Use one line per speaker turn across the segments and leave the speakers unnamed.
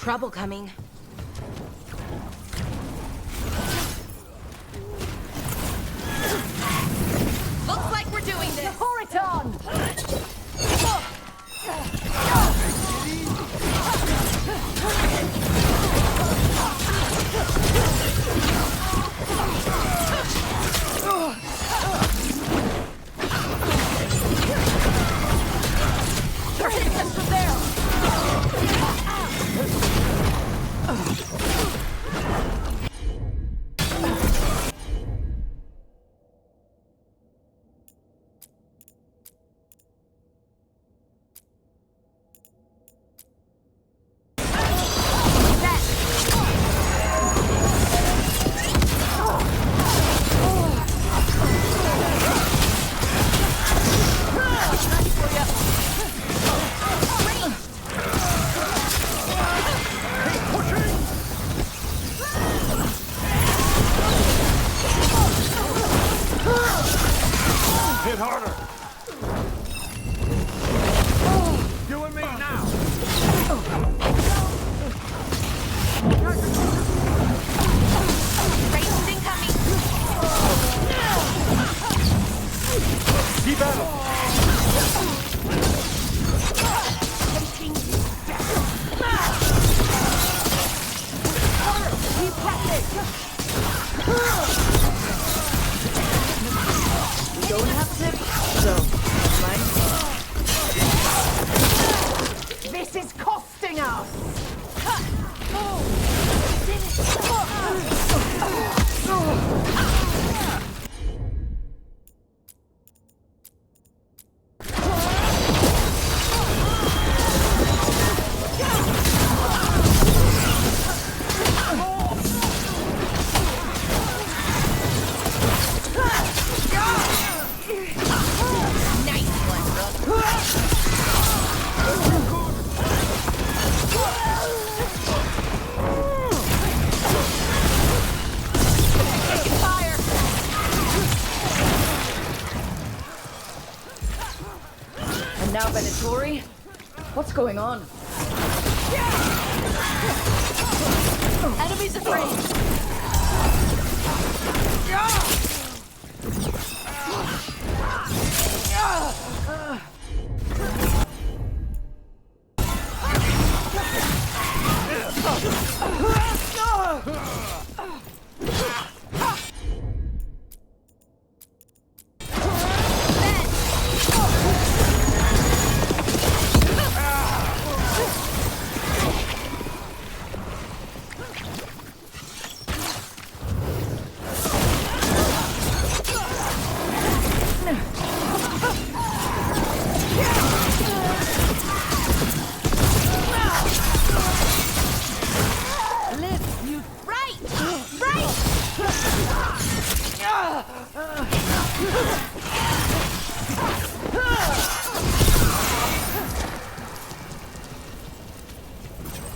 trouble coming. Looks like we're doing this.
Horiton!
They're hitting us from there.
Hit harder! You and me now!
Raisins incoming.
Keep at him!
Keep pressing!
Don't have to. So, mind.
This is costing us!
Nice one, Rook. Taking fire.
And now Venatori? What's going on?
Enemies afraid.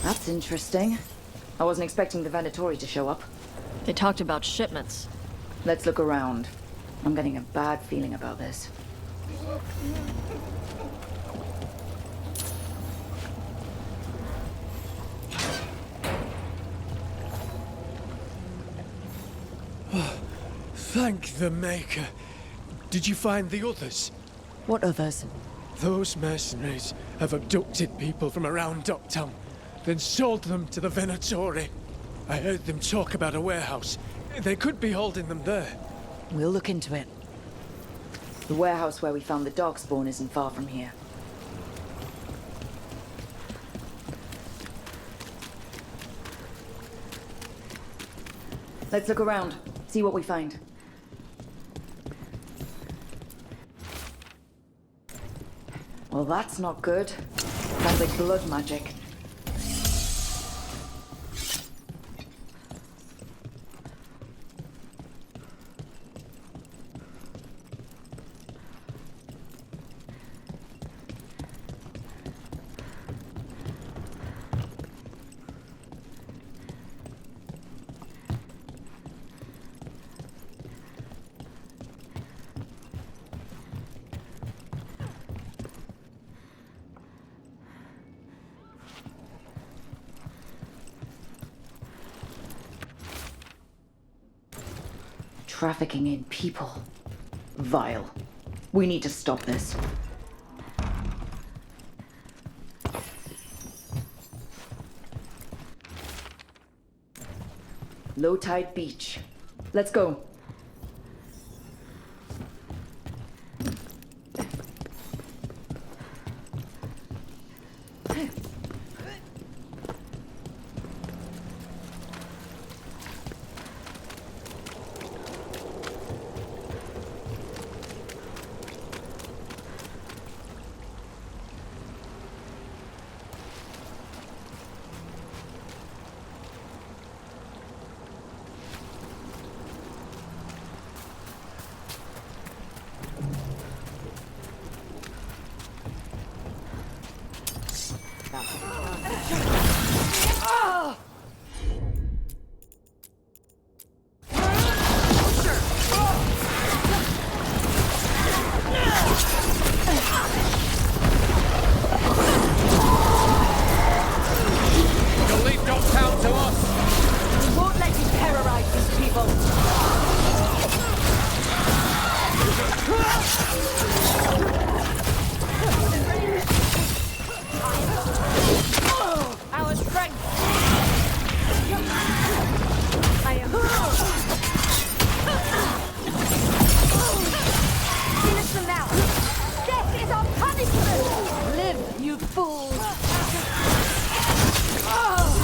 That's interesting. I wasn't expecting the Venatori to show up.
They talked about shipments.
Let's look around. I'm getting a bad feeling about this.
Thank the Maker. Did you find the others?
What others?
Those mercenaries have abducted people from around Docktown, then sold them to the Venatori. I heard them talk about a warehouse. They could be holding them there.
We'll look into it. The warehouse where we found the dog spawn isn't far from here. Let's look around, see what we find. Well, that's not good. Sounds like blood magic. trafficking in people. Vile. We need to stop this. Low tide beach. Let's go.
You'll leave Dogtown to us!
We won't let you terrorize these people.
Our strength. I am. Finish them now. Death is our punishment.
Live, you fools!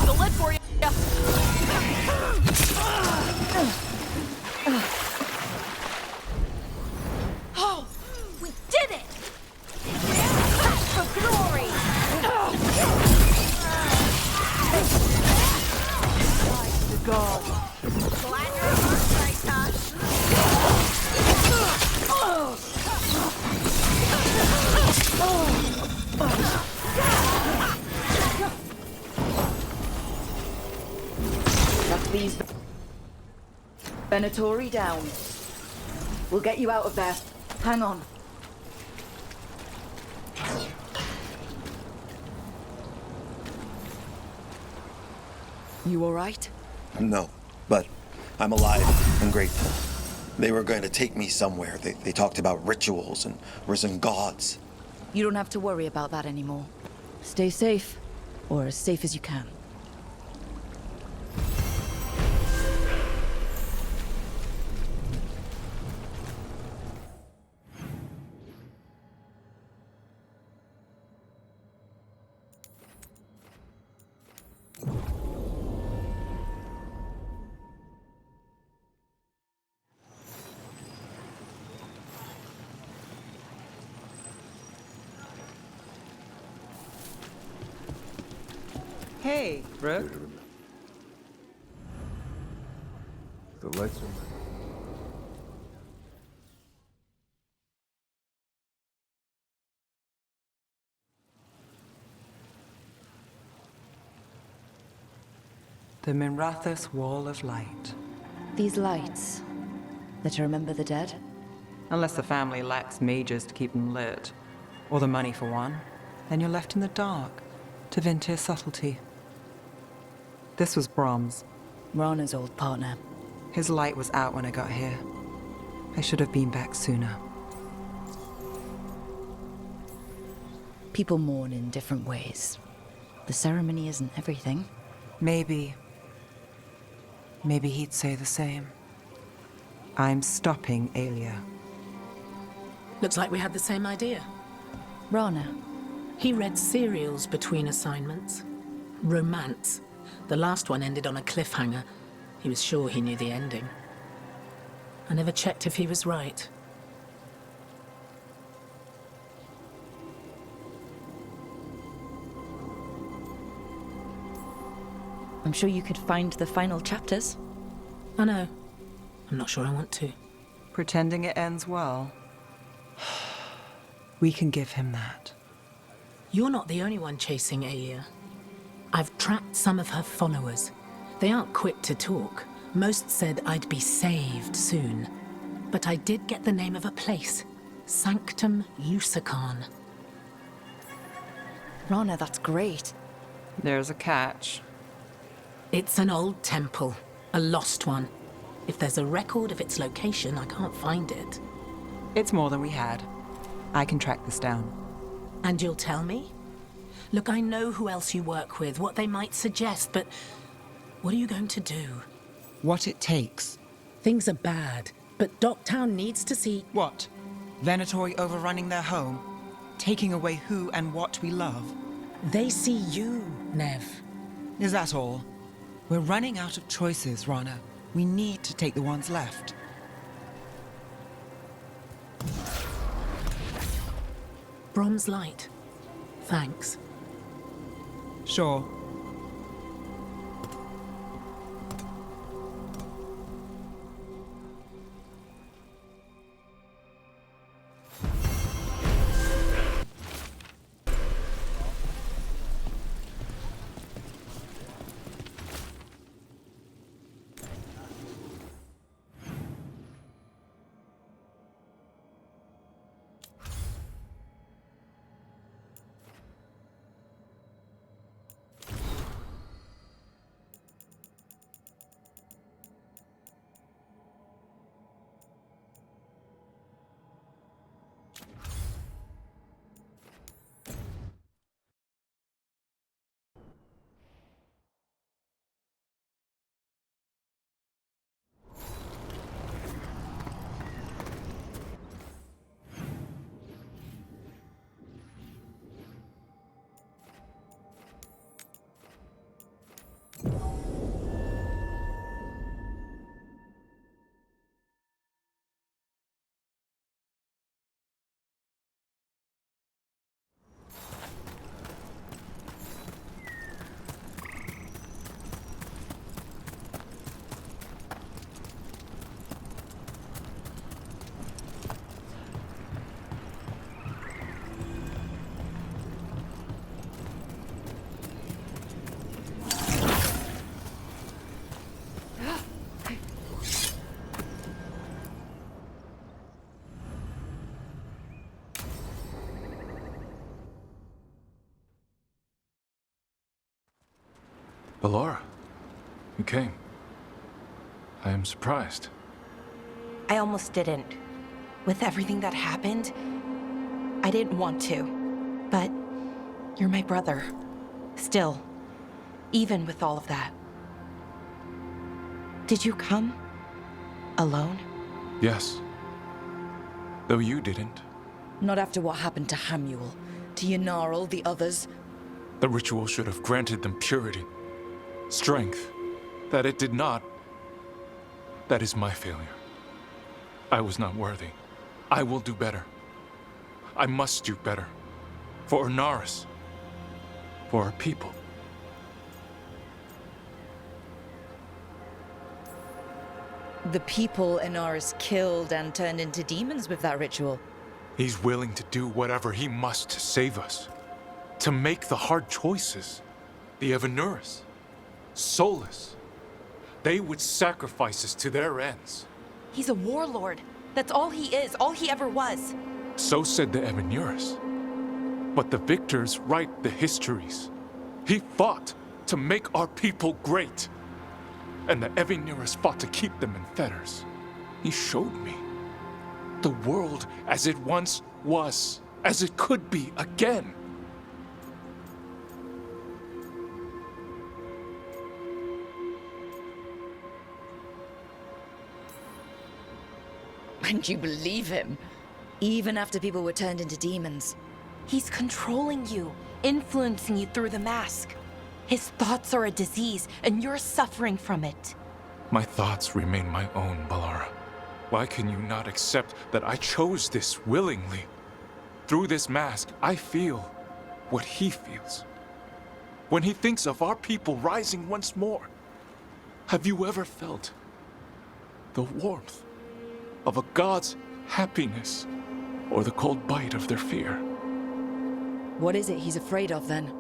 The lid for you. Oh, we did it! Back for glory!
The god.
Glad you're on right, Tosh.
Shut these Venatori down. We'll get you out of there. Hang on. You all right?
No, but I'm alive and grateful. They were going to take me somewhere. They talked about rituals and risen gods.
You don't have to worry about that anymore. Stay safe, or as safe as you can.
Hey, Brooke.
The lights are...
The Minrathous Wall of Light.
These lights, they're to remember the dead?
Unless the family lacks mages to keep them lit, or the money for one, then you're left in the dark to Vintir's subtlety. This was Brahms.
Rana's old partner.
His light was out when I got here. I should have been back sooner.
People mourn in different ways. The ceremony isn't everything.
Maybe he'd say the same. I'm stopping Aelia.
Looks like we had the same idea.
Rana.
He read serials between assignments. Romance. The last one ended on a cliffhanger. He was sure he knew the ending. I never checked if he was right.
I'm sure you could find the final chapters.
I know. I'm not sure I want to.
Pretending it ends well. We can give him that.
You're not the only one chasing Aelia. I've tracked some of her followers. They aren't quick to talk. Most said I'd be saved soon. But I did get the name of a place. Sanctum Lusican.
Rana, that's great.
There's a catch.
It's an old temple. A lost one. If there's a record of its location, I can't find it.
It's more than we had. I can track this down.
And you'll tell me? Look, I know who else you work with, what they might suggest, but what are you going to do?
What it takes.
Things are bad, but Docktown needs to see...
What? Venatori overrunning their home? Taking away who and what we love?
They see you, Nev.
Is that all? We're running out of choices, Rana. We need to take the ones left.
Brom's light. Thanks.
Sure.
Ballora, you came. I am surprised.
I almost didn't. With everything that happened, I didn't want to. But you're my brother. Still, even with all of that. Did you come? Alone?
Yes. Though you didn't.
Not after what happened to Hamuel, to Yanarl, the others.
The ritual should have granted them purity. Strength. That it did not. That is my failure. I was not worthy. I will do better. I must do better. For Inaris. For our people.
The people Inaris killed and turned into demons with that ritual.
He's willing to do whatever he must to save us. To make the hard choices. The Evanuris. Soulless. They would sacrifice us to their ends.
He's a warlord. That's all he is, all he ever was.
So said the Evanuris. But the victors write the histories. He fought to make our people great. And the Evanuris fought to keep them in fetters. He showed me the world as it once was, as it could be again.
And you believe him? Even after people were turned into demons?
He's controlling you, influencing you through the mask. His thoughts are a disease, and you're suffering from it.
My thoughts remain my own, Ballora. Why can you not accept that I chose this willingly? Through this mask, I feel what he feels. When he thinks of our people rising once more, have you ever felt the warmth of a god's happiness or the cold bite of their fear?
What is it he's afraid of then?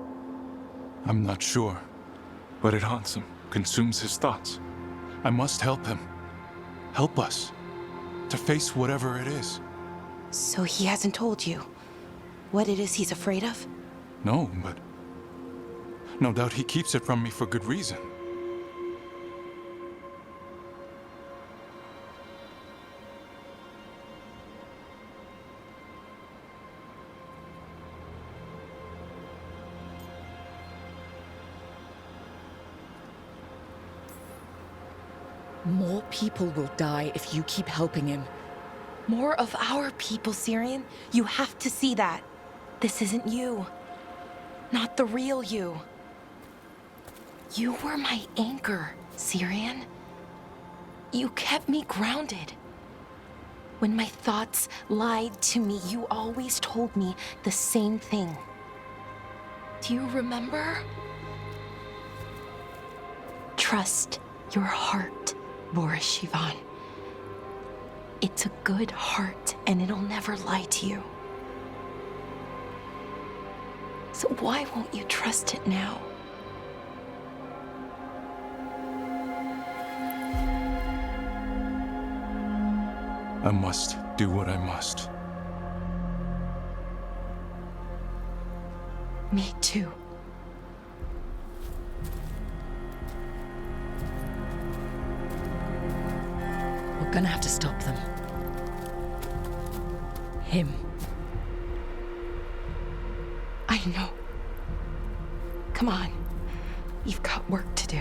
I'm not sure, but it haunts him, consumes his thoughts. I must help him. Help us to face whatever it is.
So he hasn't told you what it is he's afraid of?
No, but no doubt he keeps it from me for good reason.
More people will die if you keep helping him.
More of our people, Syrian. You have to see that. This isn't you. Not the real you. You were my anchor, Syrian. You kept me grounded. When my thoughts lied to me, you always told me the same thing. Do you remember? Trust your heart, Boris Shivan. It's a good heart, and it'll never lie to you. So why won't you trust it now?
I must do what I must.
Me too.
We're gonna have to stop them. Him.
I know. Come on. You've got work to do.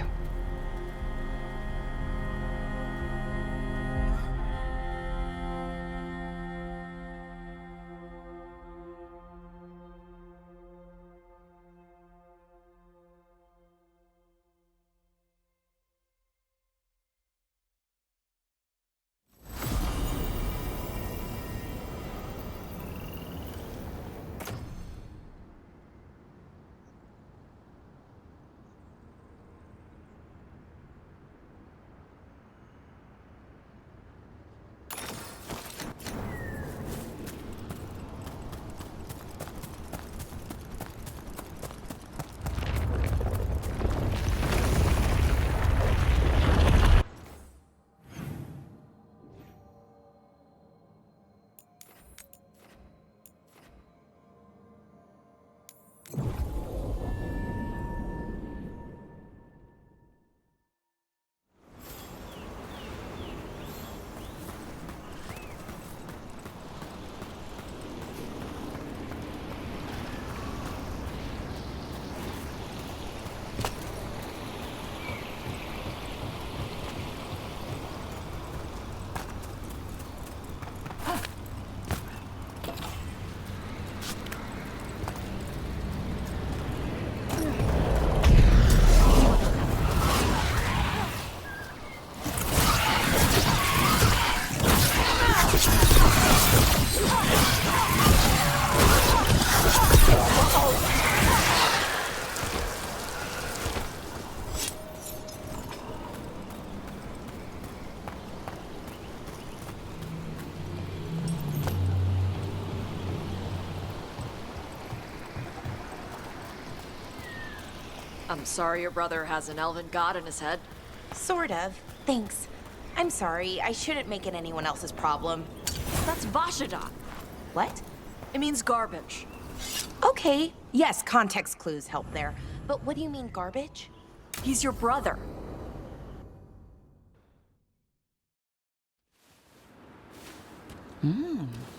I'm sorry your brother has an elven god in his head.
Sort of. Thanks. I'm sorry. I shouldn't make it anyone else's problem.
That's Vashadan.
What?
It means garbage.
Okay. Yes, context clues help there. But what do you mean, garbage?
He's your brother.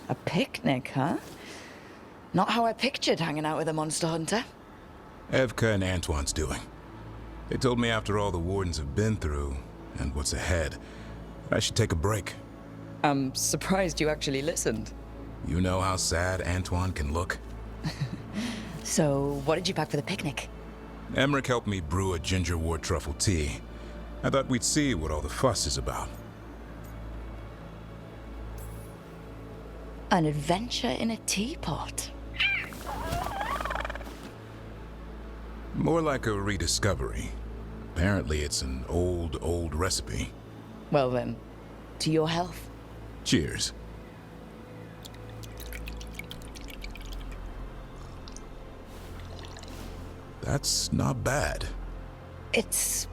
A picnic, huh? Not how I pictured hanging out with a monster hunter.
Evka and Antoine's doing. They told me after all the wardens have been through, and what's ahead, I should take a break.
I'm surprised you actually listened.
You know how sad Antoine can look?
So, what did you pack for the picnic?
Emmerich helped me brew a ginger wort truffle tea. I thought we'd see what all the fuss is about.
An adventure in a teapot.
More like a rediscovery. Apparently it's an old recipe.
Well then, to your health.
Cheers. That's not bad.
It's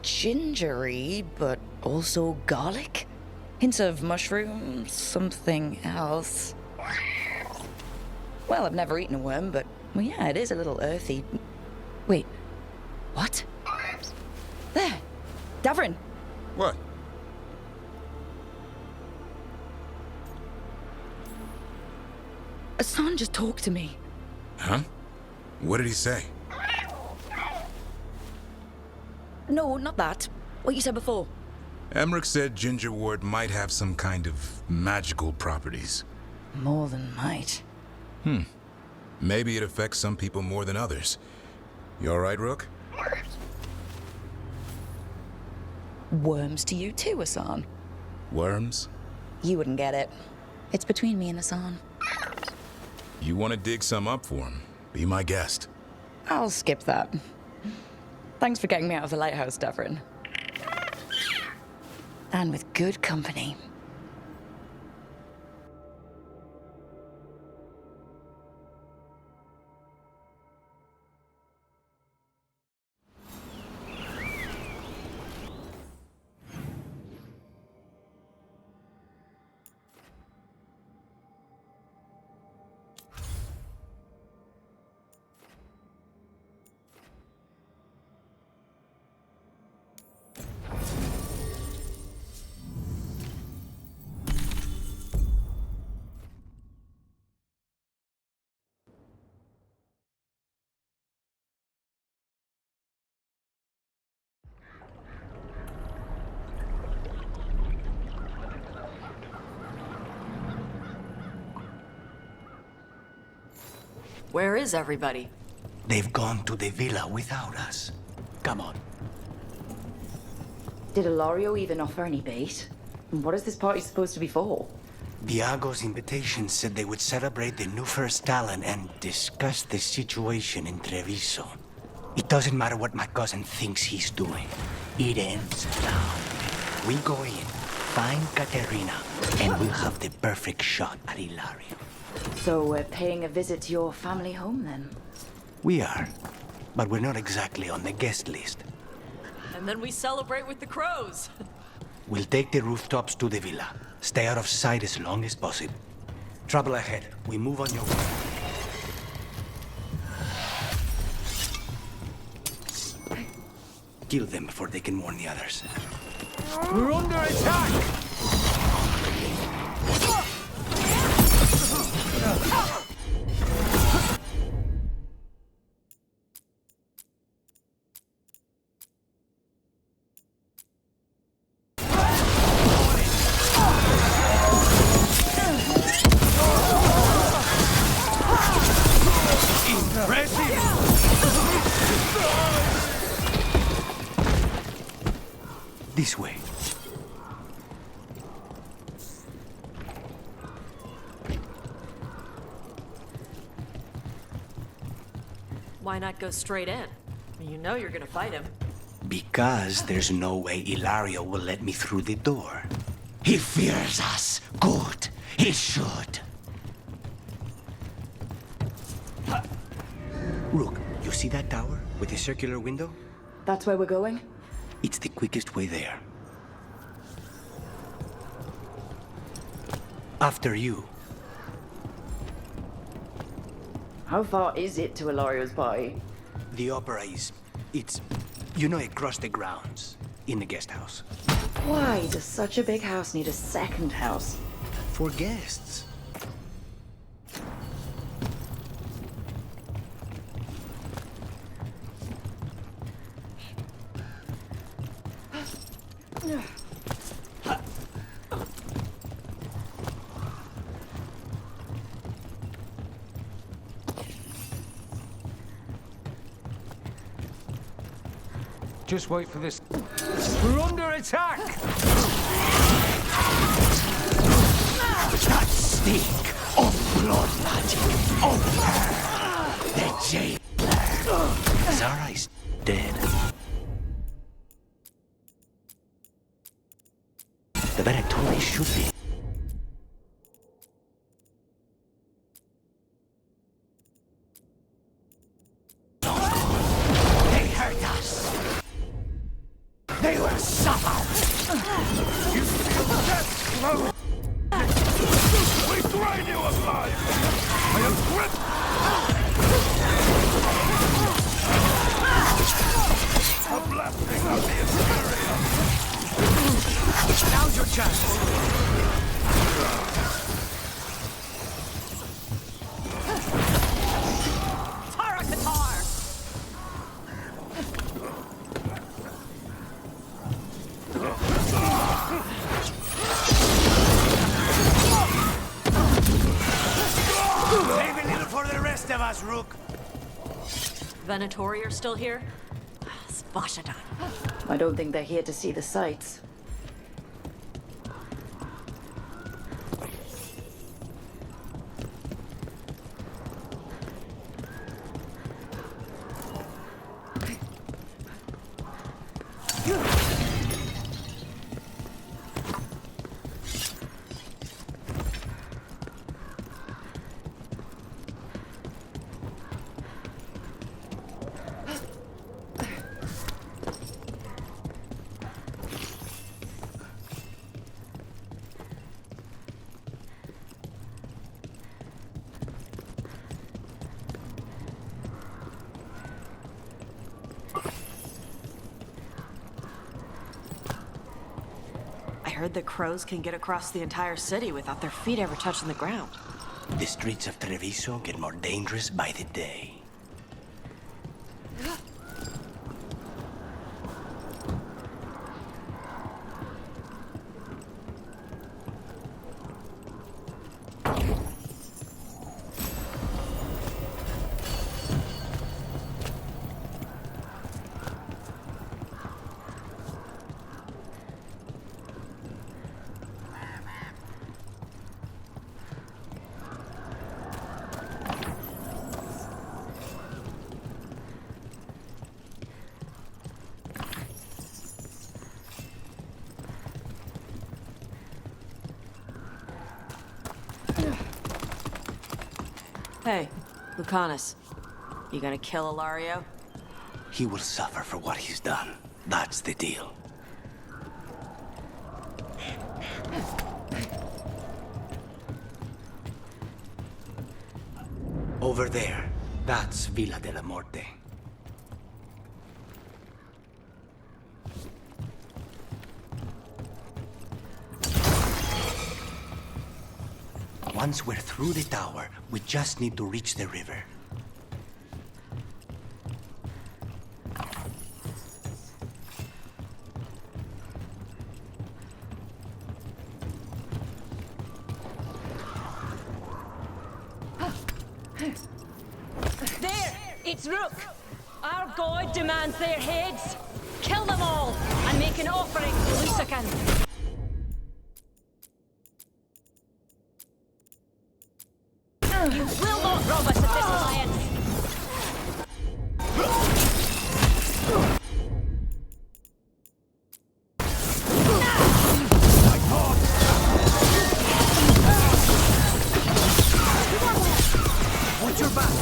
gingery, but also garlic. Hints of mushroom, something else. Well, I've never eaten a worm, but well, yeah, it is a little earthy. Wait, what? There, Davrin.
What?
Hassan just talked to me.
Huh? What did he say?
No, not that. What you said before.
Emmerich said Ginger Ward might have some kind of magical properties.
More than might.
Maybe it affects some people more than others. You all right, Rook?
Worms to you too, Hassan.
Worms?
You wouldn't get it. It's between me and Hassan.
You want to dig some up for him? Be my guest.
I'll skip that. Thanks for getting me out of the lighthouse, Devrin. And with good company.
Where is everybody?
They've gone to the villa without us. Come on.
Did Ilario even offer any bait? And what is this party supposed to be for?
Viago's invitation said they would celebrate the new first talent and discuss the situation in Treviso. It doesn't matter what my cousin thinks he's doing. It ends now. We go in, find Katerina, and we'll have the perfect shot at Ilario.
So we're paying a visit to your family home, then?
We are, but we're not exactly on the guest list.
And then we celebrate with the crows.
We'll take the rooftops to the villa. Stay out of sight as long as possible. Trouble ahead. We move on your way. Kill them before they can warn the others.
We're under attack!
This way.
Why not go straight in? You know you're gonna fight him.
Because there's no way Ilario will let me through the door. He fears us. Good. He should. Rook, you see that tower with the circular window?
That's where we're going?
It's the quickest way there. After you.
How far is it to Ilario's party?
The opera is... you know, across the grounds. In the guest house.
Why does such a big house need a second house?
For guests.
Just wait for this. We're under attack!
That stink of blood magic of her, the jailer. Zara is dead. The better told he should be. They hurt us. They will suffer.
You feel death close. We drain you alive. I am gripped. A blessing of the Imperium.
Now's your chance!
Tara Katar!
pass, Rook?
Venatori are still here? Svashadan.
I don't think they're here to see the sights.
I heard the crows can get across the entire city without their feet ever touching the ground.
The streets of Treviso get more dangerous by the day.
Hey, Lucanus. You gonna kill Ilario?
He will suffer for what he's done. That's the deal. Over there, that's Villa de la Morte. Once we're through the tower, we just need to reach the river.
There! It's Rook! Our god demands their heads! Kill them all, and make an offering to Lusican! You will not rob us of this alliance!
Watch your back!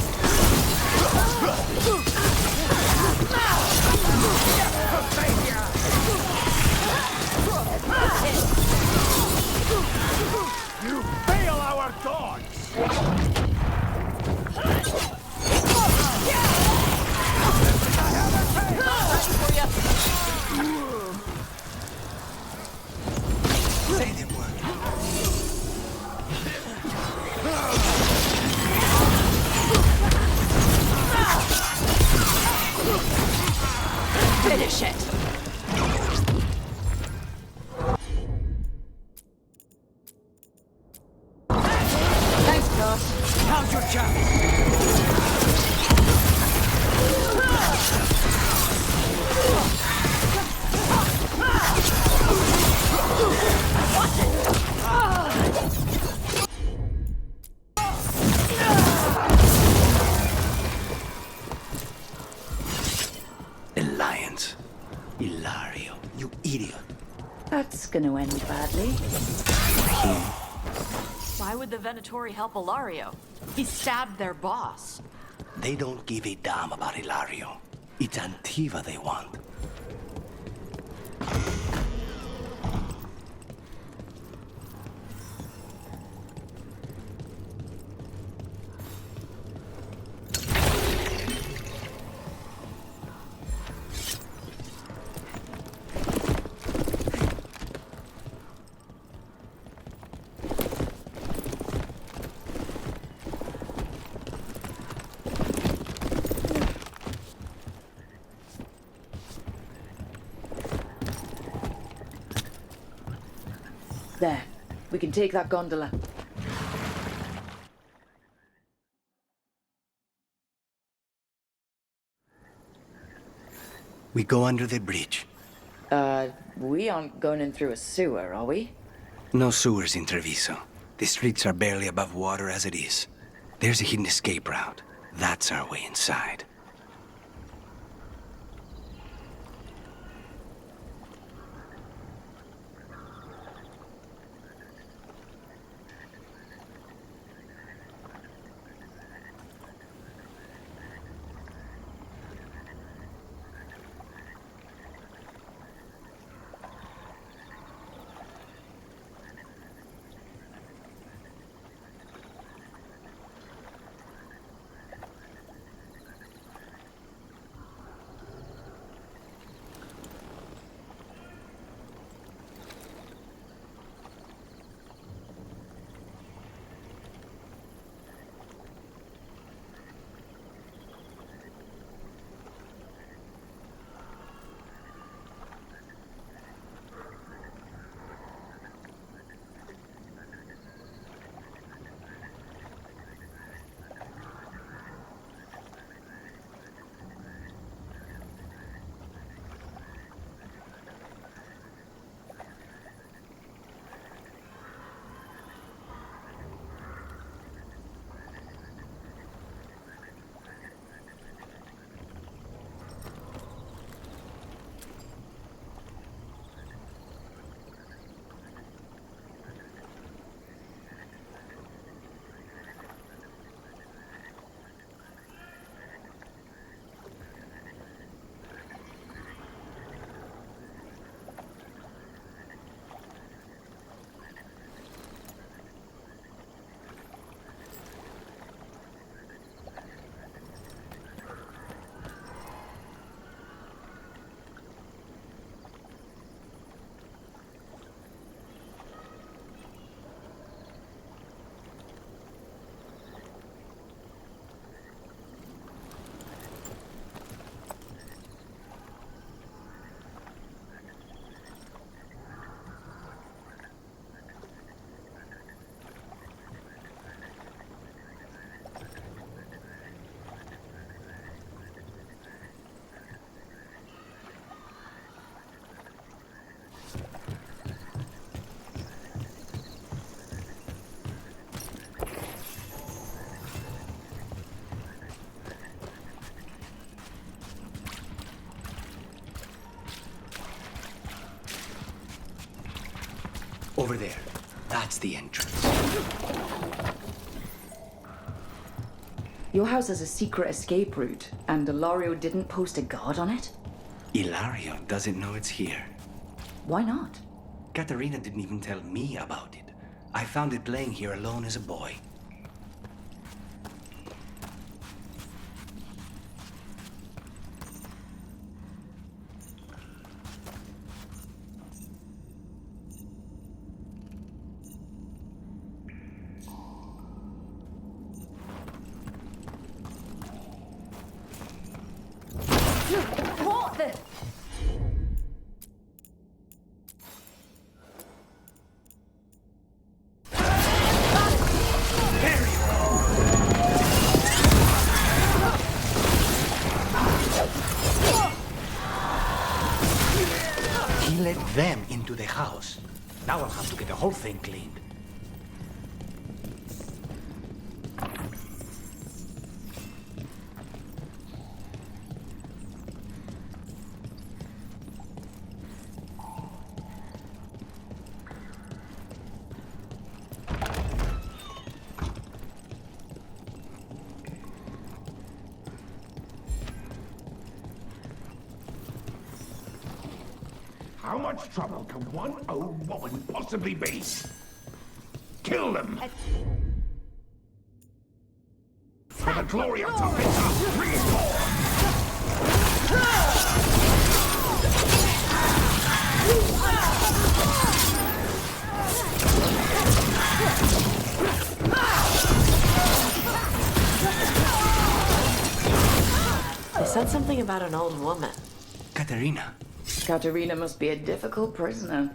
You fail our gods!
Say the word.
Finish it! Thanks, Josh.
Now's your chance! Alliance. Ilario, you idiot.
That's gonna end badly.
Why would the Venatori help Ilario? He stabbed their boss.
They don't give a damn about Ilario. It's Antiva they want.
There. We can take that gondola.
We go under the bridge.
We aren't going in through a sewer, are we?
No sewers in Treviso. The streets are barely above water as it is. There's a hidden escape route. That's our way inside. Over there. That's the entrance.
Your house has a secret escape route, and Ilario didn't post a guard on it?
Ilario doesn't know it's here.
Why not?
Katerina didn't even tell me about it. I found it playing here alone as a boy.
What the?
He let them into the house. Now I'll have to get the whole thing cleaned.
How much trouble can one old woman possibly be? Kill them! For the glory of Teresa, reborn!
They said something about an old woman.
Katerina.
Katerina must be a difficult prisoner.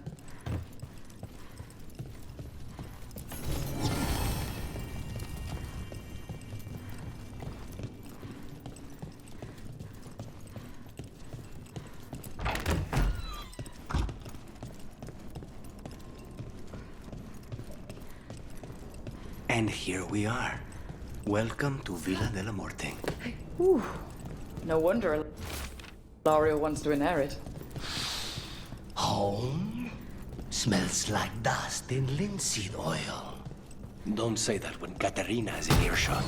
And here we are. Welcome to Villa de la Muerte.
Whew. No wonder Lario wants to inherit.
Home? Smells like dust and linseed oil. Don't say that when Katarina's in earshot.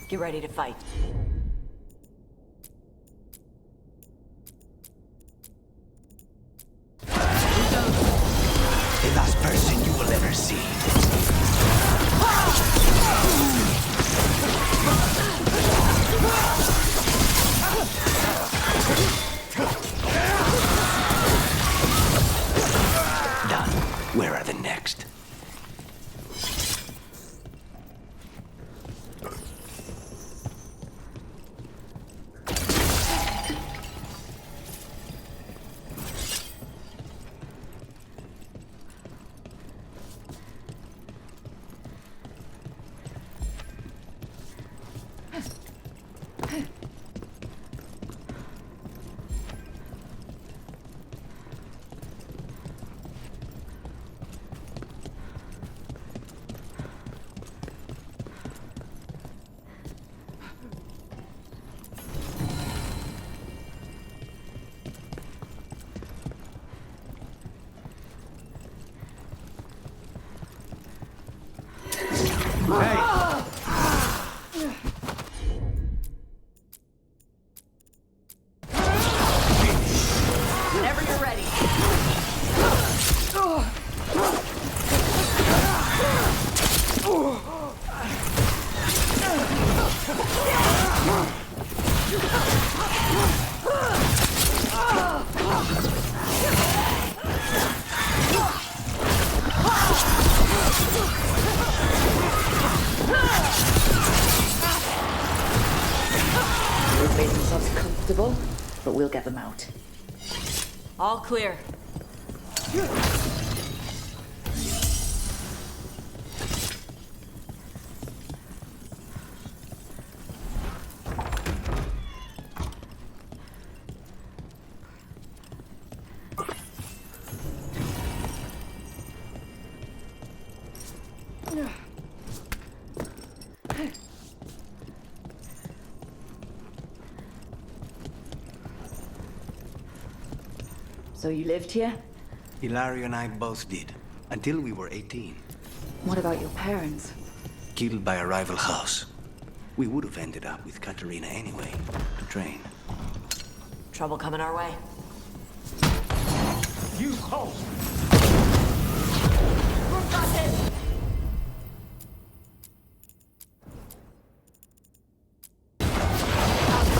Get ready to fight.
The last person you will ever see. Done. Where are the next?
Whenever you're ready.
They've made themselves comfortable, but we'll get them out.
All clear.
So you lived here?
Hilario and I both did, until we were 18.
What about your parents?
Killed by a rival house. We would have ended up with Katarina anyway, to train.
Trouble coming our way.
You halt!
We're busted!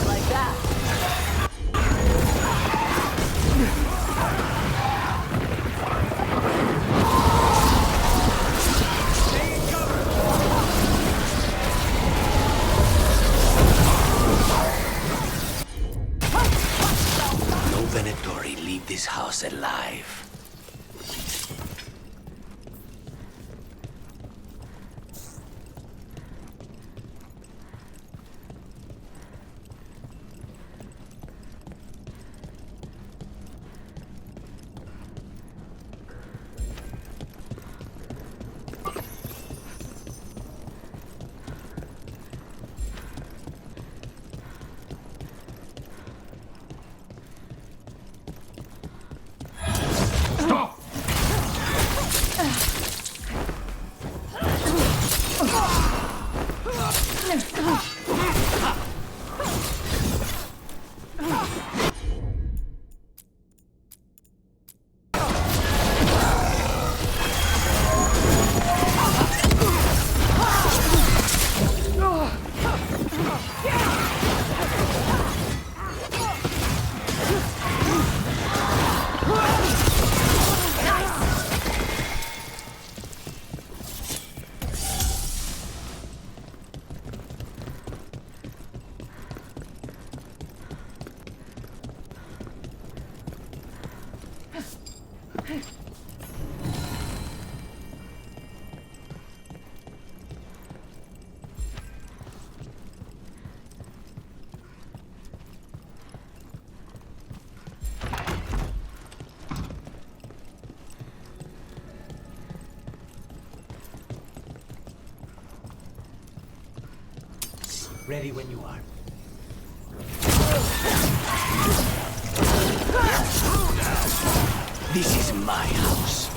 Like that.
No Venatori leave this house alive. Ready when you are. This is my house.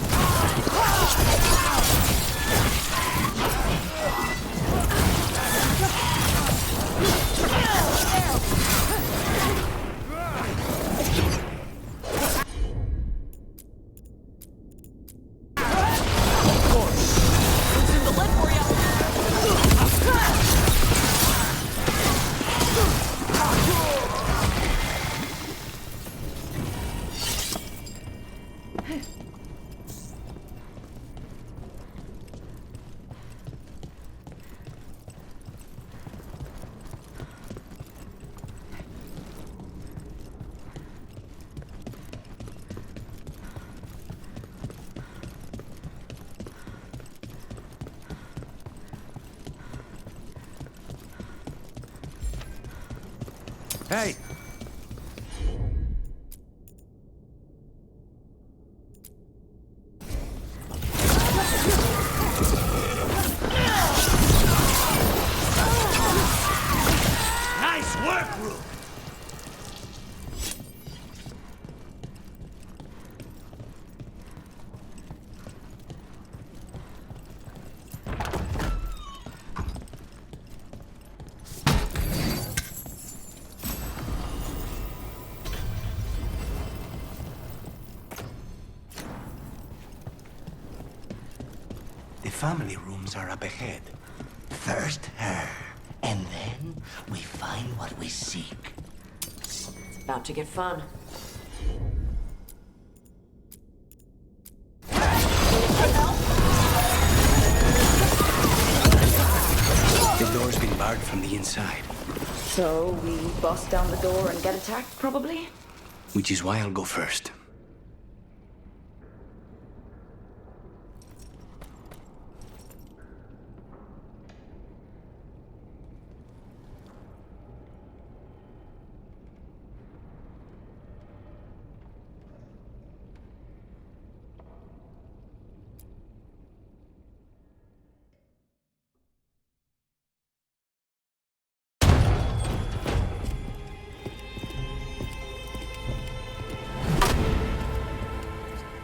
Hey! Nice work, Rook!
The family rooms are up ahead. First her, and then we find what we seek.
It's about to get fun.
The door's been barred from the inside,
So we bust down the door and get attacked, probably?
which is why I'll go first.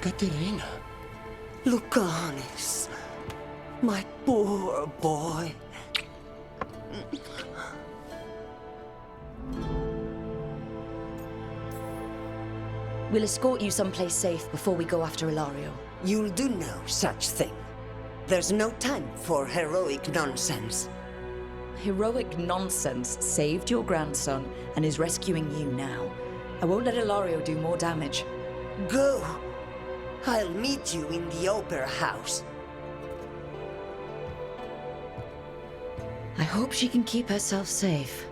Katerina.
Lucanis, my poor boy.
We'll escort you someplace safe before we go after Ilario.
You'll do no such thing. There's no time for heroic nonsense.
Heroic nonsense saved your grandson and is rescuing you now. I won't let Ilario do more damage.
Go. I'll meet you in the opera house.
I hope she can keep herself safe.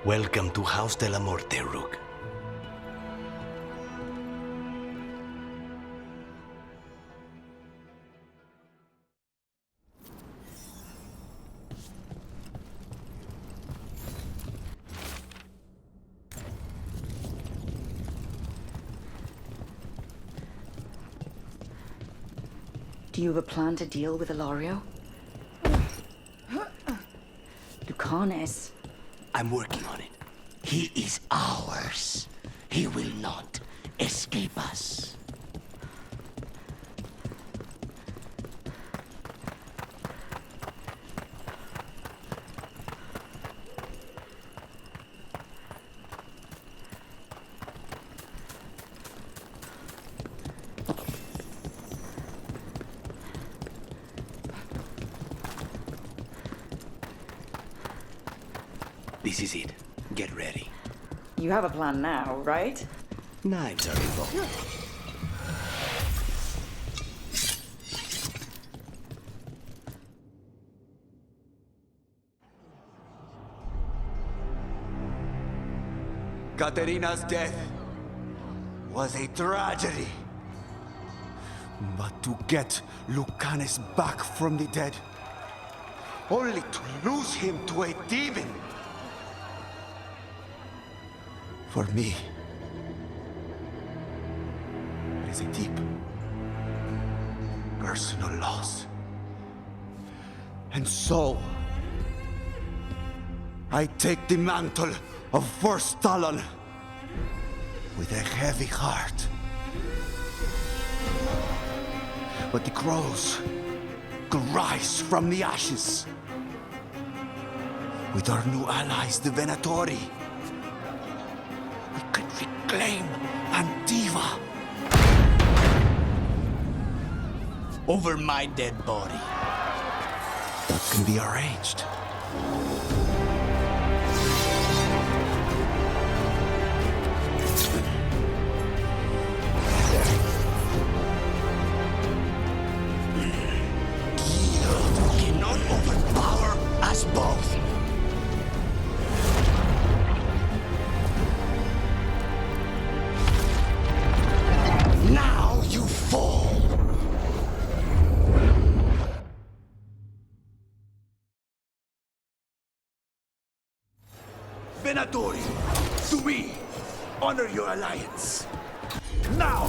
Welcome to House de la Morte, Rook.
Do you have a plan to deal with Ilario? Lucanis.
I'm working on it. He is ours. He will not escape us. This is it. Get ready.
You have a plan now, right?
Knives are involved.
Katerina's death was a tragedy. But to get Lucanis back from the dead, only to lose him to a demon. For me, it is a deep, personal loss. And so, I take the mantle of First Talon with a heavy heart. But the crows could rise from the ashes. With our new allies, the Venatori, we could reclaim Antiva.
Over my dead body.
That can be arranged.
Guild cannot overpower us both. Now you fall.
Venatori, to me, honor your alliance. Now,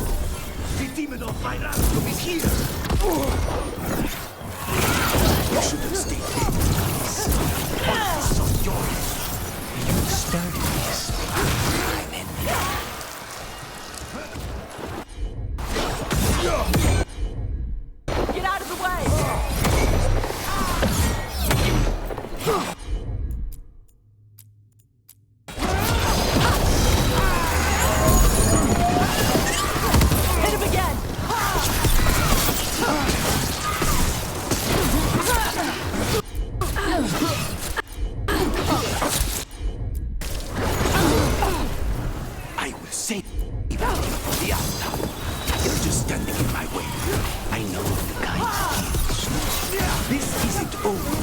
the demon of Virastum is here. You should have stayed here. All this on your head.
You started this. I'm ending.
Get out of the way! Hit him again!
I will save you from the outcome. You're just standing in my way.
I know the kind of skills.
This isn't over.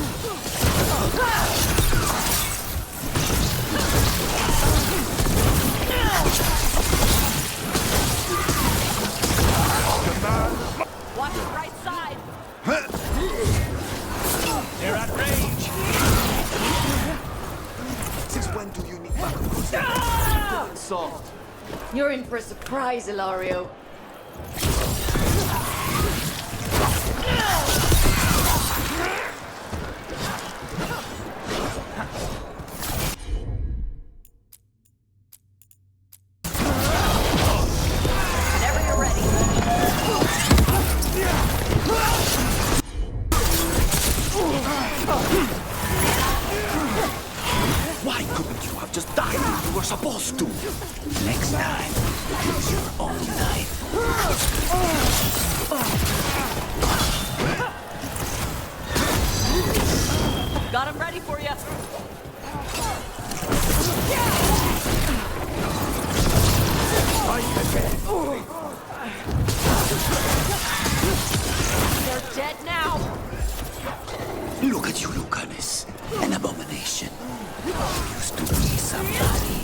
Watch the right side!
They're at range.
Since when do you need backup? Soft.
You're in for a surprise, Ilario.
Whenever you're ready.
Why couldn't you have just died when you were supposed to?
Next time, use your own knife.
Got him ready for you. They're dead now.
Look at you, Lucanus. An abomination. Used to be somebody.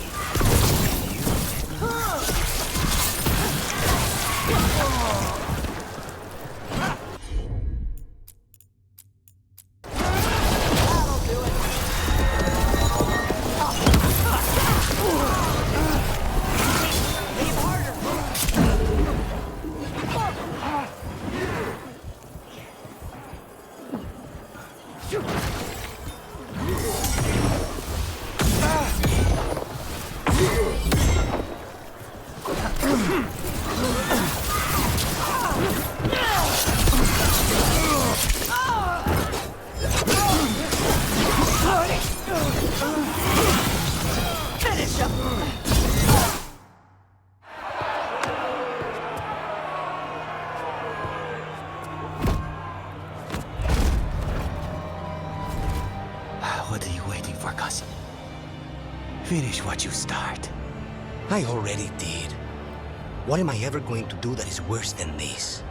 Finish him!
What are you waiting for, cousin? Finish what you start. I already did. What am I ever going to do that is worse than this?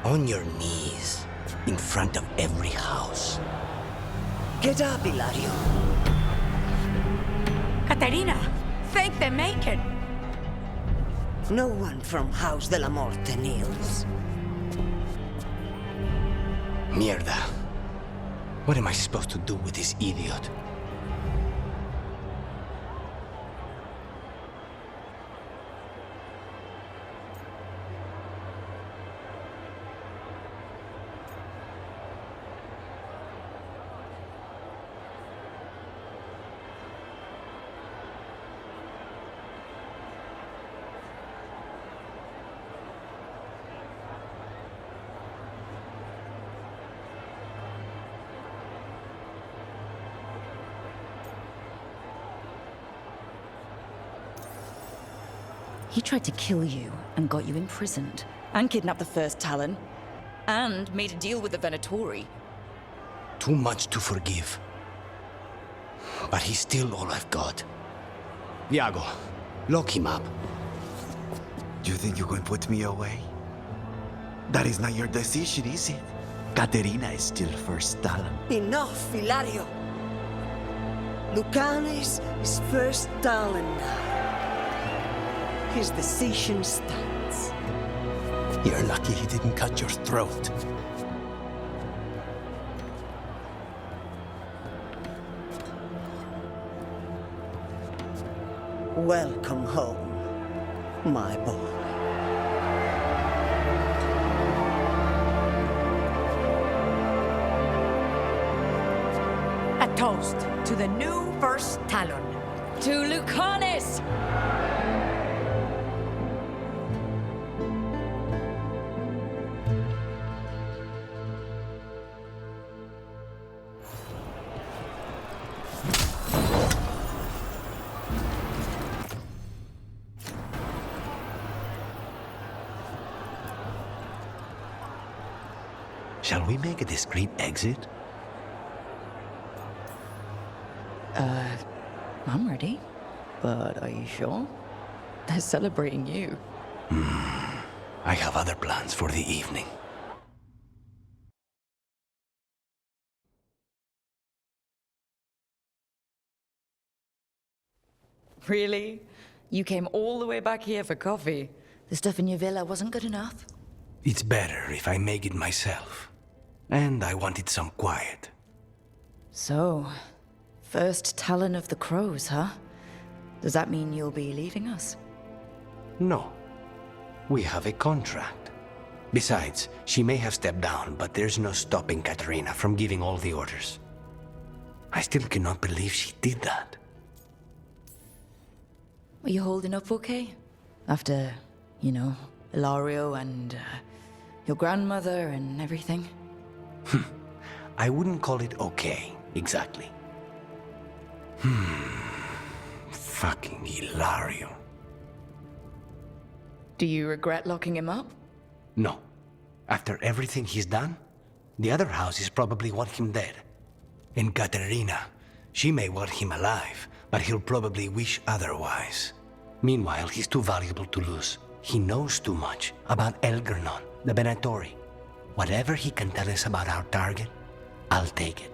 On your knees, in front of every house.
Get up, Ilario.
Caterina, thank the Maker.
No one from House de la Morte kneels.
Mierda. What am I supposed to do with this idiot?
He tried to kill you and got you imprisoned, and kidnapped the first Talon, and made a deal with the Venatori.
Too much to forgive. But he's still all I've got. Iago, lock him up.
You think you can put me away? That is not your decision, is it? Caterina is still first Talon.
Enough, Hilario. Lucanes is first Talon now. His decision stands.
You're lucky he didn't cut your throat.
Welcome home, my boy.
A toast to the new first Talon.
To Lucanis!
Shall we make a discreet exit?
I'm ready. But are you sure? They're celebrating you.
I have other plans for the evening.
Really? You came all the way back here for coffee? The stuff in your villa wasn't good enough?
It's better if I make it myself. And I wanted some quiet.
So, first Talon of the Crows, huh? Does that mean you'll be leaving us?
No. We have a contract. Besides, she may have stepped down, but there's no stopping Caterina from giving all the orders. I still cannot believe she did that.
Are you holding up okay? After, you know, Ilario and your grandmother and everything?
I wouldn't call it okay, exactly. Fucking Ilario.
Do you regret locking him up?
No. After everything he's done, the other houses probably want him dead. And Caterina, she may want him alive, but he'll probably wish otherwise. Meanwhile, he's too valuable to lose. He knows too much about Elgernon, the Benatori. Whatever he can tell us about our target, I'll take it.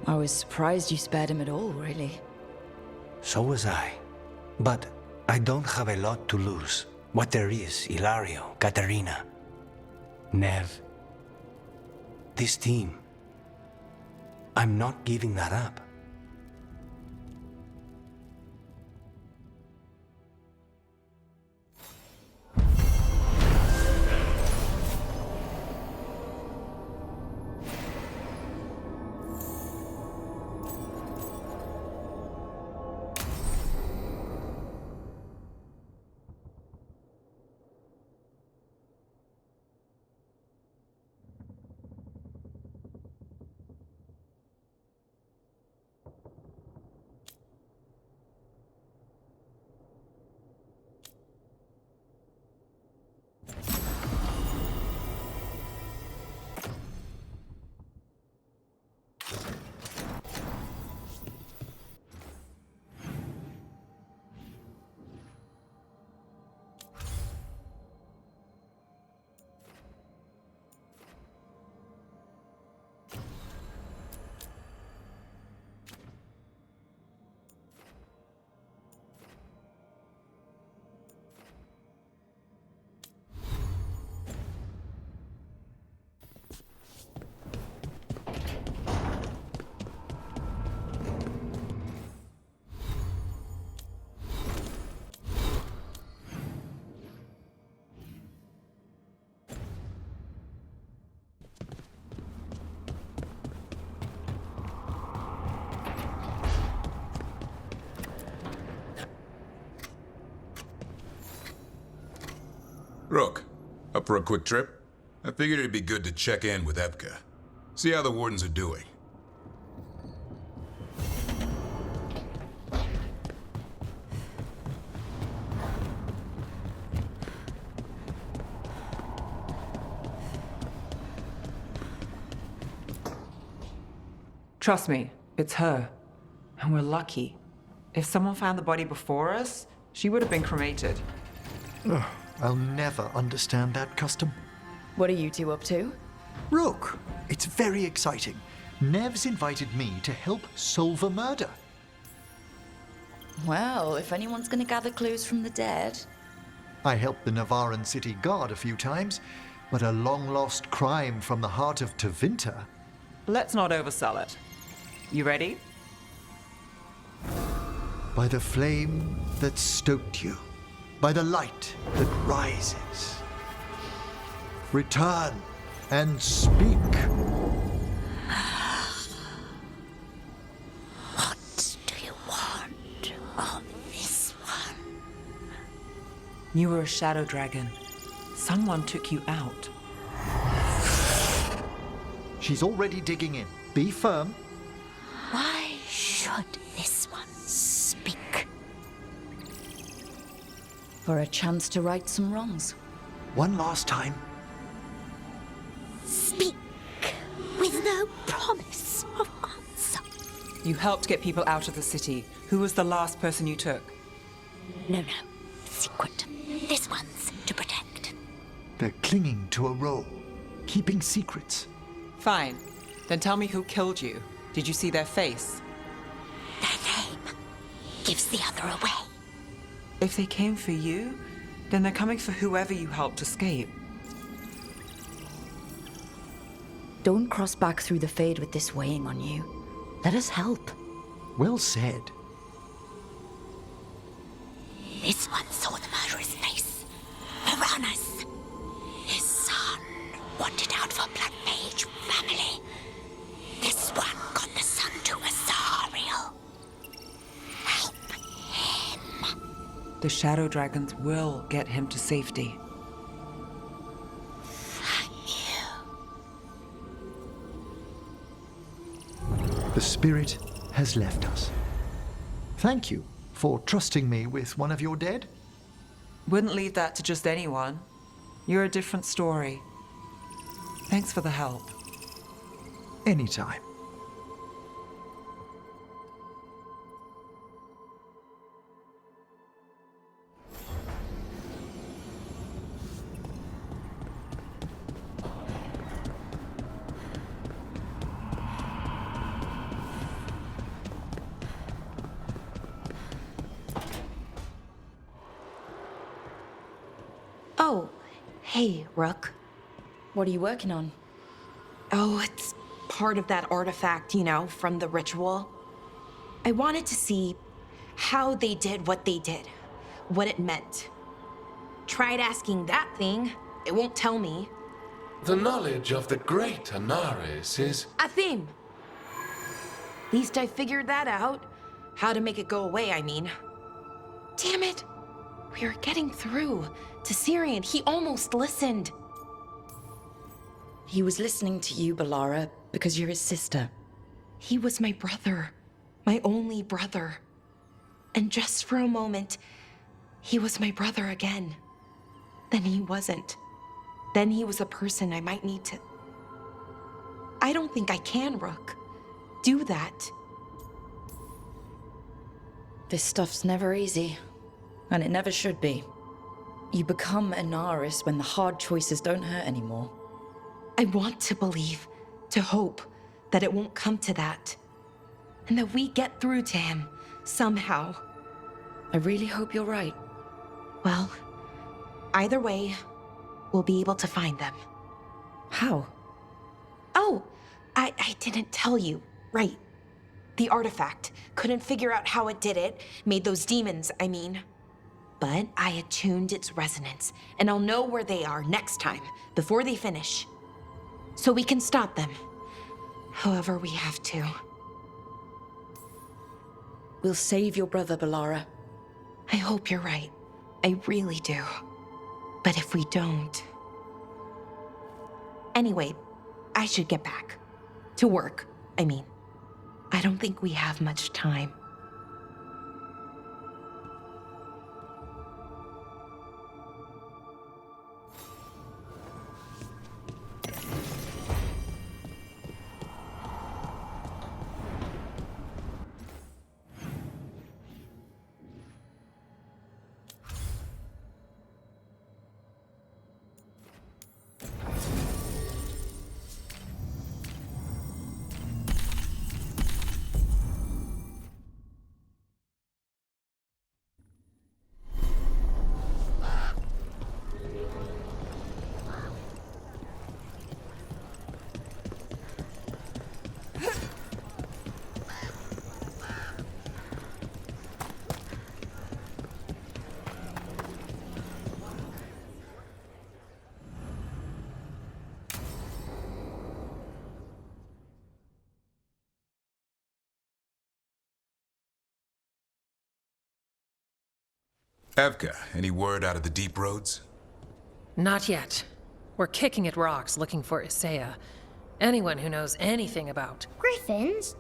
I was surprised you spared him at all, really.
So was I. But I don't have a lot to lose. What there is, Ilario, Caterina, Nev. This team. I'm not giving that up.
Rook, up for a quick trip? I figured it'd be good to check in with Evka. See how the Wardens are doing.
Trust me, it's her. And we're lucky. If someone found the body before us, she would have been cremated.
Ugh, I'll never understand that custom.
What are you two up to?
Rook, it's very exciting. Nev's invited me to help solve a murder.
Well, if anyone's gonna gather clues from the dead.
I helped the Navaran city guard a few times, but a long-lost crime from the heart of Tevinter.
Let's not oversell it. You ready?
By the flame that stoked you, by the light that rises. Return and speak.
What do you want of this one?
You were a shadow dragon. Someone took you out.
She's already digging in. Be firm.
Why should this one speak?
For a chance to right some wrongs.
One last time.
Speak with no promise of answer.
You helped get people out of the city. Who was the last person you took?
No. Secret. This one's to protect.
They're clinging to a role, keeping secrets.
Fine. Then tell me who killed you. Did you see their face?
Their name gives the other away.
If they came for you, then they're coming for whoever you helped escape.
Don't cross back through the Fade with this weighing on you. Let us help.
Well said.
This one saw the murderer's face. Piranhas. His son wanted out for Blood Mage family. This one got the son to Azariel. Help him.
The shadow dragons will get him to safety.
The spirit has left us. Thank you for trusting me with one of your dead.
Wouldn't leave that to just anyone. You're a different story. Thanks for the help.
Anytime.
Oh, hey, Rook.
What are you working on?
Oh, it's part of that artifact, you know, from the ritual. I wanted to see how they did what they did, what it meant. Tried asking that thing, it won't tell me.
The knowledge of the great Anaris is...
Athim! Least I figured that out. How to make it go away, I mean. Damn it! We were getting through to Syrian. He almost listened.
He was listening to you, Balara, because you're his sister.
He was my brother. My only brother. And just for a moment, he was my brother again. Then he wasn't. Then he was a person I might need to... I don't think I can, Rook. Do that.
This stuff's never easy. And it never should be. You become Anaris when the hard choices don't hurt anymore.
I want to believe, to hope, that it won't come to that. And that we get through to him, somehow.
I really hope you're right.
Well, either way, we'll be able to find them.
How?
Oh, I didn't tell you. Right. The artifact. Couldn't figure out how it did it. Made those demons, I mean. But I attuned its resonance, and I'll know where they are next time, before they finish. So we can stop them. However we have to.
We'll save your brother, Balara.
I hope you're right. I really do. But if we don't... Anyway, I should get back. To work, I mean. I don't think we have much time.
Evka, any word out of the deep roads?
Not yet. We're kicking at rocks looking for Isaiah. Anyone who knows anything about...
Griffins?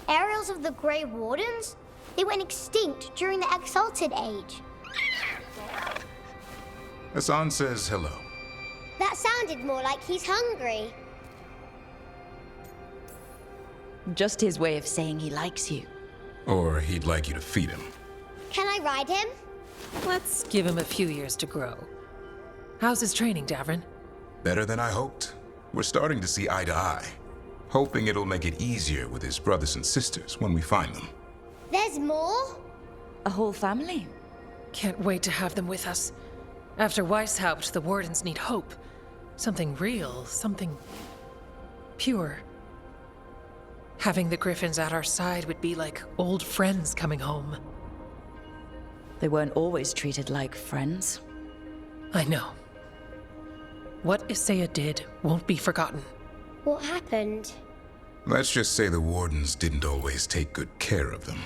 Aerials of the Grey Wardens? They went extinct during the Exalted Age.
Hassan says hello.
That sounded more like he's hungry.
Just his way of saying he likes you.
Or he'd like you to feed him.
Can I ride him?
Let's give him a few years to grow. How's his training, Davrin?
Better than I hoped. We're starting to see eye to eye. Hoping it'll make it easier with his brothers and sisters when we find them.
There's more?
A whole family?
Can't wait to have them with us. After Weishaupt, the Wardens need hope. Something real, something... pure. Having the Griffins at our side would be like old friends coming home.
They weren't always treated like friends.
I know. What Isaiah did won't be forgotten.
What happened?
Let's just say the Wardens didn't always take good care of them.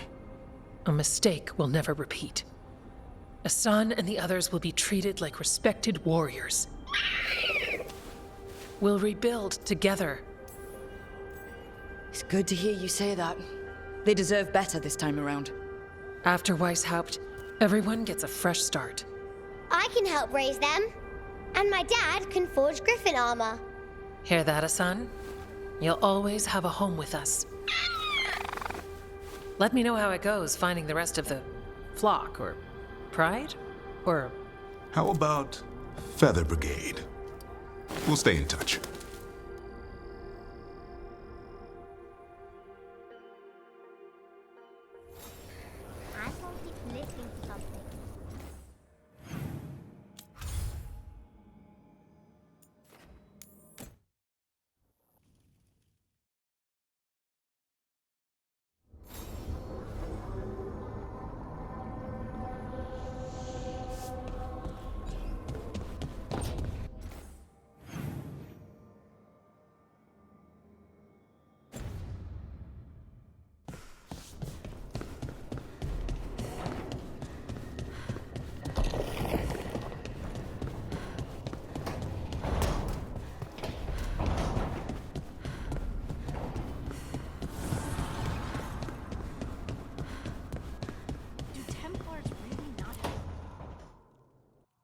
A mistake we'll never repeat. Hassan and the others will be treated like respected warriors. We'll rebuild together.
It's good to hear you say that. They deserve better this time around.
After Weishaupt, everyone gets a fresh start.
I can help raise them. And my dad can forge Griffin armor.
Hear that, Hassan? You'll always have a home with us. Let me know how it goes finding the rest of the flock, or pride, or...
How about Feather Brigade? We'll stay in touch.
I thought he was listening to something.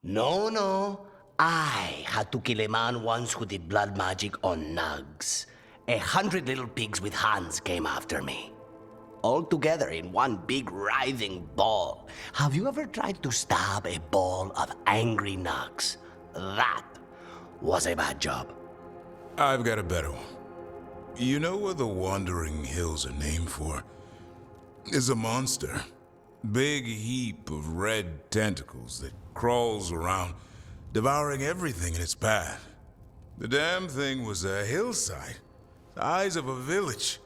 No. I had to kill a man once who did blood magic on nugs. 100 little pigs with hands came after me. All together in one big writhing ball. Have you ever tried to stab a ball of angry nugs? That was a bad job.
I've got a better one. You know what the Wandering Hills are named for? It's a monster. Big heap of red tentacles that crawls around, devouring everything in its path. The damn thing was a hillside, the size of a village.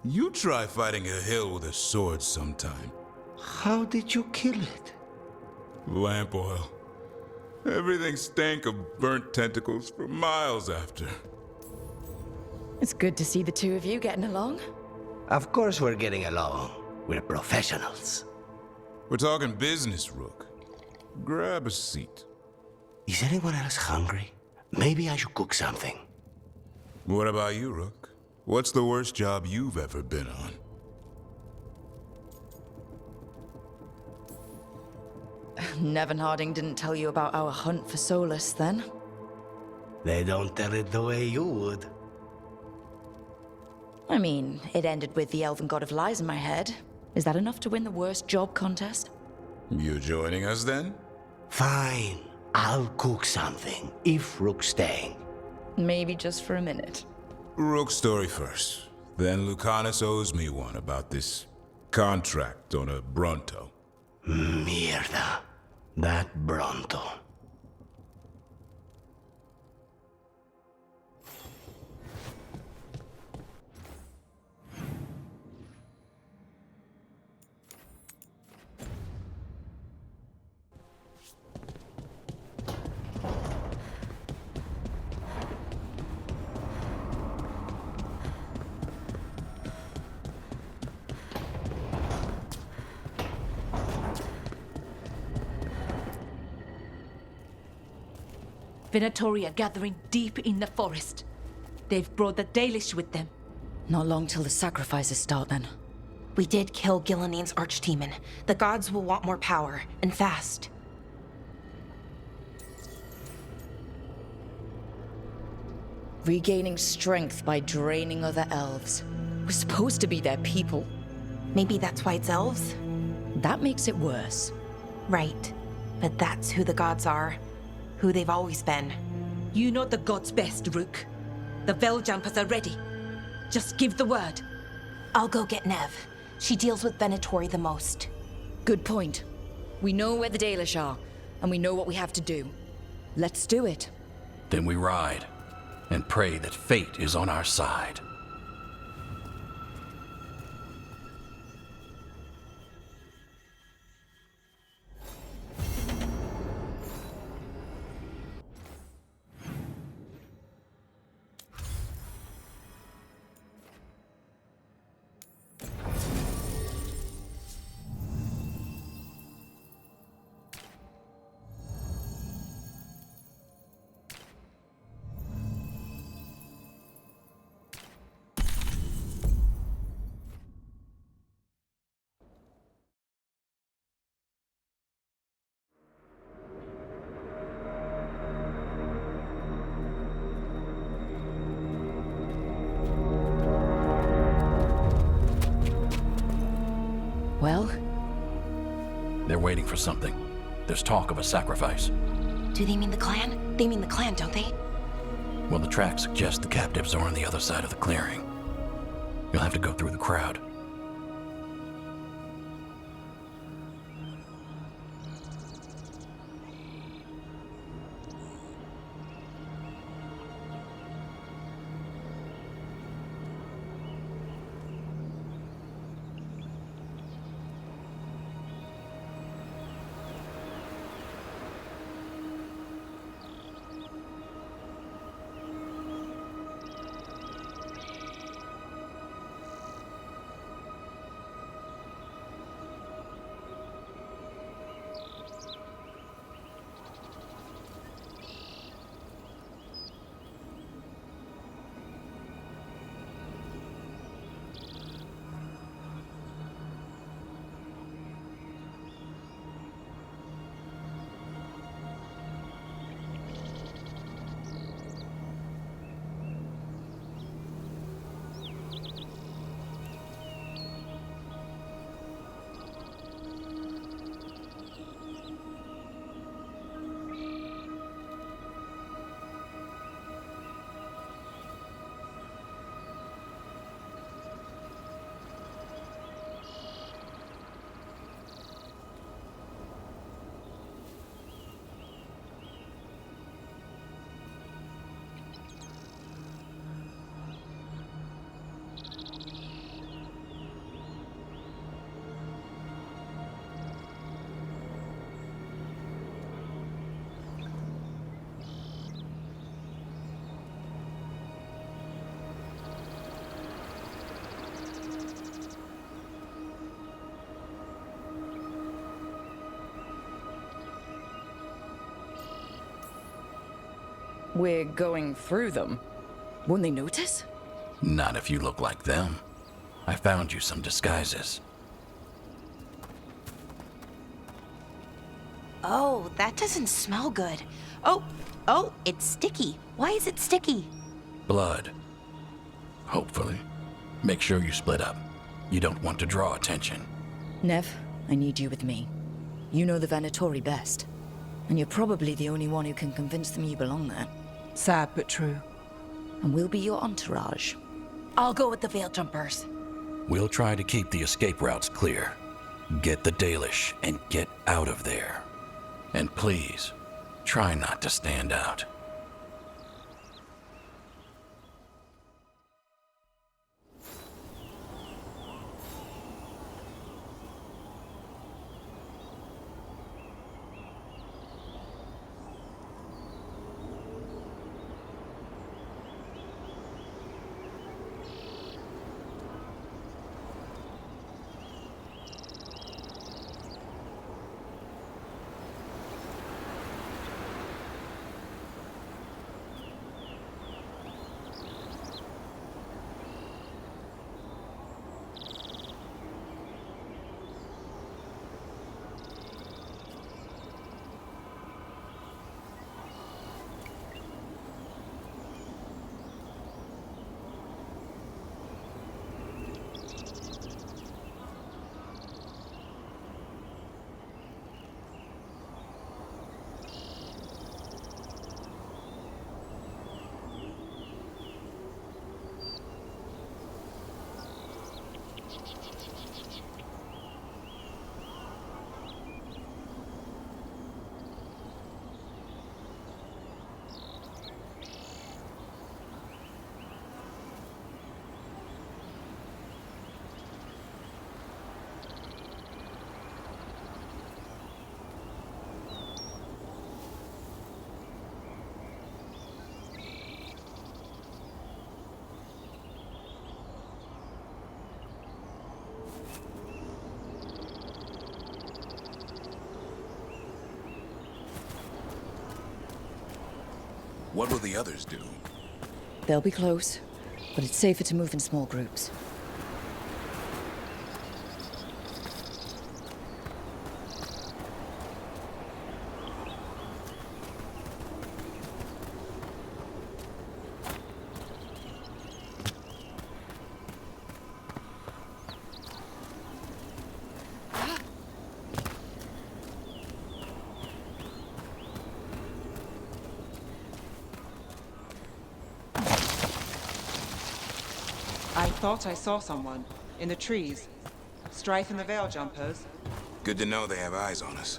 You try fighting a hill with a sword sometime.
How did you kill it?
Lamp oil. Everything stank of burnt tentacles for miles after.
It's good to see the two of you getting along.
Of course we're getting along. We're professionals.
We're talking business, Rook. Grab a seat.
Is anyone else hungry? Maybe I should cook something.
What about you, Rook? What's the worst job you've ever been on?
Nevin Harding didn't tell you about our hunt for Solus, then?
They don't tell it the way you would.
I mean, it ended with the Elven God of Lies in my head. Is that enough to win the worst job contest?
You joining us, then?
Fine. I'll cook something, if Rook's staying.
Maybe just for a minute.
Rook's story first. Then Lucanus owes me one about this contract on a Bronto.
Mierda. That Bronto.
Venatori are gathering deep in the forest. They've brought the Dalish with them.
Not long till the sacrifices start, then.
We did kill Gilanine's archdemon. The gods will want more power, and fast.
Regaining strength by draining other elves. We're supposed to be their people.
Maybe that's why it's elves?
That makes it worse.
Right. But that's who the gods are. Who they've always been.
You know the gods best, Rook. The Veiljumpers are ready. Just give the word.
I'll go get Nev. She deals with Venatori the most.
Good point. We know where the Dalish are, and we know what we have to do. Let's do it.
Then we ride, and pray that fate is on our side.
Well?
They're waiting for something. There's talk of a sacrifice.
Do they mean the clan? They mean the clan, don't they?
Well, the tracks suggest the captives are on the other side of the clearing. You'll have to go through the crowd.
We're going through them. Won't they notice?
Not if you look like them. I found you some disguises.
Oh, that doesn't smell good. Oh, it's sticky. Why is it sticky?
Blood. Hopefully. Make sure you split up. You don't want to draw attention.
Nev, I need you with me. You know the Venatori best. And you're probably the only one who can convince them you belong there.
Sad but true.
And we'll be your entourage.
I'll go with the Veiljumpers.
We'll try to keep the escape routes clear. Get the Dalish and get out of there. And please, try not to stand out.
What will the others do?
They'll be close, but it's safer to move in small groups.
I thought I saw someone in the trees. Strife and the veil jumpers.
Good to know they have eyes on us.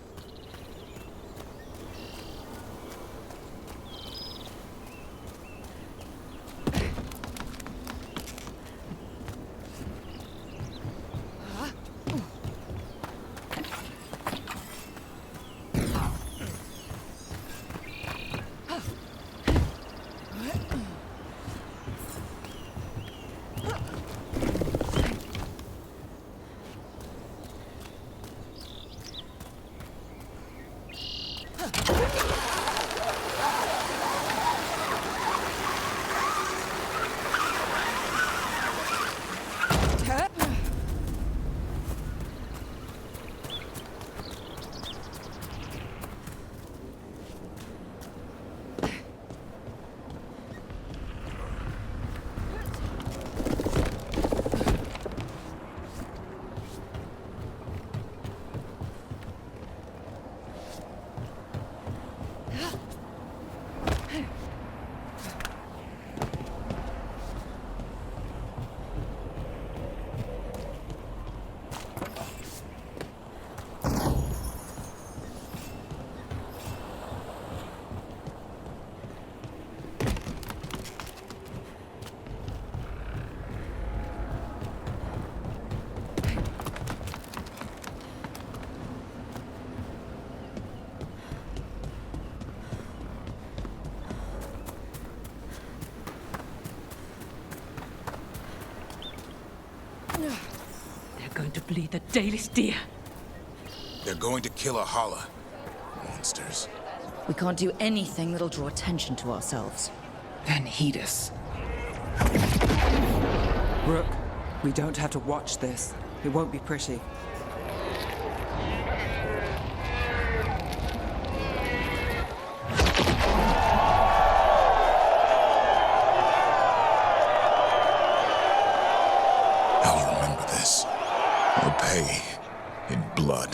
They're going to bleed the Dalish deer.
They're going to kill a holla. Monsters.
We can't do anything that'll draw attention to ourselves.
Then heed us. Rook, we don't have to watch this. It won't be pretty.
I'll remember this. I'll pay in blood.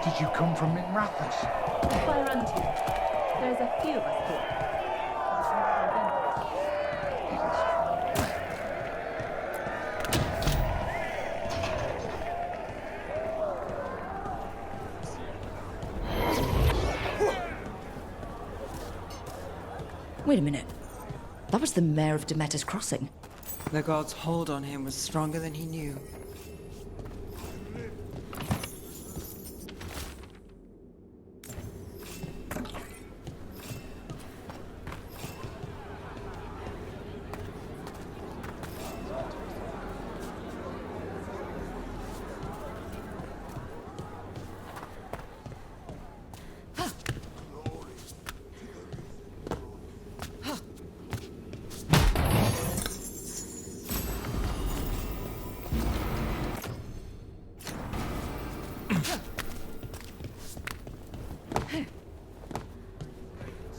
Did you come from Minrathas?
There's a few of us here.
Wait a minute. That was the mayor of Demeter's Crossing.
The god's hold on him was stronger than he knew.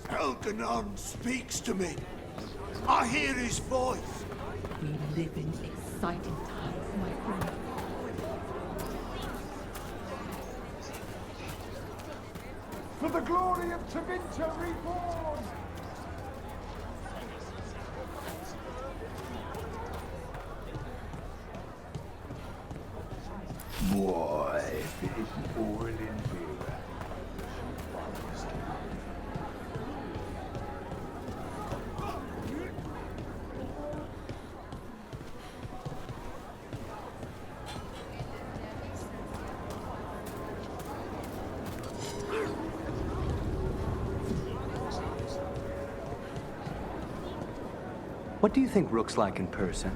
Elganon speaks to me. I hear his voice.
We live in exciting times, my friend.
For the glory of Tevinter reborn!
What do you think Rook's like in person?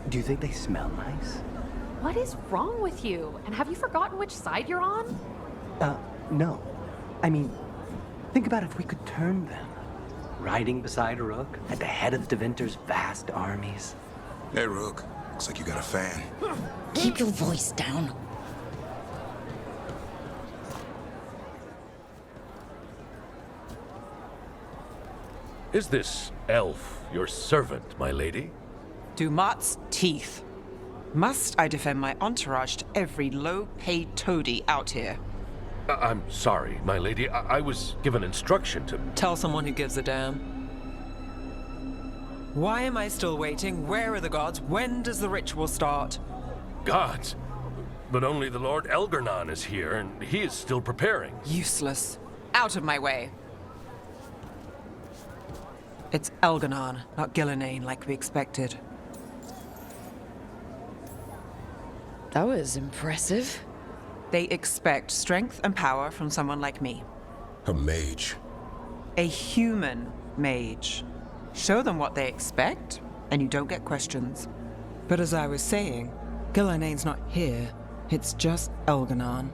Do you think they smell nice?
What is wrong with you? And have you forgotten which side you're on?
No. I mean, think about if we could turn them. Riding beside Rook at the head of Devinter's vast armies.
Hey, Rook. Looks like you got a fan.
Keep your voice down.
Is this elf your servant, my lady?
Dumat's teeth. Must I defend my entourage to every low-paid toady out here?
I'm sorry, my lady. I was given instruction to...
Tell someone who gives a damn. Why am I still waiting? Where are the gods? When does the ritual start?
Gods? But only the Lord Elgarnon is here, and he is still preparing.
Useless. Out of my way. It's Elgarnon, not Gillenane, like we expected.
That was impressive.
They expect strength and power from someone like me.
A mage.
A human mage. Show them what they expect, and you don't get questions. But as I was saying, Gillenane's not here. It's just Elgarnon.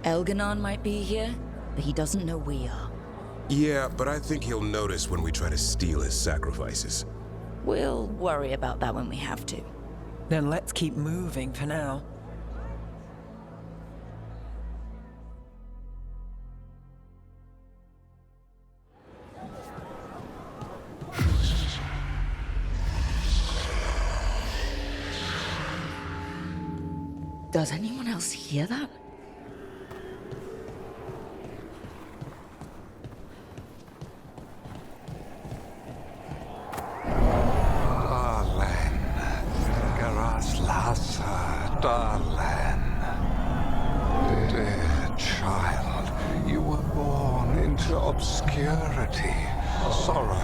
Elgarnon might be here, but he doesn't know we are.
Yeah, but I think he'll notice when we try to steal his sacrifices.
We'll worry about that when we have to.
Then let's keep moving for now.
Does anyone else hear that?
Darlan, dear child, you were born into obscurity. Sorrow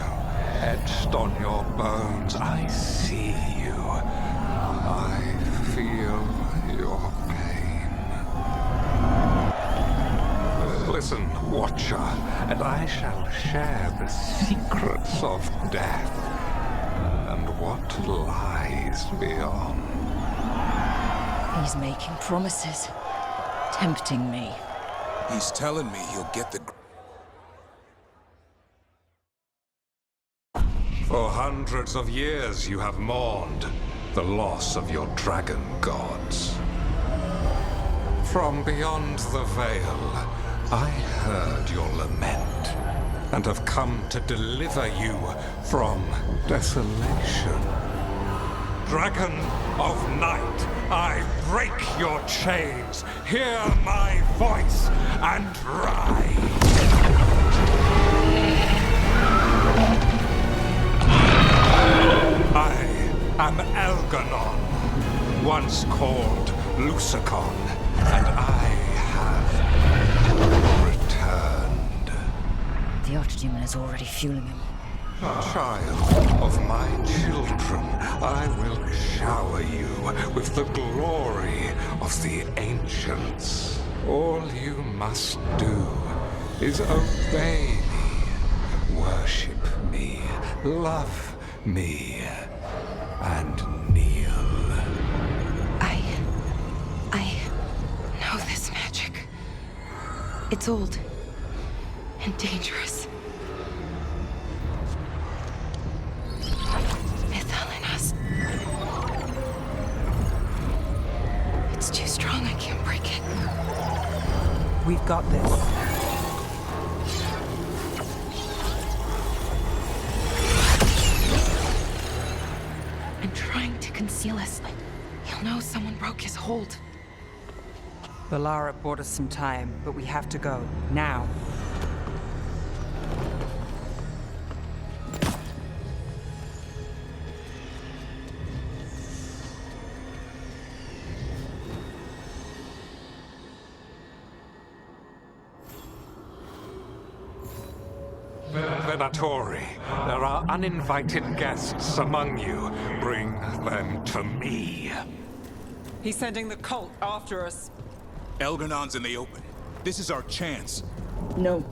etched on your bones. I see you. I feel your pain. Listen, Watcher, and I shall share the secrets of death and what lies beyond.
He's making promises, tempting me.
He's telling me he'll get the...
For hundreds of years you have mourned the loss of your dragon gods. From beyond the veil, I heard your lament and have come to deliver you from desolation. Dragon of Night, I break your chains. Hear my voice and ride. I am Elgarnon, once called Lucicon, and I have returned.
The Archdemon is already fueling him.
Child of my children, I will shower you with the glory of the ancients. All you must do is obey me, worship me, love me, and kneel.
I know this magic. It's old and dangerous. It's too strong, I can't break it.
We've got this.
I'm trying to conceal us. He'll know someone broke his hold.
Valara bought us some time, but we have to go. Now.
Venatori, there are uninvited guests among you. Bring them to me.
He's sending the cult after us.
Elgernon's in the open. This is our chance.
No.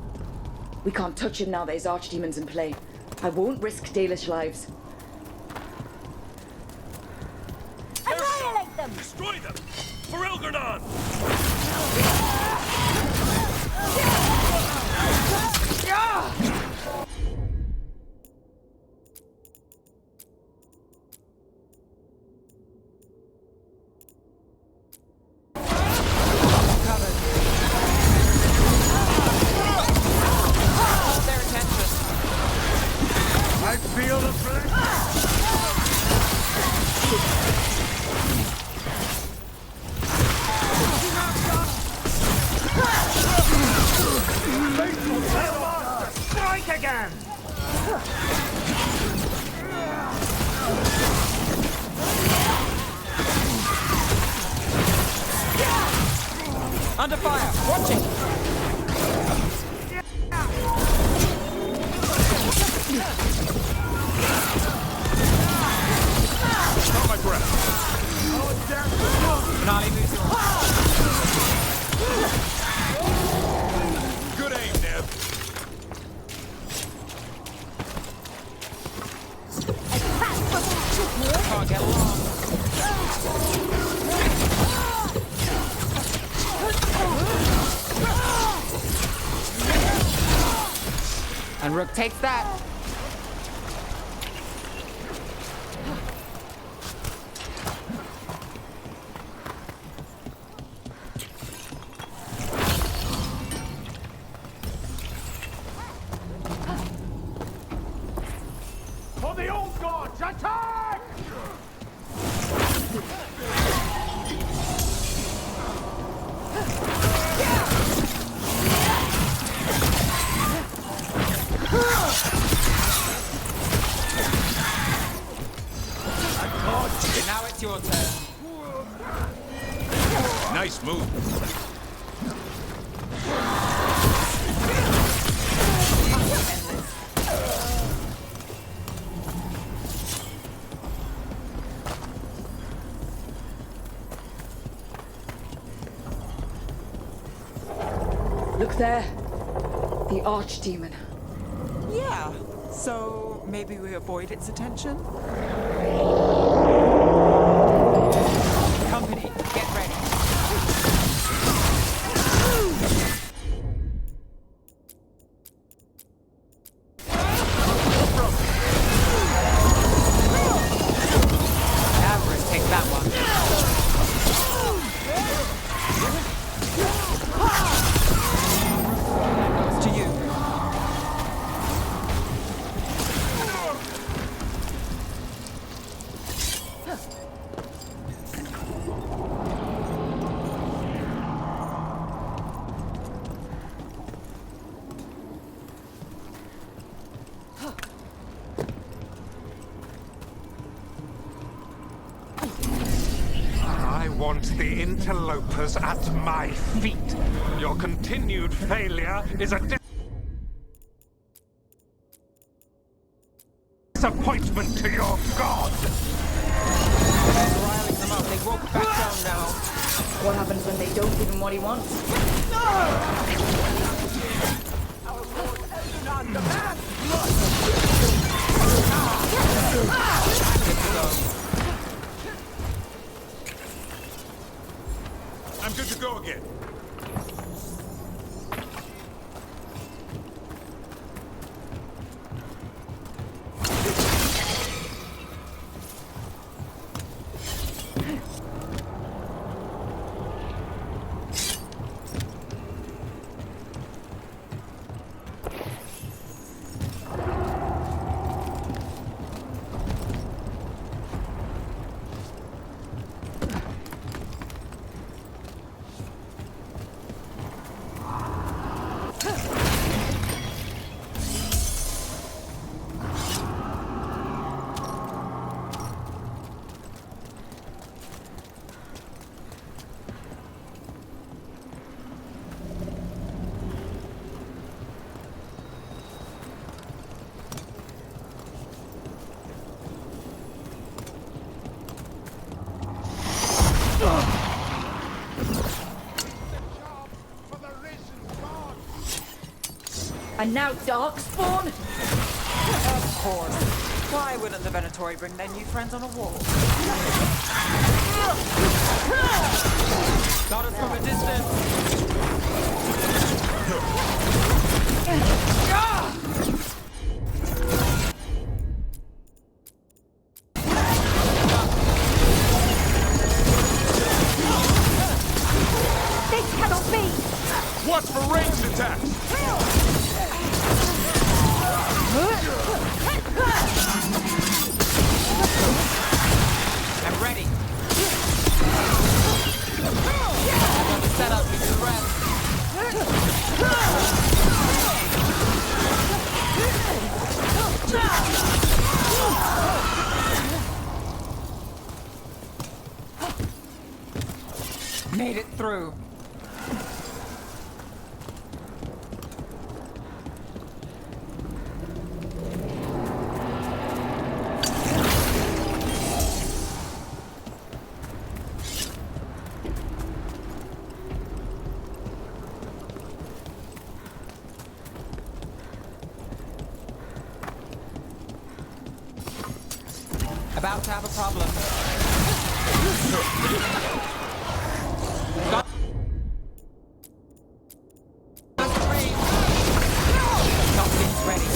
We can't touch him now that his archdemons in play. I won't risk Dalish lives.
Annihilate them!
Destroy them! For Elgernon!
I feel the strike again!
Under fire! Watch it!
Hold my breath.
Nolly moves your
Good aim, Neb.
Can't get along. And Rook takes that.
For the old gods, attack!
Now it's your turn.
Nice move.
Look there. The archdemon.
Yeah. So maybe we avoid its attention? Company, get ready. Avarice, take that one. It's to you.
I want the interlopers at my feet. Your continued failure is a disappointment to your god.
Riling them up. They won't back down now.
What happens when they don't give him what he wants?
I'm good to go again.
And now Darkspawn?
Of course. Why wouldn't the Venatori bring their new friends on a walk? Got us from a distance.
This cannot be!
Watch for ranged attacks!
I'm ready. I've got the setup, you do the rest. Made it through. About to have a problem. Got Something's ready.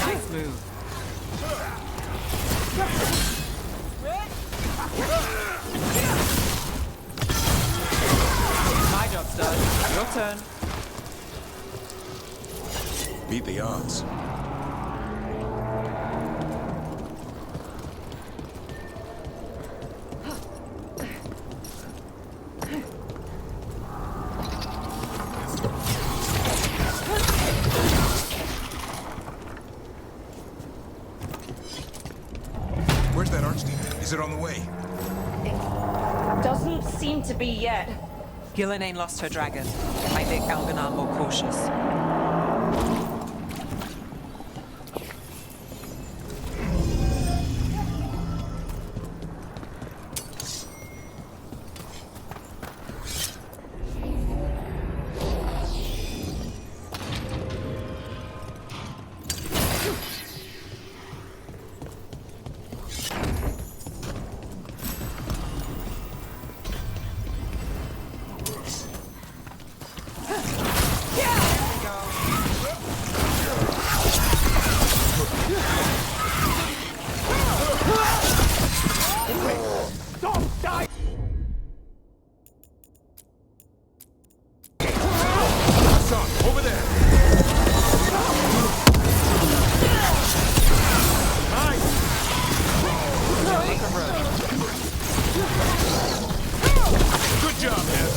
Nice move. My job's done. Your turn.
Beat the odds. Where's that archdemon? Is it on the way?
Doesn't seem to be yet.
Gillenane lost her dragon. It might make Elganon more cautious.
Don't die!
Son, over there! Nice! Good job, man!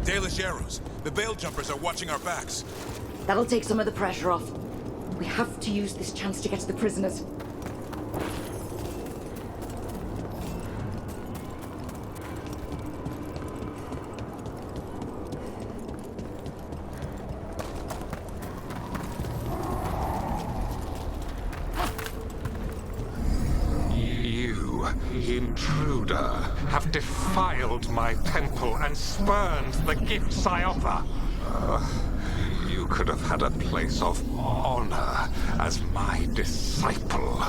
Dalish arrows. The veil jumpers are watching our backs.
That'll take some of the pressure off. We have to use this chance to get to the prisoners.
You, intruder, have defiled my temple and spurned the gifts I offer. You could have had a place of honor as my disciple.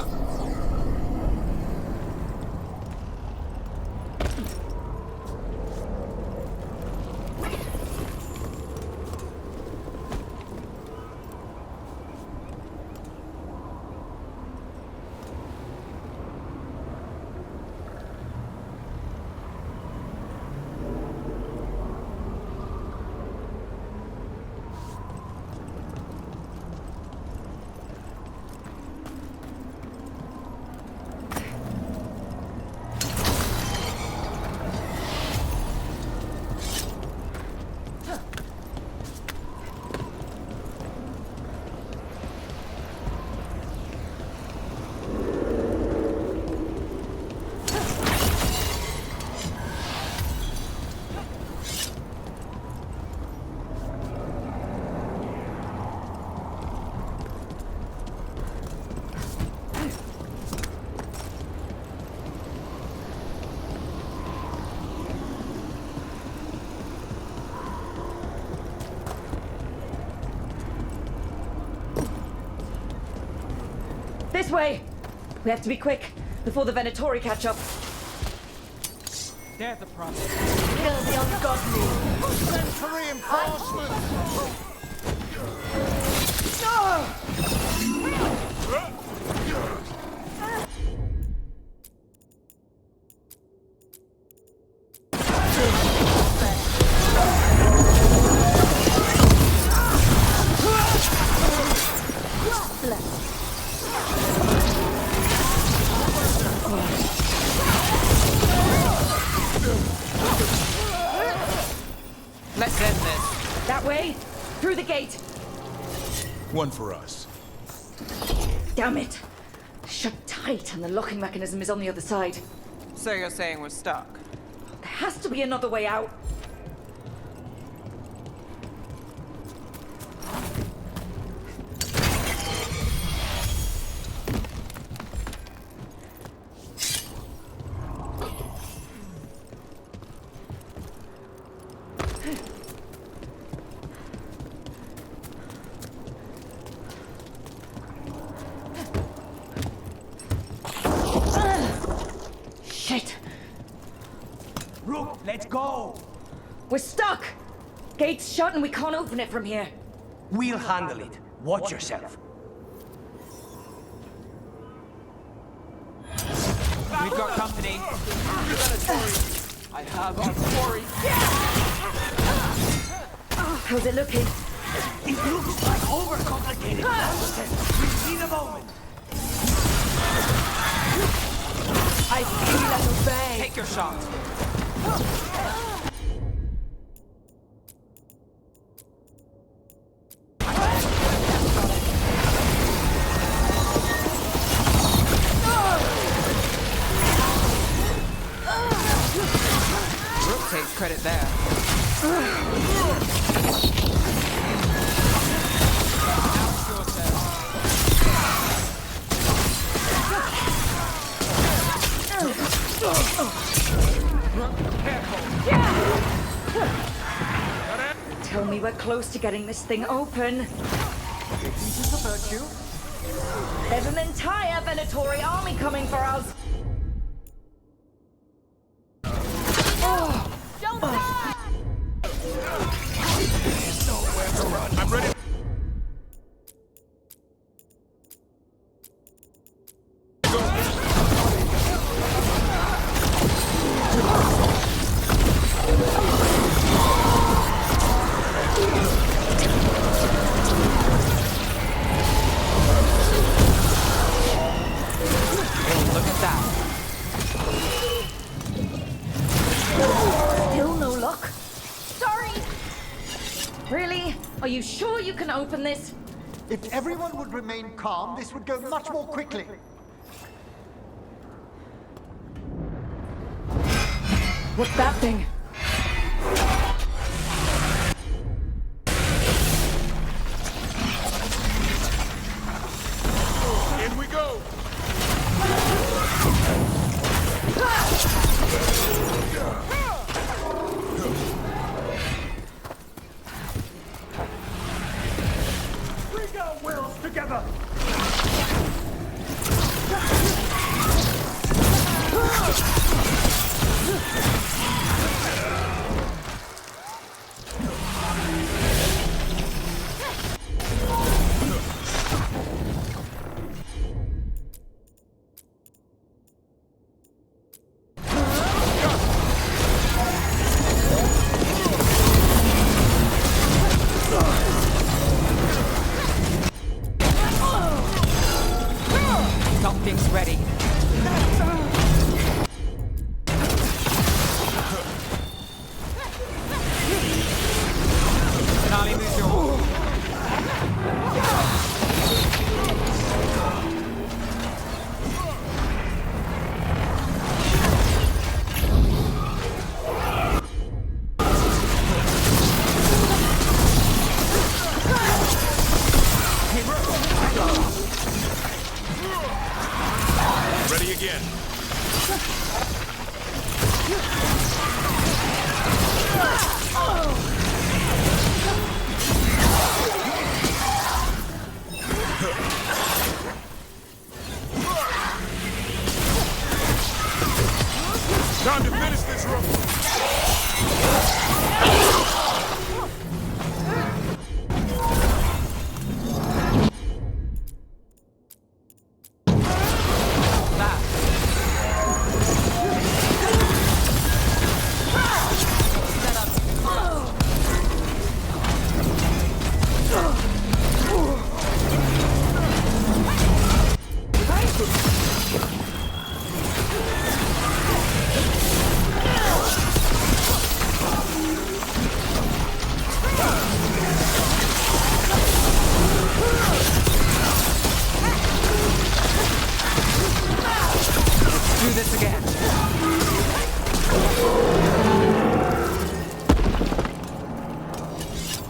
This way! We have to be quick, before the Venatori catch up.
They're the problem.
Kill the ungodly!
Send for reinforcements!
Let's end this.
That way! Through the gate!
One for us.
Damn it! Shut tight and the locking mechanism is on the other side.
So you're saying we're stuck?
There has to be another way out. Shit!
Rook, let's go!
We're stuck! Gate's shut and we can't open it from here.
We'll handle it. Watch yourself.
We've got company. I have our quarry.
How's it looking?
It looks like overcomplicated nonsense. We need a moment.
I feel and obey.
Take your shot. Rook takes credit there.
Tell me we're close to getting this thing open.
Pieces of virtue.
There's an entire Venatori army coming for us.
Don't die!
There's nowhere to run.
I'm ready.
Look at that.
Are you sure you can open this?
If everyone would remain calm, this would go much more quickly.
What's that thing?
In we go! Bring our wills together!
Something's ready. Finale moves your...
Ready again. Time to finish this room.
Do this again.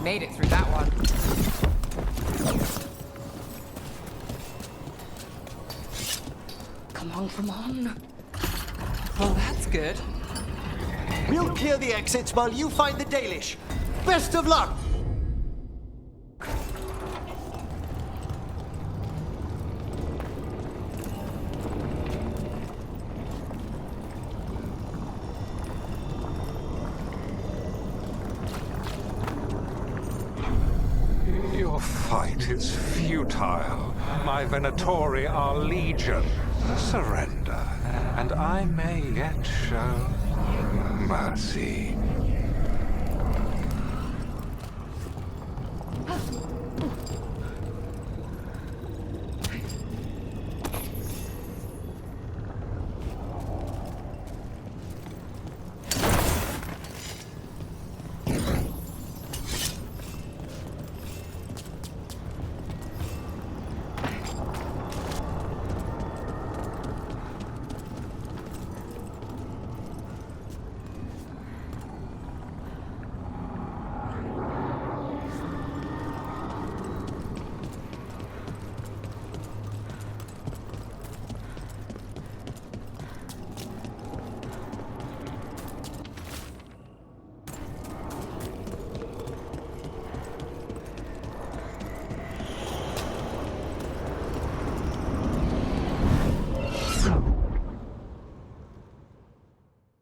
Made it through that one.
Come on, come on.
Well, that's good.
We'll clear the exits while you find the Dalish. Best of luck!
Your fight is futile. My Venatori are legion. Surrender, and I may yet show mercy.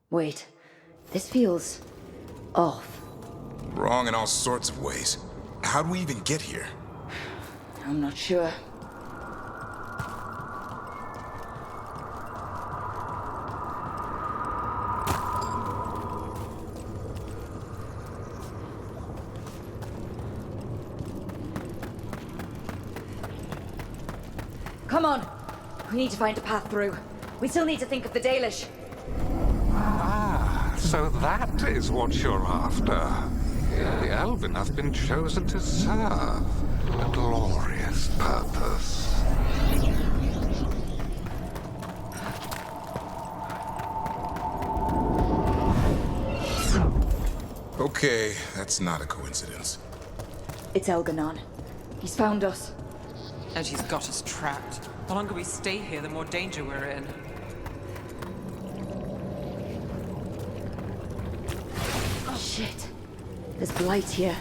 Wait, this feels off.
Wrong in all sorts of ways. How'd we even get here?
I'm not sure. Come on! We need to find a path through. We still need to think of the Dalish.
Ah, so that is what you're after. The Elven have been chosen to serve a glorious purpose.
Okay, that's not a coincidence.
It's Elganon. He's found us.
And he's got us trapped. The longer we stay here, the more danger we're in.
Oh, shit. There's blight here.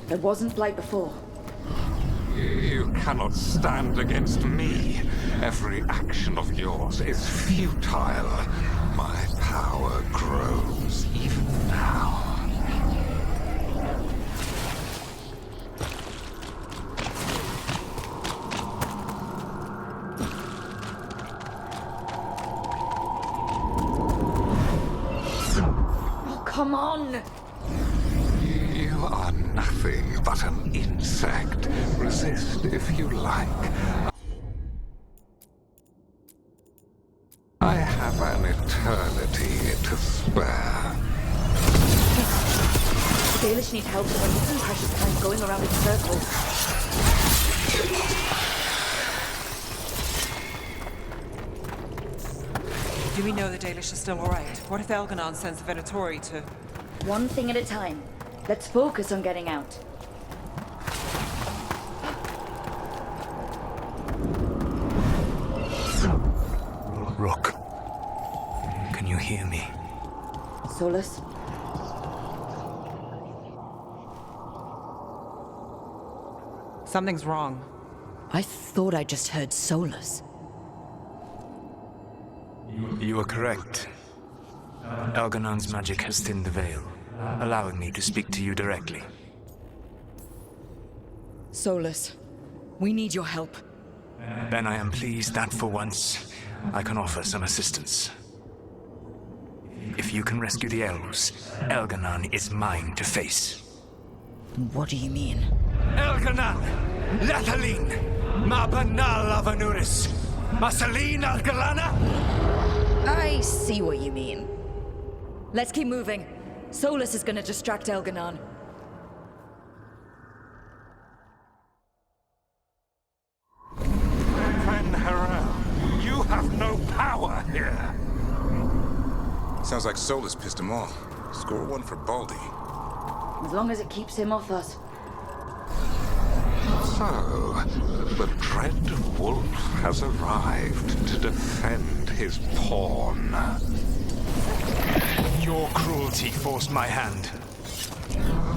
There wasn't blight before.
You cannot stand against me. Every action of yours is futile. My power grows even now.
Come on!
You are nothing but an insect. Resist if you like. I have an eternity to spare.
The Baelish need help, and we're precious time going around in circles.
Do we know the Dalish are still alright? What if Elganon sends the Venatori to...
One thing at a time. Let's focus on getting out.
Rook, can you hear me?
Solus?
Something's wrong.
I thought I just heard Solus.
You are correct. Elganon's magic has thinned the veil, allowing me to speak to you directly.
Solus, we need your help.
Then I am pleased that for once, I can offer some assistance. If you can rescue the elves, Elganon is mine to face.
What do you mean?
Elganon! Lathaline! Ma banal avanuris! Masaline Algalana!
I see what you mean. Let's keep moving. Solus is gonna distract Elganon.
Friend Harel, you have no power here.
Sounds like Solus pissed him off. Score one for Baldy.
As long as it keeps him off us.
So, the dread wolf has arrived to defend his pawn.
Your cruelty forced my hand.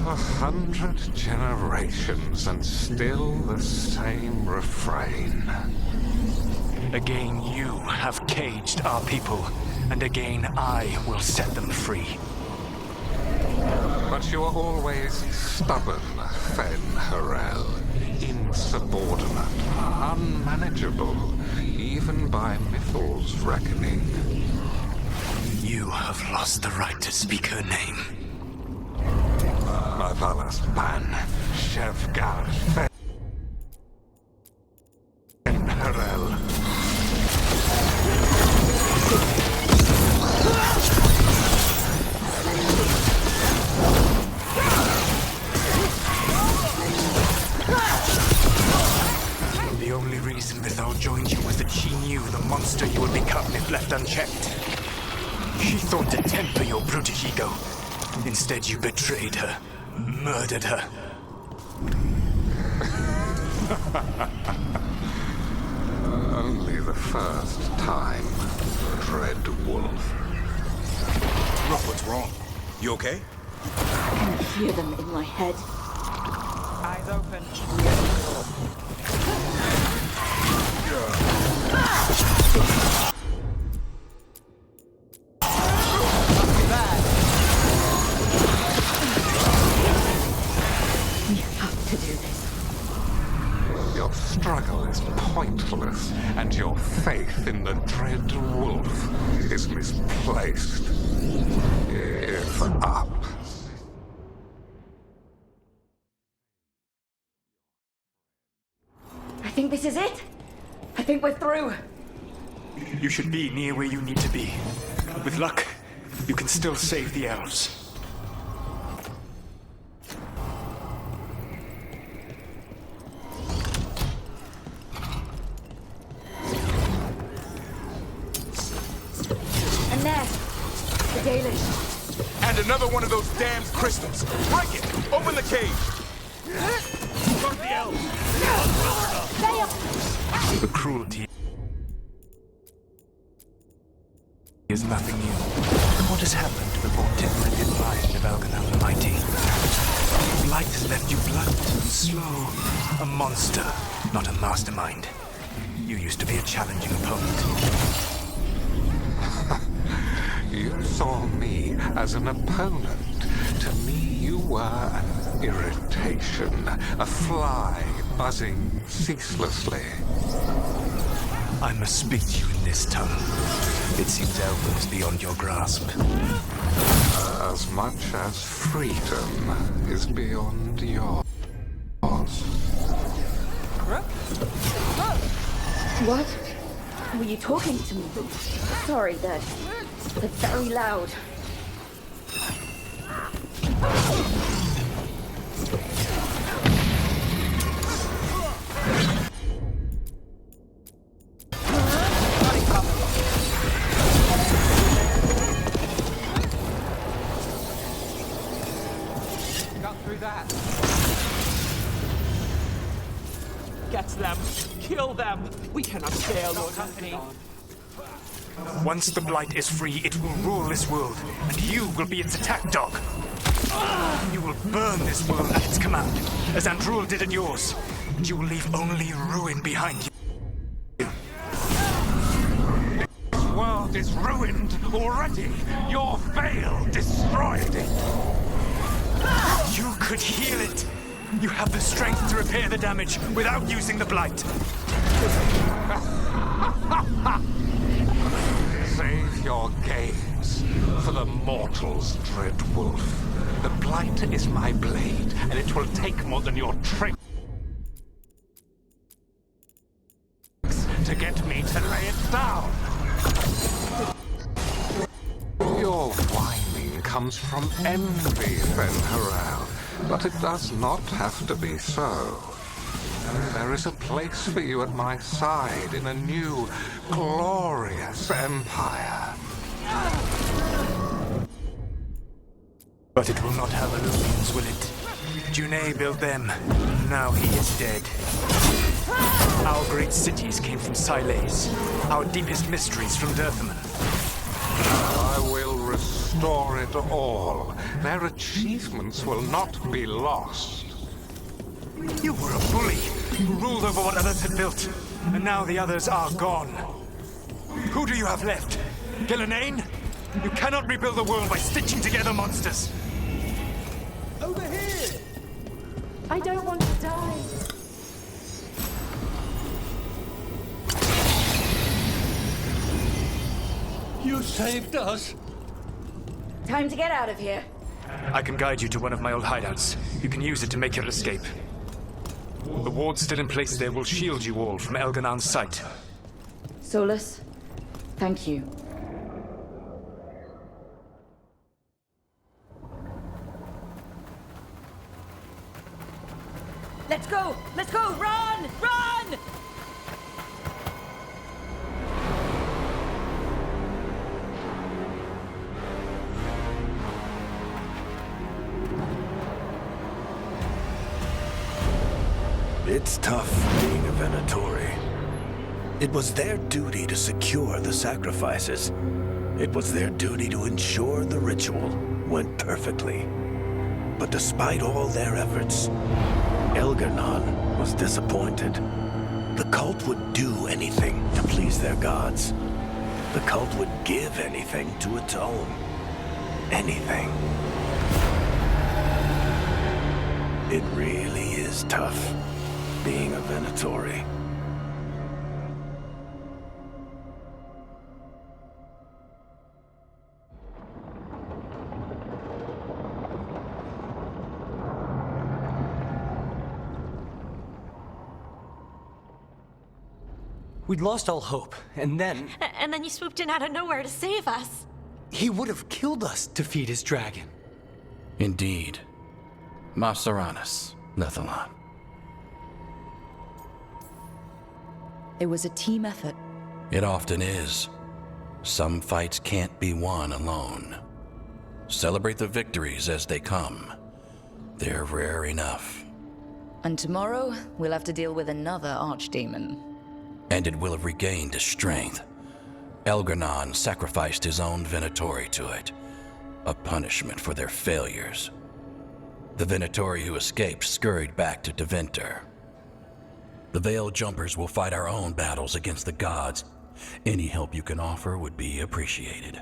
100 generations and still the same refrain.
Again, you have caged our people, and again I will set them free.
But you are always stubborn, Fen Harel. Insubordinate, unmanageable, even by Mythal's reckoning.
You have lost the right to speak her name.
Mavalas Ban, Shevgar Fen Harel.
The only reason Mythal joined you was that she knew the monster you would become if left unchecked. She thought to temper your brutish ego. Instead, you betrayed her, murdered her.
Only the first time, Dread Wolf.
Rook, what's wrong? You okay?
I can hear them in my head.
Eyes open.
We have to do this.
Your struggle is pointless, and your faith in the Dread Wolf is misplaced. Give up.
I think this is it. I think we're through.
You should be near where you need to be. With luck, you can still save the elves.
another one of those damn crystals. Break it! Open the cage!
Start the elves!
The cruelty is nothing new. What has happened before Timrid advised of Elganon the Mighty? Blight has left you blunt and slow. A monster, not a mastermind. You used to be a challenging opponent.
You saw me as an opponent. To me, you were an irritation, a fly buzzing ceaselessly.
I must speak to you in this tongue. It seems Elven is beyond your grasp.
As much as freedom is beyond yours.
What? Were you talking to me? Sorry, they're very loud.
Got through that. Get them! Kill them! We cannot fail, Lord Company.
Once the Blight is free, it will rule this world, and you will be its attack dog. You will burn this world at its command, as Andrul did at yours, and you will leave only ruin behind you.
This world is ruined already. Your veil destroyed it.
You could heal it. You have the strength to repair the damage without using the Blight.
Save your games for the mortals, Dread Wolf. The Blight is my blade, and it will take more than your tricks to get me to lay it down. Your whining comes from envy, Fen'Harel, but it does not have to be so. There is a place for you at my side in a new, glorious empire.
But it will not have illusions, will it? Junei built them. Now he is dead. Our great cities came from Sileys. Our deepest mysteries from Dirthaman.
I will restore it all. Their achievements will not be lost.
You were a bully. You ruled over what others had built. And now the others are gone. Who do you have left? Gillenane? You cannot rebuild the world by stitching together monsters.
Over here!
I don't want to die.
You saved us!
Time to get out of here.
I can guide you to one of my old hideouts. You can use it to make your escape. The wards still in place there will shield you all from Elganon's sight.
Solus, thank you. Let's go! Let's go! Run! Run!
It's tough being a Venatori. It was their duty to secure the sacrifices. It was their duty to ensure the ritual went perfectly. But despite all their efforts, Elganon was disappointed. The cult would do anything to please their gods. The cult would give anything to atone. Anything. It really is tough being a Venatori.
We'd lost all hope, and then...
And then you swooped in out of nowhere to save us.
He would have killed us to feed his dragon.
Indeed. Masteranus, Lethalon.
It was a team effort.
It often is. Some fights can't be won alone. Celebrate the victories as they come. They're rare enough.
And tomorrow, we'll have to deal with another archdemon.
And it will have regained its strength. Elgar'nan sacrificed his own Venatori to it, a punishment for their failures. The Venatori who escaped scurried back to Deventer. The Veil Jumpers will fight our own battles against the gods. Any help you can offer would be appreciated.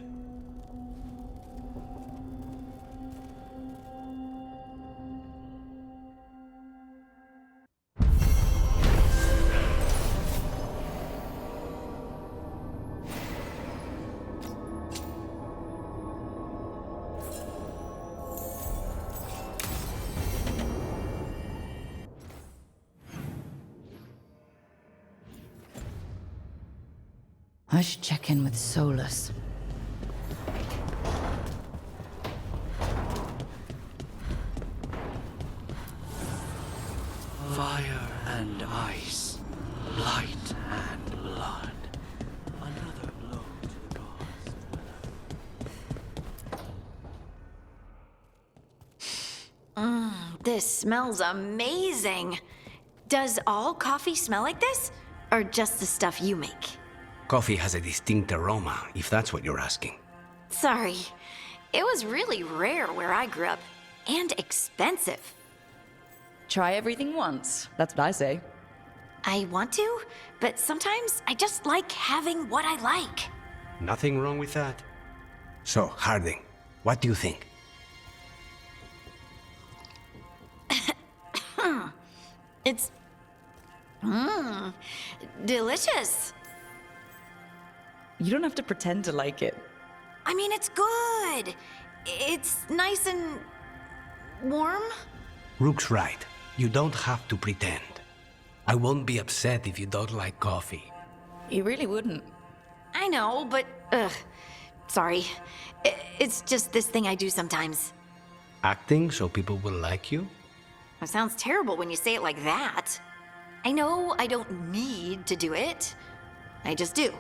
I should check in with Solus.
Fire and ice, light and blood. Another blow to the gods.
This smells amazing. Does all coffee smell like this? Or just the stuff you make?
Coffee has a distinct aroma, if that's what you're asking.
Sorry. It was really rare where I grew up. And expensive.
Try everything once. That's what I say.
I want to, but sometimes I just like having what I like.
Nothing wrong with that. So, Harding, what do you think?
It's... delicious.
You don't have to pretend to like it.
I mean, it's good. It's nice and... warm?
Rook's right. You don't have to pretend. I won't be upset if you don't like coffee.
You really wouldn't.
I know, but... sorry. It's just this thing I do sometimes.
Acting so people will like you?
It sounds terrible when you say it like that. I know I don't need to do it. I just do.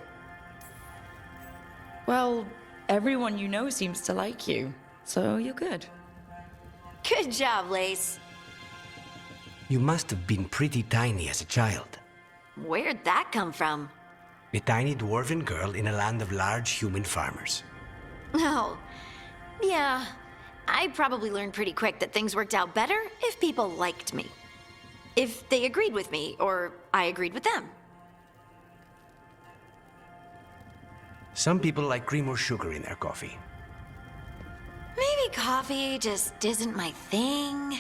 Well, everyone you know seems to like you, so you're good.
Good job, Lace.
You must have been pretty tiny as a child.
Where'd that come from?
A tiny dwarven girl in a land of large human farmers.
Oh, yeah. I probably learned pretty quick that things worked out better if people liked me. If they agreed with me, or I agreed with them.
Some people like cream or sugar in their coffee.
Maybe coffee just isn't my thing.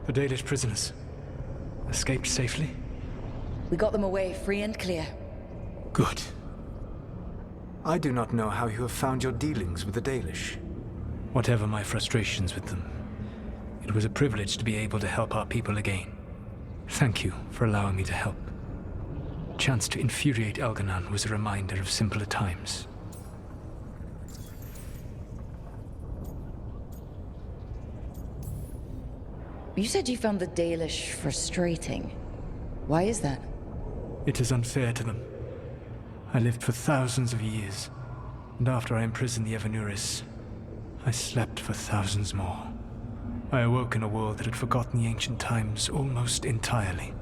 The Dalish prisoners escaped safely?
We got them away free and clear.
Good. I do not know how you have found your dealings with the Dalish. Whatever my frustrations with them, it was a privilege to be able to help our people again. Thank you for allowing me to help. The chance to infuriate Elgar'nan was a reminder of simpler times.
You said you found the Dalish frustrating. Why is that?
It is unfair to them. I lived for thousands of years, and after I imprisoned the Evanuris, I slept for thousands more. I awoke in a world that had forgotten the ancient times almost entirely.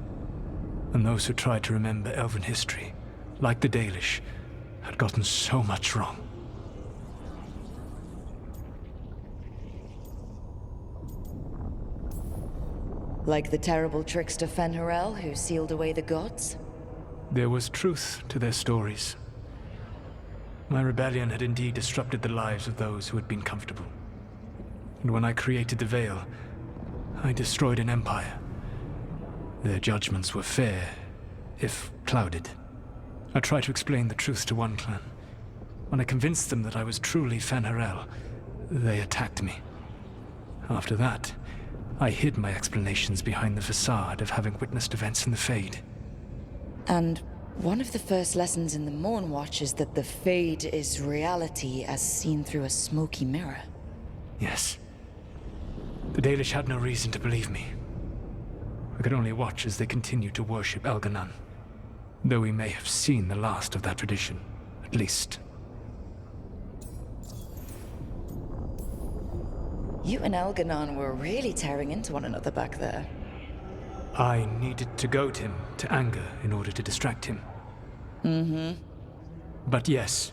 And those who tried to remember Elven history, like the Dalish, had gotten so much wrong.
Like the terrible trickster Fen'Harel who sealed away the gods?
There was truth to their stories. My rebellion had indeed disrupted the lives of those who had been comfortable. And when I created the Veil, I destroyed an empire. Their judgments were fair, if clouded. I tried to explain the truth to one clan. When I convinced them that I was truly Fen'Harel, they attacked me. After that, I hid my explanations behind the facade of having witnessed events in the Fade.
And one of the first lessons in the Morn Watch is that the Fade is reality as seen through a smoky mirror.
Yes. The Dalish had no reason to believe me. I could only watch as they continued to worship Elganon, though we may have seen the last of that tradition, at least.
You and Elganon were really tearing into one another back there.
I needed to goad him to anger in order to distract him.
Mm-hmm.
But yes,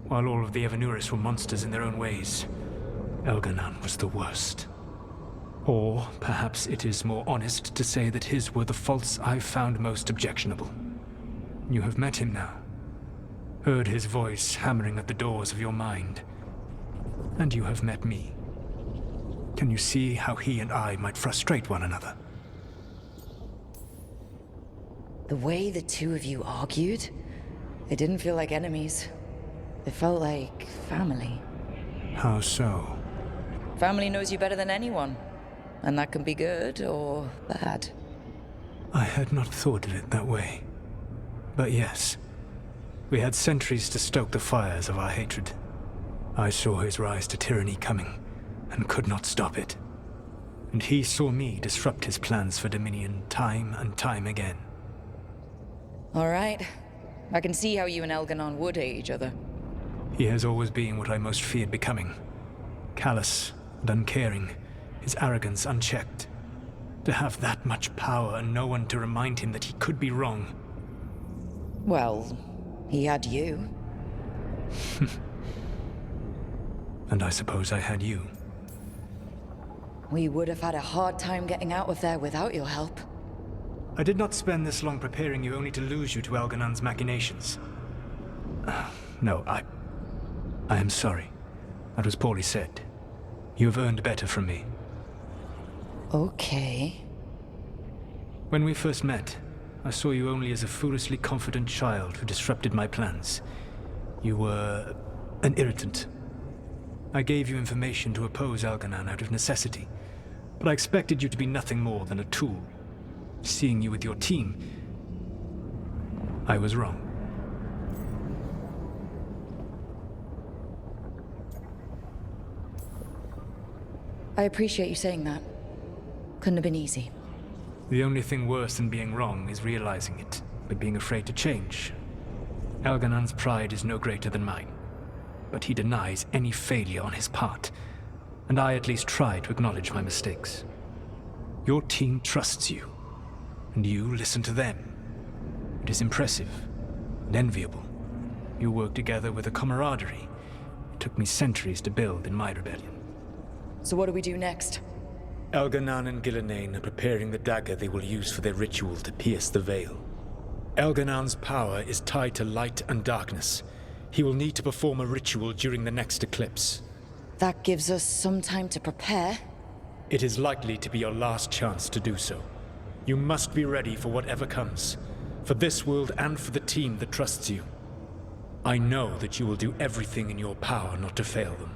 while all of the Evanuris were monsters in their own ways, Elganon was the worst. Or perhaps it is more honest to say that his were the faults I found most objectionable. You have met him now, heard his voice hammering at the doors of your mind, and you have met me. Can you see how he and I might frustrate one another?
The way the two of you argued, it didn't feel like enemies. It felt like family.
How so?
Family knows you better than anyone. And that can be good or bad.
I had not thought of it that way. But yes, we had centuries to stoke the fires of our hatred. I saw his rise to tyranny coming, and could not stop it. And he saw me disrupt his plans for dominion time and time again.
All right. I can see how you and Elganon would hate each other.
He has always been what I most feared becoming. Callous and uncaring, his arrogance unchecked. To have that much power and no one to remind him that he could be wrong.
Well, he had you.
And I suppose I had you.
We would have had a hard time getting out of there without your help.
I did not spend this long preparing you only to lose you to Elganon's machinations. No, I am sorry. That was poorly said. You have earned better from me.
Okay.
When we first met, I saw you only as a foolishly confident child who disrupted my plans. You were an irritant. I gave you information to oppose Elganon out of necessity, but I expected you to be nothing more than a tool. Seeing you with your team, I was wrong.
I appreciate you saying that. Couldn't have been easy.
The only thing worse than being wrong is realizing it, but being afraid to change. Elganon's pride is no greater than mine, but he denies any failure on his part, and I at least try to acknowledge my mistakes. Your team trusts you, and you listen to them. It is impressive and enviable. You work together with a camaraderie it took me centuries to build in my rebellion.
So what do we do next?
Elganon and Gillenane are preparing the dagger they will use for their ritual to pierce the veil. Elganon's power is tied to light and darkness. He will need to perform a ritual during the next eclipse.
That gives us some time to prepare.
It is likely to be your last chance to do so. You must be ready for whatever comes, for this world and for the team that trusts you. I know that you will do everything in your power not to fail them.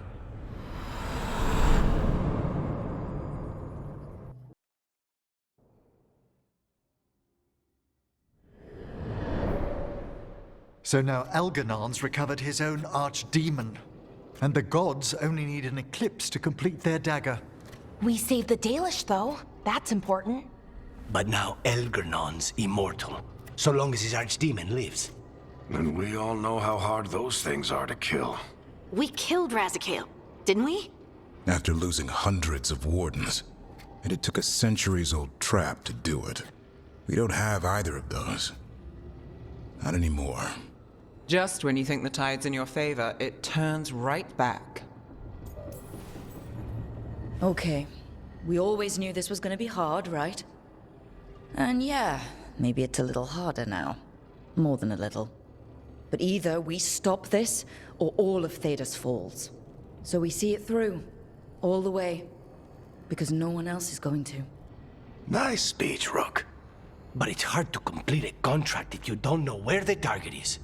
So now Elganon's recovered his own archdemon, and the gods only need an eclipse to complete their dagger.
We saved the Dalish, though. That's important.
But now Elganon's immortal, so long as his archdemon lives.
And we all know how hard those things are to kill.
We killed Razikale, didn't we?
After losing hundreds of wardens, and it took a centuries-old trap to do it. We don't have either of those. Not anymore.
Just when you think the tide's in your favor, it turns right back.
Okay. We always knew this was gonna be hard, right? And yeah, maybe it's a little harder now. More than a little. But either we stop this, or all of Thedas falls. So we see it through. All the way. Because no one else is going to.
Nice speech, Rook. But it's hard to complete a contract if you don't know where the target is.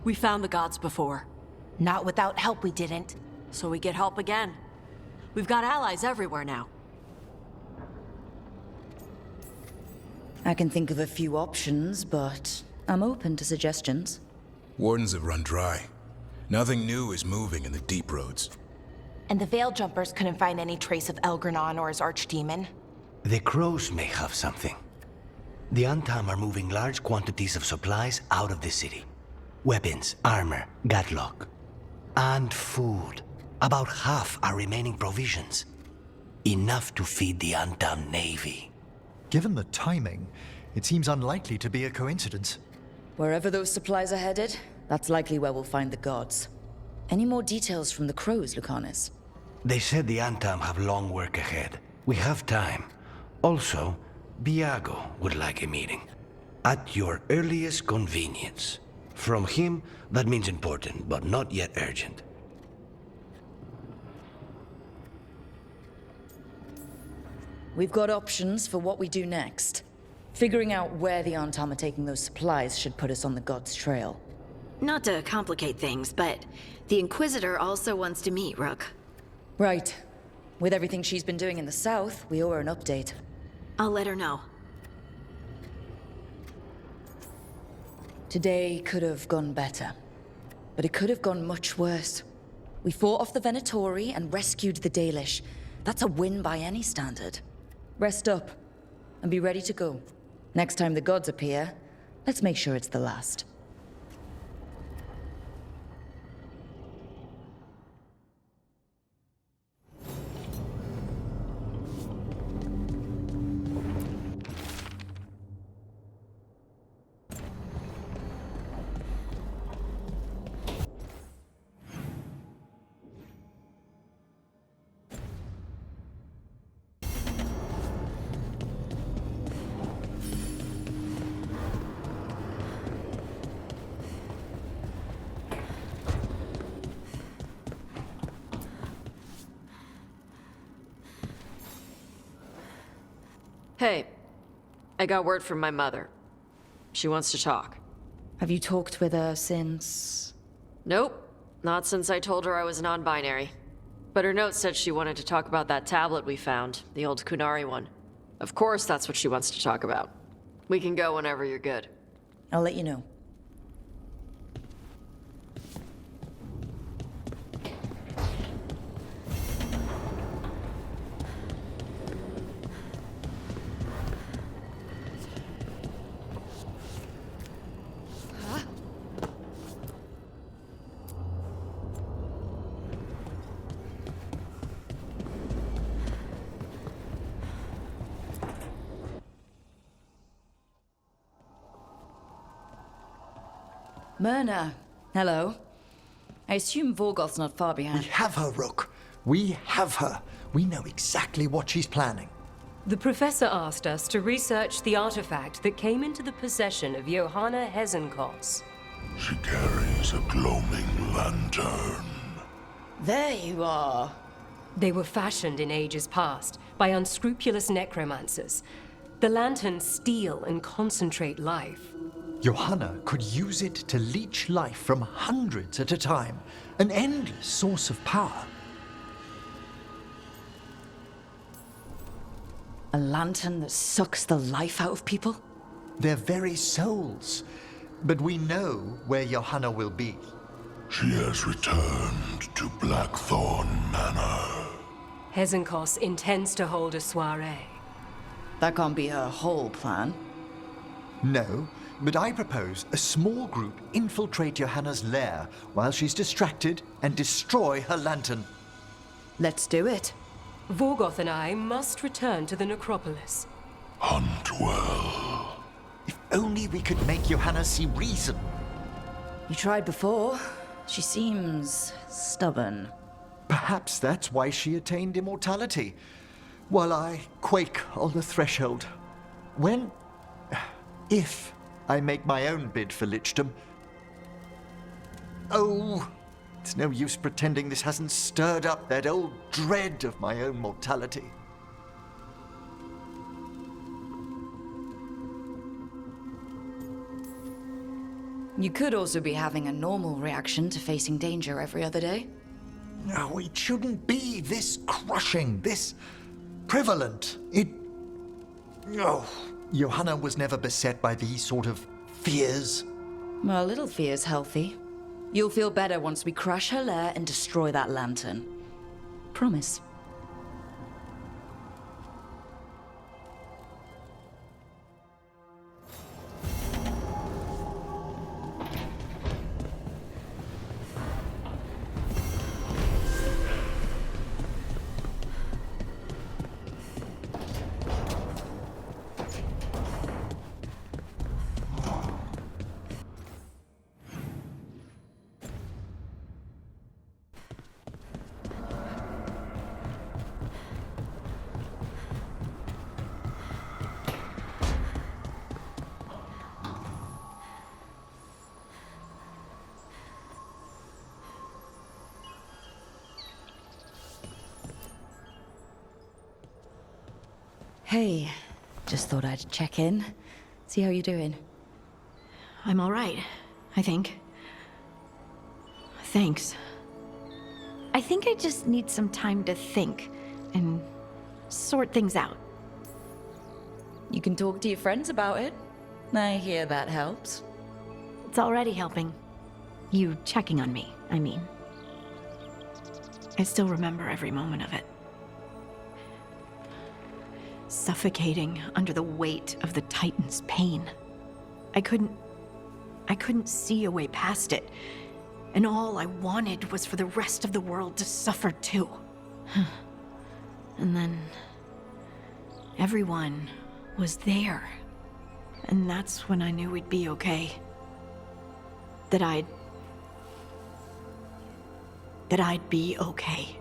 We found the gods before.
Not without help, we didn't.
So we get help again. We've got allies everywhere now.
I can think of a few options, but I'm open to suggestions.
Wardens have run dry. Nothing new is moving in the deep roads.
And the Veil Jumpers couldn't find any trace of Elgranon or his archdemon.
The crows may have something. The Antam are moving large quantities of supplies out of the city. Weapons, armor, gatlock. And food. About half our remaining provisions. Enough to feed the Antam navy.
Given the timing, it seems unlikely to be a coincidence.
Wherever those supplies are headed, that's likely where we'll find the gods. Any more details from the crows, Lucanus?
They said the Antam have long work ahead. We have time. Also, Biago would like a meeting. At your earliest convenience. From him, that means important, but not yet urgent.
We've got options for what we do next. Figuring out where the Antam are taking those supplies should put us on the gods' trail.
Not to complicate things, but the Inquisitor also wants to meet Rook.
Right. With everything she's been doing in the south, we owe her an update.
I'll let her know.
Today could have gone better. But it could have gone much worse. We fought off the Venatori and rescued the Dalish. That's a win by any standard. Rest up, and be ready to go. Next time the gods appear, let's make sure it's the last.
Hey, I got word from my mother. She wants to talk.
Have you talked with her since?
Nope, not since I told her I was non-binary. But her note said she wanted to talk about that tablet we found, the old Kunari one. Of course that's what she wants to talk about. We can go whenever you're good.
I'll let you know. Myrna, hello. I assume Vorgoth's not far behind.
We have her, Rook. We have her. We know exactly what she's planning.
The professor asked us to research the artifact that came into the possession of Johanna Hezenkos.
She carries a gloaming lantern.
There you are.
They were fashioned in ages past by unscrupulous necromancers. The lanterns steal and concentrate life.
Johanna could use it to leech life from hundreds at a time. An endless source of power.
A lantern that sucks the life out of people?
Their very souls. But we know where Johanna will be.
She has returned to Blackthorn Manor.
Hezenkos intends to hold a soiree.
That can't be her whole plan.
No, but I propose a small group infiltrate Johanna's lair while she's distracted and destroy her lantern.
Let's do it.
Vorgoth and I must return to the necropolis.
Hunt well.
If only we could make Johanna see reason.
You tried before. She seems stubborn.
Perhaps that's why she attained immortality. while I quake on the threshold. If I make my own bid for lichdom. Oh, it's no use pretending this hasn't stirred up that old dread of my own mortality.
You could also be having a normal reaction to facing danger every other day.
No, it shouldn't be this crushing, this prevalent. No. Johanna was never beset by these sort of fears.
Well, a little fear's healthy. You'll feel better once we crush her lair and destroy that lantern. Promise. Hey, just thought I'd check in, see how you're doing.
I'm all right, I think. Thanks. I think I just need some time to think and sort things out.
You can talk to your friends about it. I hear that helps.
It's already helping. You checking on me, I mean. I still remember every moment of it. Suffocating under the weight of the Titan's pain. I couldn't see a way past it. And all I wanted was for the rest of the world to suffer too. And then everyone was there. And that's when I knew we'd be okay. That I'd be okay.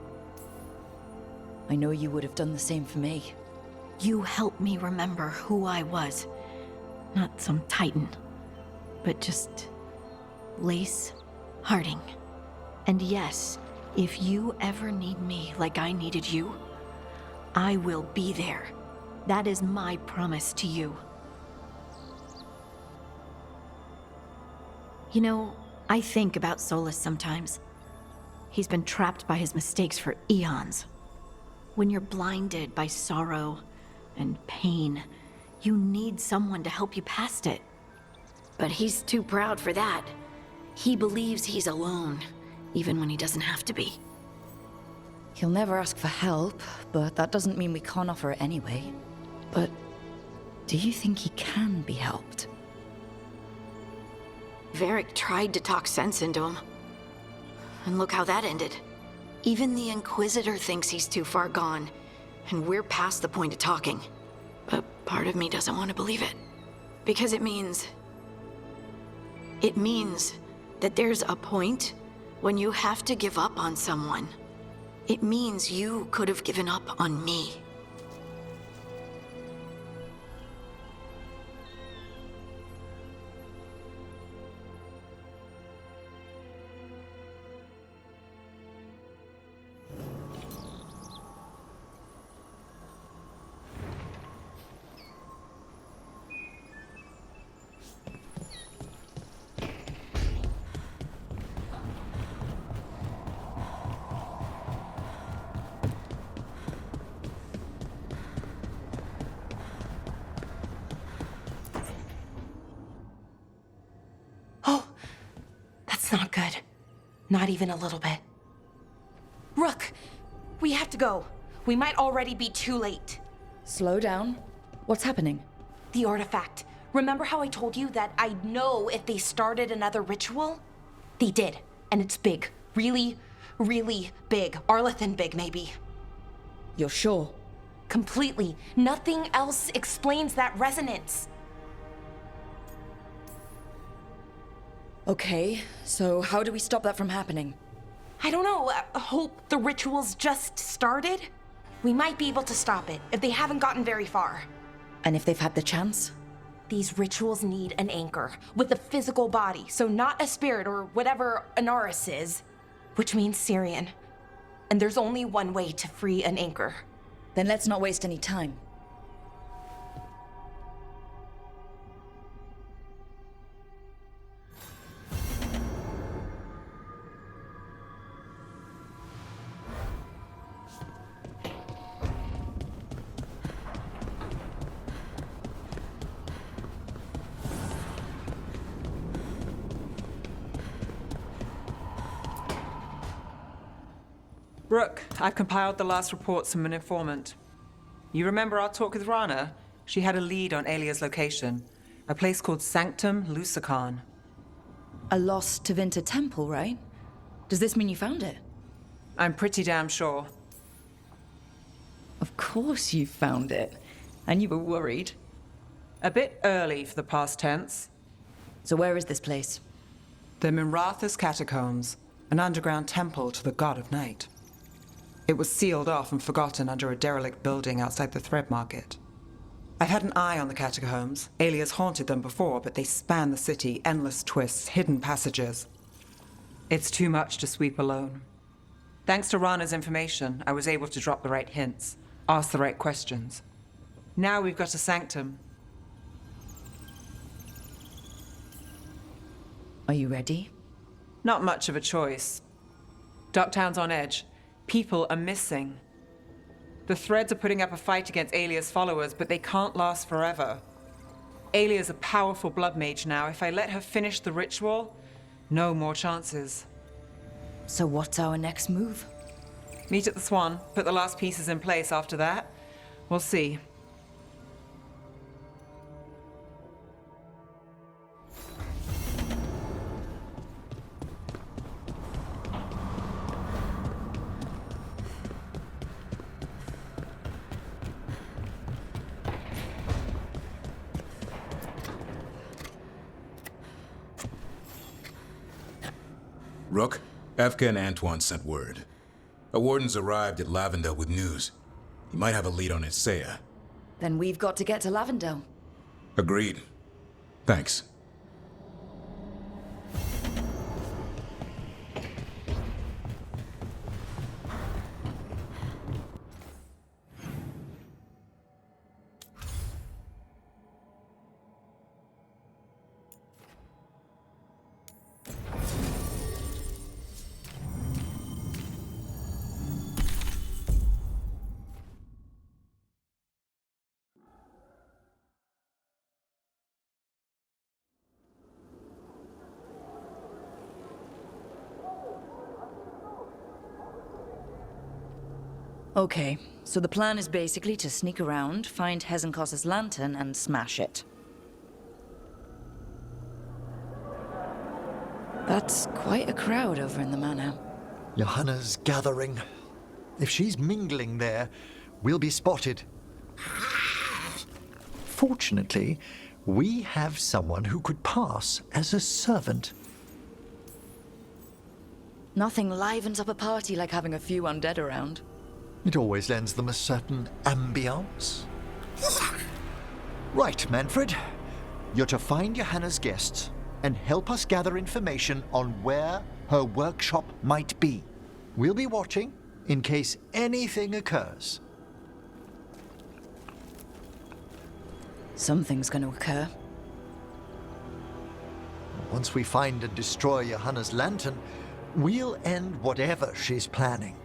I know you would have done the same for me.
You helped me remember who I was. Not some Titan, but just Lace Harding. And yes, if you ever need me like I needed you, I will be there. That is my promise to you. You know, I think about Solus sometimes. He's been trapped by his mistakes for eons. When you're blinded by sorrow and pain, you need someone to help you past it. But he's too proud for that. He believes he's alone, even when he doesn't have to be.
He'll never ask for help, but that doesn't mean we can't offer it anyway. But do you think he can be helped?
Varric tried to talk sense into him. And look how that ended. Even the Inquisitor thinks he's too far gone, and we're past the point of talking. But part of me doesn't want to believe it. Because it means that there's a point when you have to give up on someone. It means you could have given up on me. Not good. Not even a little bit. Rook, we have to go. We might already be too late.
Slow down. What's happening?
The artifact. Remember how I told you that I'd know if they started another ritual? They did, and it's big. Really, really big. Arlathan big, maybe.
You're sure?
Completely. Nothing else explains that resonance.
Okay, so how do we stop that from happening?
I don't know. Hope the ritual's just started?
We might be able to stop it if they haven't gotten very far.
And if they've had the chance?
These rituals need an anchor with a physical body, so not a spirit or whatever Anaris is, which means Syrian. And there's only one way to free an anchor.
Then let's not waste any time.
Rook, I've compiled the last reports from an informant. You remember our talk with Rana? She had a lead on Alia's location. A place called Sanctum Lusican.
A lost Tevinter temple, right? Does this mean you found it?
I'm pretty damn sure.
Of course you found it. And you were worried.
A bit early for the past tense.
So where is this place?
The Minratha's Catacombs, an underground temple to the god of night. It was sealed off and forgotten under a derelict building outside the Thread Market. I've had an eye on the catacombs. Alia's haunted them before, but they span the city, endless twists, hidden passages. It's too much to sweep alone. Thanks to Rana's information, I was able to drop the right hints, ask the right questions. Now we've got a sanctum.
Are you ready?
Not much of a choice. Ducktown's on edge. People are missing. The Threads are putting up a fight against Alia's followers, but they can't last forever. Alia's a powerful blood mage now. If I let her finish the ritual, no more chances.
So what's our next move?
Meet at the Swan, put the last pieces in place after that. We'll see.
Rook, Efka and Antoine sent word. A warden's arrived at Lavendel with news. He might have a lead on Isaiah.
Then we've got to get to Lavendel.
Agreed. Thanks.
Okay, so the plan is basically to sneak around, find Hezenkos's lantern, and smash it. That's quite a crowd over in the manor.
Johanna's gathering. If she's mingling there, we'll be spotted. Fortunately, we have someone who could pass as a servant.
Nothing livens up a party like having a few undead around.
It always lends them a certain ambiance. Right, Manfred. You're to find Johanna's guests and help us gather information on where her workshop might be. We'll be watching in case anything occurs.
Something's going to occur.
Once we find and destroy Johanna's lantern, we'll end whatever she's planning.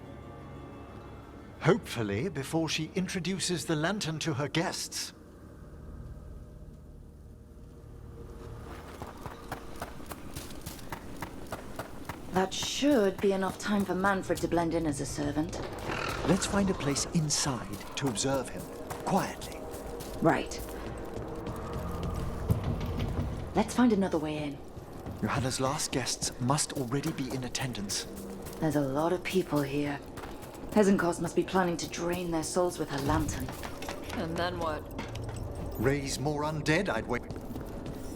Hopefully before she introduces the lantern to her guests.
That should be enough time for Manfred to blend in as a servant.
Let's find a place inside to observe him, quietly.
Right. Let's find another way in.
Johanna's last guests must already be in attendance.
There's a lot of people here. Hezenkos must be planning to drain their souls with her lantern.
And then what?
Raise more undead, I'd wait.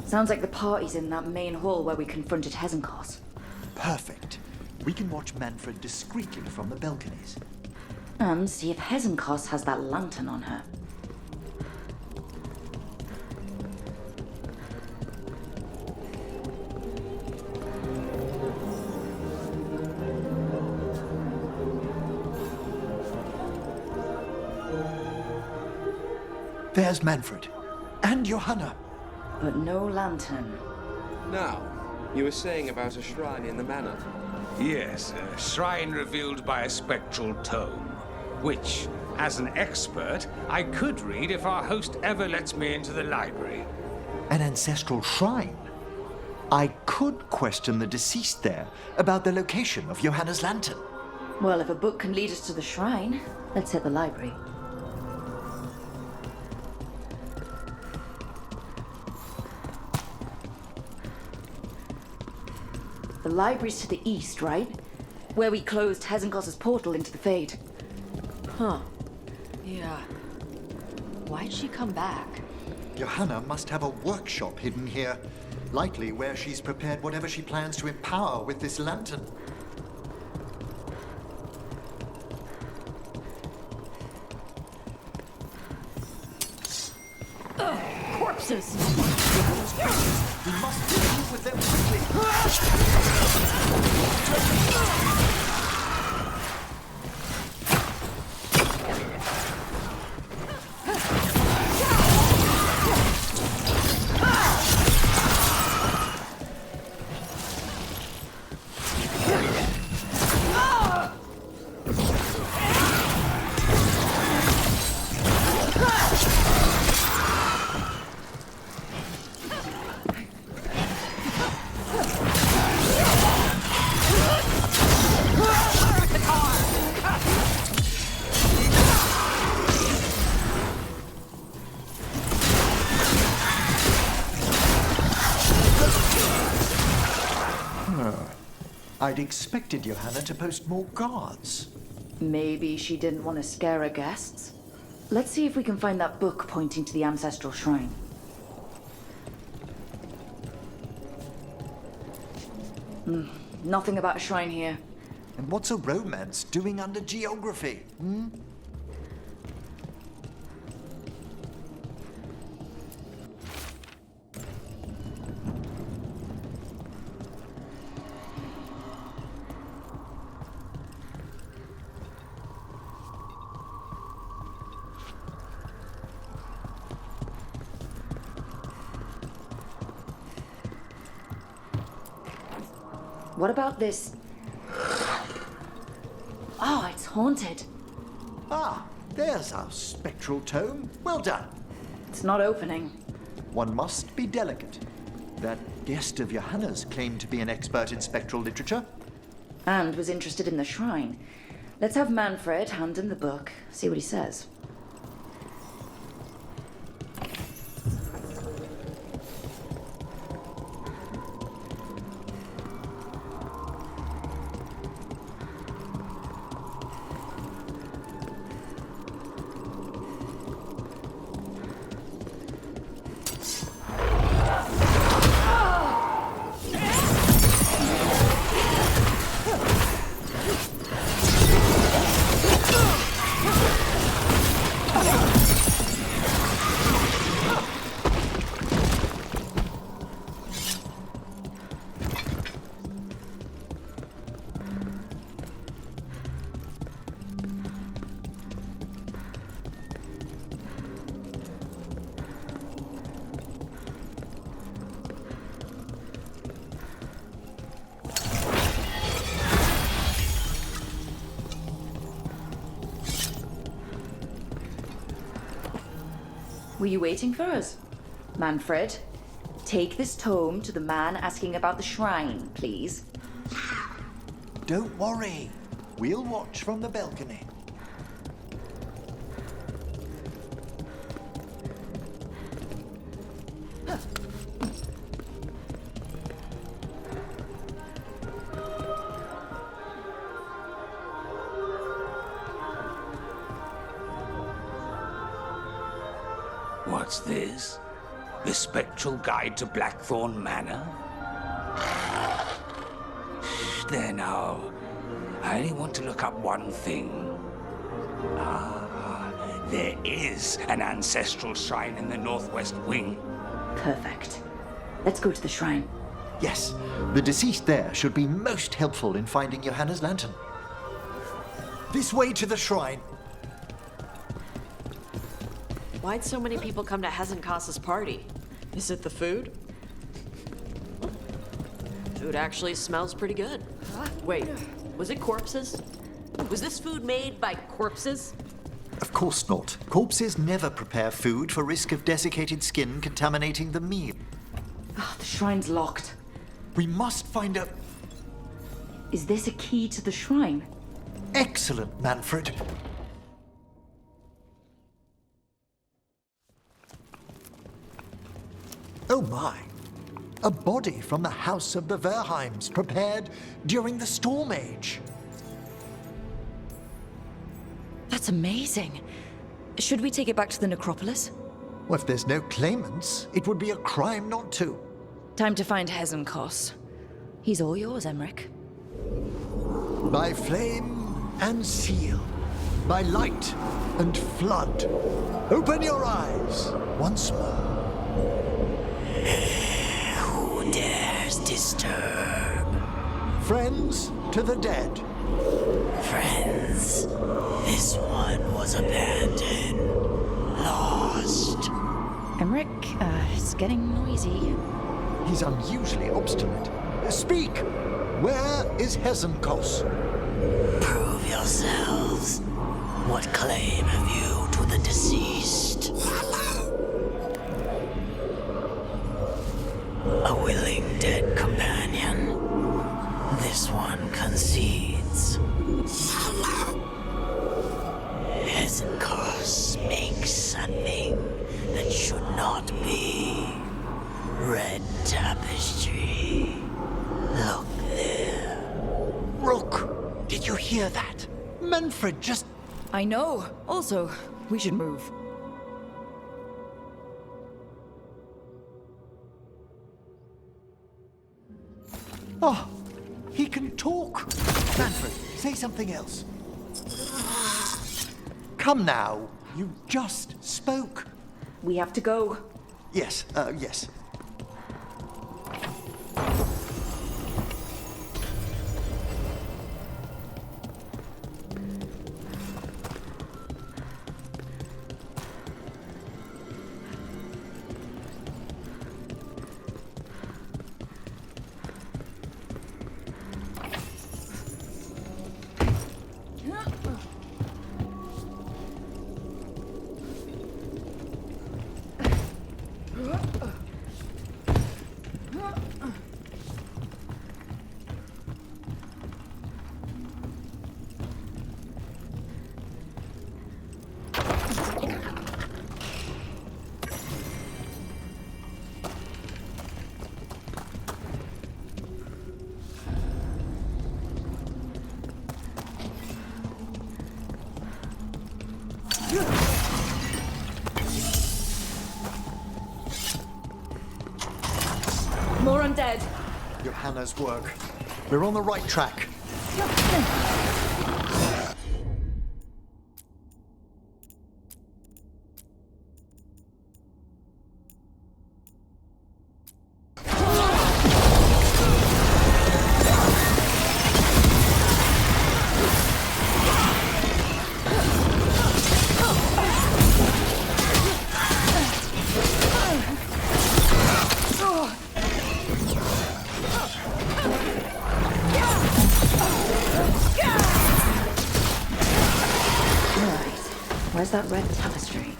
Sounds like the party's in that main hall where we confronted Hezenkos.
Perfect. We can watch Manfred discreetly from the balconies.
And see if Hezenkos has that lantern on her.
There's Manfred. And Johanna.
But no lantern.
Now, you were saying about a shrine in the manor.
Yes, a shrine revealed by a spectral tome, which, as an expert, I could read if our host ever lets me into the library.
An ancestral shrine? I could question the deceased there about the location of Johanna's lantern.
Well, if a book can lead us to the shrine, let's hit the library. The library's to the east, right? Where we closed Hezenkos' portal into the Fade.
Huh. Yeah. Why'd she come back?
Johanna must have a workshop hidden here. Likely where she's prepared whatever she plans to empower with this lantern.
Corpses!
We must deal with them quickly. I'd expected Johanna to post more guards.
Maybe she didn't want to scare her guests. Let's see if we can find that book pointing to the ancestral shrine. Nothing about a shrine here.
And what's a romance doing under geography?
What about this? Oh, it's haunted.
Ah, there's our spectral tome. Well done.
It's not opening.
One must be delicate. That guest of Johanna's claimed to be an expert in spectral literature.
And was interested in the shrine. Let's have Manfred hand him the book, see what he says. Were you waiting for us? Manfred, take this tome to the man asking about the shrine, please.
Don't worry. We'll watch from the balcony.
What's this? The Spectral Guide to Blackthorn Manor? Shh, there now. I only want to look up one thing.
There is an ancestral shrine in the northwest wing.
Perfect. Let's go to the shrine.
Yes, the deceased there should be most helpful in finding Johanna's lantern. This way to the shrine.
Why'd so many people come to Hezenkas's party? Is it the food? Food actually smells pretty good. Wait, was it corpses? Was this food made by corpses?
Of course not. Corpses never prepare food for risk of desiccated skin contaminating the meal.
Oh, the shrine's locked.
We must find a...
Is this a key to the shrine?
Excellent, Manfred. Oh my. A body from the House of the Verheims, prepared during the Storm Age.
That's amazing. Should we take it back to the necropolis?
Well, if there's no claimants, it would be a crime not to.
Time to find Hezenkos. He's all yours, Emmerich.
By flame and seal, by light and flood, open your eyes once more.
Who dares disturb?
Friends to the dead.
Friends, this one was abandoned, lost.
Emmerich, it's getting noisy.
He's unusually obstinate. Speak! Where is Hezenkos?
Prove yourselves. What claim have you to the deceased? A willing dead companion. This one concedes. Hezenkos makes something that should not be. Red tapestry. Look there.
Rook, did you hear that? Manfred just...
I know. Also, we should move.
Oh, he can talk. Manfred, say something else. Come now. You just spoke.
We have to go.
Yes, yes.
More undead.
Johanna's work. We're on the right track.
Where's that red tapestry?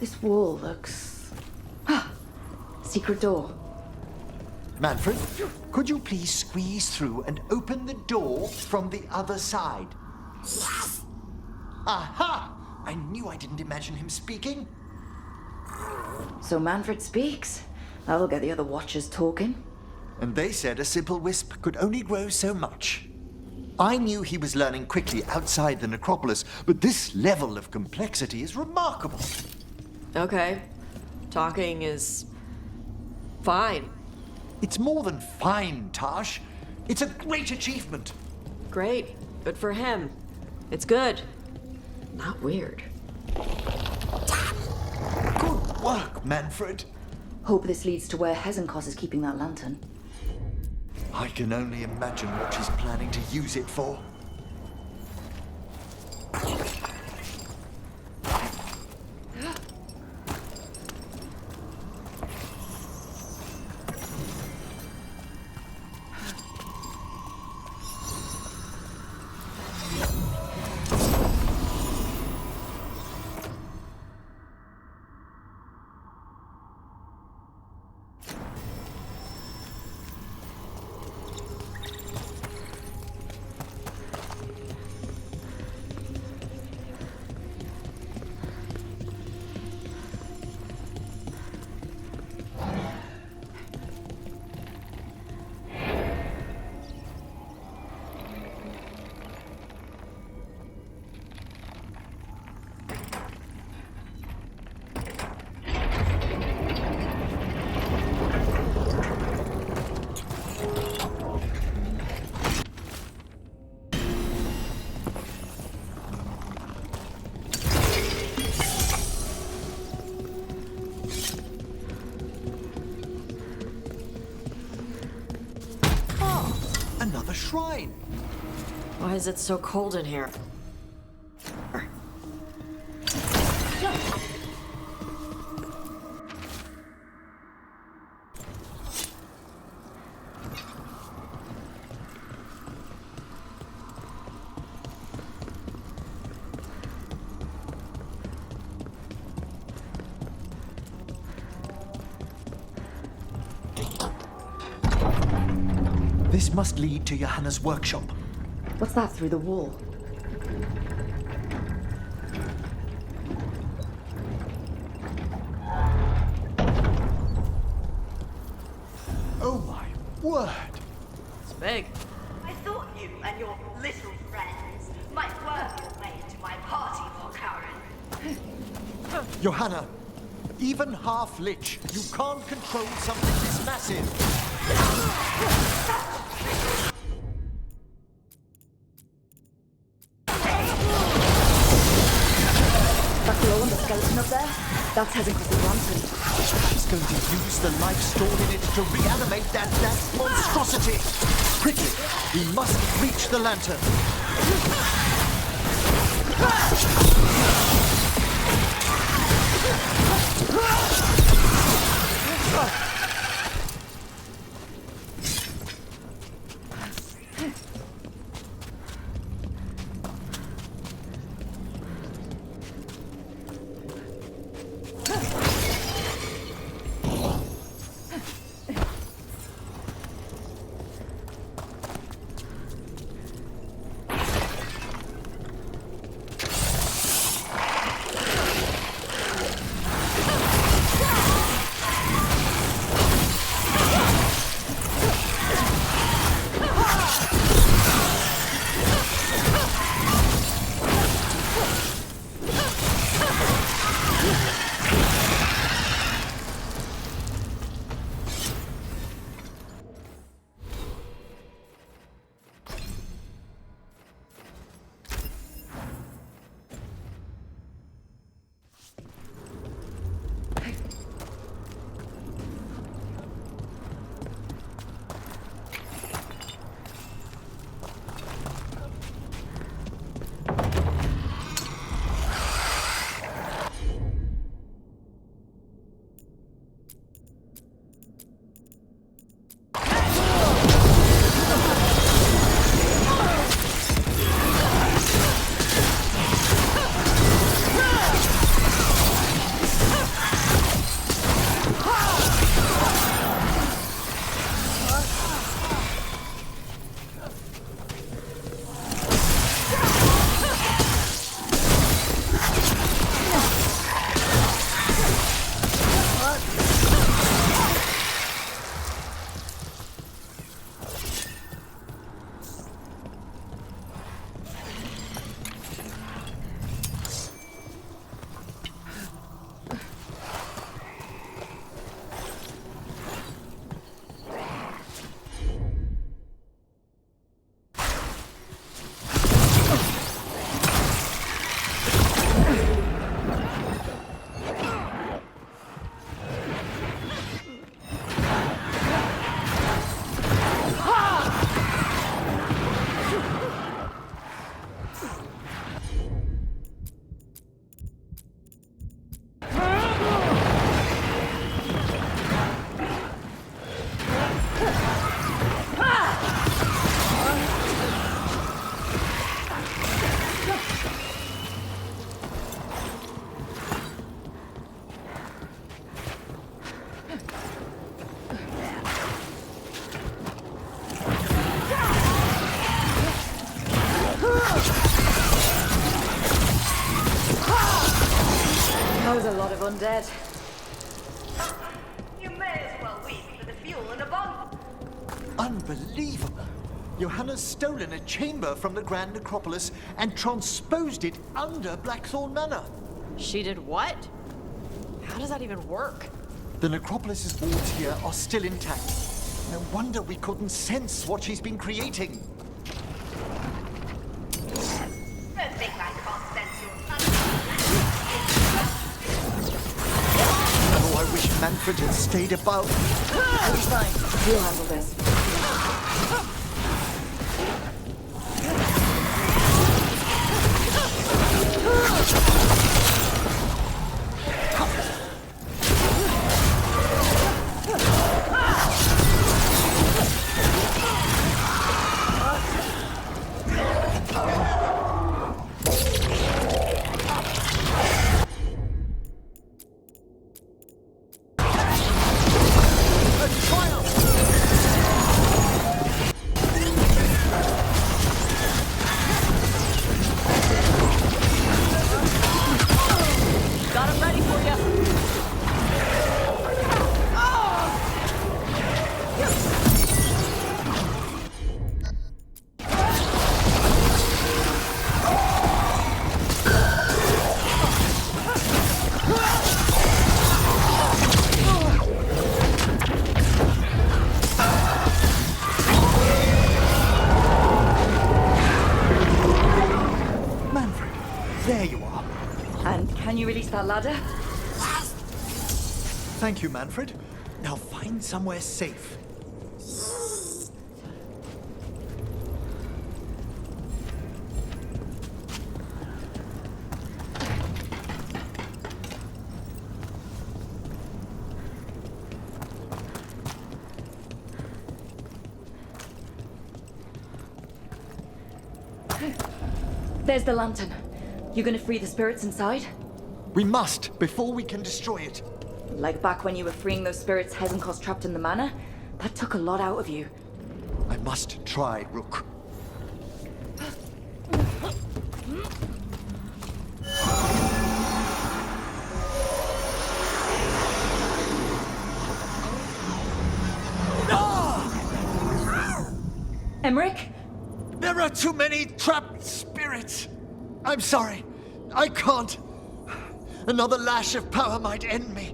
This wall looks... Ah! Secret door.
Manfred, could you please squeeze through and open the door from the other side? Yes! Aha! I knew I didn't imagine him speaking.
So Manfred speaks. That'll get the other Watchers talking.
And they said a simple wisp could only grow so much. I knew he was learning quickly outside the necropolis, but this level of complexity is remarkable.
Okay. Talking is... fine.
It's more than fine, Tash. It's a great achievement.
Great. Good for him. It's good. Not weird.
Good work, Manfred.
Hope this leads to where Hezenkos is keeping that lantern.
I can only imagine what she's planning to use it for. Another shrine.
Why is it so cold in here?
This must lead to Johanna's workshop.
What's that through the wall?
Oh my word!
It's big.
I thought you and your little friends might work your way into my party, Karen.
Johanna, even half-lich, you can't control something this massive.
That glow on the skeleton up there? That's Hezenkos' lantern.
She's going to use the life stored in it to reanimate that monstrosity. Quickly, we must reach the lantern.
god of undead.
You may as well weep for the fuel in a bottle.
Unbelievable! Johanna's stolen a chamber from the Grand Necropolis and transposed it under Blackthorn Manor.
She did what? How does that even work?
The Necropolis's walls here are still intact. No wonder we couldn't sense what she's been creating.
Don't think I can't sense your
Oh, I wish Manfred had stayed above.
It'll be fine. We'll handle this.
Got him ready for you.
Manfred, there you are.
And can you release that ladder?
Thank you, Manfred. Now find somewhere safe.
There's the lantern. You gonna free the spirits inside?
We must, before we can destroy it.
Like back when you were freeing those spirits Hezenkos trapped in the manor? That took a lot out of you.
I must try, Rook.
Emmerich?
There are too many trapped spirits. I'm sorry. I can't. Another lash of power might end me.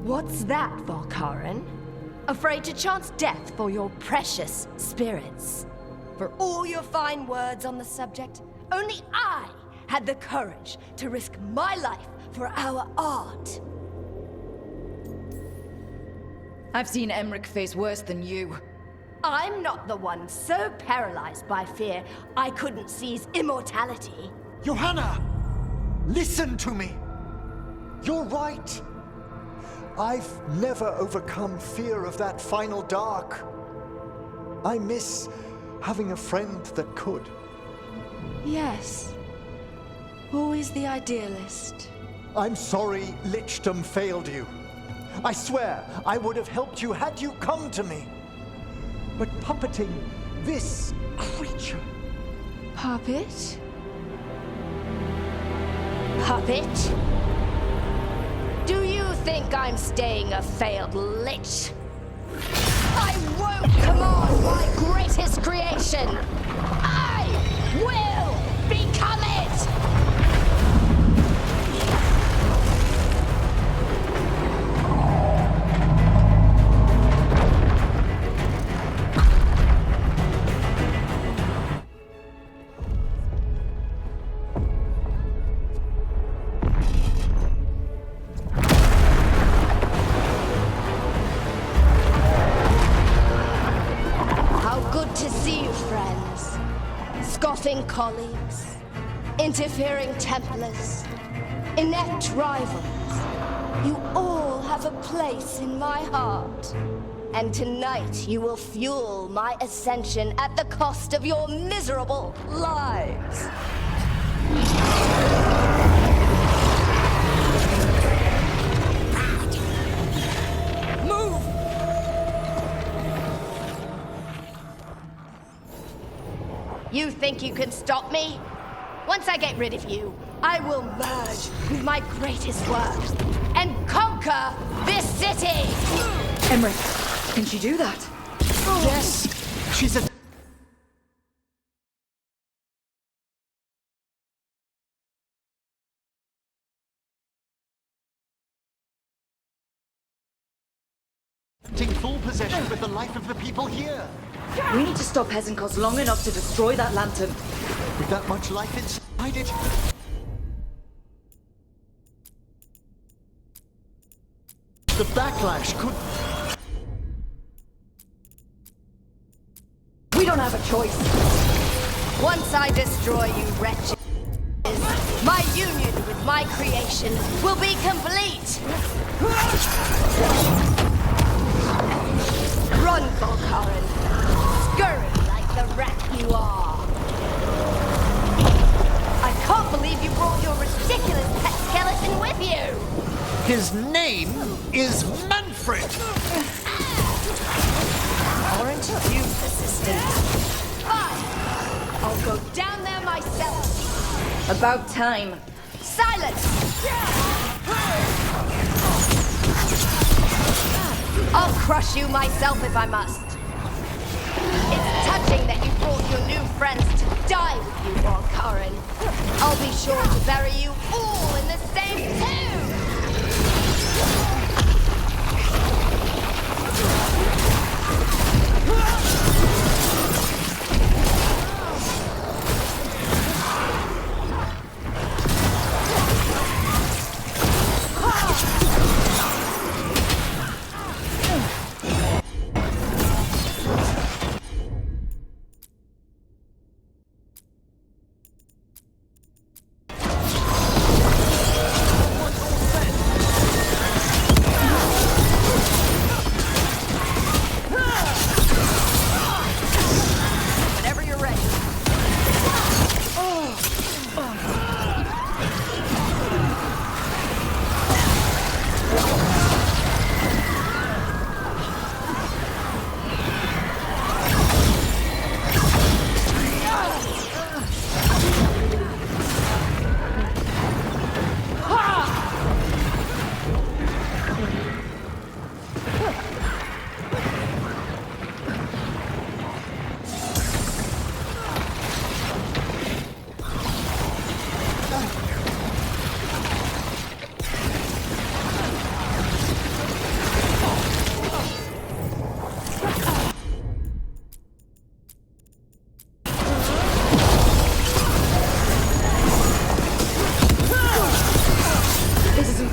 What's that, Valkarin? Afraid to chance death for your precious spirits? For all your fine words on the subject, only I had the courage to risk my life for our art.
I've seen Emmerich face worse than you.
I'm not the one so paralyzed by fear I couldn't seize immortality.
Johanna! Listen to me! You're right. I've never overcome fear of that final dark. I miss having a friend that could.
Yes. Always the idealist.
I'm sorry Lichdom failed you. I swear I would have helped you had you come to me. But puppeting this creature...
Puppet? Puppet? Do you think I'm staying a failed lich? I won't command my greatest creation! I will become it! Scoffing colleagues, interfering Templars, inept rivals. You all have a place in my heart. And tonight you will fuel my ascension at the cost of your miserable lives.
Move!
You think you can stop me? Once I get rid of you, I will merge with my greatest work and conquer this city!
Emmerich, can she do that?
Yes! She's a... Taking full possession with the life of the people here.
We need to stop Hezenkos long enough to destroy that lantern.
With that much life inside it. The backlash could...
We don't have a choice.
Once I destroy you, wretches, my union with my creation will be complete! Run, Volkaren. Scurry like the rat you are. I can't believe you brought your ridiculous pet skeleton with you!
His name is Manfred!
Aren't you persistent? Fine! I'll go down there myself!
About time.
Silence! I'll crush you myself if I must. It's touching that you brought your new friends to die with you, Volkaren. I'll be sure to bury you all in the same tomb!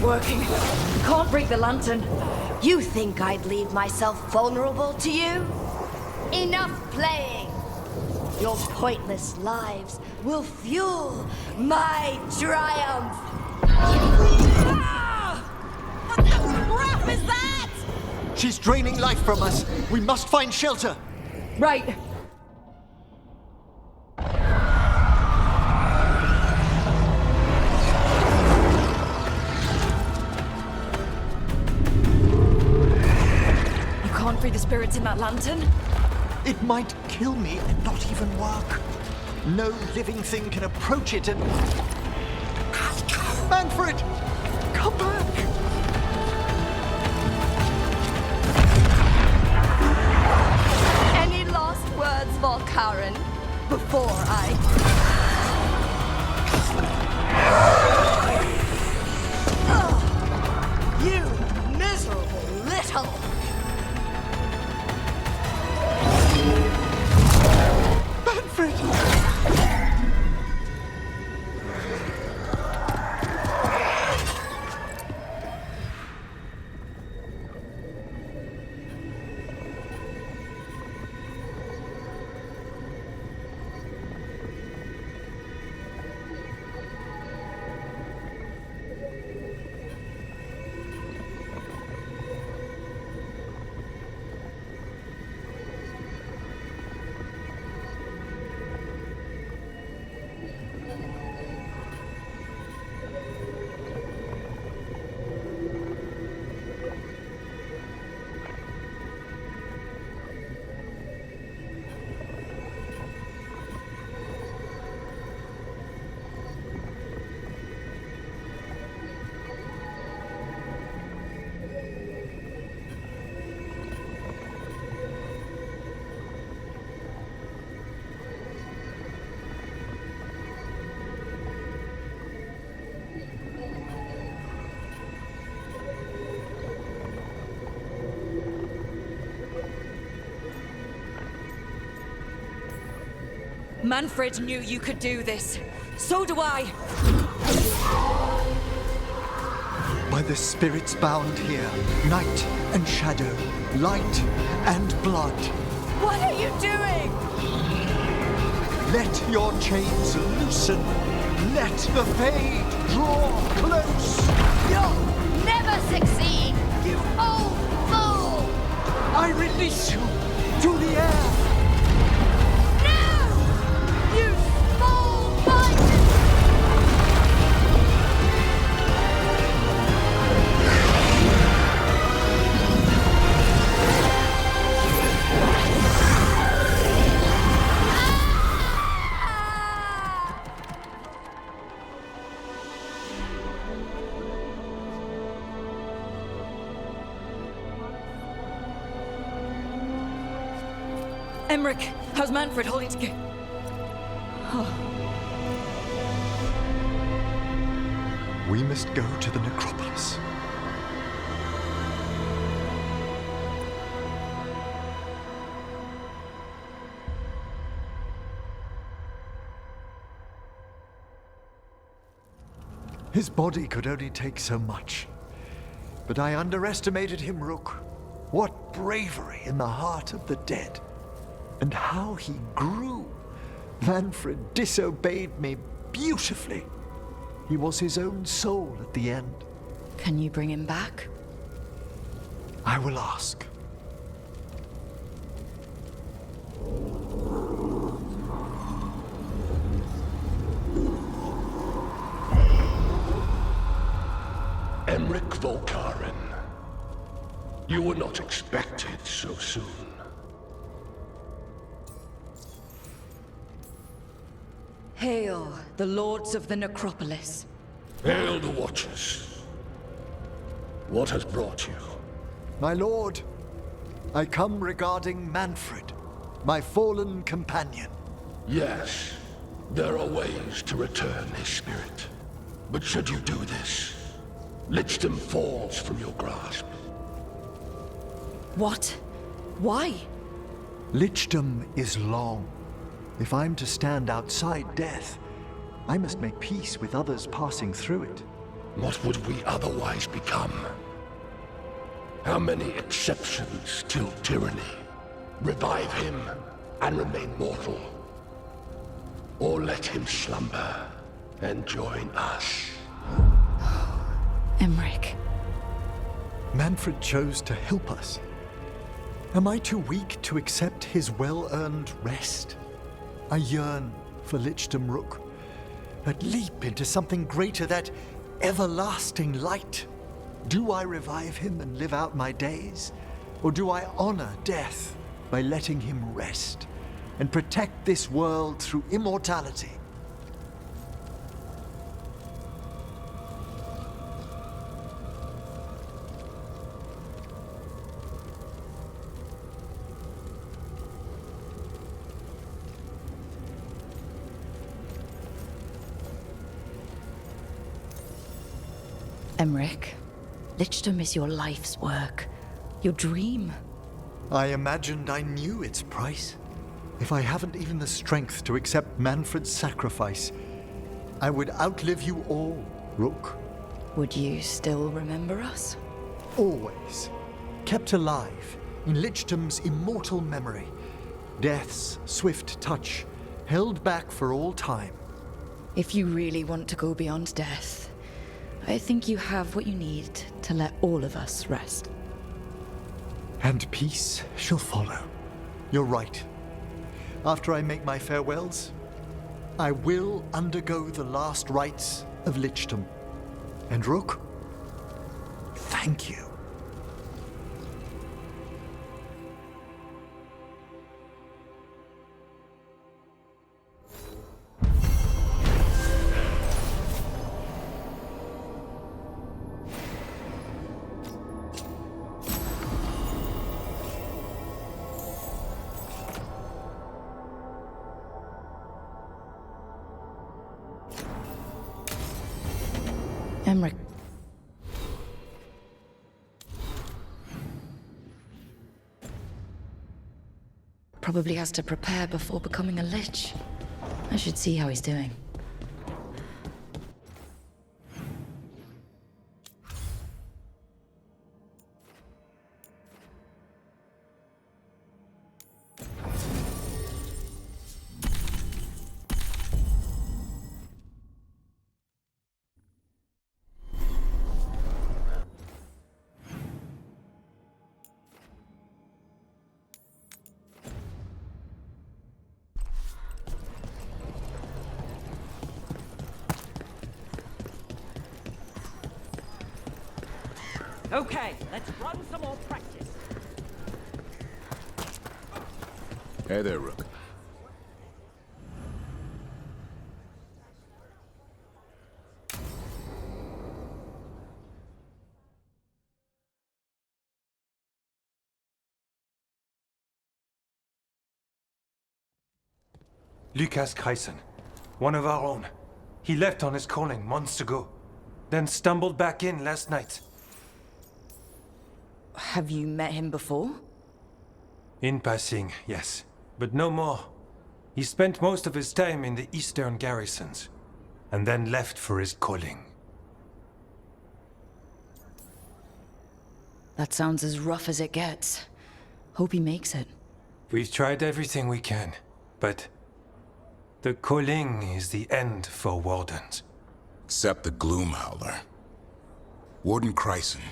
Working. Can't break the lantern.
You think I'd leave myself vulnerable to you? Enough playing! Your pointless lives will fuel my triumph!
What the crap is that? She's draining life from us. We must find shelter.
Right.
Free the spirits in that lantern?
It might kill me and not even work. No living thing can approach it and... Manfred! Come back!
Any last words, Volkaren, before I... You miserable little...
Manfred knew you could do this. So do I.
By the spirits bound here, night and shadow, light and blood.
What are you doing?
Let your chains loosen. Let the fade draw close.
You'll never succeed, you old fool!
I release you to the air.
No! You small-minded!
Emmerich, how's Manfred holding together?
We must go to the necropolis. His body could only take so much. But I underestimated him, Rook. What bravery in the heart of the dead. And how he grew. Manfred disobeyed me beautifully. He was his own soul at the end.
Can you bring him back?
I will ask.
Emmerich Volkaren. You were not expected so soon.
Hail, the lords of the necropolis.
Hail the Watchers. What has brought you?
My lord, I come regarding Manfred, my fallen companion.
Yes, there are ways to return his spirit. But should you do this, Lichdom falls from your grasp.
What? Why?
Lichdom is long. If I'm to stand outside death, I must make peace with others passing through it.
What would we otherwise become? How many exceptions till tyranny? Revive him and remain mortal. Or let him slumber and join us.
Emmerich.
Manfred chose to help us. Am I too weak to accept his well-earned rest? I yearn for Lichdom, Rook. That leap into something greater, that everlasting light. Do I revive him and live out my days? Or do I honor death by letting him rest and protect this world through immortality?
Emmerich, Lichdom is your life's work, your dream.
I imagined I knew its price. If I haven't even the strength to accept Manfred's sacrifice, I would outlive you all, Rook.
Would you still remember us?
Always. Kept alive in Lichdom's immortal memory. Death's swift touch, held back for all time.
If you really want to go beyond death, I think you have what you need to let all of us rest.
And peace shall follow. You're right. After I make my farewells, I will undergo the last rites of Lichdom. And Rook, thank you.
Emmerich. Probably has to prepare before becoming a lich. I should see how he's doing.
Okay, let's run some more practice.
Hey there, Rook.
Lucas Kreisen, one of our own. He left on his calling months ago, then stumbled back in last night.
Have you met him before?
In passing, yes, but no more. He spent most of his time in the eastern garrisons, and then left for his calling.
That sounds as rough as it gets. Hope he makes it.
We've tried everything we can, but the calling is the end for wardens.
Except the Gloomhowler. Warden Kreisen,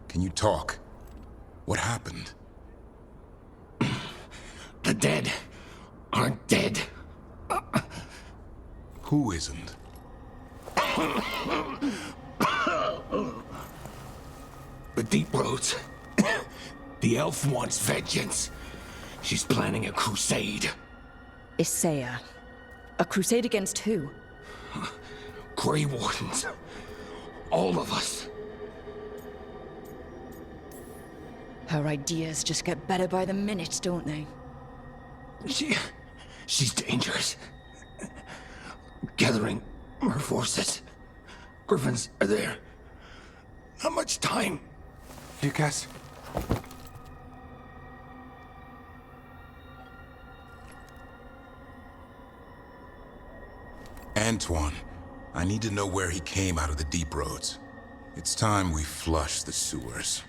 can you talk? What happened?
The dead aren't dead.
Who isn't?
The Deep Roads. The elf wants vengeance. She's planning a crusade.
Isaiah. A crusade against who?
Grey Wardens. All of us.
Her ideas just get better by the minute, don't they?
She's dangerous. Gathering her forces. Griffins are there. Not much time.
Lucas?
Antoine, I need to know where he came out of the Deep Roads. It's time we flush the sewers.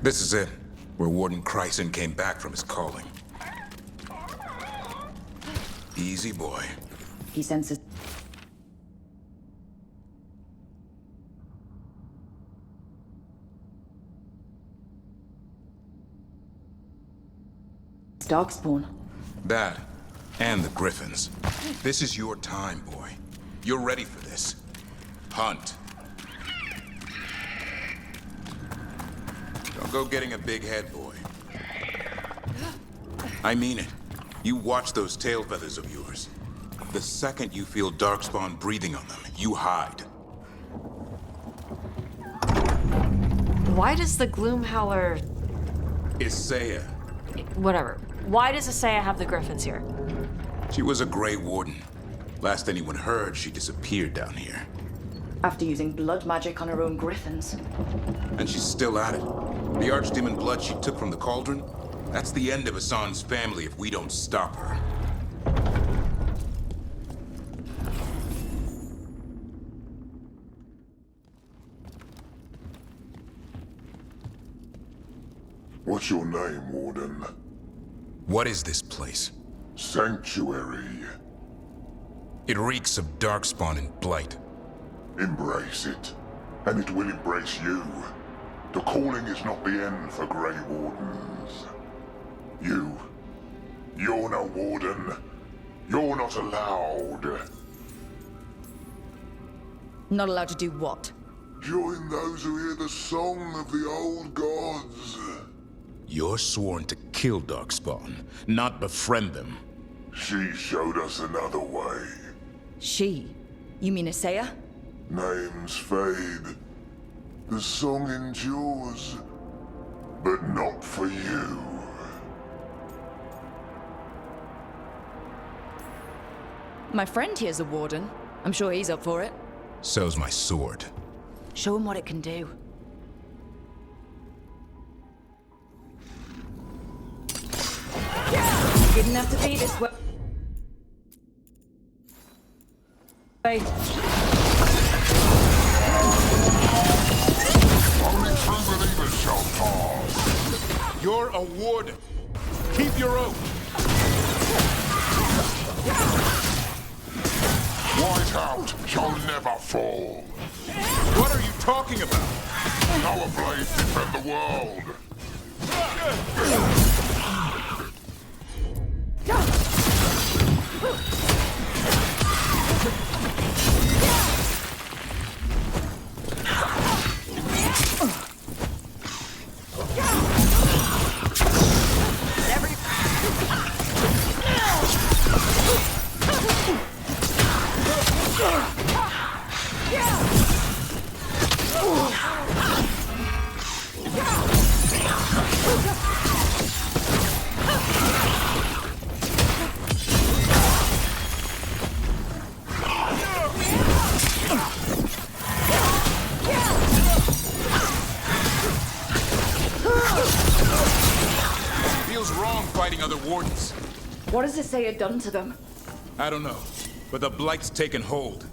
This is it, where Warden Kreisen came back from his calling. Easy, boy.
He senses... Darkspawn.
That, and the Griffins. This is your time, boy. You're ready for this. Hunt. Don't go getting a big head, boy. I mean it. You watch those tail feathers of yours. The second you feel Darkspawn breathing on them, you hide.
Why does the Gloomhowler...
Isaiah.
Whatever. Why does Isaiah have the Griffins here?
She was a Grey Warden. Last anyone heard, she disappeared down here.
After using blood magic on her own Griffins.
And she's still at it. The archdemon blood she took from the cauldron, that's the end of Hassan's family if we don't stop her.
What's your name, Warden?
What is this place?
Sanctuary.
It reeks of Darkspawn and Blight.
Embrace it, and it will embrace you. The calling is not the end for Grey Wardens. You're no Warden. You're not allowed.
Not allowed to do what?
Join those who hear the song of the old gods.
You're sworn to kill Darkspawn, not befriend them.
She showed us another way.
She? You mean Isaiah?
Names fade. The song endures. But not for you.
My friend here's a warden. I'm sure he's up for it.
So's my sword.
Show him what it can do.
Didn't have to be this way.
Only true believers shall pass.
You're a warden. Keep your oath.
Whiteout shall never fall.
What are you talking about?
Our blades defend the world.
Feels wrong fighting other wardens.
What does it say it done to them?
I don't know, but the Blight's taken hold.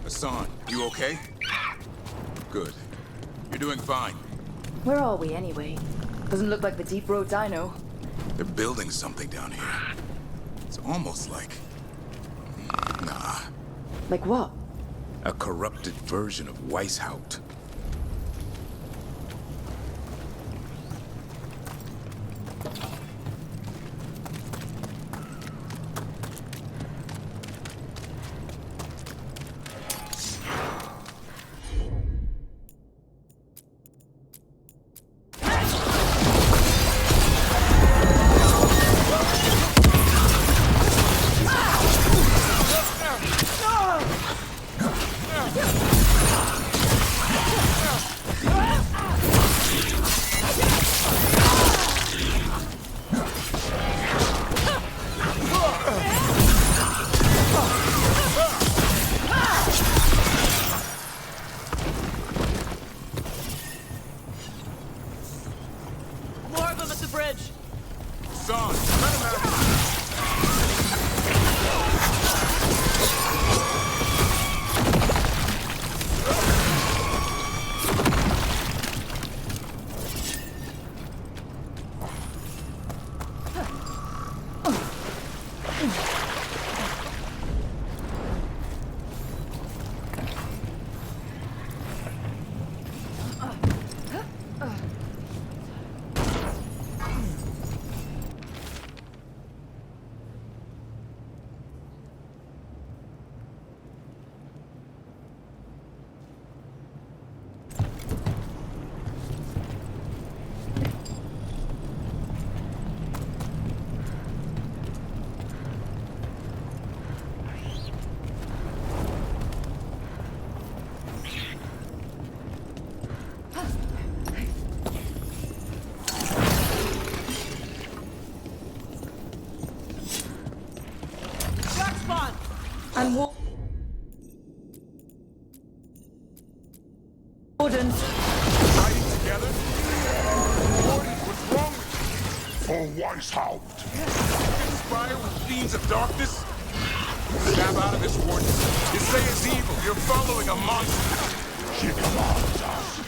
Hassan, you okay? Good. You're doing fine.
Where are we anyway? Doesn't look like the deep roads I know.
They're building something down here. It's almost like... Nah.
Like what?
A corrupted version of Weishaupt.
And Wardens.
Fighting together? Warden, what's wrong with you?
For Weishaupt.
Conspire with fiends of darkness? Snap out of this, Warden. You say it's evil. You're following a monster.
She commands us.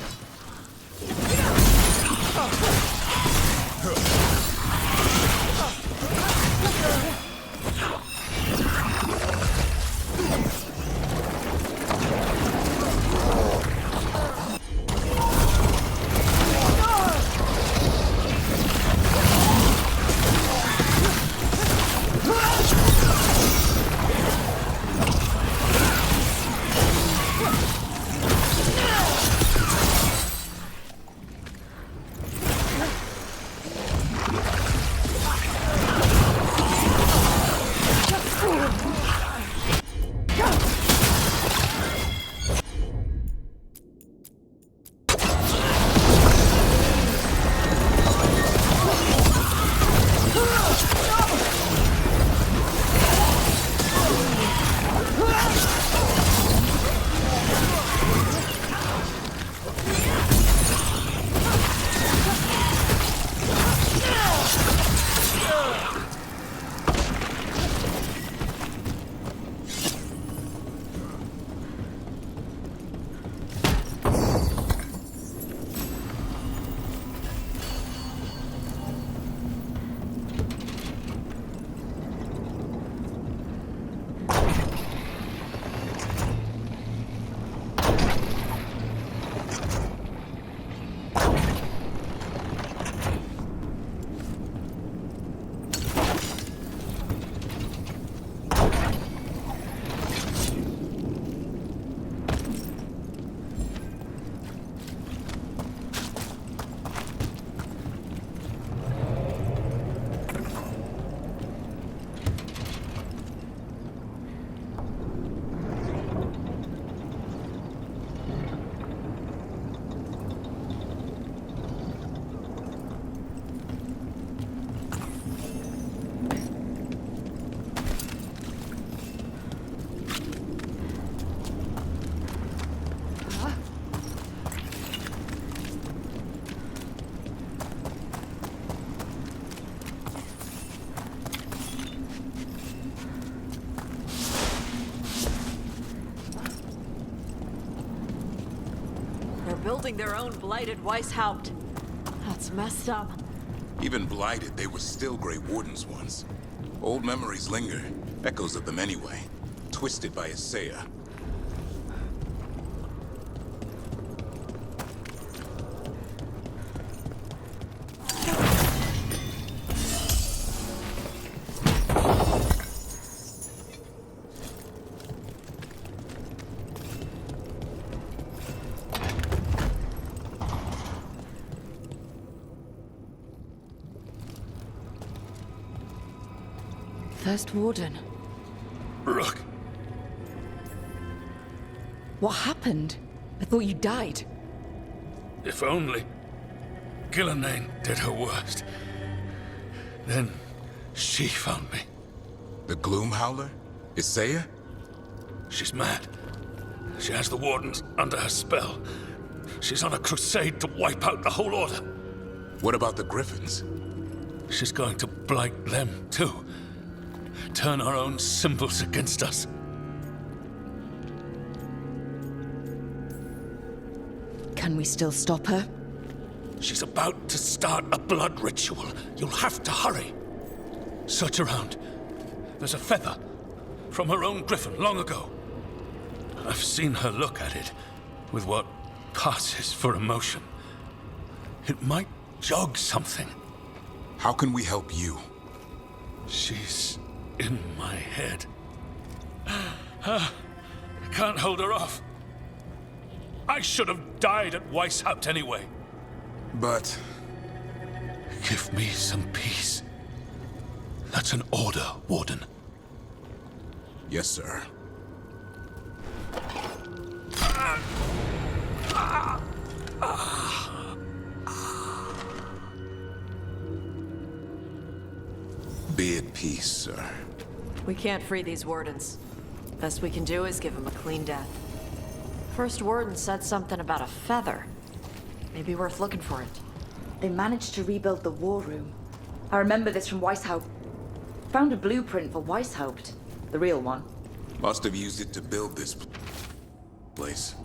building their own blighted Weishaupt. That's messed up.
Even blighted, they were still Grey Wardens once. Old memories linger, echoes of them anyway. Twisted by Isaiah.
First Warden.
Look.
What happened? I thought you died.
If only Gillenane did her worst. Then she found me.
The Gloom Howler? Isaiah?
She's mad. She has the Wardens under her spell. She's on a crusade to wipe out the whole Order.
What about the Griffins?
She's going to blight them, too. Turn our own symbols against us.
Can we still stop her?
She's about to start a blood ritual. You'll have to hurry. Search around. There's a feather from her own griffin long ago. I've seen her look at it with what passes for emotion. It might jog something.
How can we help you?
She's in my head. I can't hold her off. I should have died at Weishaupt anyway.
But...
give me some peace. That's an order, Warden.
Yes, sir. Be at peace, sir.
We can't free these Wardens. Best we can do is give them a clean death. First Warden said something about a feather. Maybe worth looking for it.
They managed to rebuild the war room. I remember this from Weishaupt. Found a blueprint for Weishaupt. The real one.
Must have used it to build this place.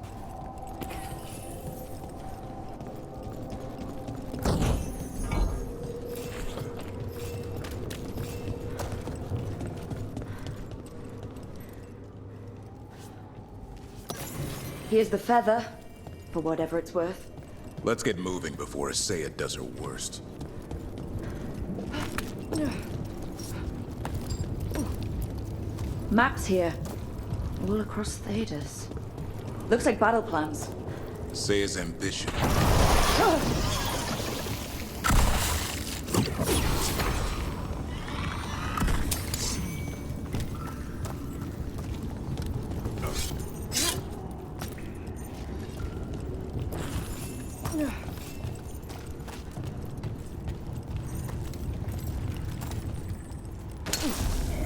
Here's the feather, for whatever it's worth.
Let's get moving before Isaiah does her worst.
Maps here. All across Thedas. Looks like battle plans.
Isaiah's ambition.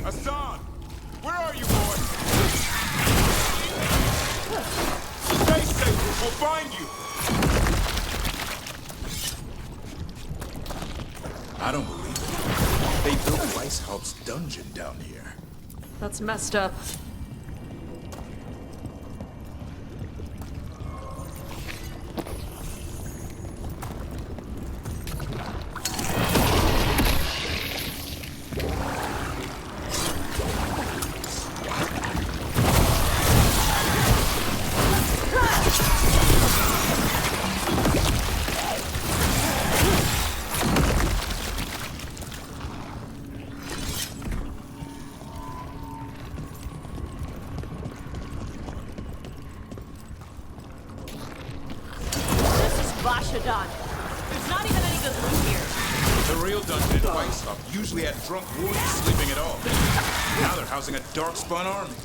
Hassan! Where are you, boy? Stay safe, we'll find you!
I don't believe it. They built Weishaupt's dungeon down here.
That's messed up. There's not even any good loot here.
The real dungeon in Weishaupt usually had drunk wardens sleeping at all. Now they're housing a dark-spun army.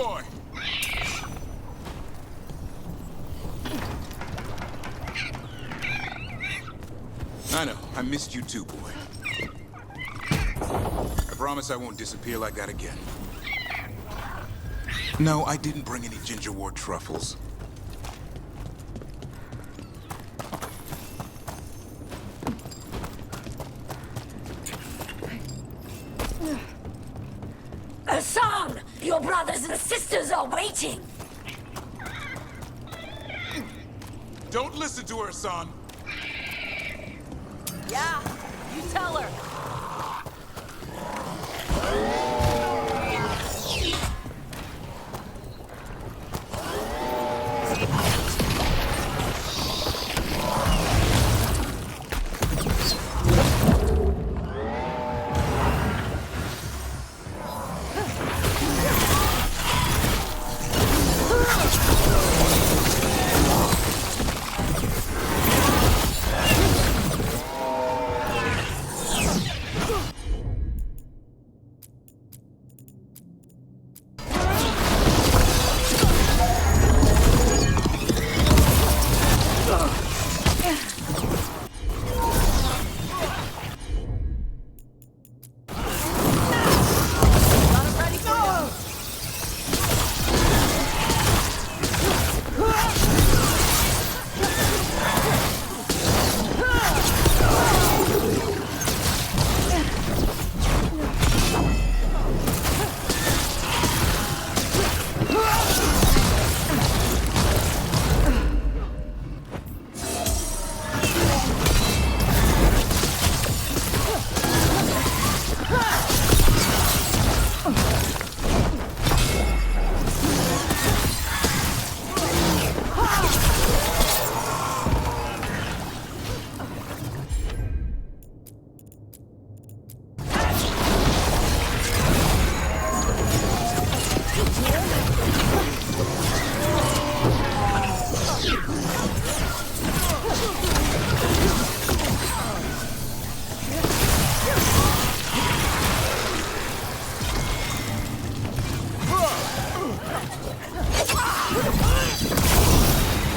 boy! I know, I missed you too, boy. I promise I won't disappear like that again. No, I didn't bring any gingerwort truffles.
Hassan! Your brothers and sisters are waiting!
Don't listen to her, son!
Yeah, you tell her.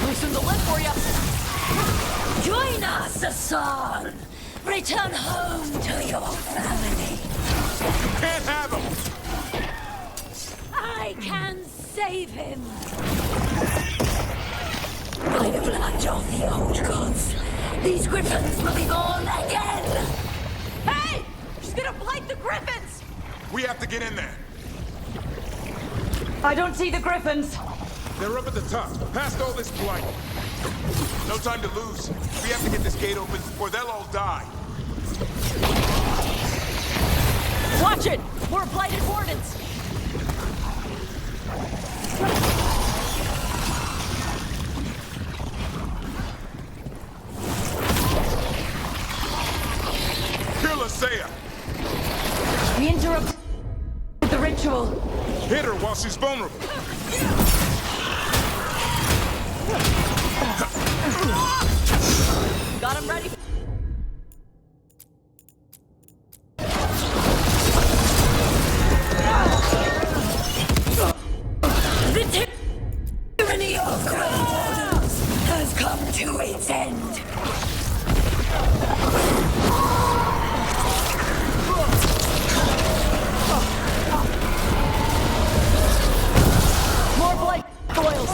Loosen the lid for you. Join us, Hassan. Return home to your family.
Can't have him!
I can save him. By the blood of the old gods, these griffins will be born again.
Hey! She's gonna blight the griffins!
We have to get in there.
I don't see the griffins.
They're up at the top, past all this blight. No time to lose. We have to get this gate open, or they'll all die.
Watch it! More blighted wardens!
Kill Asaya!
We interrupt the ritual.
Hit her while she's vulnerable.
Got him ready.
The tyranny of Grey Wardens has come to its end.
More blight boils.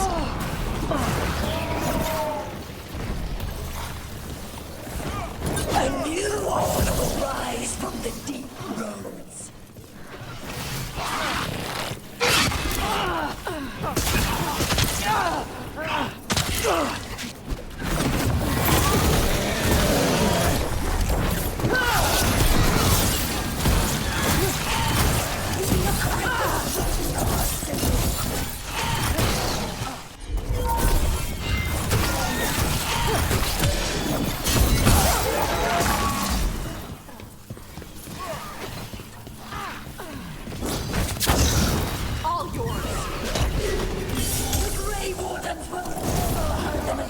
A new order will rise from the deep roads.
All yours.
The Grey Wardens will never hurt them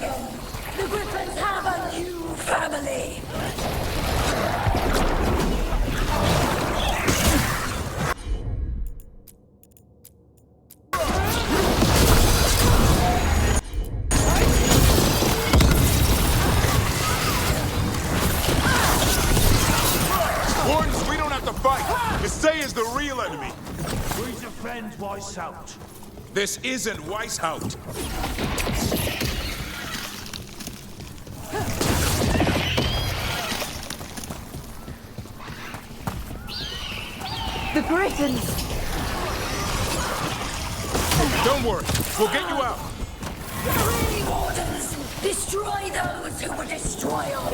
Weishaupt.
This isn't Weishaupt.
The Griffins!
Don't worry, we'll get you out.
Grey Wardens! Destroy those who will destroy all!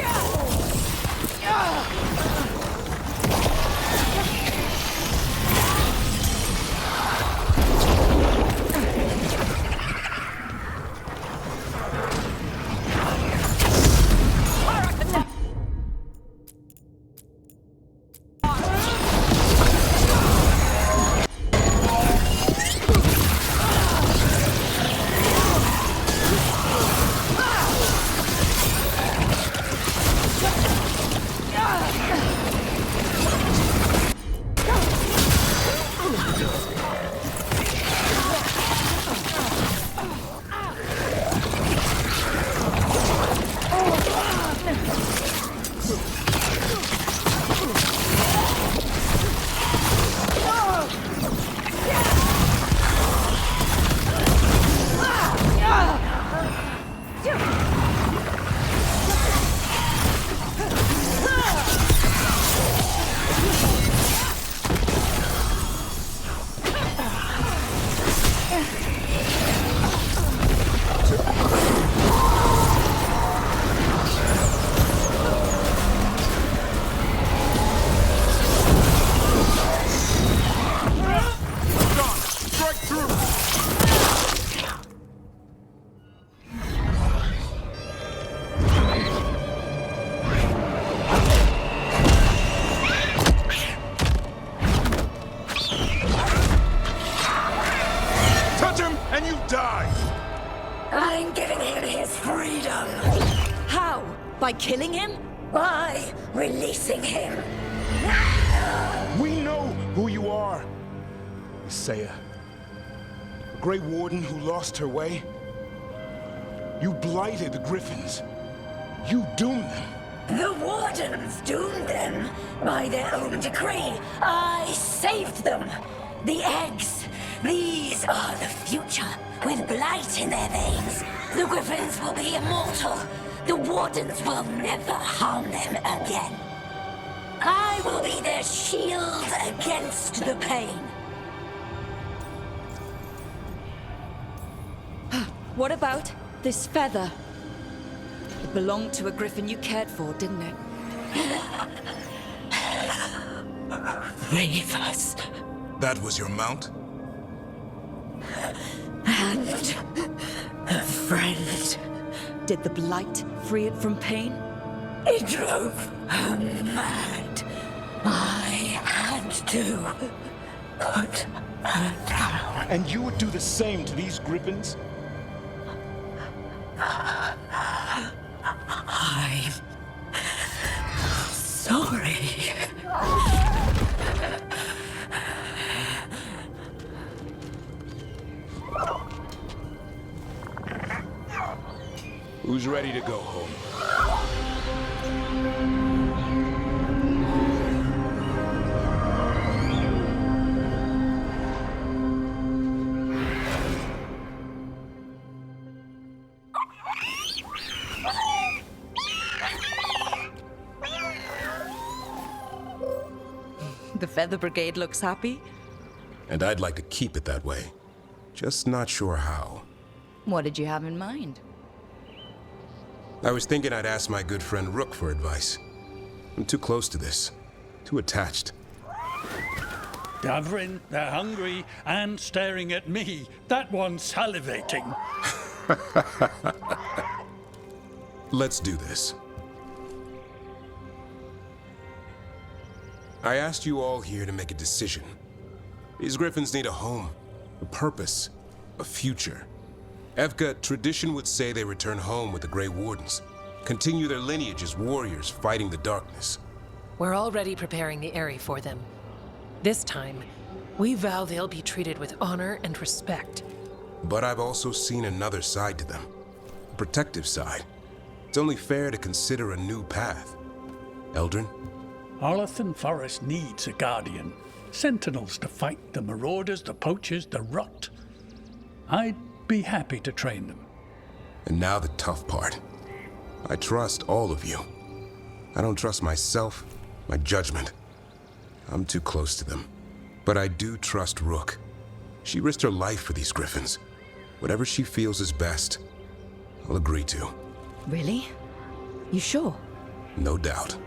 I'm giving him his freedom.
How? By killing him?
By releasing him.
We know who you are. Isaiah. A Grey Warden who lost her way. You blighted the Griffins. You doomed them.
The Wardens doomed them by their own decree. I saved them. The eggs. These are the future, with blight in their veins. The Griffins will be immortal. The Wardens will never harm them again. I will be their shield against the pain.
What about this feather? It belonged to a griffin you cared for, didn't it?
Leave us.
That was your mount?
And a friend.
Did the blight free it from pain?
It drove her mad. I had to put her down.
And you would do the same to these Griffins?
I'm sorry.
Who's ready to go home?
The Feather Brigade looks happy.
And I'd like to keep it that way. Just not sure how.
What did you have in mind?
I was thinking I'd ask my good friend Rook for advice. I'm too close to this. Too attached.
Davrin, they're hungry and staring at me. That one's salivating.
Let's do this. I asked you all here to make a decision. These Griffins need a home, a purpose, a future. Evka, tradition would say they return home with the Grey Wardens, continue their lineage as warriors fighting the darkness.
We're already preparing the Eyrie for them. This time, we vow they'll be treated with honor and respect.
But I've also seen another side to them, a protective side. It's only fair to consider a new path. Eldrin?
Arlathan Forest needs a guardian. Sentinels to fight the marauders, the poachers, the rot. I'd be happy to train them.
And now the tough part. I trust all of you. I don't trust myself, my judgment. I'm too close to them. But I do trust Rook. She risked her life for these griffins. Whatever she feels is best, I'll agree to.
Really? You sure?
No doubt.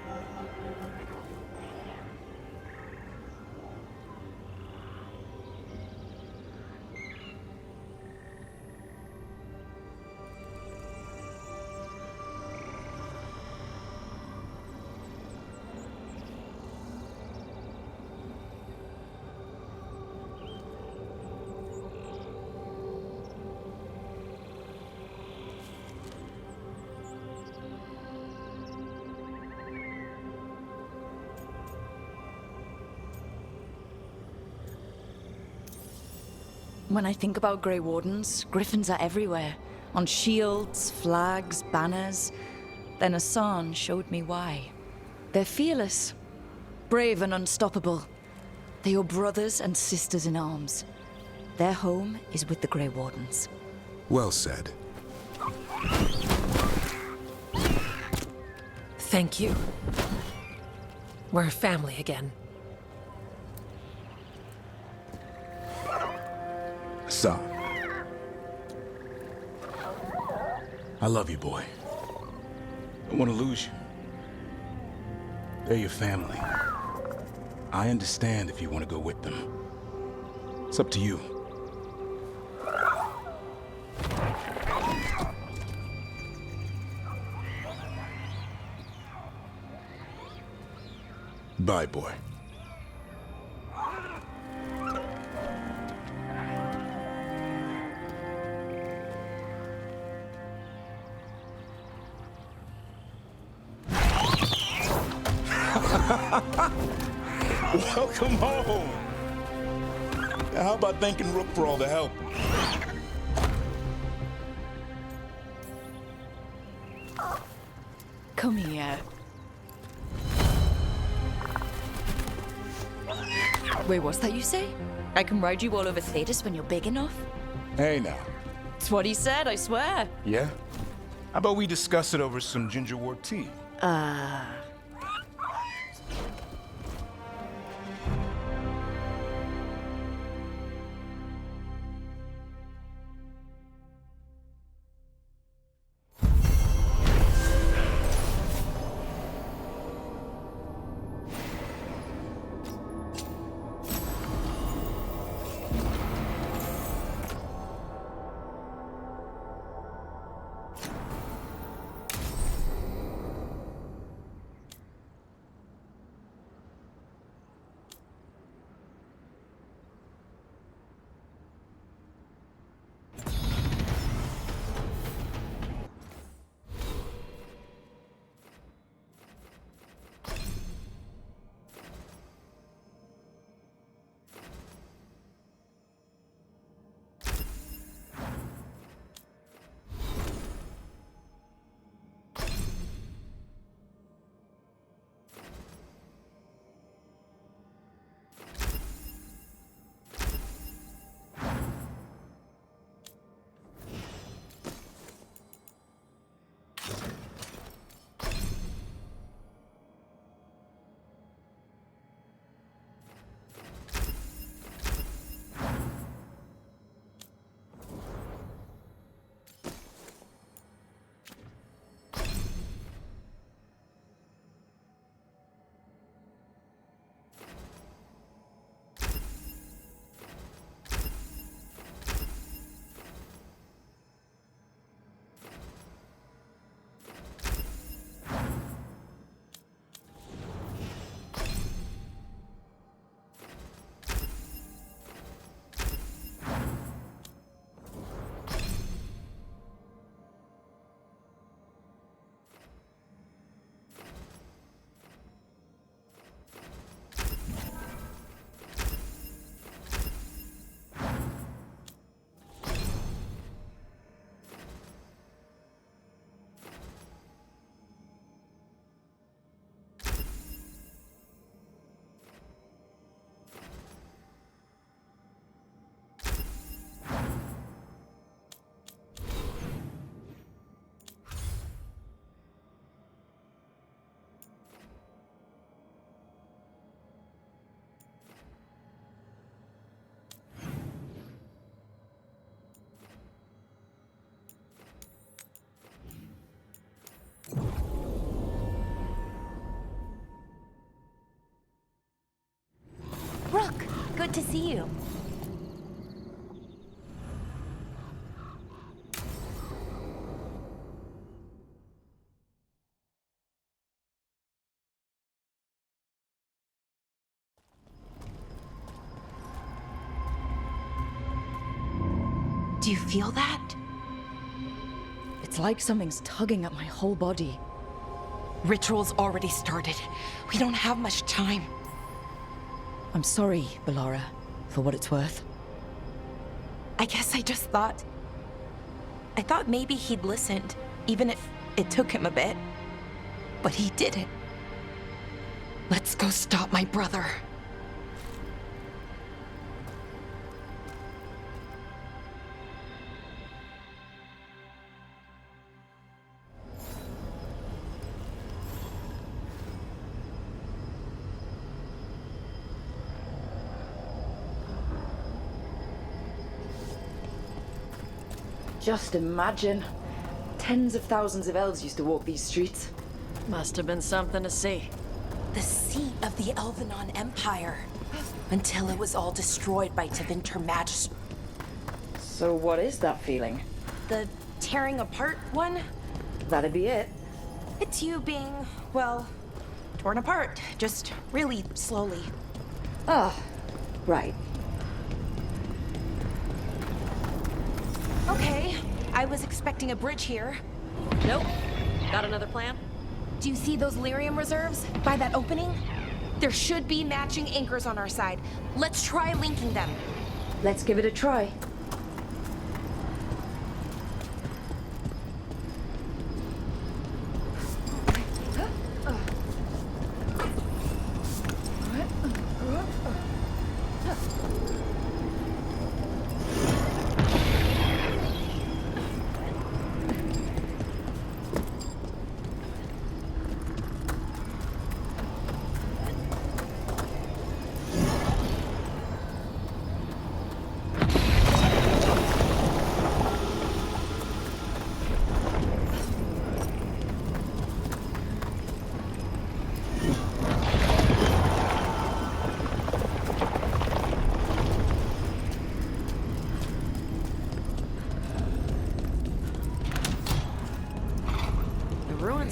When I think about Grey Wardens, griffins are everywhere. On shields, flags, banners. Then Asan showed me why. They're fearless, brave and unstoppable. They're your brothers and sisters in arms. Their home is with the Grey Wardens.
Well said.
Thank you. We're a family again.
Son. I love you, boy. I don't want to lose you. They're your family. I understand if you want to go with them. It's up to you. Bye, boy. Welcome home. Now, how about thanking Rook for all the help?
Come here. Wait, what's that you say? I can ride you all over Thetis when you're big enough?
Hey, now.
It's what he said, I swear.
Yeah? How about we discuss it over some gingerwort tea?
Glad to see you. Do you feel that?
It's like something's tugging at my whole body.
Ritual's already started. We don't have much time.
I'm sorry, Bellara, for what it's worth.
I guess I just thought... I thought maybe he'd listened, even if it took him a bit. But he didn't. Let's go stop my brother.
Just imagine. Tens of thousands of elves used to walk these streets.
Must have been something to see.
The seat of the Elvenon Empire. Until it was all destroyed by Tevinter Magis.
So what is that feeling?
The tearing apart one?
That'd be it.
It's you being, well, torn apart. Just really slowly.
Ah, right.
Okay, I was expecting a bridge here.
Nope. Got another plan?
Do you see those lyrium reserves by that opening? There should be matching anchors on our side. Let's try linking them.
Let's give it a try.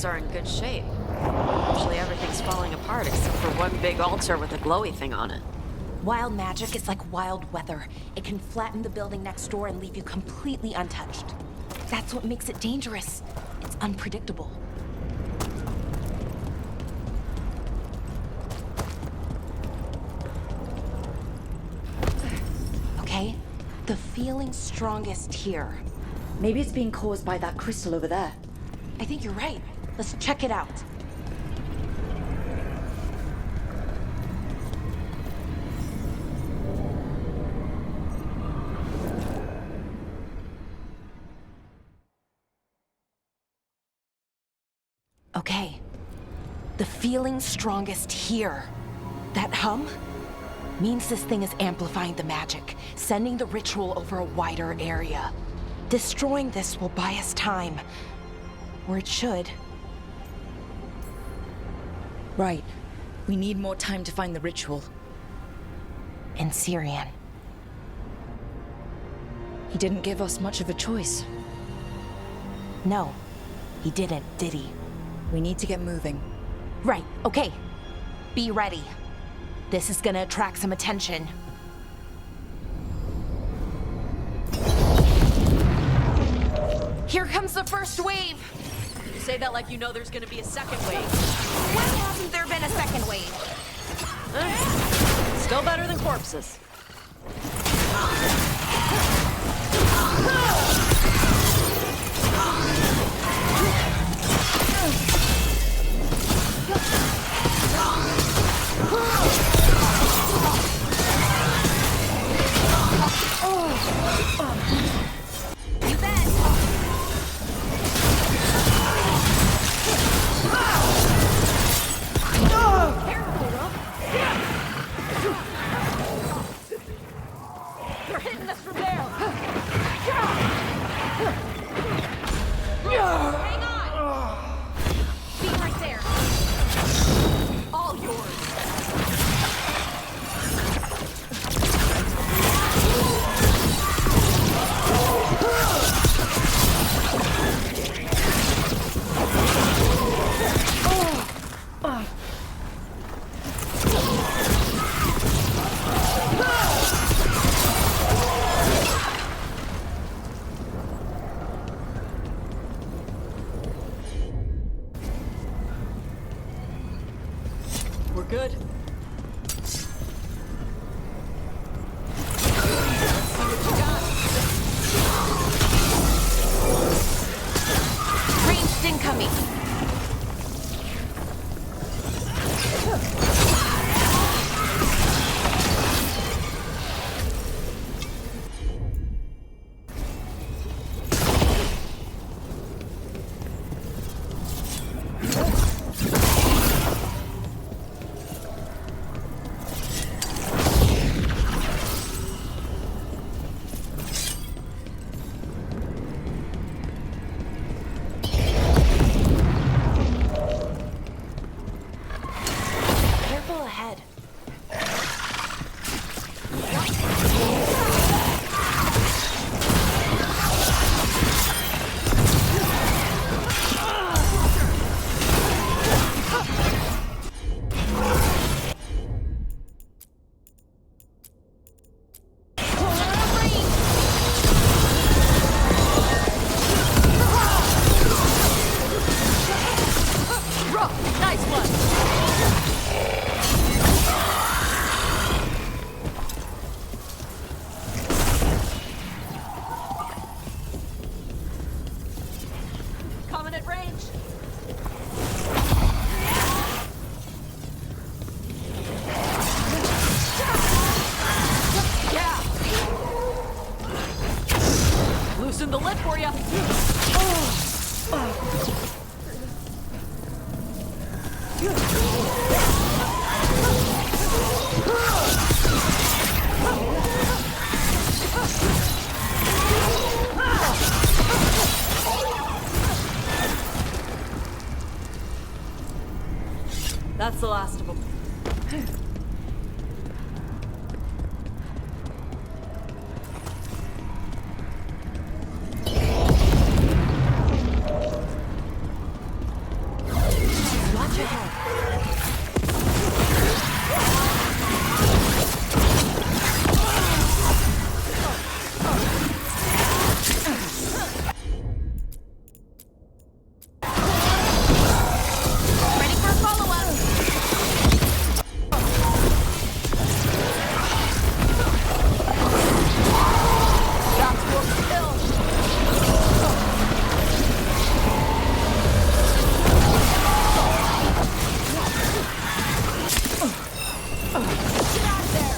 Are in good shape. Actually, everything's falling apart except for one big altar with a glowy thing on it.
Wild magic is like wild weather. It can flatten the building next door and leave you completely untouched. That's what makes it dangerous. It's unpredictable. Okay, the feeling's strongest here.
Maybe it's being caused by that crystal over there.
I think you're right. Let's check it out. Okay. The feeling's strongest here. That hum means this thing is amplifying the magic, sending the ritual over a wider area. Destroying this will buy us time. Or it should.
Right. We need more time to find the ritual.
In Syrian.
He didn't give us much of a choice.
No, he didn't, did he?
We need to get moving.
Right, okay. Be ready. This is gonna attract some attention. Here comes the first wave!
You say that like you know there's gonna be a second wave.
When hasn't there been a second wave?
Still better than corpses.
You bet!
Good.
Ranged incoming. Careful ahead.
Nice one! Coming at range. Yeah. Loosen the lid for you. That's the last of them. Watch ahead.
Ready for a follow-up.
That's what's killed. Get out of there!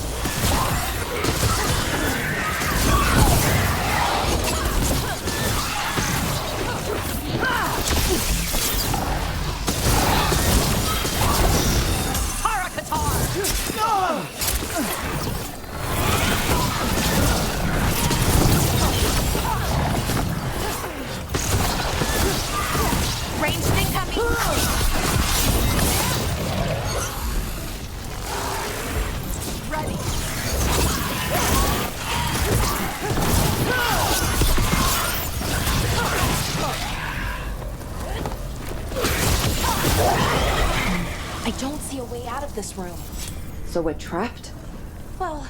Ranged incoming.
Ready.
I don't see a way out of this room.
So we're trapped?
Well,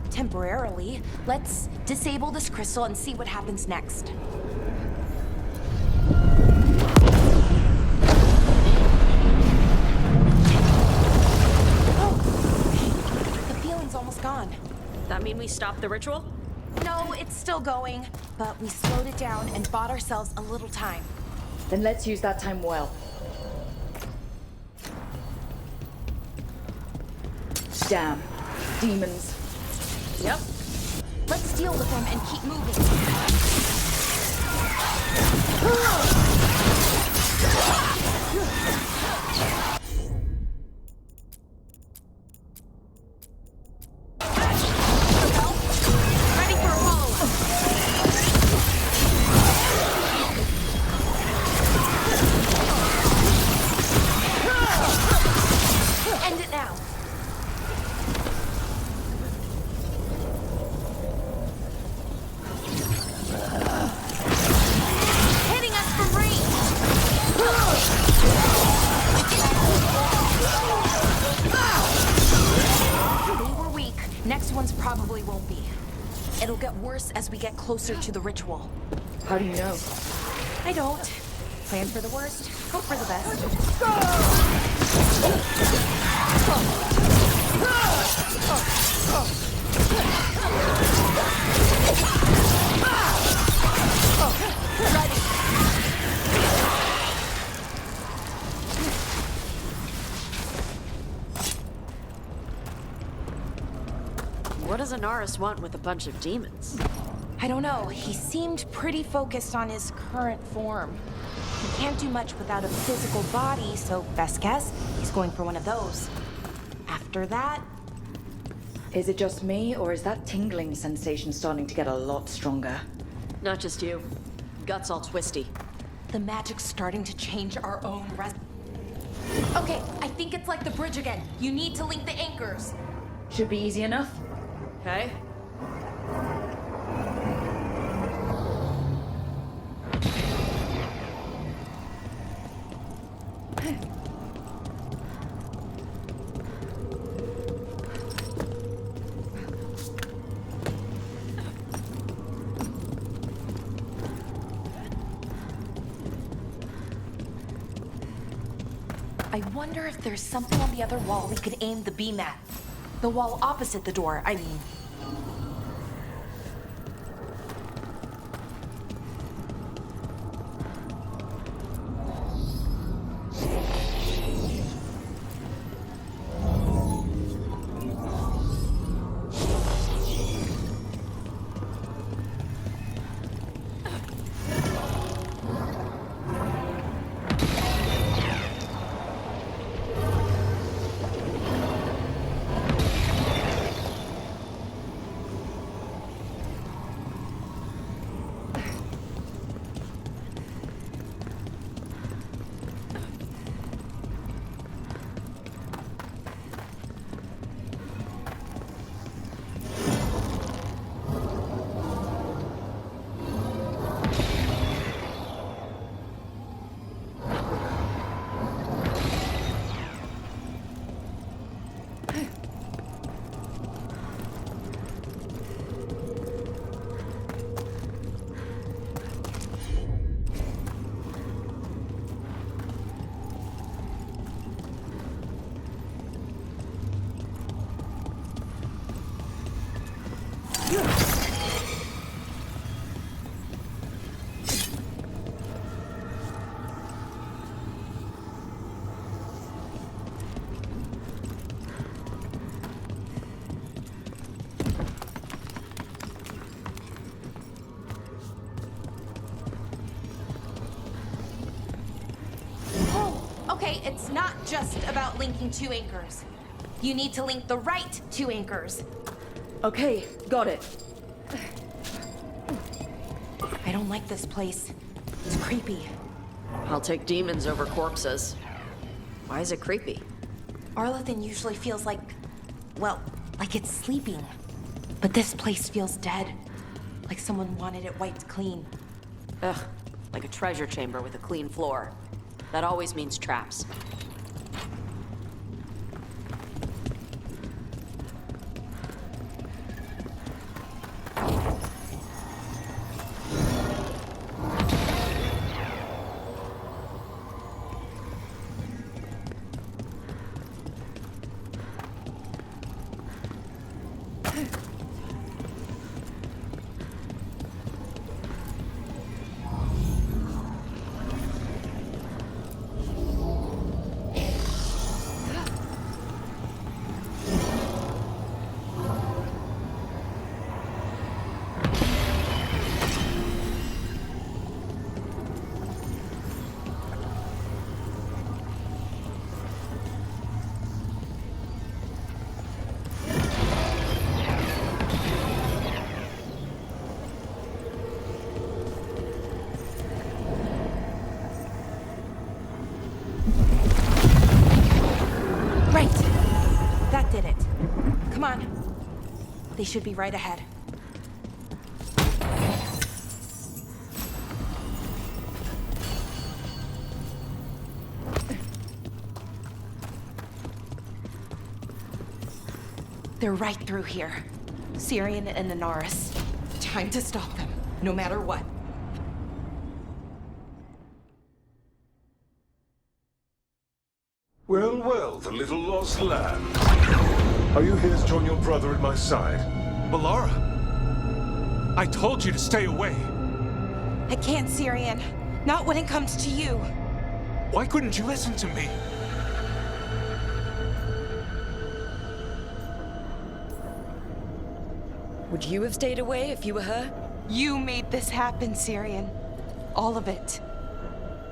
temporarily. Let's disable this crystal and see what happens next. Oh, the feeling's almost gone.
That mean we stop the ritual?
No, it's still going, but we slowed it down and bought ourselves a little time.
Then let's use that time well. Damn. Demons.
Yep. Let's deal with them and keep moving. Ready for a follow-up. End it now. Hitting us from range. They were weak. Next ones probably won't be. It'll get worse as we get closer to the ritual.
How do you know?
I don't.
Plan for the worst, hope for the best.
What does Anaris want with a bunch of demons?
I don't know. He seemed pretty focused on his current form. He can't do much without a physical body, so best guess, he's going for one of those. After that...
Is it just me, or is that tingling sensation starting to get a lot stronger?
Not just you. Gut's all twisty.
The magic's starting to change our own Okay, I think it's like the bridge again. You need to link the anchors.
Should be easy enough.
Okay.
I wonder if there's something on the other wall we could aim the beam at. The wall opposite the door, I mean. Okay, it's not just about linking two anchors. You need to link the right two anchors.
Okay, got it.
I don't like this place. It's creepy.
I'll take demons over corpses. Why is it creepy?
Arlathan usually feels like, well, like it's sleeping. But this place feels dead. Like someone wanted it wiped clean.
Ugh, like a treasure chamber with a clean floor. That always means traps.
They should be right ahead. They're right through here. Syrian and Anaris. Time to stop them, no matter what.
Well, well, the little lost lamb. Are you here to join your brother at my side?
Melara! I told you to stay away!
I can't, Syrian. Not when it comes to you.
Why couldn't you listen to me?
Would you have stayed away if you were her?
You made this happen, Syrian. All of it.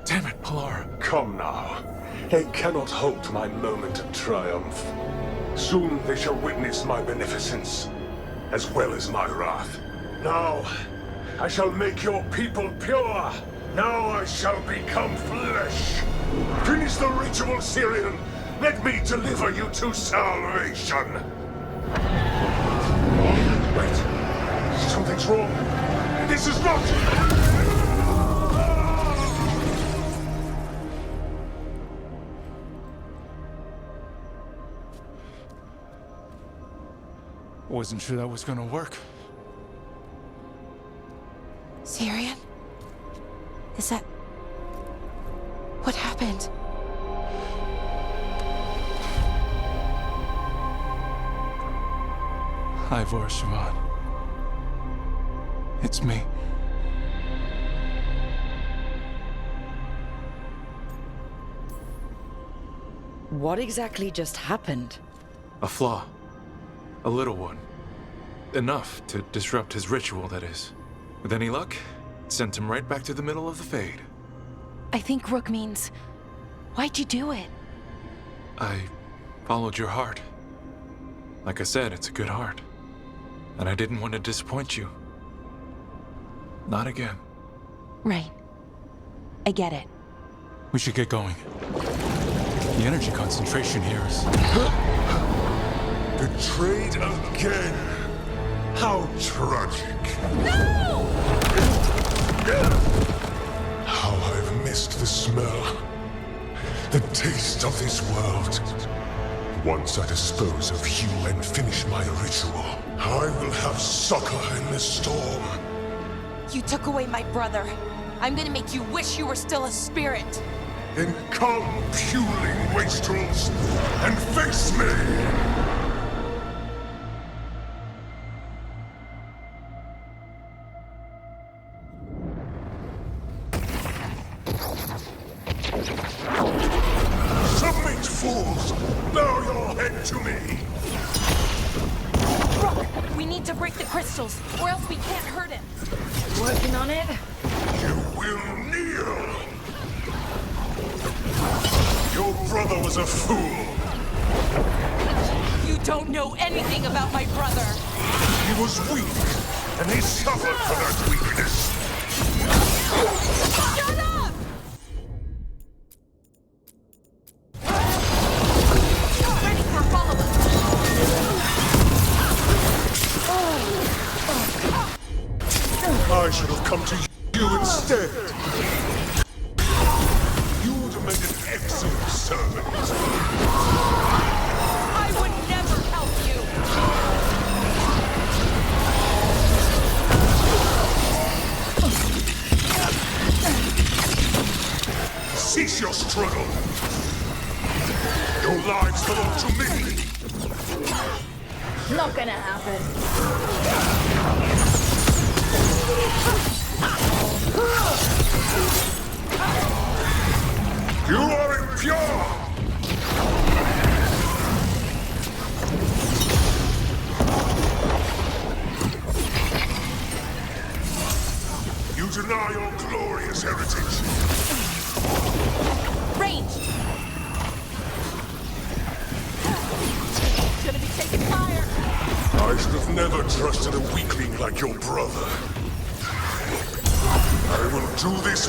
Damn it, Pilar.
Come now. They cannot halt my moment of triumph. Soon they shall witness my beneficence, as well as my wrath. Now, I shall make your people pure. Now I shall become flesh. Finish the ritual, Syrian. Let me deliver you to salvation. Wait. Something's wrong. This is not...
Wasn't sure that was gonna work.
Syrian? Is that... what happened?
Ivor Siobhan. It's me.
What exactly just happened?
A flaw. A little one. Enough to disrupt his ritual, that is. With any luck, it sent him right back to the middle of the Fade.
I think Rook means... why'd you do it?
I followed your heart. Like I said, it's a good heart. And I didn't want to disappoint you. Not again.
Right. I get it.
We should get going. The energy concentration here is...
Betrayed again. How tragic.
No!
How I've missed the smell. The taste of this world. Once I dispose of you and finish my ritual, I will have succor in the storm.
You took away my brother. I'm gonna make you wish you were still a spirit.
Then come, puling wastrels, and face me! Submit, fools! Bow your head to me!
Rook, we need to break the crystals, or else we can't hurt him.
Working on it?
You will kneel! Your brother was a fool!
You don't know anything about my brother!
He was weak, and he suffered for that weakness!
Shut up! Ready for follow-up!
I should have come to you instead! You'd have made an excellent servant!
I would never help you!
Cease your struggle! Your lives belong to me!
Not gonna happen.
You are impure! You deny your glorious heritage!
Range! Gonna be taking fire!
I should have never trusted a weakling like your brother. I will do this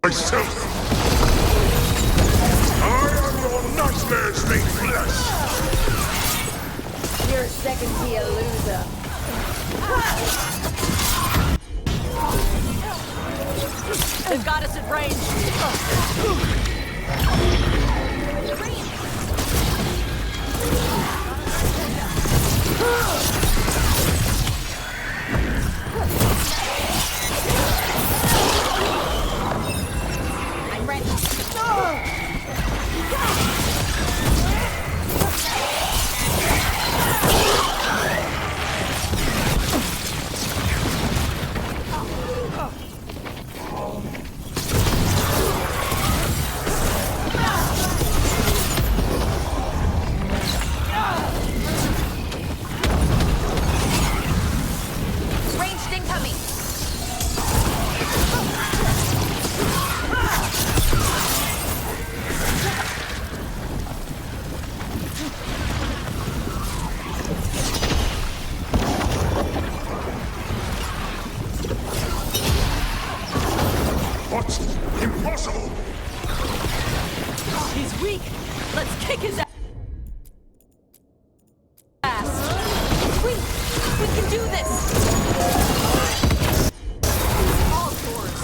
myself! I am your nightmares made flesh!
You're a second-tier loser.
They've got us at range.
I'm ready.
Impossible!
He's weak! Let's kick his ass! We can do this! All yours!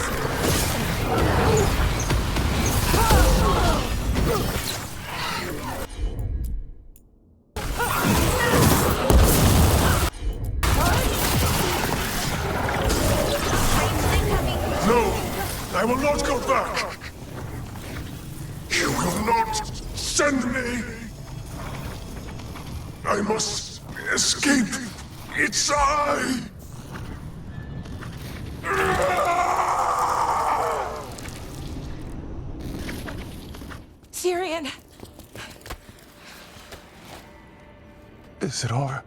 No! I will not go back! You will not send me! I must escape! It's I!
Syrian!
Is it over?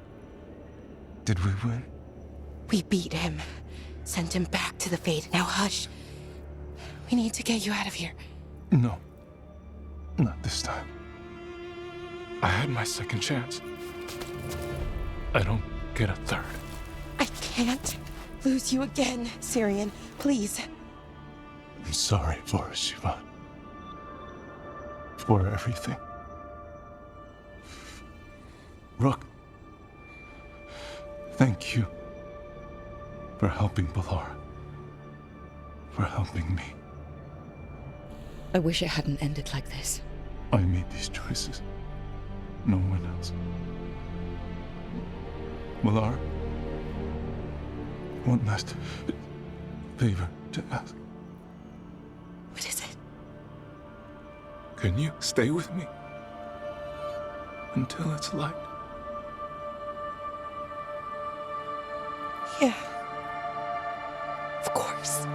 Did we win?
We beat him. Sent him back to the Fate. Now hush. We need to get you out of here.
No. Not this time. I had my second chance. I don't get a third.
I can't lose you again, Syrian. Please.
I'm sorry for Siobhan. For everything. Rook. Thank you. For helping Balara. For helping me.
I wish it hadn't ended like this.
I made these choices. No one else. Balara. One last favor to ask.
What is it?
Can you stay with me? Until it's light?
Yeah. Of course.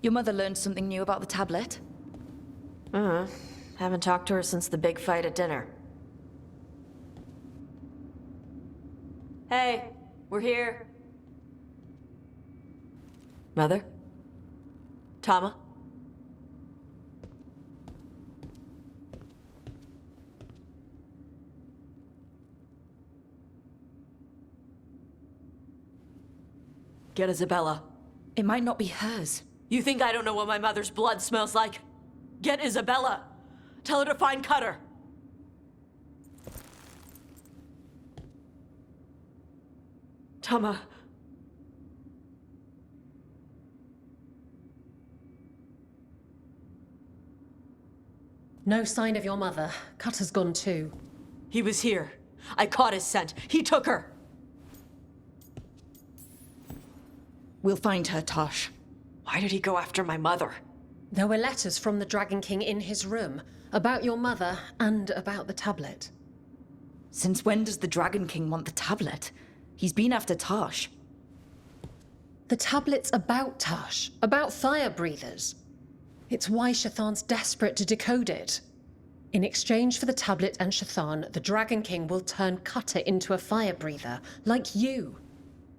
Your mother learned something new about the tablet?
Haven't talked to her since the big fight at dinner. Hey, we're here. Mother? Tama? Get Isabella.
It might not be hers.
You think I don't know what my mother's blood smells like? Get Isabella. Tell her to find Cutter. Tama.
No sign of your mother. Cutter's gone too.
He was here. I caught his scent. He took her.
We'll find her, Tosh.
Why did he go after my mother?
There were letters from the Dragon King in his room about your mother and about the tablet.
Since when does the Dragon King want the tablet? He's been after Tosh.
The tablet's about Tosh, about fire breathers. It's why Shathan's desperate to decode it. In exchange for the tablet and Shathan, the Dragon King will turn Cutter into a fire breather, like you.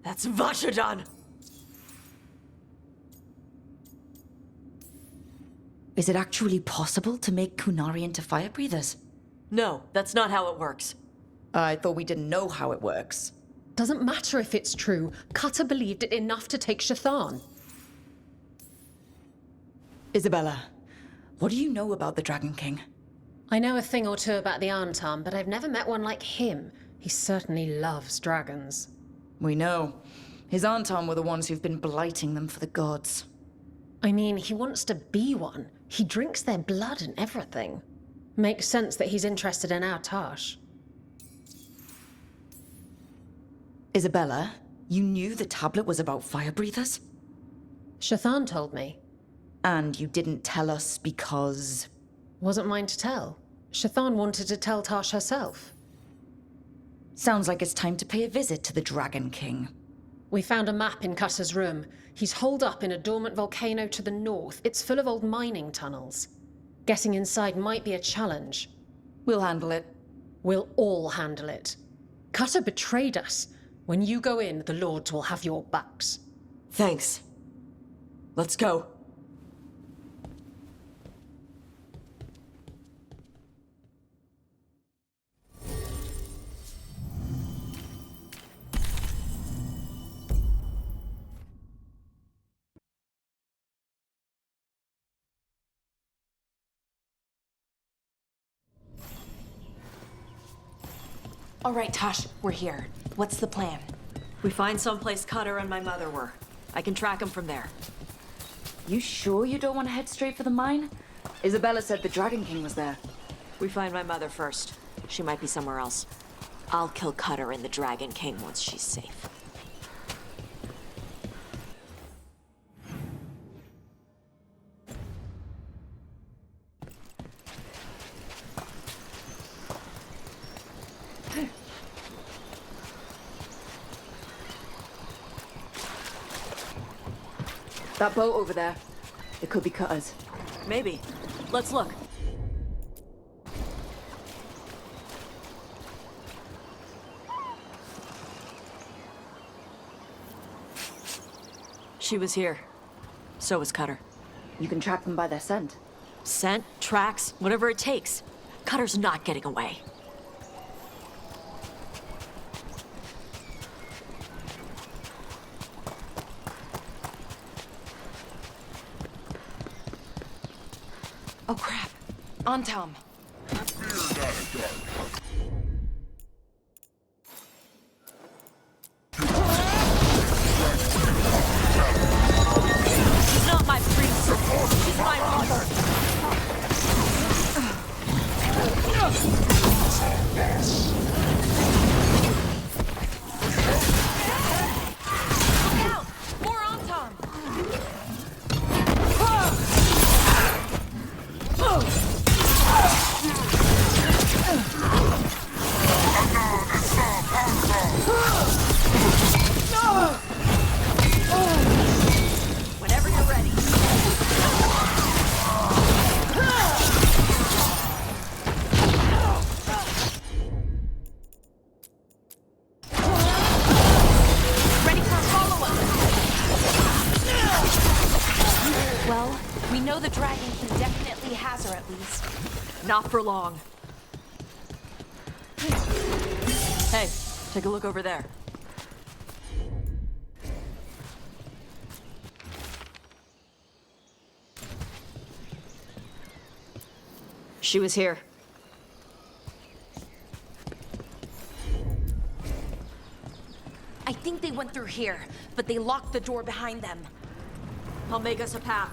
That's Vashadan!
Is it actually possible to make Kunari into fire breathers?
No, that's not how it works.
I thought we didn't know how it works.
Doesn't matter if it's true. Cutter believed it enough to take Shathan.
Isabella, what do you know about the Dragon King?
I know a thing or two about the Antam, but I've never met one like him. He certainly loves dragons.
We know. His Antam were the ones who've been blighting them for the gods.
I mean, he wants to be one. He drinks their blood and everything. Makes sense that he's interested in our Tash.
Isabella, you knew the tablet was about fire breathers?
Shathan told me.
And you didn't tell us because...
Wasn't mine to tell. Shathan wanted to tell Tash herself.
Sounds like it's time to pay a visit to the Dragon King.
We found a map in Cutter's room. He's holed up in a dormant volcano to the north. It's full of old mining tunnels. Getting inside might be a challenge.
We'll handle it.
We'll all handle it. Cutter betrayed us. When you go in, the Lords will have your backs.
Thanks. Let's go.
All right, Tosh, we're here. What's the plan?
We find someplace Cutter and my mother were. I can track them from there.
You sure you don't want to head straight for the mine? Isabella said the Dragon King was there.
We find my mother first. She might be somewhere else. I'll kill Cutter and the Dragon King once she's safe.
That boat over there. It could be Cutter's.
Maybe. Let's look. She was here. So was Cutter.
You can track them by their scent.
Scent, tracks, whatever it takes. Cutter's not getting away.
Oh crap. On Tom.
She's not my priest. She's my mother.
Look out! More on Tom!
Whenever you're ready.
Ready for a follow-up! Well, we know the Dragon King definitely has her at least.
Not for long. Hey, take a look over there. She was here.
I think they went through here, but they locked the door behind them.
I'll make us a path.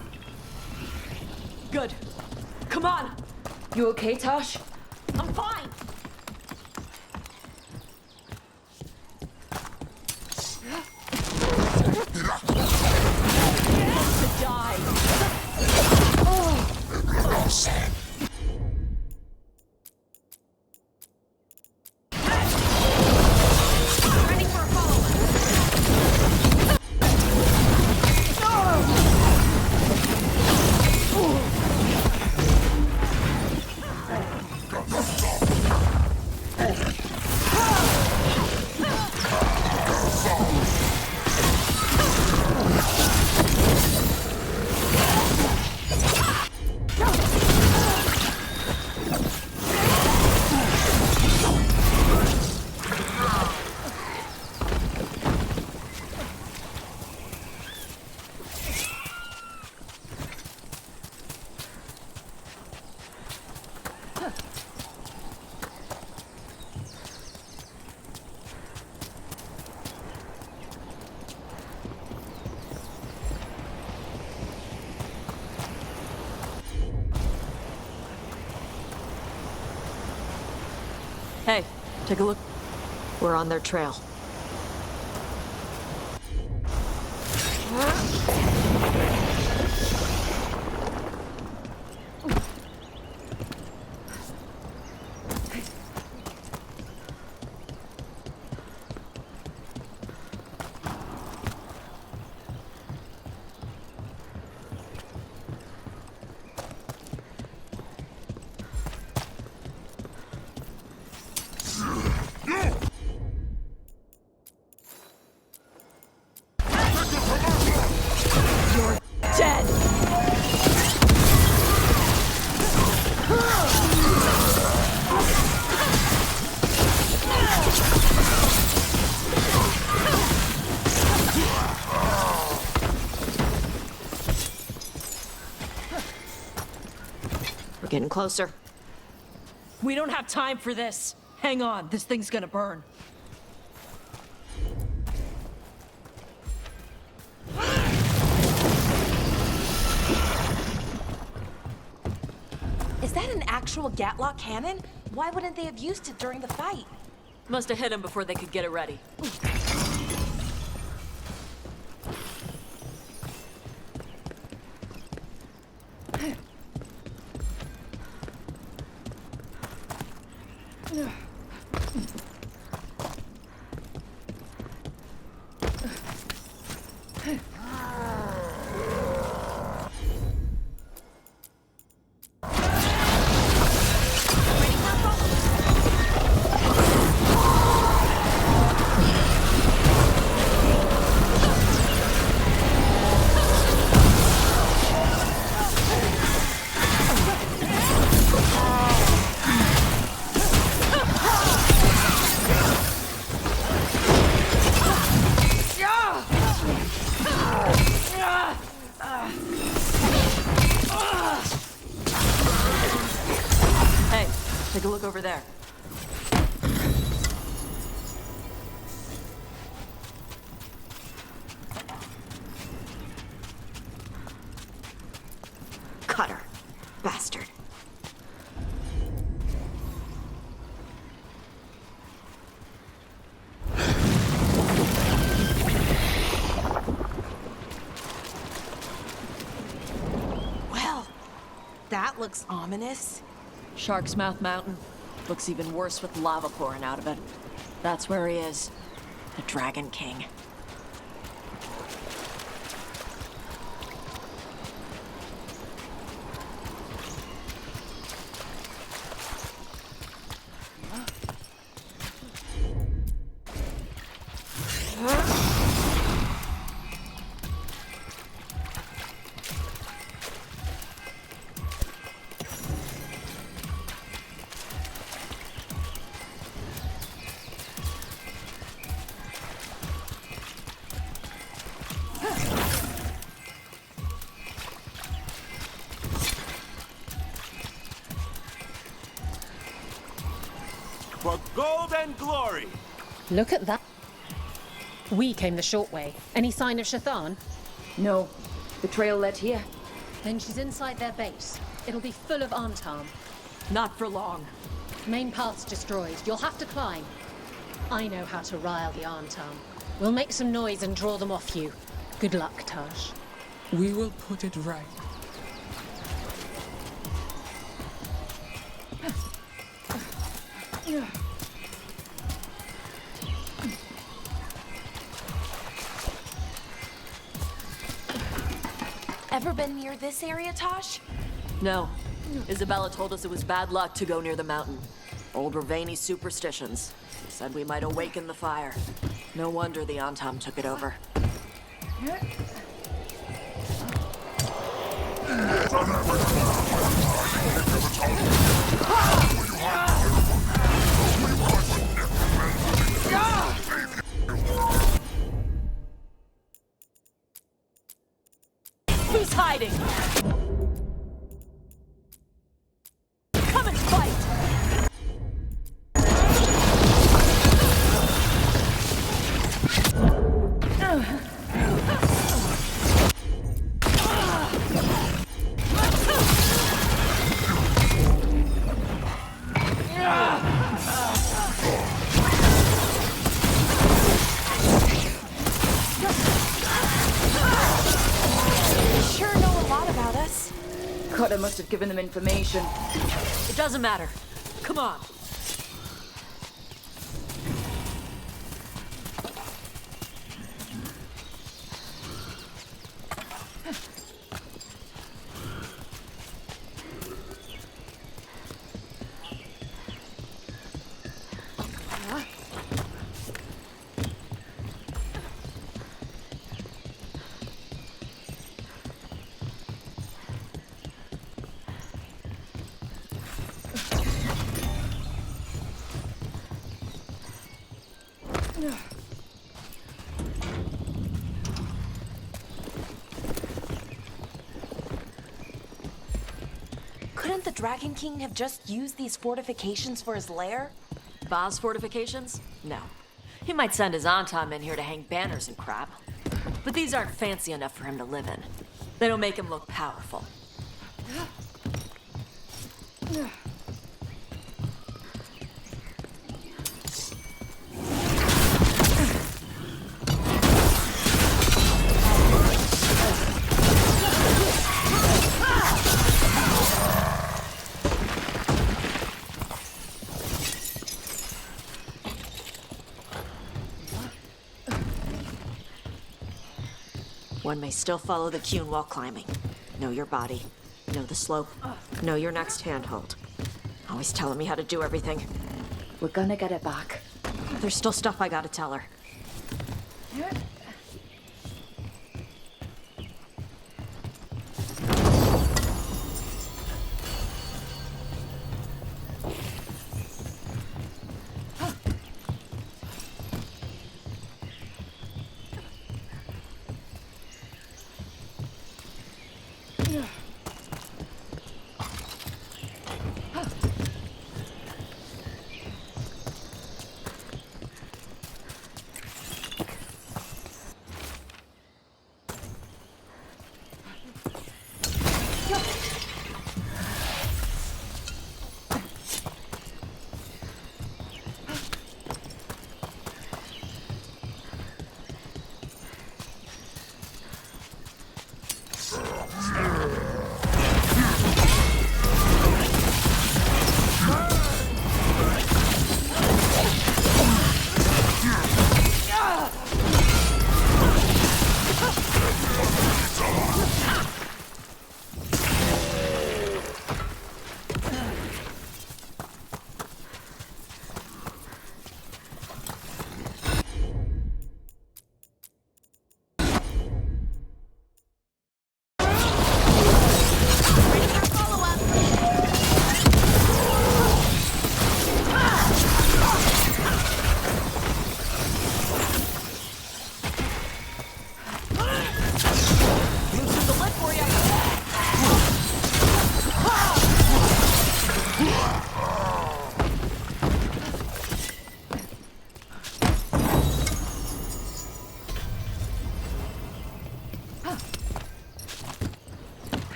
Good. Come on!
You okay, Tosh?
I'm fine!
To die!
Ready for a follow-up!
Hey, take a look. We're on their trail. We're getting closer.
We don't have time for this. Hang on, this thing's gonna burn.
Is that an actual Gatlock cannon? Why wouldn't they have used it during the fight?
Must have hit him before they could get it ready. Take a look over there. Cutter. Bastard.
Well, that looks ominous.
Shark's Mouth Mountain. Looks even worse with lava pouring out of it. That's where he is. The Dragon King.
For gold and glory!
Look at that. We came the short way. Any sign of Shathan?
No. The trail led here.
Then she's inside their base. It'll be full of Antam.
Not for long.
Main path's destroyed. You'll have to climb. I know how to rile the Antam. We'll make some noise and draw them off you. Good luck, Taj.
We will put it right.
Ever been near this area, Tosh?
No. Isabella told us it was bad luck to go near the mountain. Old Ravani superstitions. Said we might awaken the fire. No wonder the Antam took it over.
Who's hiding? Come and fight! Cutter must have given them information.
It doesn't matter. Come on.
Couldn't the Dragon King have just used these fortifications for his lair?
Va's fortifications? No. He might send his Antam in here to hang banners and crap. But these aren't fancy enough for him to live in. They don't make him look powerful. One may still follow the Qun while climbing. Know your body. Know the slope. Know your next handhold. Always telling me how to do everything.
We're gonna get it back.
There's still stuff I gotta tell her.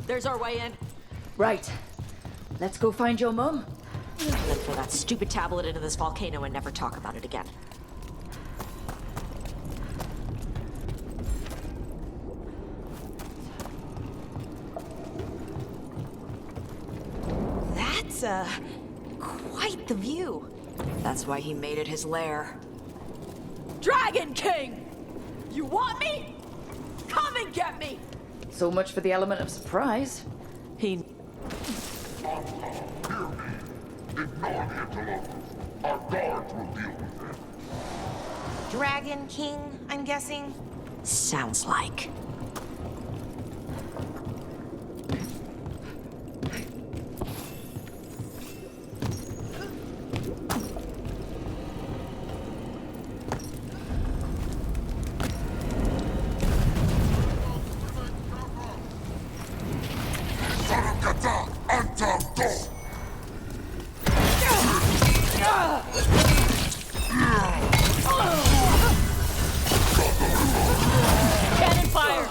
There's our way in.
Right. Let's go find your mum.
Then throw that stupid tablet into this volcano and never talk about it again.
That's, quite the view.
That's why he made it his lair.
Dragon King! You want me? Come and get me! So much for the element of surprise.
He...
Ignore the interlopers. Our guards will deal with them.
Dragon King, I'm guessing?
Sounds like.
Cannon fire!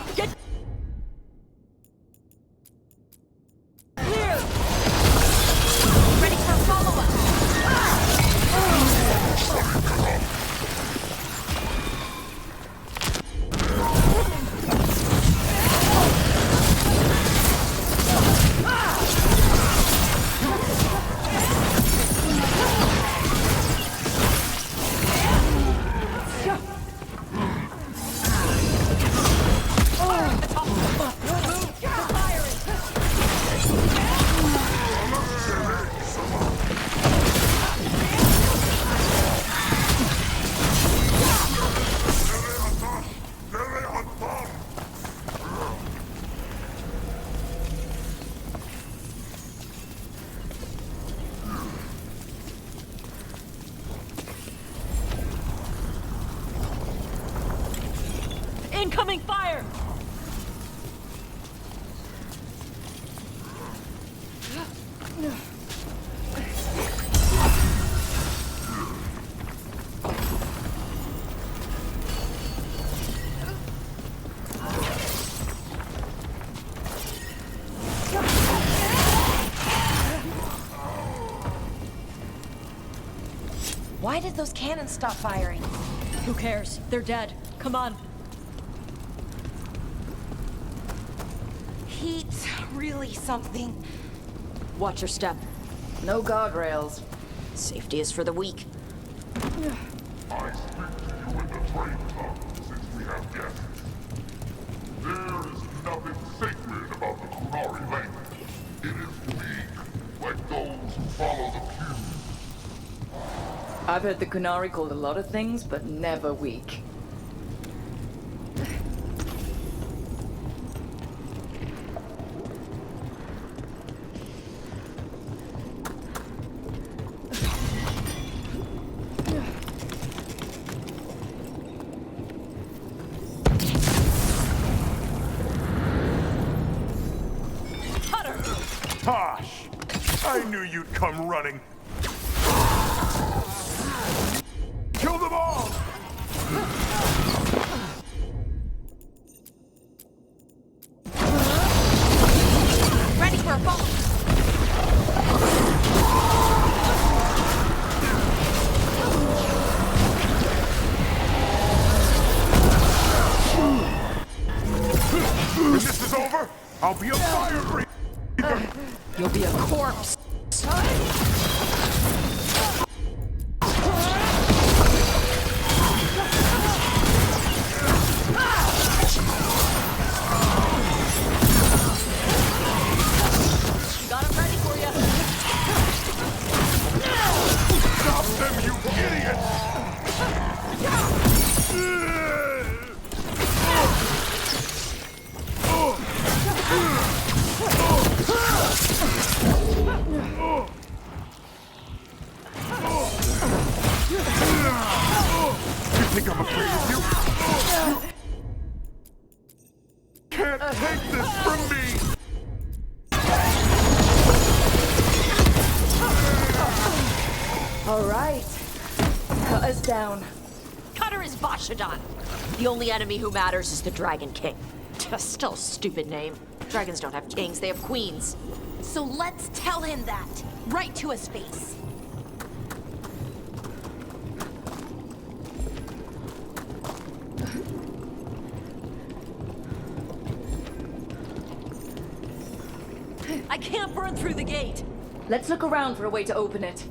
Incoming fire!
Why did those cannons stop firing?
Who cares? They're dead. Come on.
Heat's really something.
Watch your step.
No guardrails. Safety is for the weak.
I speak to you in the train tongue, since we have guests. There is nothing sacred about the Kunari language. It is weak, like those who follow the pews.
I've heard the Kunari called a lot of things, but never weak.
Tosh! I knew you'd come running. Kill them all!
Ready for a bomb!
When this is over, I'll be a fire breather!
You'll be a corpse.
Got him ready for you.
Stop them, you idiots! You think I'm afraid of you? Can't take this from me!
All right. Cut us down.
Cutter is Vashadan. The only enemy who matters is the Dragon King. Still a stupid name. Dragons don't have kings, they have queens.
So let's tell him that. Right to his face.
I can't burn through the gate.
Let's look around for a way to open it.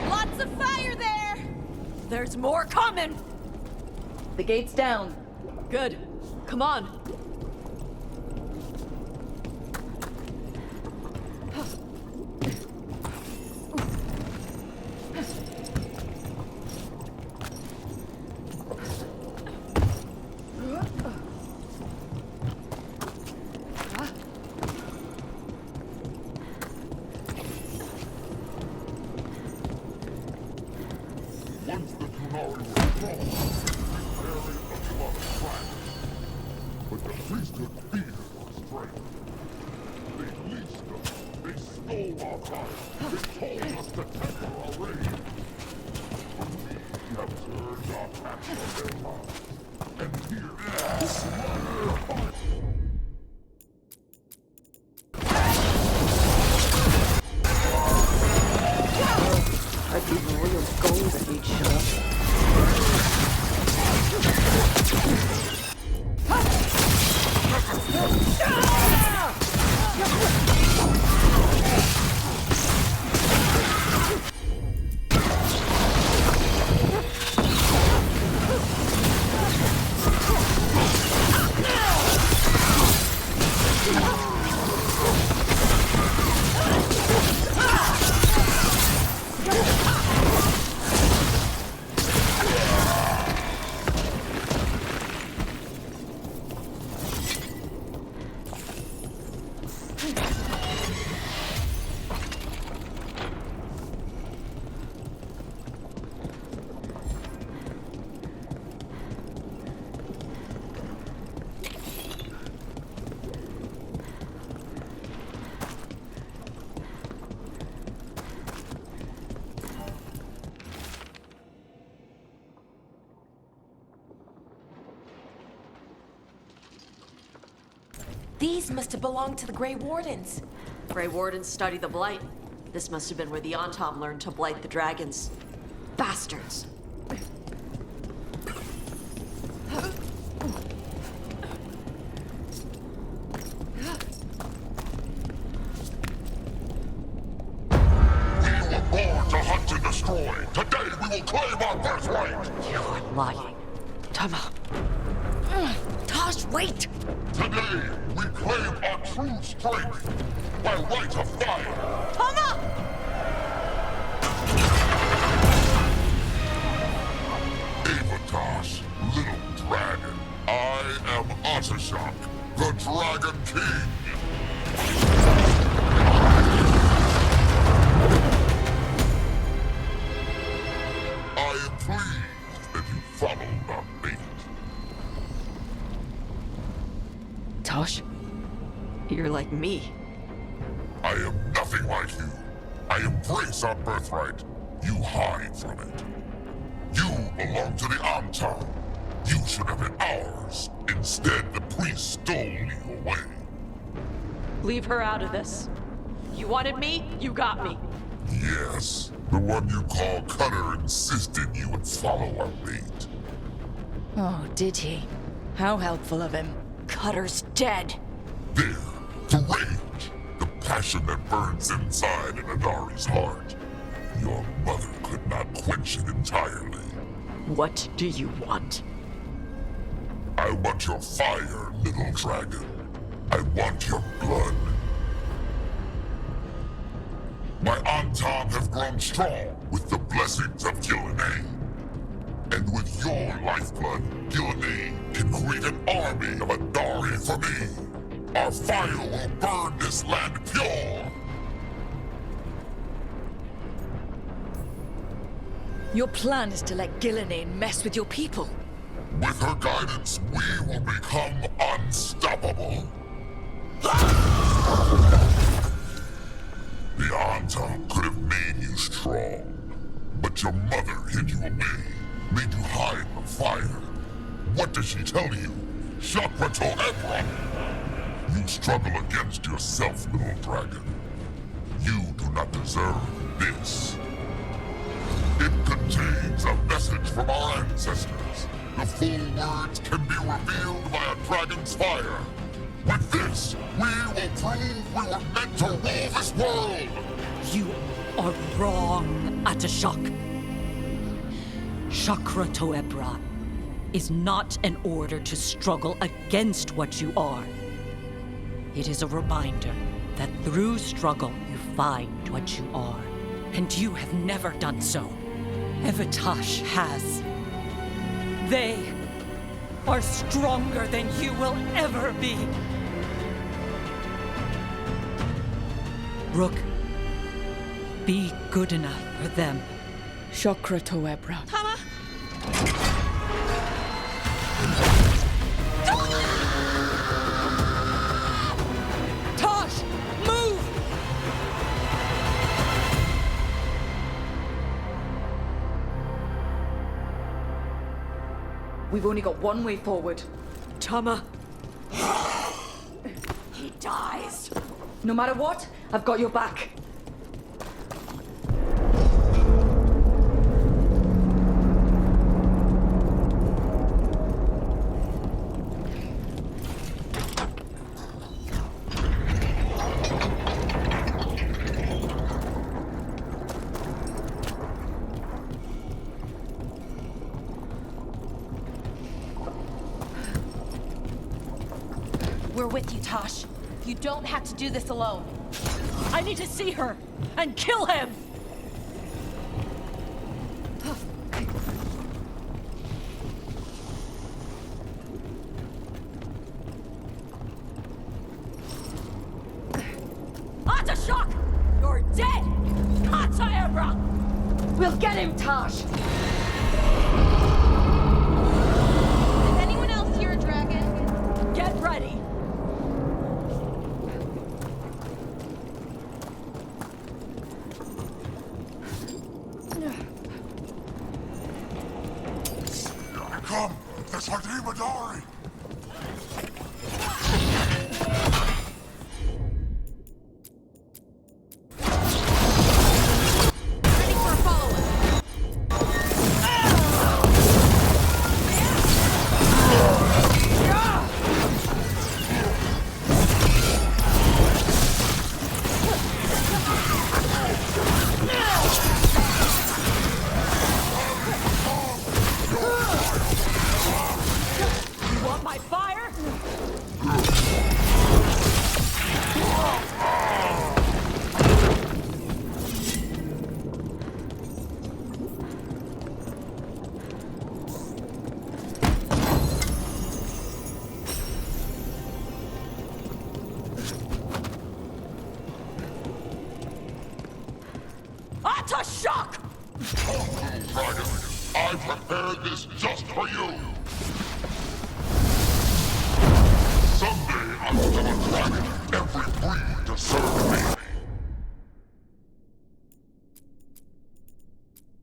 Lots of fire there! There's more coming!
The gate's down.
Good. Come on.
Once the Kunari were strong, they buried the blood track. But the priesthood feared our strength. They leased us. They stole our fire. They told us to temper our rage. But we have turned our backs on their lives. And here, this is their fire.
I'd be royal gold if he'd shut up.
These must have belonged to the Grey Wardens.
Grey Wardens study the Blight. This must have been where the Antom learned to blight the dragons. Bastards.
To destroy. Today we will claim our birthright!
You are lying. Tama.
Tosh, wait!
Today we claim our true strength by right of fire!
Tama!
Avatosh, little dragon. I am Ottershok, the Dragon King! I am pleased that you followed our fate.
Tosh, you're like me.
I am nothing like you. I embrace our birthright. You hide from it. You belong to the Antom. You should have been ours. Instead, the priest stole you away.
Leave her out of this. You wanted me, you got me.
Yes, the one you call Cutter insisted you would follow our bait.
Oh, did he? How helpful of him.
Cutter's dead.
There, the rage, the passion that burns inside an Adari's heart. Your mother could not quench it entirely.
What do you want?
I want your fire, little dragon. I want your blood. My Antom have grown strong with the blessings of Gillenay. And with your lifeblood, Gillenay can create an army of Adari for me. Our fire will burn this land pure.
Your plan is to let Gillenay mess with your people.
With her guidance, we will become unstoppable. The Antom could have made you strong, but your mother hid you away, made you hide the fire. What does she tell you? Shakrato Ebra! You struggle against yourself, little dragon. You do not deserve this. It contains a message from our ancestors. The full words can be revealed by a dragon's fire. With this, we will prove we were meant to rule this world!
You are wrong, Atashok. Chakra Toebra is not an order to struggle against what you are. It is a reminder that through struggle you find what you are. And you have never done so. Evatash has. They are stronger than you will ever be. Rook, be good enough for them.
Chakra Toebra.
Tama!
Tosh, move!
We've only got one way forward.
Tama.
He dies.
No matter what, I've got your back.
We're with you, Tosh. You don't have to do this alone.
I need to see her and kill him! Shock! You're dead! Kata Ebra!
We'll get him, Tosh!
Is anyone else here a dragon?
Get ready!
Come! The Sardimadari!
Shock!
Dragon, I prepared this just for you! Someday I will have a dragon in every breed to serve me!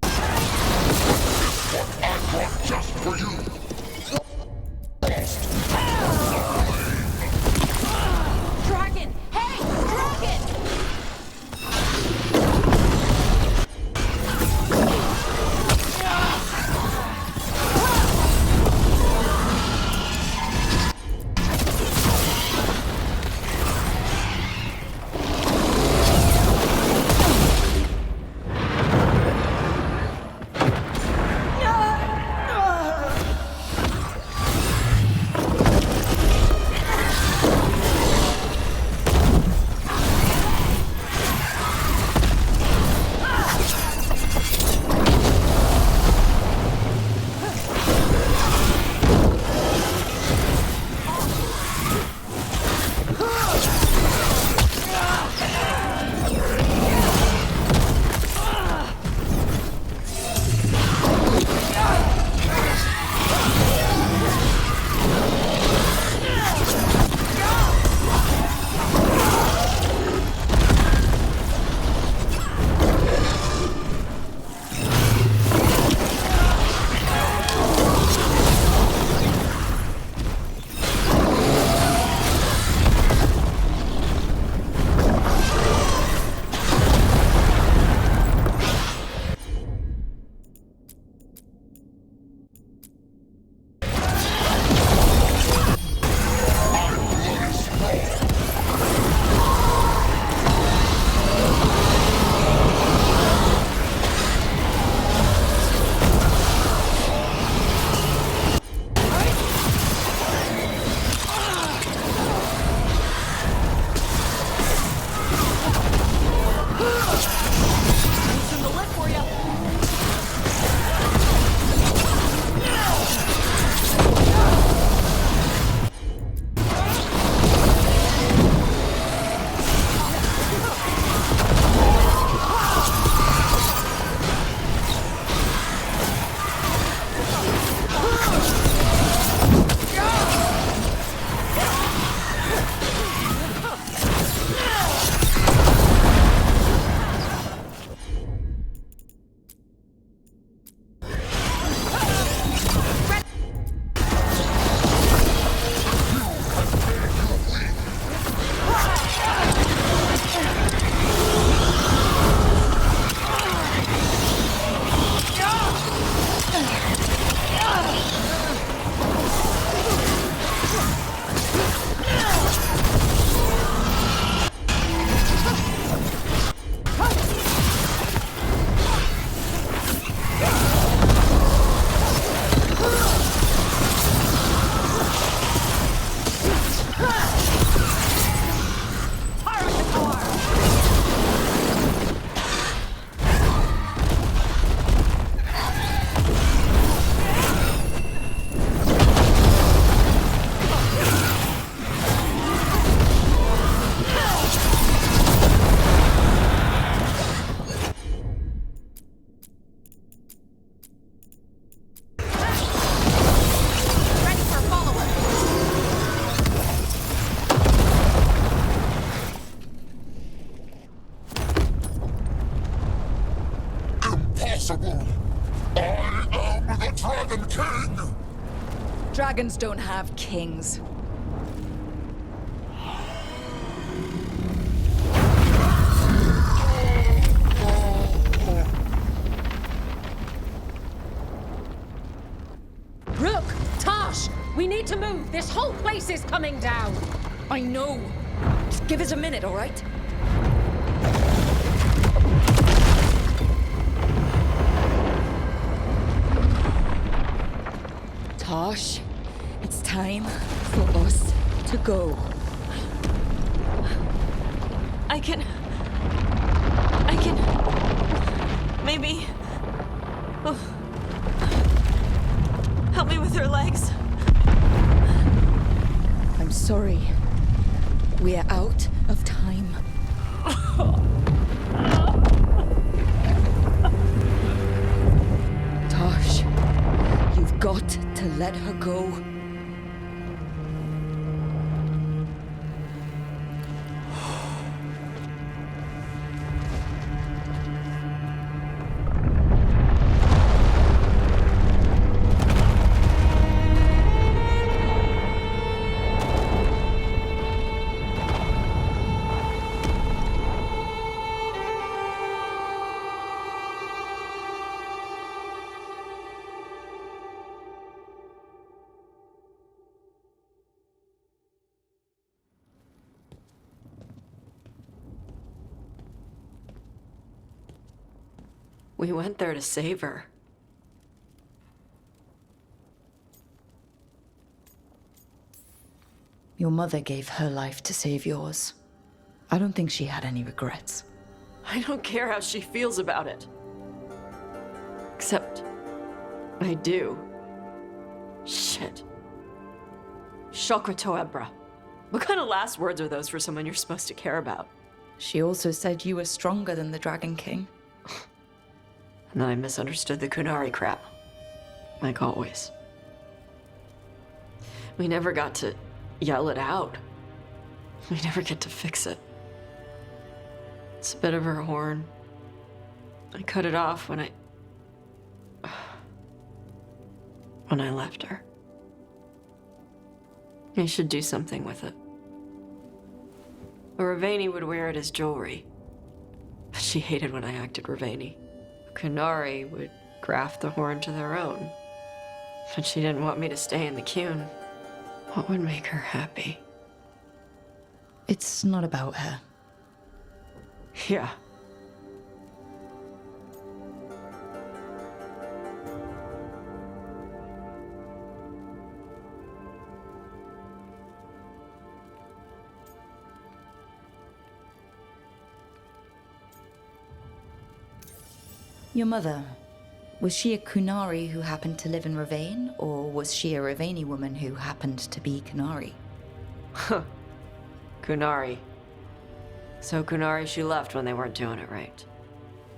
This is what I brought just for you!
Dragon! Hey! Dragon!
impossible! I am the Dragon King!
Dragons don't have kings.
Rook! Tosh! We need to move! This whole place is coming down!
I know! Just give us a minute, all right? Tosh, it's time for us to go.
I can... Maybe... Oh. Help me with her legs.
I'm sorry. We are out of time. Tosh, you've got to let her go.
We went there to save her.
Your mother gave her life to save yours. I don't think she had any regrets.
I don't care how she feels about it. Except, I do. Shit. Shokrato Ebra. What kind of last words are those for someone you're supposed to care about?
She also said you were stronger than the Dragon King.
And then I misunderstood the Kunari crap. Like always. We never got to yell it out. We never get to fix it. It's a bit of her horn. I cut it off when I left her. I should do something with it. Ravani would wear it as jewelry. But she hated when I acted Ravani. Kunari would graft the horn to their own. But she didn't want me to stay in the Qun. What would make her happy?
It's not about her.
Yeah.
Your mother, was she a Kunari who happened to live in Ravane, or was she a Ravani woman who happened to be Kunari?
Huh. Kunari. So Kunari she left when they weren't doing it right.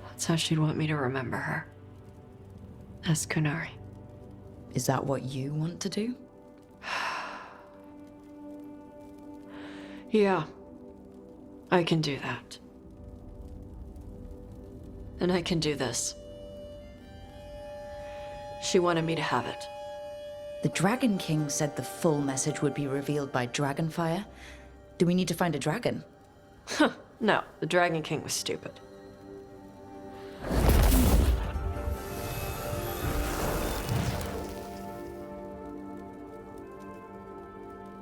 That's how she'd want me to remember her. As Kunari.
Is that what you want to do?
Yeah. I can do that. And I can do this. She wanted me to have it.
The Dragon King said the full message would be revealed by Dragonfire. Do we need to find a dragon?
Huh. No, the Dragon King was stupid.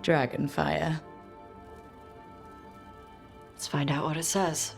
Dragonfire.
Let's find out what it says.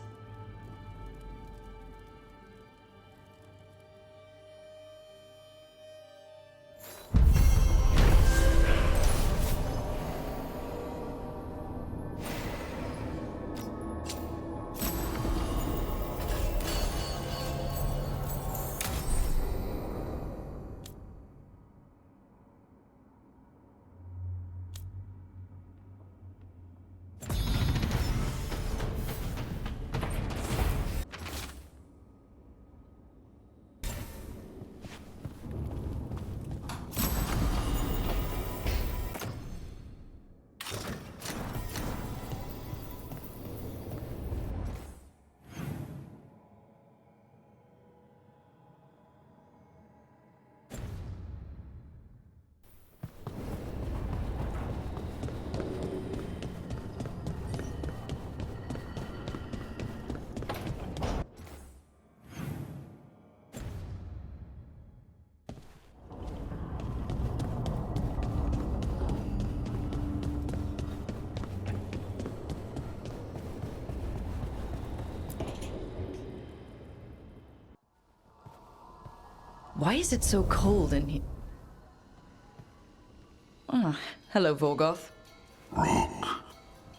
Why is it so cold in here? Ah, hello, Vorgoth.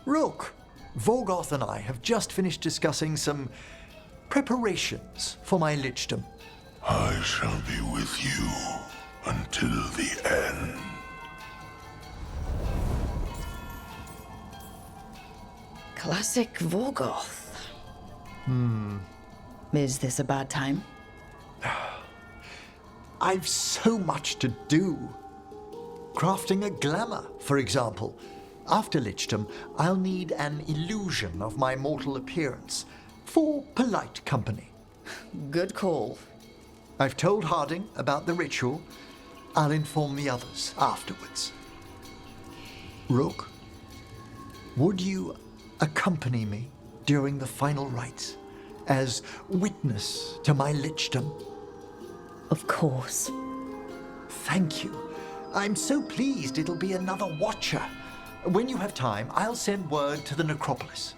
Rook, Vorgoth and I have just finished discussing some preparations for my lichdom.
I shall be with you until the end.
Classic Vorgoth. Is this a bad time?
I've so much to do. Crafting a glamour, for example. After lichdom, I'll need an illusion of my mortal appearance for polite company.
Good call.
I've told Harding about the ritual. I'll inform the others afterwards. Rook, would you accompany me during the final rites as witness to my lichdom?
Of course.
Thank you. I'm so pleased it'll be another watcher. When you have time, I'll send word to the necropolis.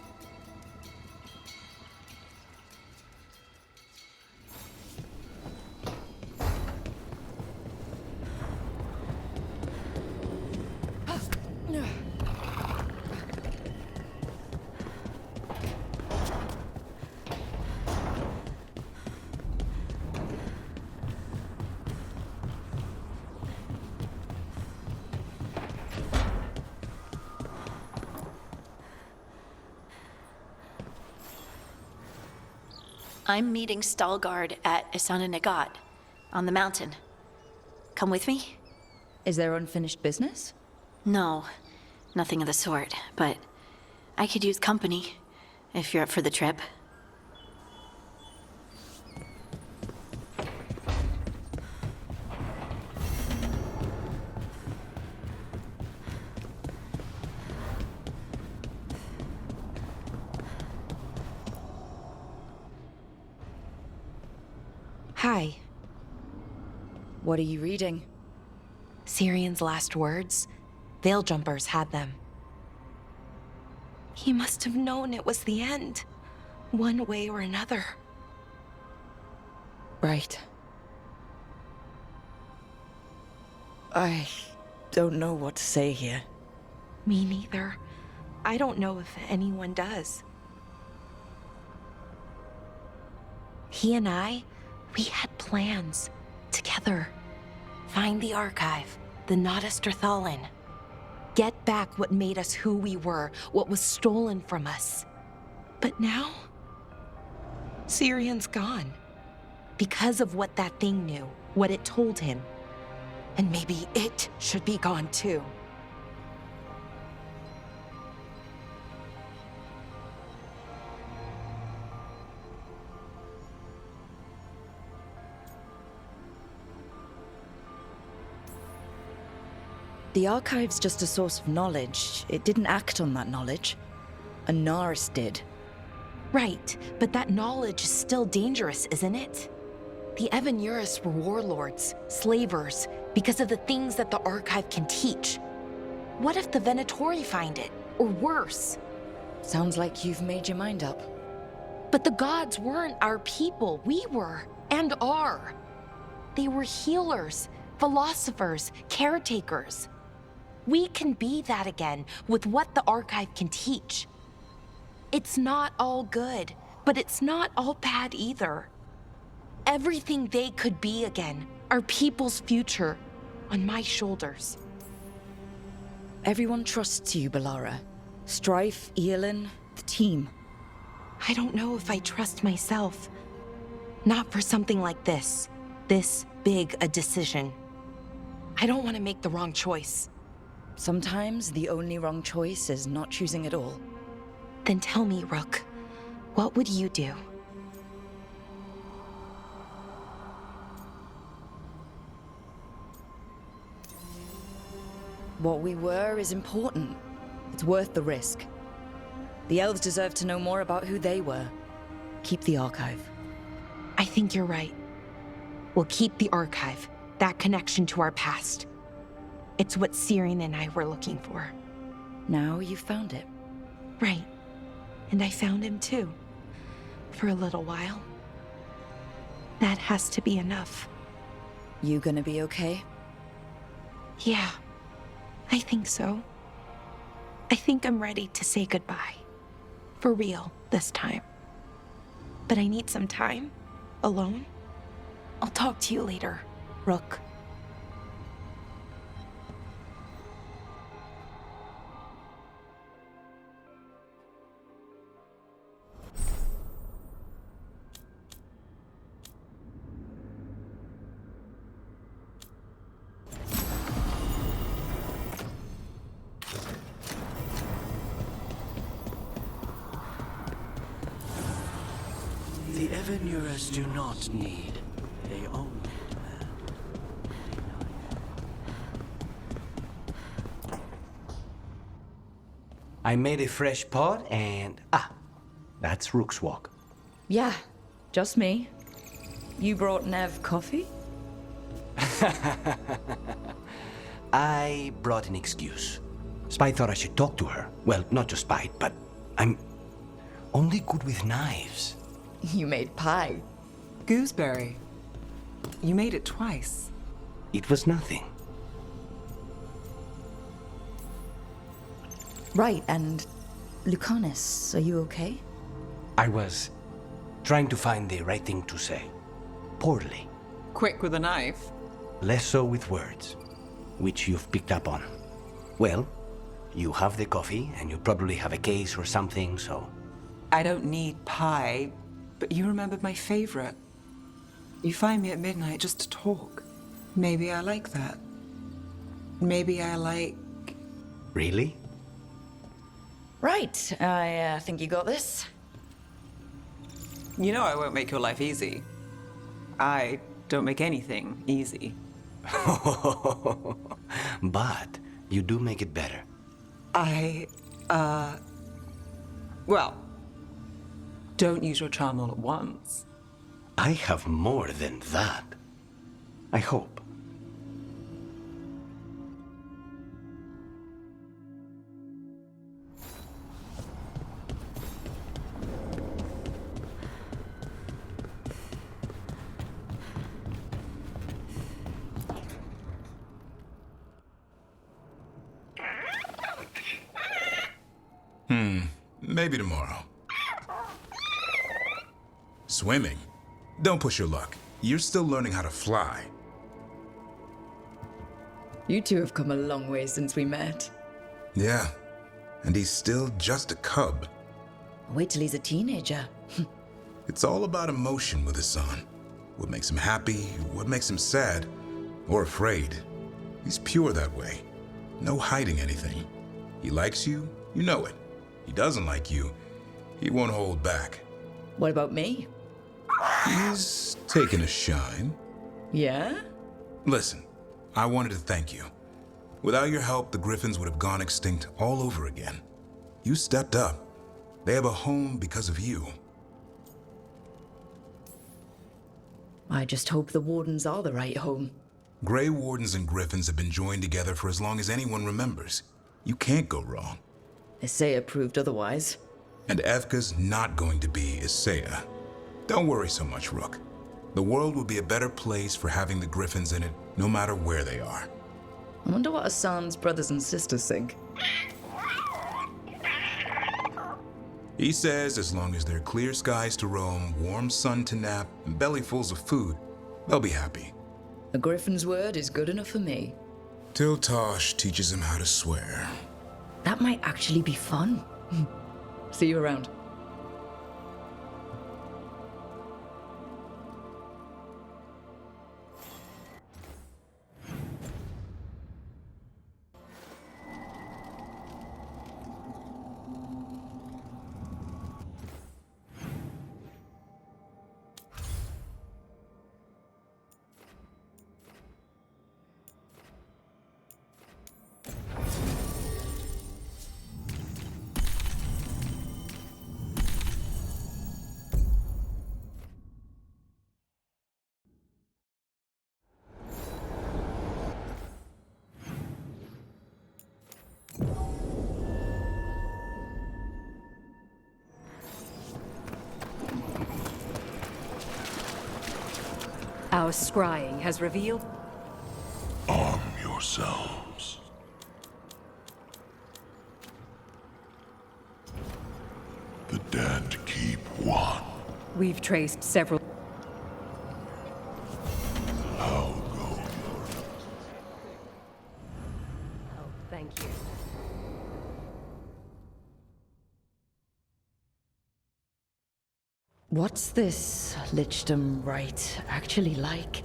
I'm meeting Stalgard at Isana Nagat on the mountain. Come with me?
Is there unfinished business?
No, nothing of the sort, but I could use company if you're up for the trip.
Hi.
What are you reading?
Sirian's last words. Veil Jumpers had them. He must have known it was the end, one way or another.
Right. I don't know what to say here.
Me neither. I don't know if anyone does. He and I, we had plans together. Find the archive, the Nodaster Thalin. Get back what made us who we were, what was stolen from us. But now, Sirian's gone. Because of what that thing knew, what it told him. And maybe it should be gone too.
The archive's just a source of knowledge. It didn't act on that knowledge. Anaris did.
Right, but that knowledge is still dangerous, isn't it? The Evan-Uris were warlords, slavers, because of the things that the archive can teach. What if the Venatori find it? Or worse?
Sounds like you've made your mind up.
But the gods weren't our people. We were, and are. They were healers, philosophers, caretakers. We can be that again with what the archive can teach. It's not all good, but it's not all bad either. Everything they could be again, our people's future, on my shoulders.
Everyone trusts you, Balara. Strife, Eilin, the team.
I don't know if I trust myself. Not for something like this. This big a decision. I don't want to make the wrong choice.
Sometimes the only wrong choice is not choosing at all.
Then tell me, Rook, what would you do?
What we were is important. It's worth the risk. The elves deserve to know more about who they were. Keep the archive.
I think you're right. We'll keep the archive, that connection to our past. It's what Sirian and I were looking for.
Now you've found it.
Right. And I found him too. For a little while. That has to be enough.
You gonna be okay?
Yeah, I think so. I think I'm ready to say goodbye. For real, this time. But I need some time, alone. I'll talk to you later, Rook.
The Evanurers do not need a own man. I made a fresh pot and... that's Rook's walk.
Yeah, just me. You brought Nev coffee?
I brought an excuse. Spite thought I should talk to her. Well, not just Spite, but I'm only good with knives.
You made pie.
Gooseberry. You made it twice.
It was nothing.
Right, and Lucanus, are you okay?
I was trying to find the right thing to say. Poorly.
Quick with a knife.
Less so with words, which you've picked up on. Well, you have the coffee, and you probably have a case or something, so...
I don't need pie, but you remembered my favorite. You find me at midnight just to talk. Maybe I like that. Maybe I like...
Really?
Right, I think you got this.
You know I won't make your life easy. I don't make anything easy.
But you do make it better.
Well, don't use your charm all at once.
I have more than that. I hope.
Maybe tomorrow. Swimming? Don't push your luck. You're still learning how to fly.
You two have come a long way since we met.
Yeah, and he's still just a cub.
Wait till he's a teenager.
It's all about emotion with his son. What makes him happy, what makes him sad, or afraid. He's pure that way. No hiding anything. He likes you, you know it. He doesn't like you, he won't hold back.
What about me?
He's taken a shine.
Yeah?
Listen, I wanted to thank you. Without your help, the Griffins would have gone extinct all over again. You stepped up. They have a home because of you.
I just hope the Wardens are the right home.
Grey Wardens and Griffins have been joined together for as long as anyone remembers. You can't go wrong.
Isaiah proved otherwise.
And Evka's not going to be Isaiah. Don't worry so much, Rook. The world will be a better place for having the Griffins in it, no matter where they are.
I wonder what Hassan's brothers and sisters think.
He says as long as there are clear skies to roam, warm sun to nap, and bellyfuls of food, they'll be happy.
A Griffin's word is good enough for me.
Till Tosh teaches him how to swear.
That might actually be fun. See you around.
Our scrying has revealed
yourselves. The dead keep one.
We've traced several.
How go
Oh, thank you.
What's this Lichdom rite actually like?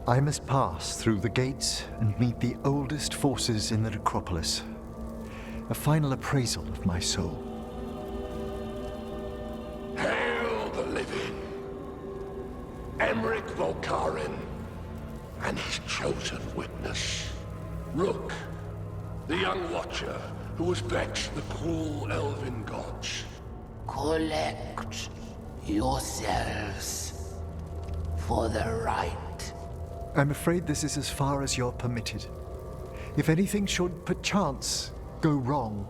I must pass through the gates and meet the oldest forces in the necropolis. A final appraisal of my soul.
Hail the living! Emmerich Volkarin and his chosen witness. Rook, the young watcher who has vexed the cruel elven gods.
Collect yourselves for the right.
I'm afraid this is as far as you're permitted. If anything should perchance go wrong,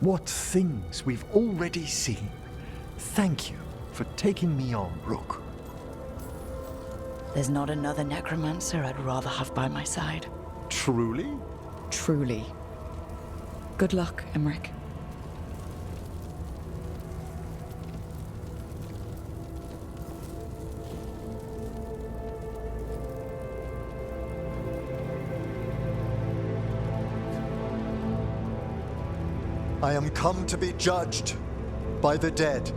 what things we've already seen. Thank you for taking me on, Rook.
There's not another necromancer I'd rather have by my side.
Truly?
Truly. Good luck, Emmerich.
I am come to be judged by the dead.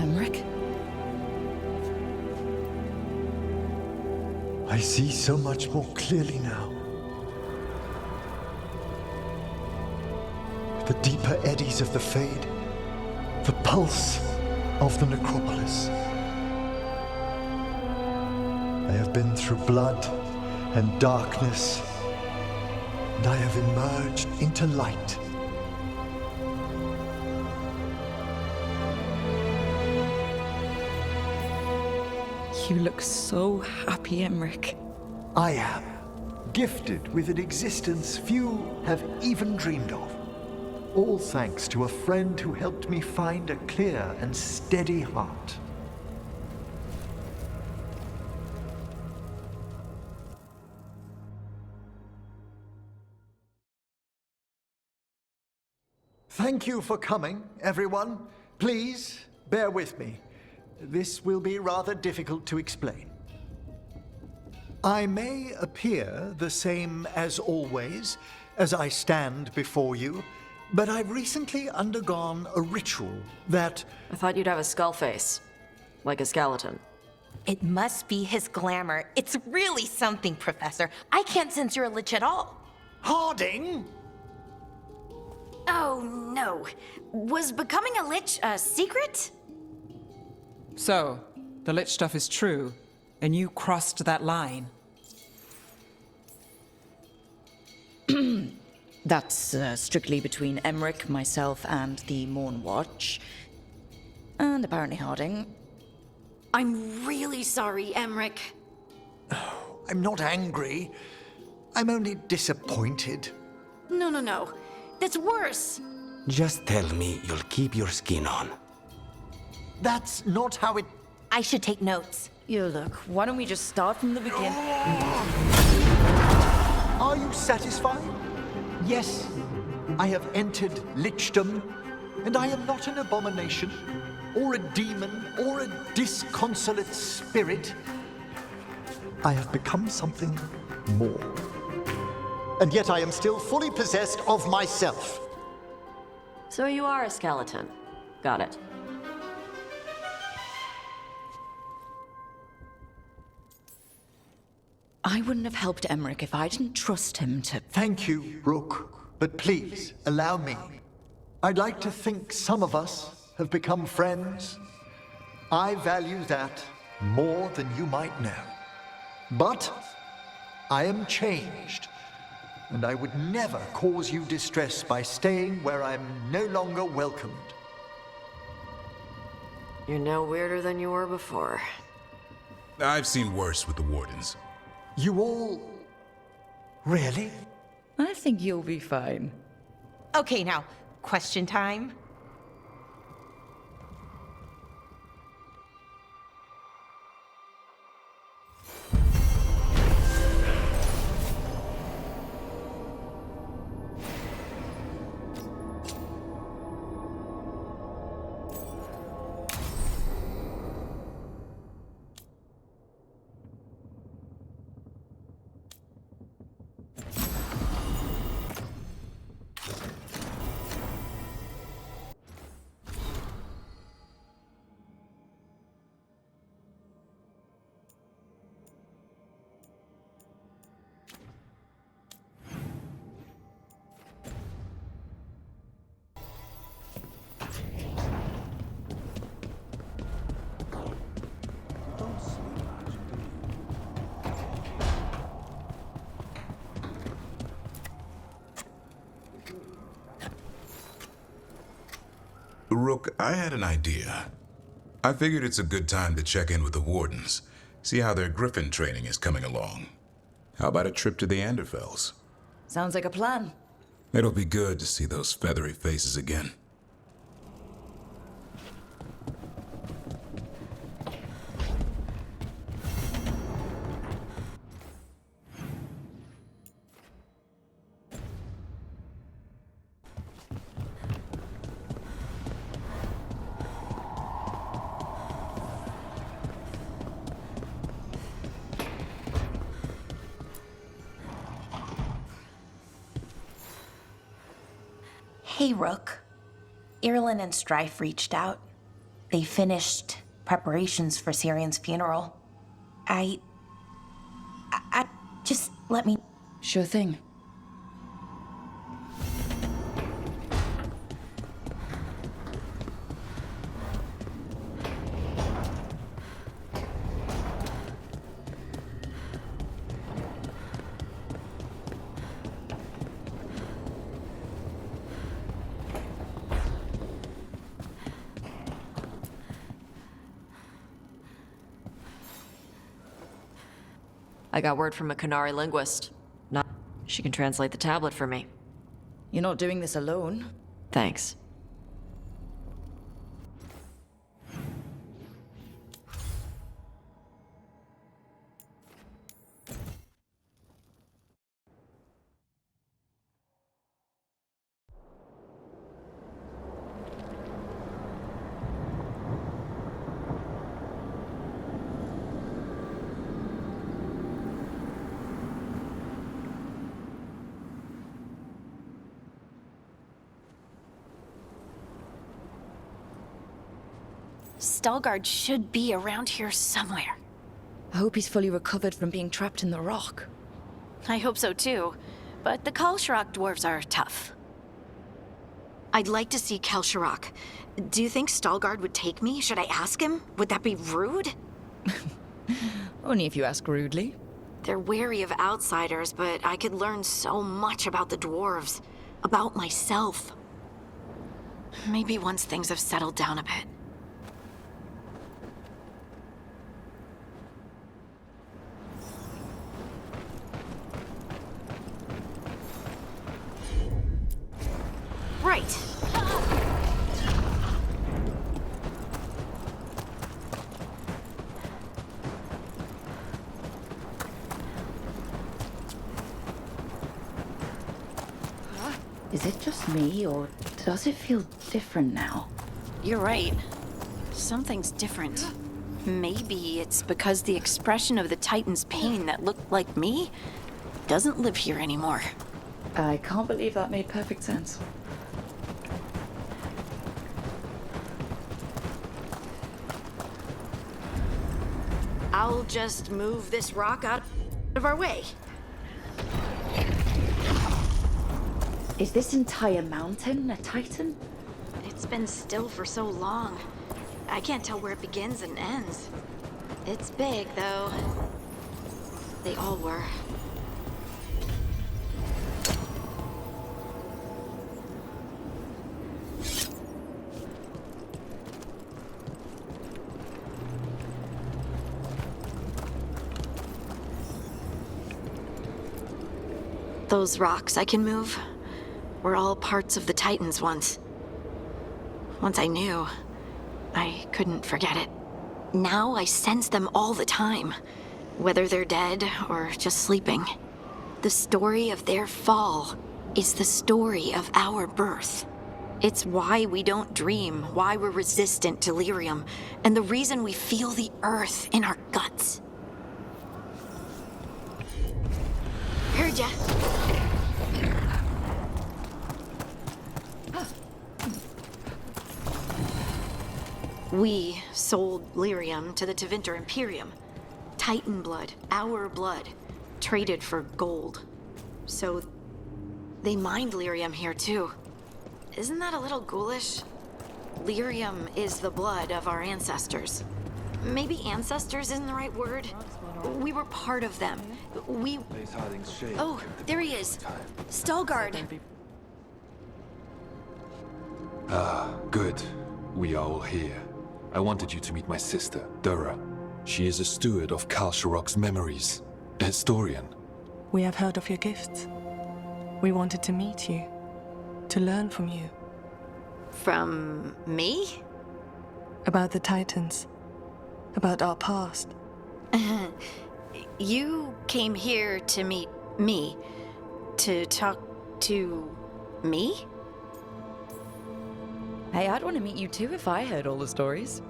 Emmerich?
I see so much more clearly now. The deeper eddies of the Fade, the pulse of the necropolis. I have been through blood and darkness, and I have emerged into light.
You look so happy, Emmerich.
I am gifted with an existence few have even dreamed of. All thanks to a friend who helped me find a clear and steady heart. Thank you for coming, everyone. Please, bear with me. This will be rather difficult to explain. I may appear the same as always, as I stand before you, but I've recently undergone a ritual that...
I thought you'd have a skull face. Like a skeleton.
It must be his glamour. It's really something, Professor. I can't sense you're a lich at all.
Harding!
Oh, no. Was becoming a lich a secret?
So, the lich stuff is true, and you crossed that line.
That's strictly between Emmerich, myself, and the Morn Watch. And apparently Harding.
I'm really sorry, Emmerich.
I'm not angry. I'm only disappointed.
No. That's worse.
Just tell me you'll keep your skin on.
That's not how it...
I should take notes.
You look, why don't we just start from the beginning?
Are you satisfied? Yes, I have entered lichdom, and I am not an abomination, or a demon, or a disconsolate spirit. I have become something more. And yet I am still fully possessed of myself.
So you are a skeleton. Got it.
I wouldn't have helped Emmerich if I didn't trust him to...
Thank you, Rook. But please, allow me. I'd like to think some of us have become friends. I value that more than you might know. But I am changed, and I would never cause you distress by staying where I'm no longer welcomed.
You're no weirder than you were before.
I've seen worse with the Wardens.
You all... really?
I think you'll be fine.
Okay, now, question time.
Rook, I had an idea. I figured it's a good time to check in with the Wardens, see how their Griffin training is coming along. How about a trip to the Anderfells?
Sounds like a plan.
It'll be good to see those feathery faces again.
Hey, Rook. Irulan and Strife reached out. They finished preparations for Syrian's funeral. I just let me...
Sure thing.
I got word from a Kunari linguist. She can translate the tablet for me.
You're not doing this alone.
Thanks.
Stalgard should be around here somewhere.
I hope he's fully recovered from being trapped in the rock.
I hope so too, but the Kalsharak dwarves are tough. I'd like to see Kalsharak. Do you think Stalgard would take me? Should I ask him? Would that be rude?
Only if you ask rudely.
They're wary of outsiders, but I could learn so much about the dwarves. About myself. Maybe once things have settled down a bit. Right.
Is it just me, or does it feel different now?
You're right. Something's different. Maybe it's because the expression of the Titan's pain that looked like me doesn't live here anymore.
I can't believe that made perfect sense.
I'll just move this rock out of our way.
Is this entire mountain a Titan?
It's been still for so long. I can't tell where it begins and ends. It's big, though. They all were. Those rocks I can move were all parts of the Titans once. Once I knew, I couldn't forget it. Now I sense them all the time, whether they're dead or just sleeping. The story of their fall is the story of our birth. It's why we don't dream, why we're resistant to lyrium, and the reason we feel the earth in our guts. Heard ya. We sold lyrium to the Tevinter Imperium. Titan blood, our blood, traded for gold. So they mined lyrium here too. Isn't that a little ghoulish? Lyrium is the blood of our ancestors. Maybe ancestors isn't the right word. We were part of them. Oh, there he is. Stalgard.
Ah, good. We are all here. I wanted you to meet my sister, Dura. She is a steward of Kal Sharok's memories, a historian.
We have heard of your gifts. We wanted to meet you, to learn from you.
From me?
About the Titans, about our past.
You came here to meet me, to talk to me?
Hey, I'd want to meet you too if I heard all the stories.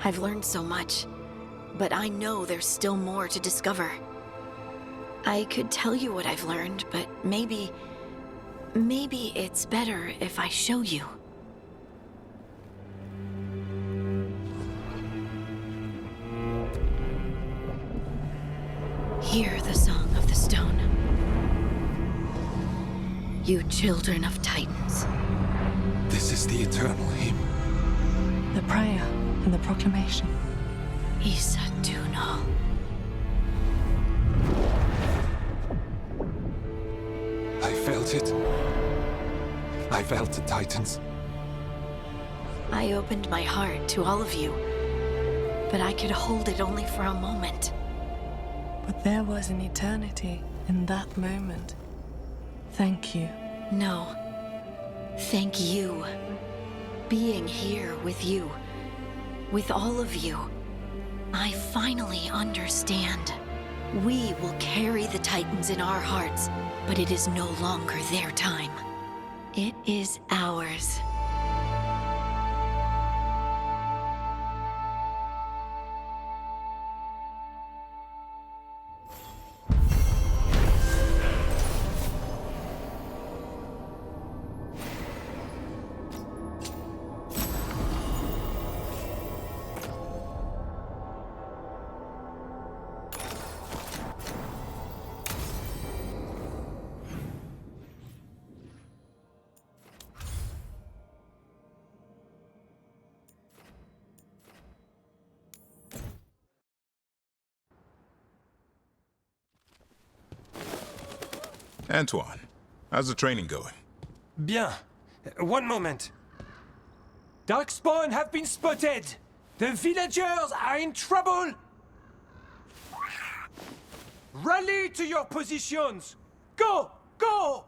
I've learned so much, but I know there's still more to discover. I could tell you what I've learned, but maybe it's better if I show you. Hear the song of the stone. You children of Titans.
This is the eternal hymn.
The prayer and the proclamation.
Isa Tunal.
I felt it. I felt the Titans.
I opened my heart to all of you, but I could hold it only for a moment.
But there was an eternity in that moment. Thank you.
No. Thank you. Being here with you, with all of you, I finally understand. We will carry the Titans in our hearts, but it is no longer their time. It is ours.
Antoine, how's the training going?
Bien. One moment. Darkspawn have been spotted. The villagers are in trouble. Rally to your positions. Go! Go!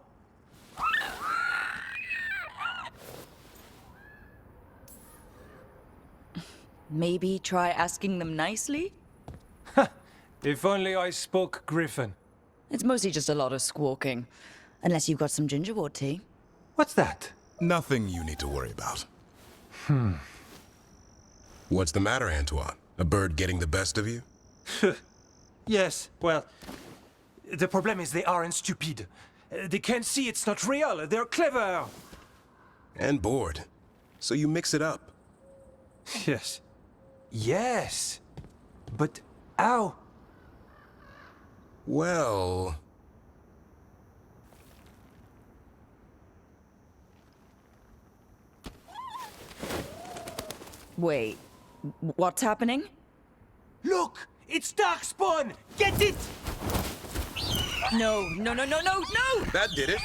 Maybe try asking them nicely?
If only I spoke Griffin.
It's mostly just a lot of squawking. Unless you've got some gingerwort tea.
What's that?
Nothing you need to worry about.
What's the matter, Antoine? A bird getting the best of you?
Yes, well, the problem is they aren't stupid. They can't see it's not real. They're clever.
And bored. So you mix it up.
Yes. Yes. But how?
Well...
Wait, what's happening?
Look! It's Darkspawn! Get it!
No, no, no, no, no, no!
That did it.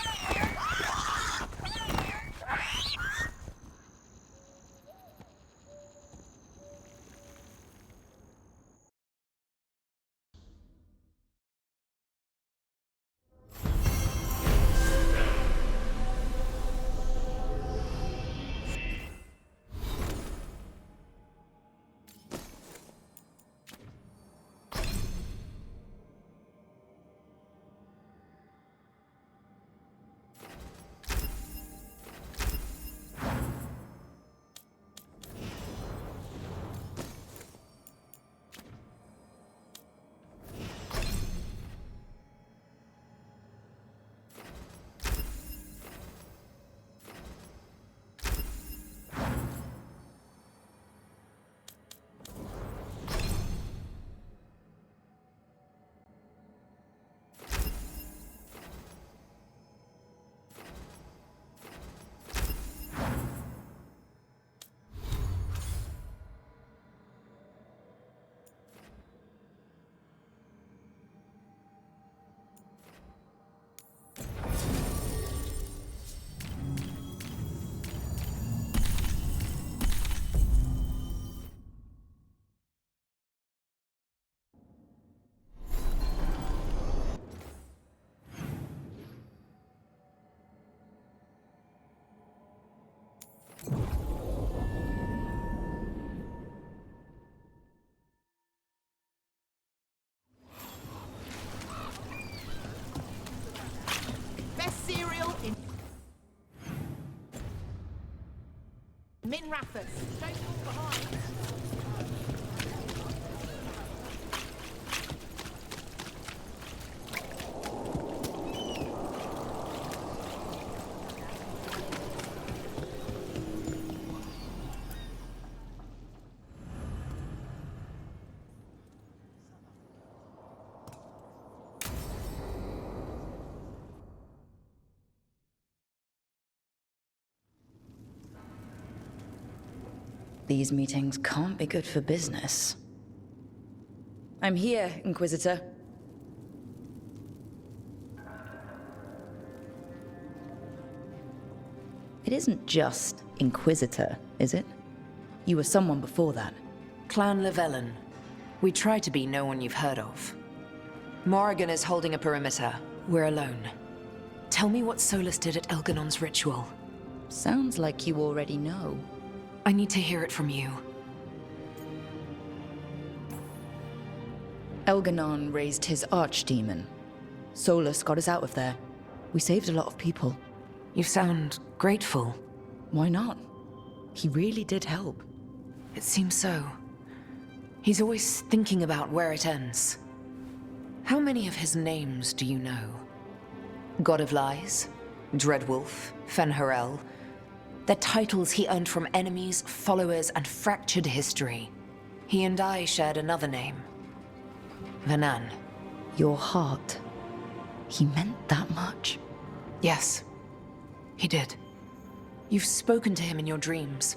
Min Raffers, don't fall behind.
These meetings can't be good for business. I'm here, Inquisitor. It isn't just Inquisitor, is it? You were someone before that.
Clan Llewellyn. We try to be no one you've heard of. Morrigan is holding a perimeter. We're alone. Tell me what Solus did at Elganon's ritual.
Sounds like you already know.
I need to hear it from you.
Elganon raised his archdemon. Solus got us out of there. We saved a lot of people.
You sound grateful.
Why not? He really did help.
It seems so. He's always thinking about where it ends. How many of his names do you know? God of Lies, Dreadwolf, Fen'Harel. They're titles he earned from enemies, followers, and fractured history. He and I shared another name. Vanan.
Your heart. He meant that much?
Yes, he did. You've spoken to him in your dreams.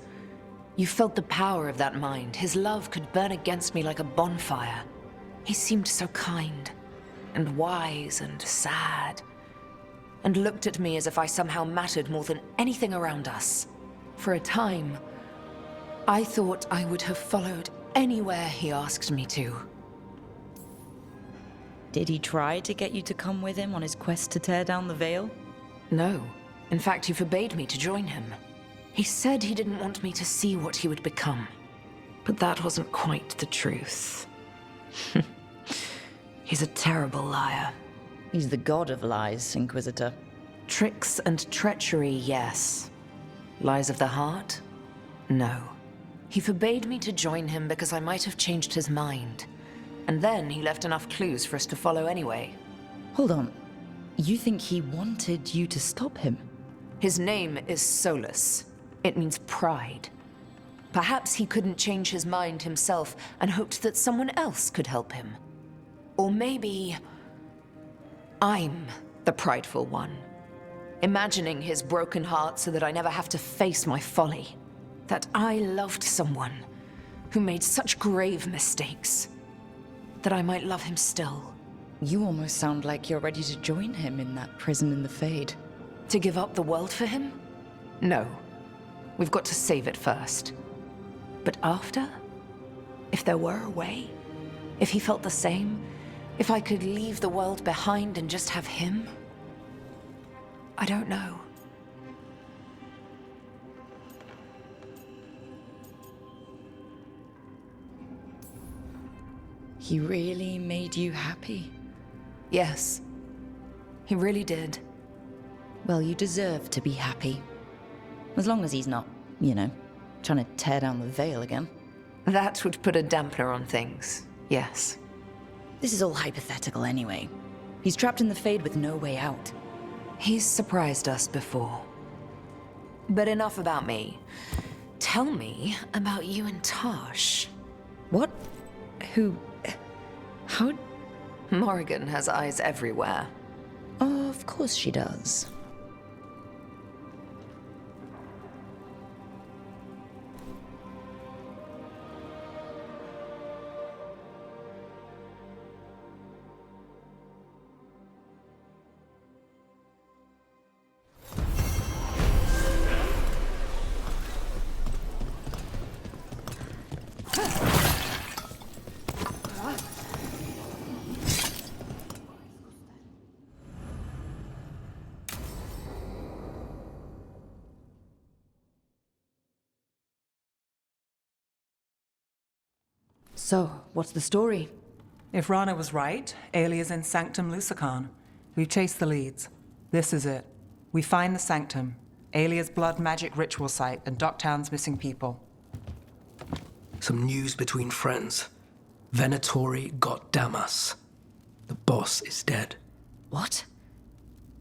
You felt the power of that mind. His love could burn against me like a bonfire. He seemed so kind, and wise, and sad, and looked at me as if I somehow mattered more than anything around us. For a time, I thought I would have followed anywhere he asked me to.
Did he try to get you to come with him on his quest to tear down the Veil?
No. In fact, he forbade me to join him. He said he didn't want me to see what he would become. But that wasn't quite the truth. He's a terrible liar.
He's the god of lies, Inquisitor.
Tricks and treachery, yes. Lies of the heart? No. He forbade me to join him because I might have changed his mind. And then he left enough clues for us to follow anyway.
Hold on. You think he wanted you to stop him?
His name is Solus. It means pride. Perhaps he couldn't change his mind himself and hoped that someone else could help him. Or maybe I'm the prideful one, imagining his broken heart so that I never have to face my folly. That I loved someone who made such grave mistakes, that I might love him still.
You almost sound like you're ready to join him in that prison in the Fade.
To give up the world for him? No. We've got to save it first. But after? If there were a way? If he felt the same? If I could leave the world behind and just have him? I don't know.
He really made you happy?
Yes. He really did.
Well, you deserve to be happy. As long as he's not, you know, trying to tear down the veil again.
That would put a dampener on things, yes.
This is all hypothetical anyway. He's trapped in the Fade with no way out.
He's surprised us before. But enough about me. Tell me about you and Tosh.
What? Who? How?
Morrigan has eyes everywhere.
Of course she does. So, what's the story?
If Rana was right, Aelia's in Sanctum Lucican. We've chased the leads. This is it. We find the Sanctum, Aelia's blood magic ritual site, and Docktown's missing people.
Some news between friends. Venatori got Damas. The boss is dead.
What?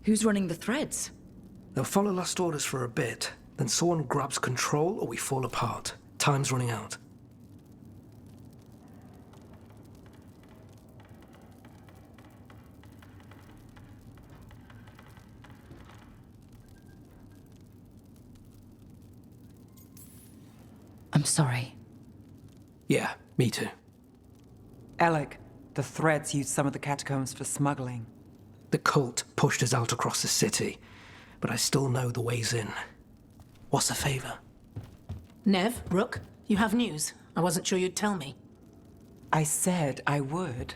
Who's running the threads?
They'll follow last orders for a bit, then someone grabs control or we fall apart. Time's running out.
I'm sorry.
Yeah, me too.
Alec, the threads used some of the catacombs for smuggling.
The cult pushed us out across the city, but I still know the ways in. What's a favor?
Nev, Rook, you have news. I wasn't sure you'd tell me.
I said I would.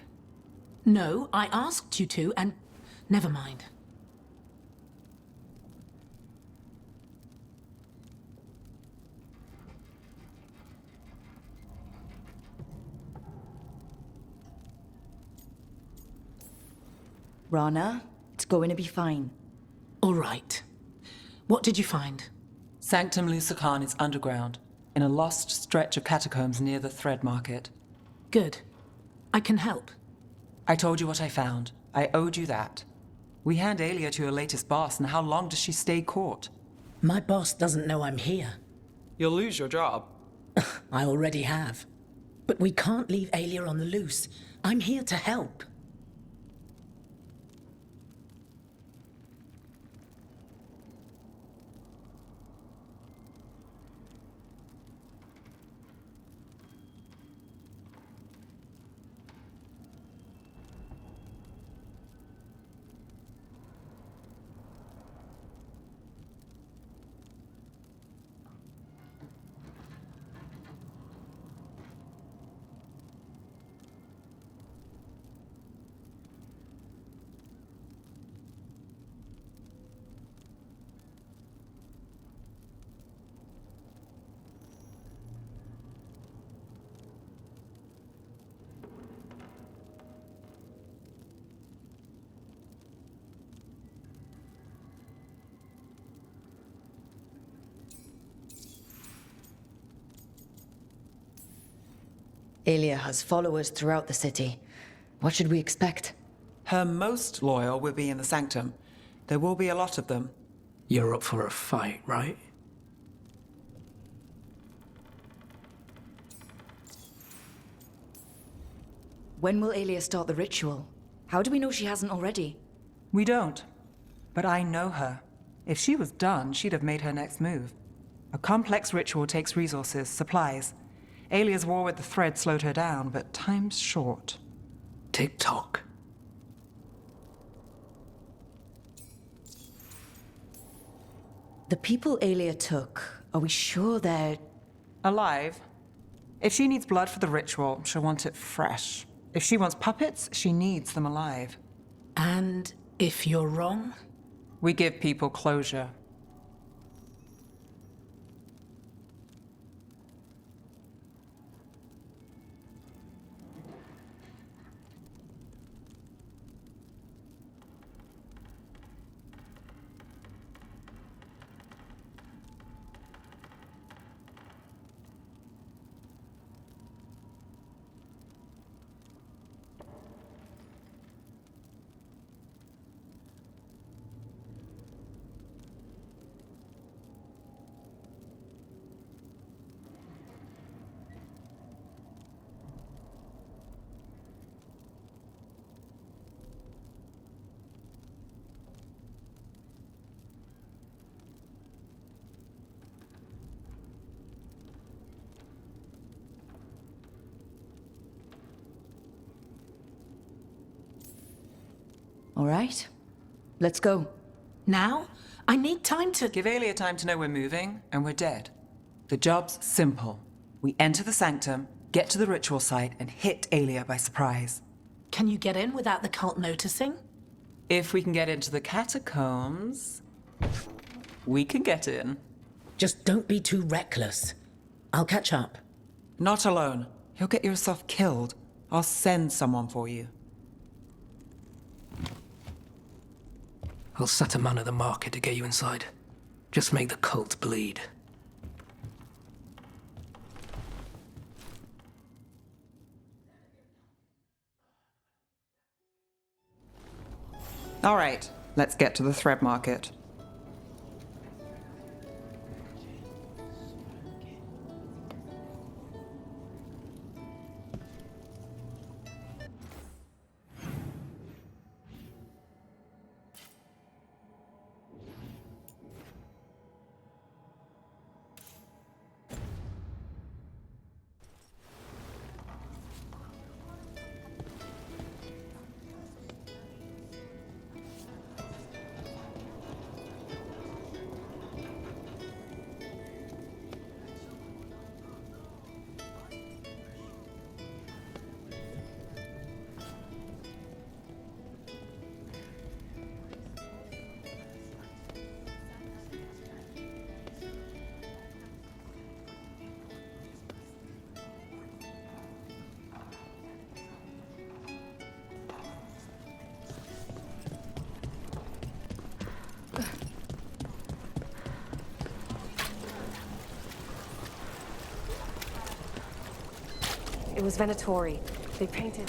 No, I asked you to, and never mind.
Rana, it's going to be fine.
All right. What did you find?
Sanctum Lucican is underground, in a lost stretch of catacombs near the Thread Market.
Good. I can help.
I told you what I found. I owed you that. We hand Aelia to your latest boss, and how long does she stay caught?
My boss doesn't know I'm here.
You'll lose your job.
I already have. But we can't leave Aelia on the loose. I'm here to help.
Aelia has followers throughout the city. What should we expect?
Her most loyal will be in the Sanctum. There will be a lot of them.
You're up for a fight, right?
When will Aelia start the ritual? How do we know she hasn't already?
We don't. But I know her. If she was done, she'd have made her next move. A complex ritual takes resources, supplies. Aelia's war with the thread slowed her down, but time's short.
Tick-tock.
The people Aelia took, are we sure they're...
alive? If she needs blood for the ritual, she'll want it fresh. If she wants puppets, she needs them alive.
And if you're wrong?
We give people closure.
All right, let's go.
Now? I need time to...
Give Aelia time to know we're moving, and we're dead. The job's simple. We enter the Sanctum, get to the ritual site, and hit Aelia by surprise.
Can you get in without the cult noticing?
If we can get into the catacombs, we can get in.
Just don't be too reckless. I'll catch up.
Not alone. You'll get yourself killed. I'll send someone for you.
I'll set a man at the market to get you inside. Just make the cult bleed.
All right, let's get to the thread market.
It was Venatori. They painted...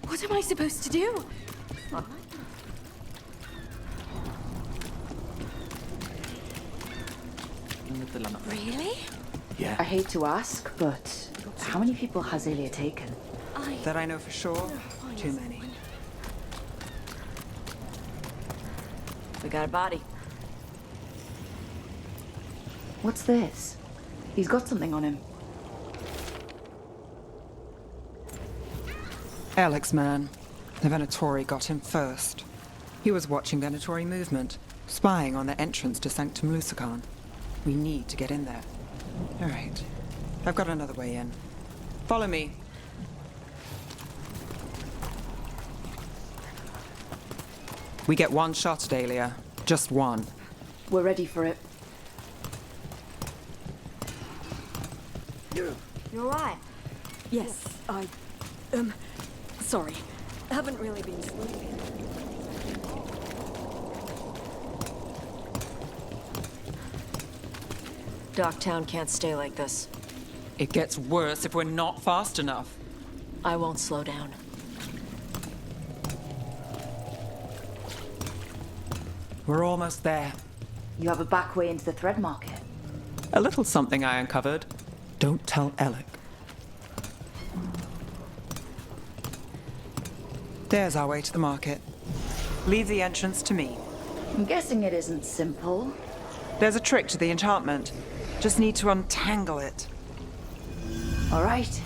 What am I supposed to do? Really?
Yeah.
I hate to ask, but how many people has Aelia taken?
That I know for sure, too many.
We got a body.
What's this? He's got something on him.
Alex, man. The Venatori got him first. He was watching Venatori movement, spying on the entrance to Sanctum Lusican. We need to get in there. All right. I've got another way in. Follow me. We get one shot at Aelia. Just one.
We're ready for it.
You're right. Yes, sorry. Haven't really been sleeping.
Docktown can't stay like this.
It gets worse if we're not fast enough.
I won't slow down.
We're almost there.
You have a back way into the thread market.
A little something I uncovered. Don't tell Alec. There's our way to the market. Leave the entrance to me.
I'm guessing it isn't simple.
There's a trick to the enchantment. Just need to untangle it.
All right,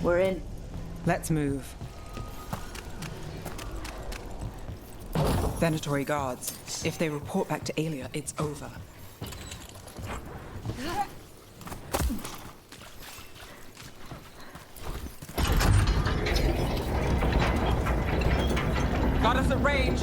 we're in.
Let's move. Venatory guards. If they report back to Aelia, it's over. Got us at range.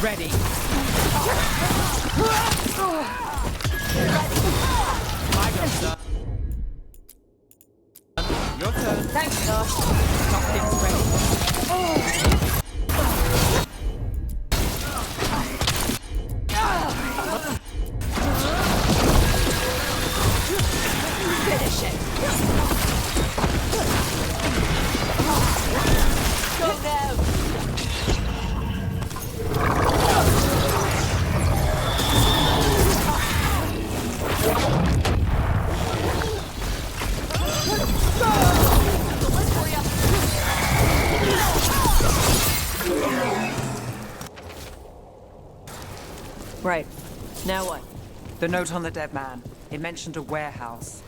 Ready. My go, sir. Your turn.
Thanks, Josh.
Something's ready.
Finish it. Go now.
Right. Now what?
The note on the dead man. It mentioned a warehouse.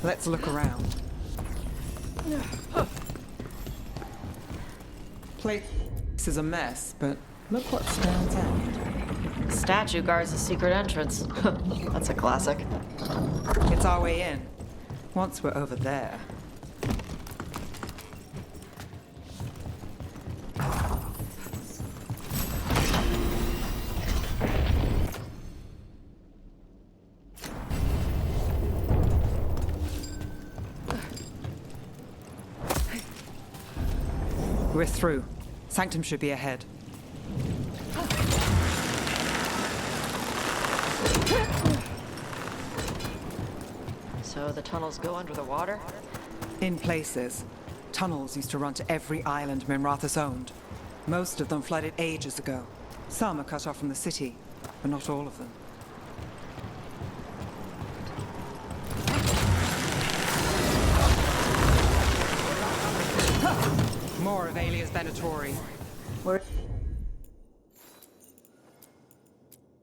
Let's look around. Place is a mess, but look what stands out.
Statue guards a secret entrance. That's a classic.
It's our way in. Once we're over there. We're through. Sanctum should be ahead.
So the tunnels go under the water?
In places. Tunnels used to run to every island Minrathous owned. Most of them flooded ages ago. Some are cut off from the city, but not all of them. More of Aelia's Venatori.
We're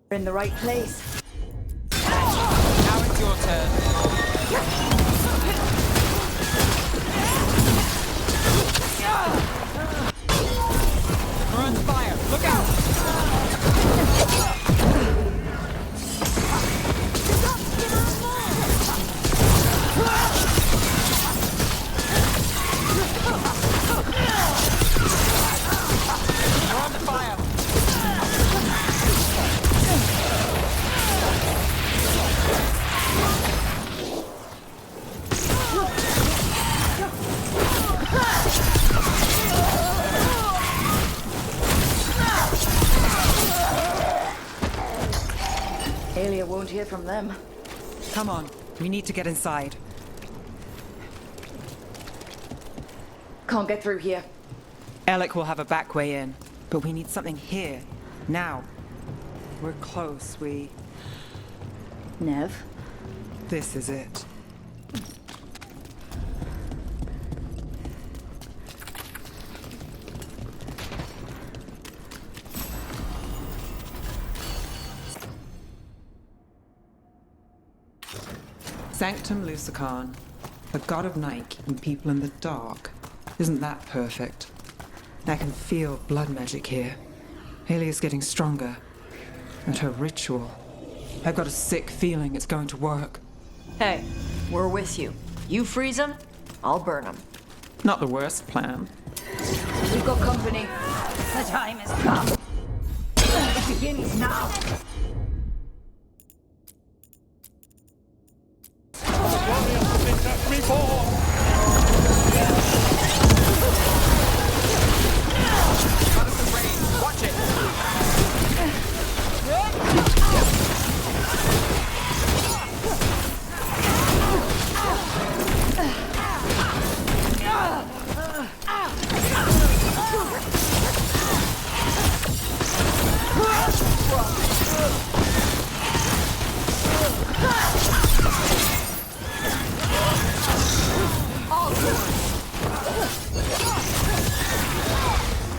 in the right place.
Now it's your turn.
Aelia won't hear from them.
Come on, we need to get inside.
Can't get through here.
Alec will have a back way in, but we need something here, now. We're close,
Nev?
This is it. Sanctum Lucican, the god of night keeping people in the dark. Isn't that perfect? I can feel blood magic here. Aelia's getting stronger. And her ritual. I've got a sick feeling it's going to work.
Hey, we're with you. You freeze them, I'll burn them.
Not the worst plan.
We've got company.
The time has come. It begins now.
Watch it!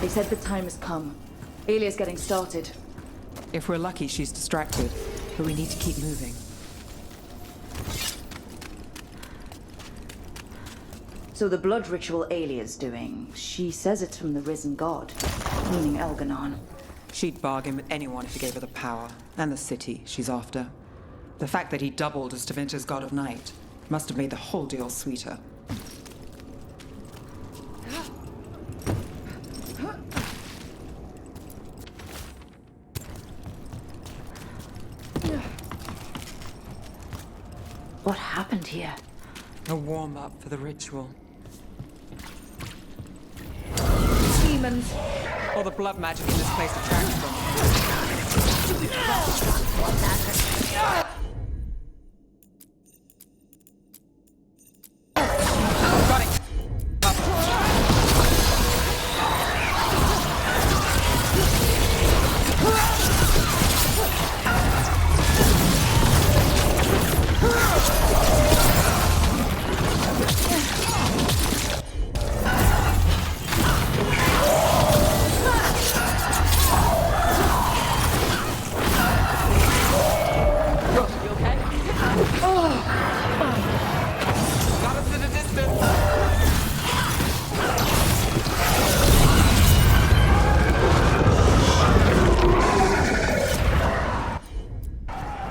They said the time has come. Aelia's getting started.
If we're lucky, she's distracted, but we need to keep moving.
So the blood ritual Aelia's doing, she says it's from the risen god, meaning Elganon.
She'd bargain with anyone if he gave her the power, and the city she's after. The fact that he doubled as Tevinter's god of night must have made the whole deal sweeter.
What happened here?
A warm-up for the ritual.
Demons!
All the blood magic in this place attracts them. Got it!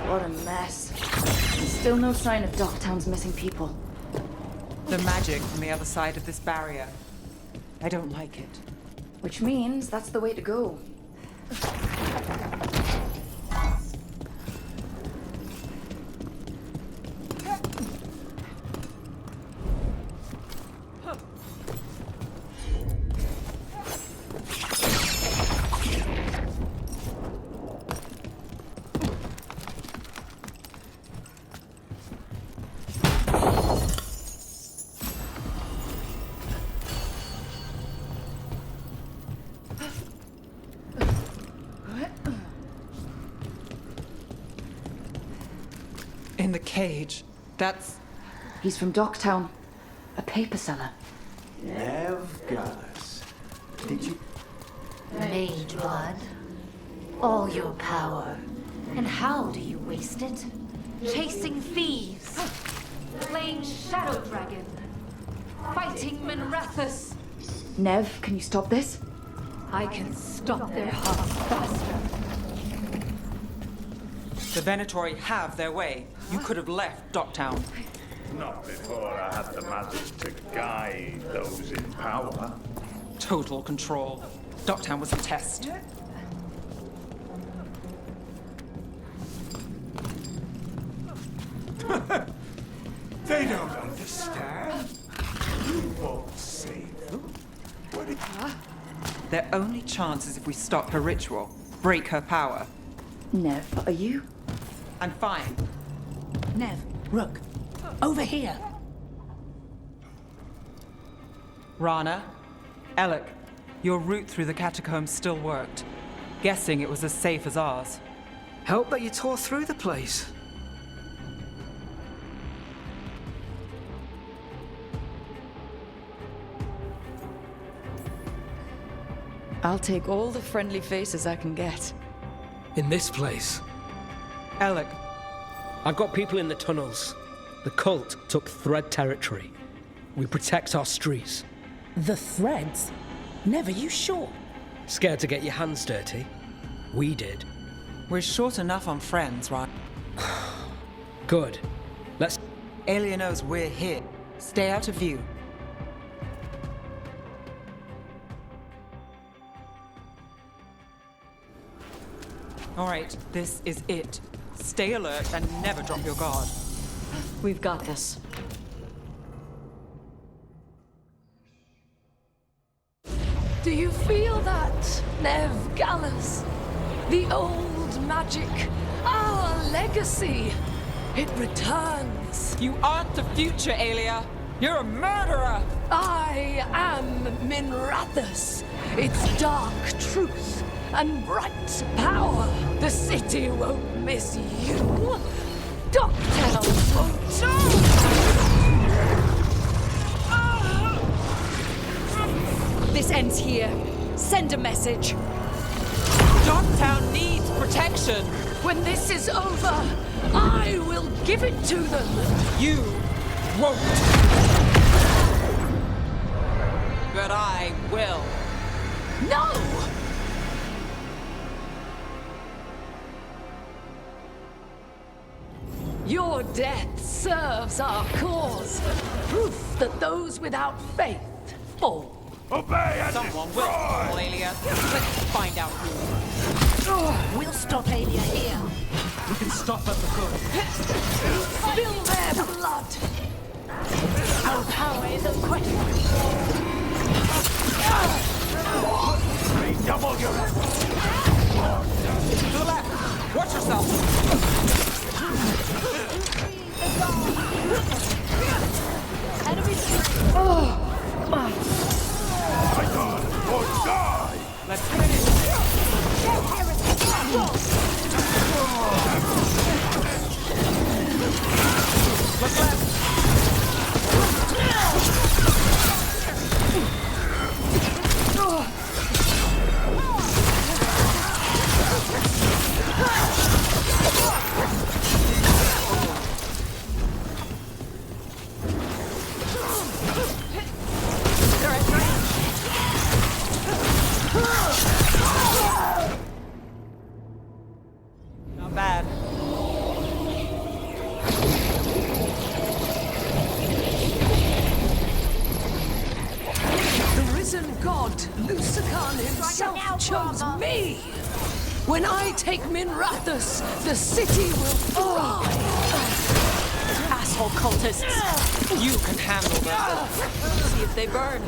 What a mess. Still no sign of Docktown's missing people.
The magic from the other side of this barrier. I don't like it.
Which means that's the way to go.
In the cage. That's...
He's from Docktown. A paper seller.
Nev Goddess. Did you...
Mage blood. All your power. And how do you waste it? Chasing thieves. Playing Shadow Dragon. Fighting Minrethus.
Nev, can you stop this?
I can stop their hearts faster.
The Venatori have their way. You could have left Docktown.
Not before I had the magic to guide those in power.
Total control. Docktown was a test.
They don't understand. understand? You won't save them. What if...
Their only chance is if we stop her ritual, break her power.
Nev, are you?
I'm fine.
Nev, Rook, over here.
Rana, Alec, your route through the catacombs still worked. Guessing it was as safe as ours.
Help that you tore through the place.
I'll take all the friendly faces I can get.
In this place.
Alec.
I've got people in the tunnels. The cult took Thread territory. We protect our streets.
The Threads? Never, you sure?
Scared to get your hands dirty? We did.
We're short enough on friends, right?
Good. Let's...
Aelia knows we're here. Stay out of view. All right, this is it. Stay alert and never drop your guard.
We've got this.
Do you feel that, Nev Gallus? The old magic, our legacy. It returns.
You aren't the future, Aelia. You're a murderer.
I am Minrathus. Its dark truth and bright power. The city won't miss you. Docktown won't too.
This ends here. Send a message.
Docktown needs protection.
When this is over, I will give it to them.
You won't. But I will.
No! Your death serves our cause. Proof that those without faith fall.
Obey and
Someone will
destroy!
fall, Aelia. Let's find out who.
We'll stop Aelia here.
We can stop her for good.
Spill their blood.
Our power is unquestionable.
Redouble your efforts!
To the left. Watch yourself.
My God, or die!
Let's finish Look left. Not bad.
The risen god, Lucican himself, chose me. When I take Minrathus, the city will thrive.
Asshole cultists.
You can handle that.
See if they burn.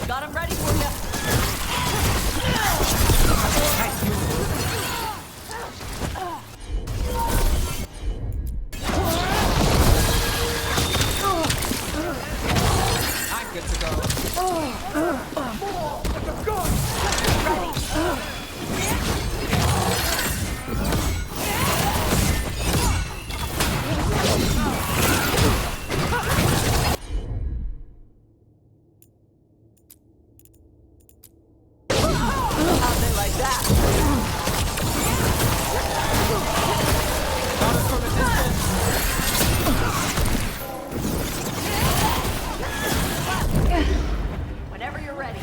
Got him ready for you.
I'm good to go.
How'd they like that?
Got us from a distance.
Whenever you're ready.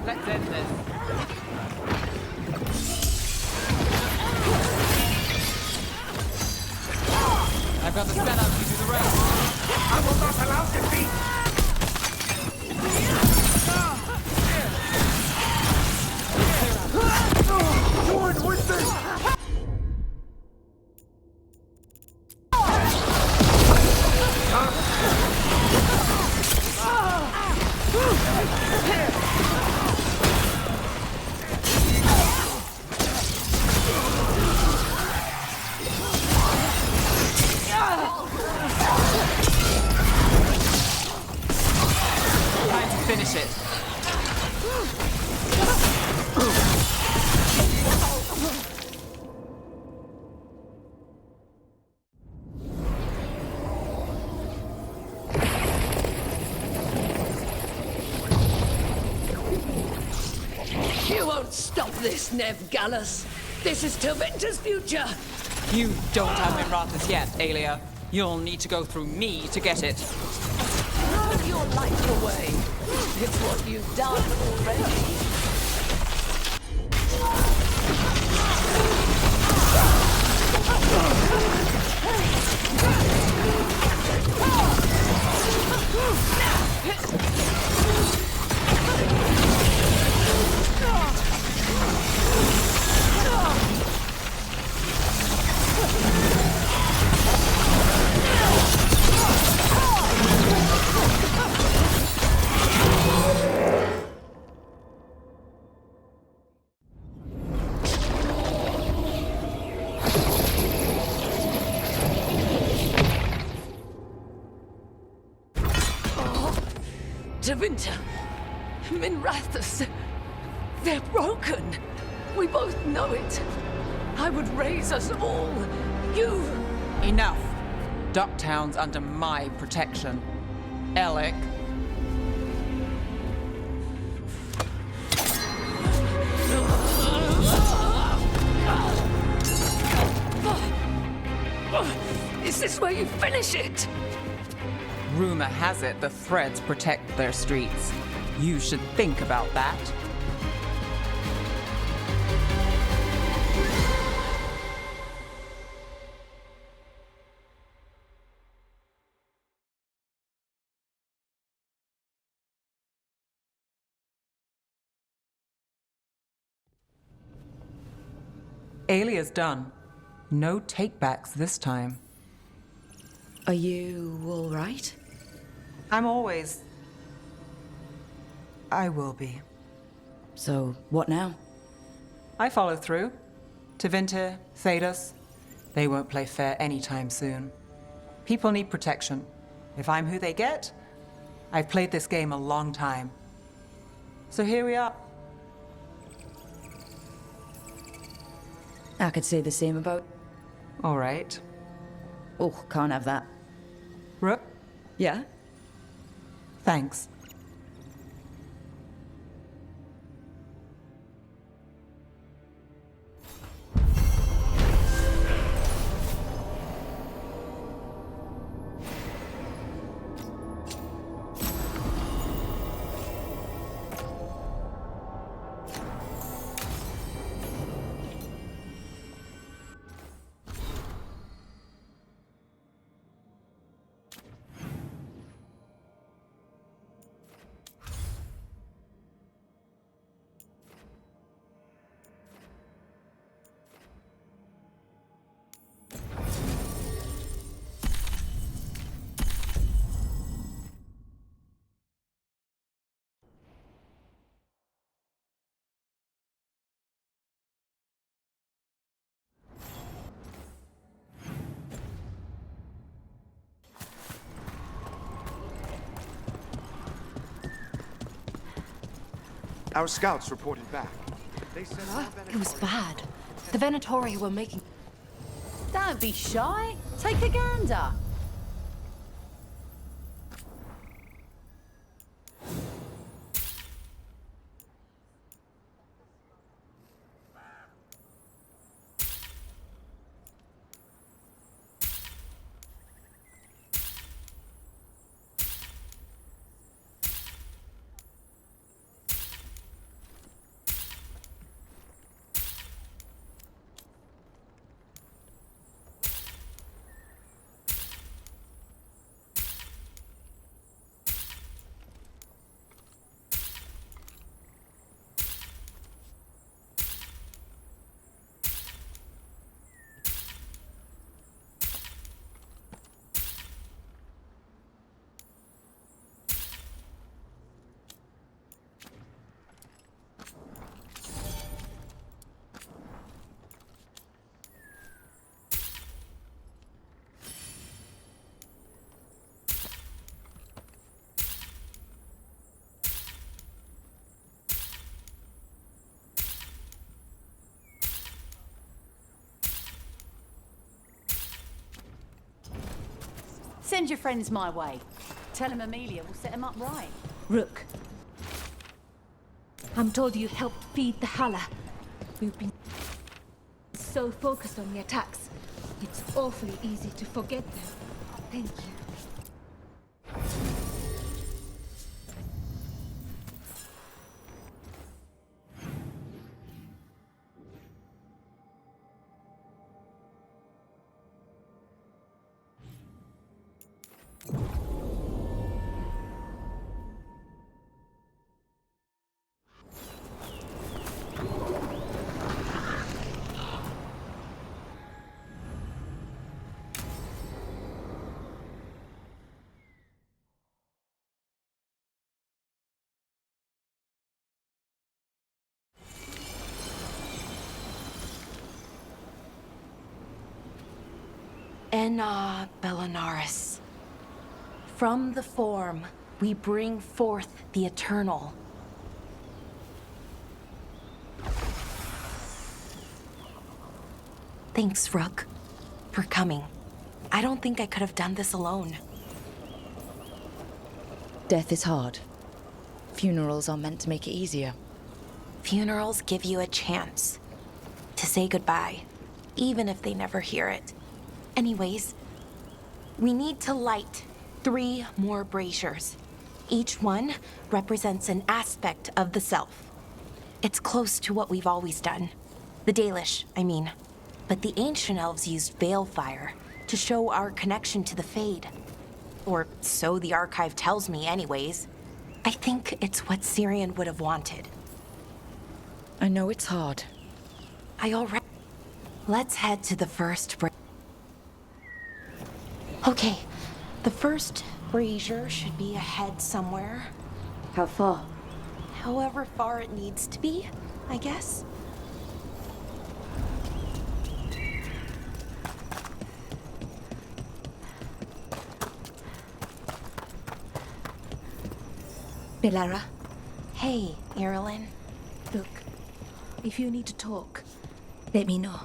Let's end this. I've got the setup to do the rest.
I will not allow defeat! Join with me!
Time to finish it.
You won't stop this, Nev Gallus. This is Tevinter's future.
You don't have Minrathus yet, Aelia. You'll need to go through me to get it.
Throw your life away. It's what you've done already. Tevinter, Minrathus, they're broken. We both know it. I would raise us all. You...
Enough. Ducktown's under my protection. Alec.
Is this where you finish it?
Rumor has it the Threads protect their streets. You should think about that. Aelia's done. No takebacks this time.
Are you all right?
I'm always... I will be.
So, what now?
I follow through. Tevinter, Thedas, they won't play fair anytime soon. People need protection. If I'm who they get, I've played this game a long time. So here we are.
I could say the same about...
All right.
Oh, can't have that.
Rook?
Yeah?
Thanks.
Our scouts reported back. They said
It was bad. The Venatori were making...
Don't be shy. Take a gander. Send your friends my way. Tell them Amelia will set them up right.
Rook. I'm told you helped feed the Hala. We've been so focused on the attacks. It's awfully easy to forget them. Thank you.
Enna Bellinaris. From the form, we bring forth the eternal. Thanks, Rook, for coming. I don't think I could have done this alone.
Death is hard. Funerals are meant to make it easier.
Funerals give you a chance to say goodbye, even if they never hear it. Anyways, we need to light 3 more braziers. Each one represents an aspect of the self. It's close to what we've always done. The Dalish, I mean. But the ancient elves used veil fire to show our connection to the Fade. Or so the archive tells me anyways. I think it's what Syrian would have wanted.
I know it's hard.
Let's head to the first Okay, the first brazier should be ahead somewhere.
How far?
However far it needs to be, I guess.
Belara.
Hey, Irilyn.
Look, if you need to talk, let me know.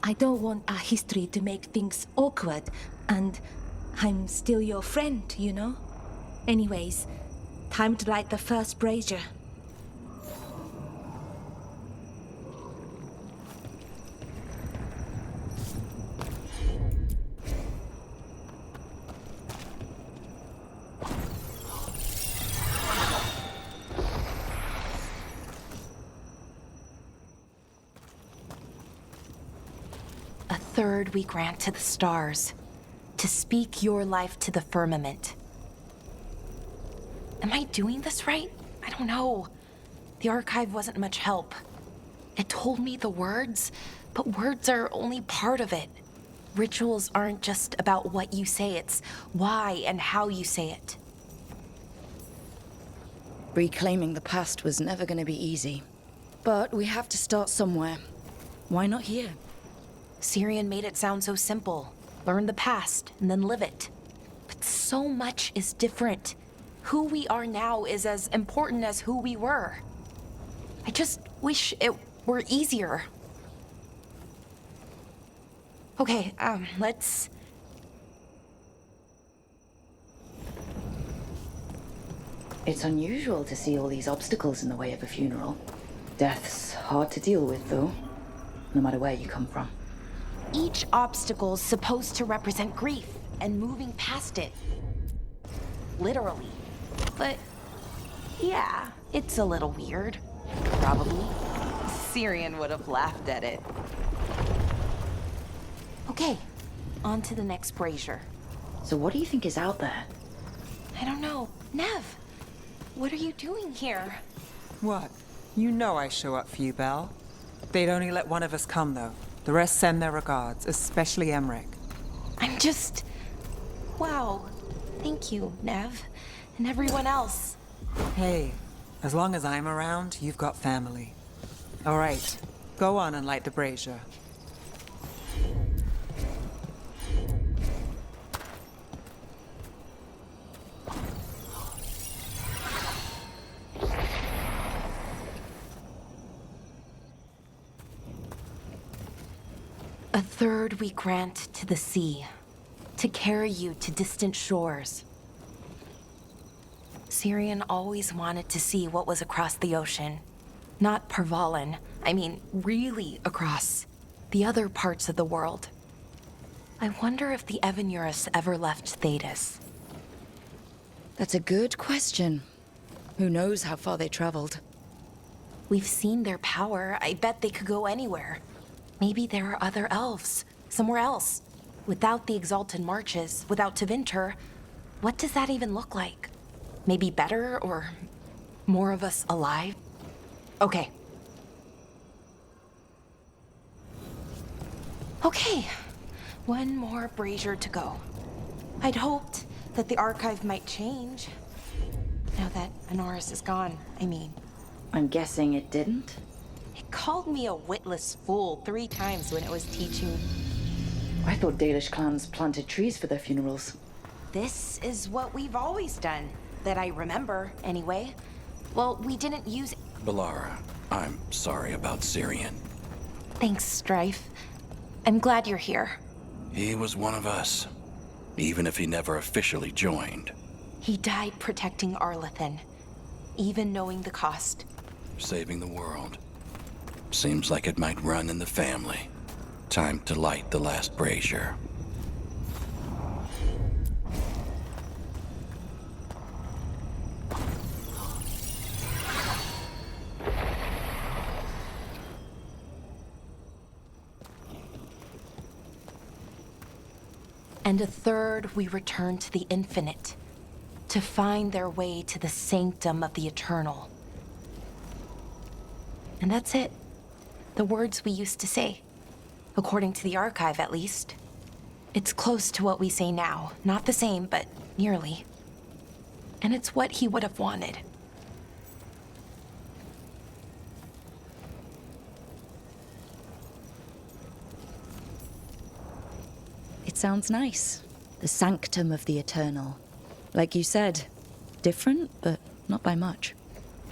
I don't want our history to make things awkward, and I'm still your friend, you know? Anyways, time to light the first brazier.
A third we grant to the stars, to speak your life to the firmament. Am I doing this right? I don't know. The archive wasn't much help. It told me the words, but words are only part of it. Rituals aren't just about what you say, it's why and how you say it.
Reclaiming the past was never going to be easy. But we have to start somewhere. Why not here?
Syrian made it sound so simple. Learn the past and then live it. But so much is different. Who we are now is as important as who we were. I just wish it were easier. Okay, let's...
It's unusual to see all these obstacles in the way of a funeral. Death's hard to deal with, though, no matter where you come from.
Each obstacle's supposed to represent grief and moving past it. Literally. But, yeah, it's a little weird. Probably. Syrian would have laughed at it. Okay, on to the next brazier.
So what do you think is out there?
I don't know. Nev, what are you doing here?
What? You know I show up for you, Belle. They'd only let one of us come, though. The rest send their regards, especially Emmerich.
I'm just... Wow. Thank you, Nev. And everyone else.
Hey, as long as I'm around, you've got family. All right, go on and light the brazier.
A third we grant to the sea, to carry you to distant shores. Syrian always wanted to see what was across the ocean. Not Parvalan, I mean really across. The other parts of the world. I wonder if the Evanurus ever left Thedas.
That's a good question. Who knows how far they traveled?
We've seen their power. I bet they could go anywhere. Maybe there are other elves, somewhere else. Without the Exalted Marches, without Tevinter, what does that even look like? Maybe better, or more of us alive? Okay. Okay, one more brazier to go. I'd hoped that the archive might change. Now that Anaris is gone, I mean.
I'm guessing it didn't?
It called me a witless fool 3 times when it was teaching.
I thought Dalish clans planted trees for their funerals.
This is what we've always done, that I remember, anyway. Well, we didn't use...
Balara, I'm sorry about Syrian.
Thanks, Strife. I'm glad you're here.
He was one of us, even if he never officially joined.
He died protecting Arlathan, even knowing the cost.
Saving the world. Seems like it might run in the family. Time to light the last brazier.
And a third we return to the infinite, to find their way to the sanctum of the eternal. And that's it. The words we used to say. According to the archive, at least. It's close to what we say now. Not the same, but nearly. And it's what he would have wanted.
It sounds nice. The sanctum of the eternal. Like you said, different, but not by much.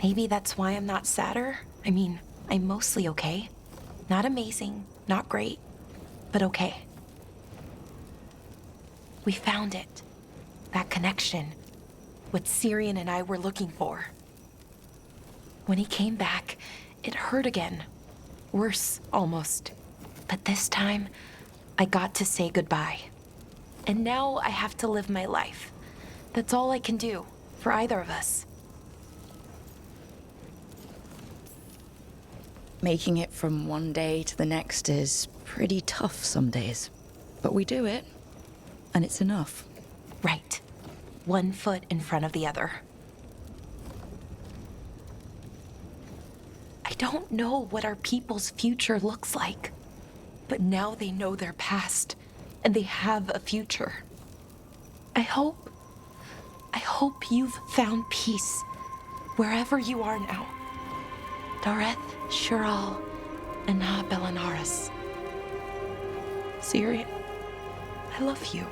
Maybe that's why I'm not sadder. I mean, I'm mostly okay. Not amazing, not great, but okay. We found it. That connection. What Syrian and I were looking for. When he came back, it hurt again. Worse, almost. But this time, I got to say goodbye. And now I have to live my life. That's all I can do, for either of us.
Making it from one day to the next is pretty tough some days. But we do it, and it's enough.
Right. One foot in front of the other. I don't know what our people's future looks like, but now they know their past, and they have a future. I hope you've found peace wherever you are now. Dareth, Shural, and Na Belanaris. Syrian, I love you.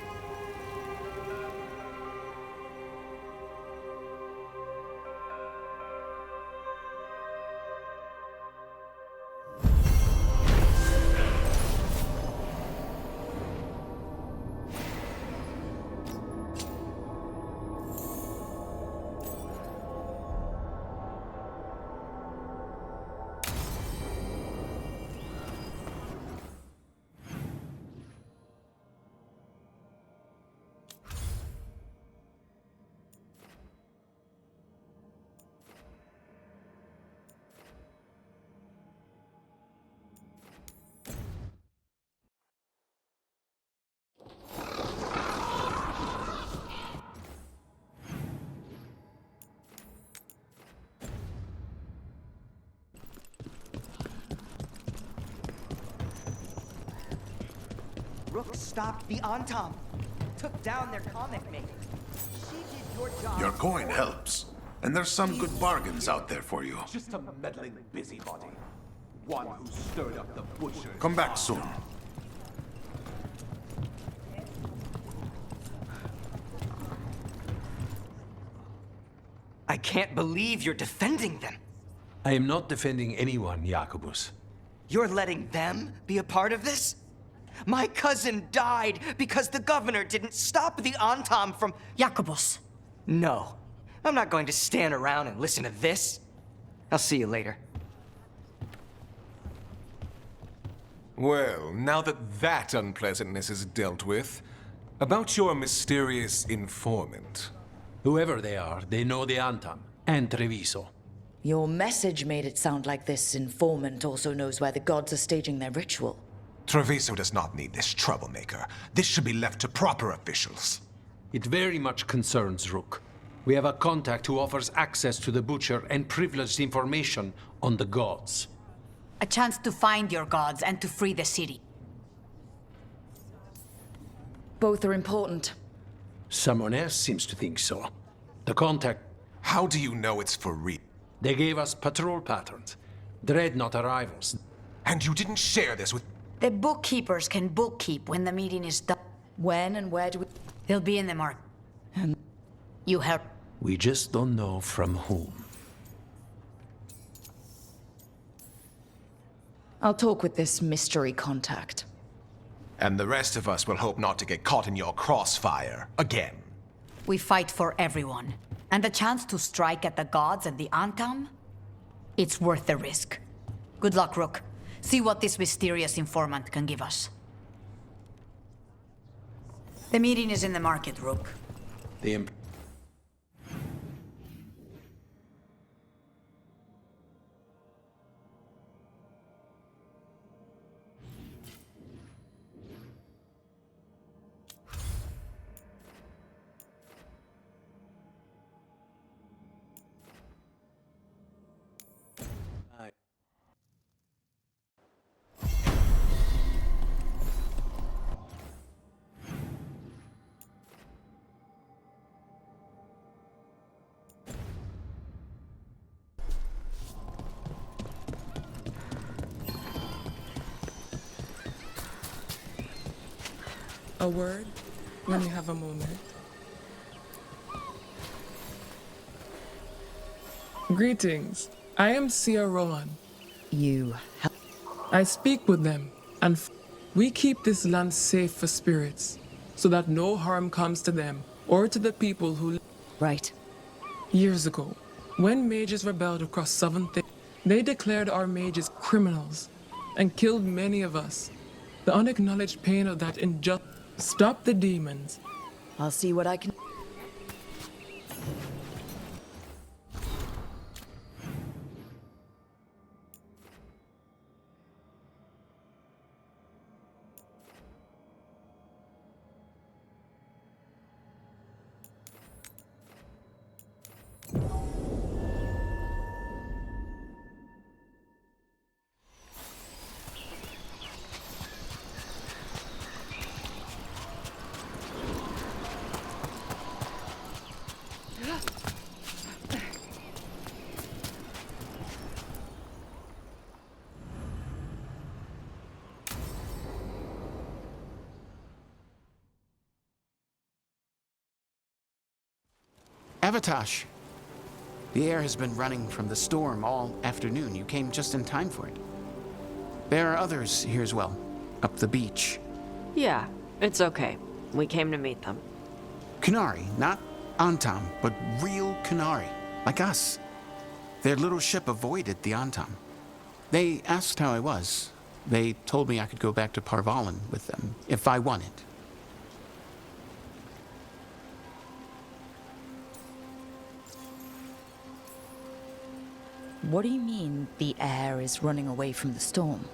Rook stopped the Antam, took down their comic maker. She did your job.
Your coin helps, and there's some good bargains out there for you.
Just a meddling busybody. One who stirred up the butchers.
Come back soon.
I can't believe you're defending them.
I am not defending anyone, Jacobus.
You're letting them be a part of this? My cousin died because the governor didn't stop the Antam from...
Jacobus.
No. I'm not going to stand around and listen to this. I'll see you later.
Well, now that unpleasantness is dealt with, about your mysterious informant.
Whoever they are, they know the Antam and Treviso.
Your message made it sound like this informant also knows where the gods are staging their ritual.
Treviso does not need this troublemaker. This should be left to proper officials.
It very much concerns Rook. We have a contact who offers access to the Butcher and privileged information on the gods.
A chance to find your gods and to free the city.
Both are important.
Someone else seems to think so. The contact...
How do you know it's for real?
They gave us patrol patterns. Dreadnought arrivals.
And you didn't share this with...
The bookkeepers can bookkeep when the meeting is done.
When and where do we...
They'll be in the market.
And...
You help.
We just don't know from whom.
I'll talk with this mystery contact.
And the rest of us will hope not to get caught in your crossfire again.
We fight for everyone. And the chance to strike at the gods and the Antam? It's worth the risk. Good luck, Rook. See what this mysterious informant can give us. The meeting is in the market, Rook.
The
A word when you have a moment. Greetings. I am Sia Rowan. I speak with them, and we keep this land safe for spirits, so that no harm comes to them or to the people who...
Right.
Years ago, when mages rebelled across southern they declared our mages criminals and killed many of us. The unacknowledged pain of that injustice. Stop the demons.
I'll see what I can...
Avatash! The air has been running from the storm all afternoon. You came just in time for it. There are others here as well, up the beach.
Yeah, it's okay. We came to meet them.
Kunari, not Antam, but real Kunari, like us. Their little ship avoided the Antam. They asked how I was. They told me I could go back to Parvalan with them, if I wanted.
What do you mean, the air is running away from the storm?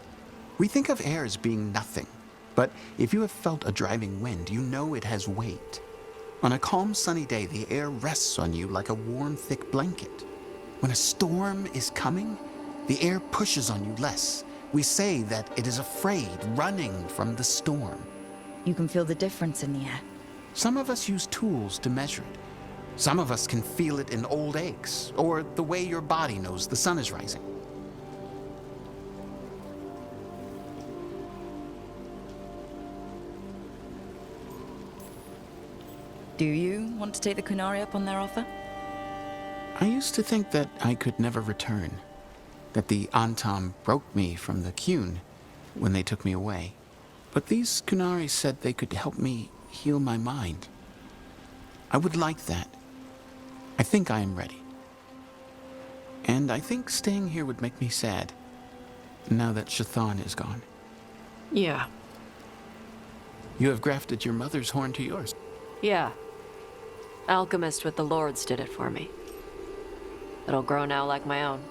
We think of air as being nothing, but if you have felt a driving wind, you know it has weight. On a calm, sunny day, the air rests on you like a warm, thick blanket. When a storm is coming, the air pushes on you less. We say that it is afraid, running from the storm.
You can feel the difference in the air.
Some of us use tools to measure it. Some of us can feel it in old aches, or the way your body knows the sun is rising.
Do you want to take the Kunari up on their offer?
I used to think that I could never return. That the Antam broke me from the Qun when they took me away. But these Kunari said they could help me heal my mind. I would like that. I think I am ready. And I think staying here would make me sad, now that Shathan is gone.
Yeah.
You have grafted your mother's horn to yours.
Yeah. Alchemist with the Lords did it for me. It'll grow now like my own.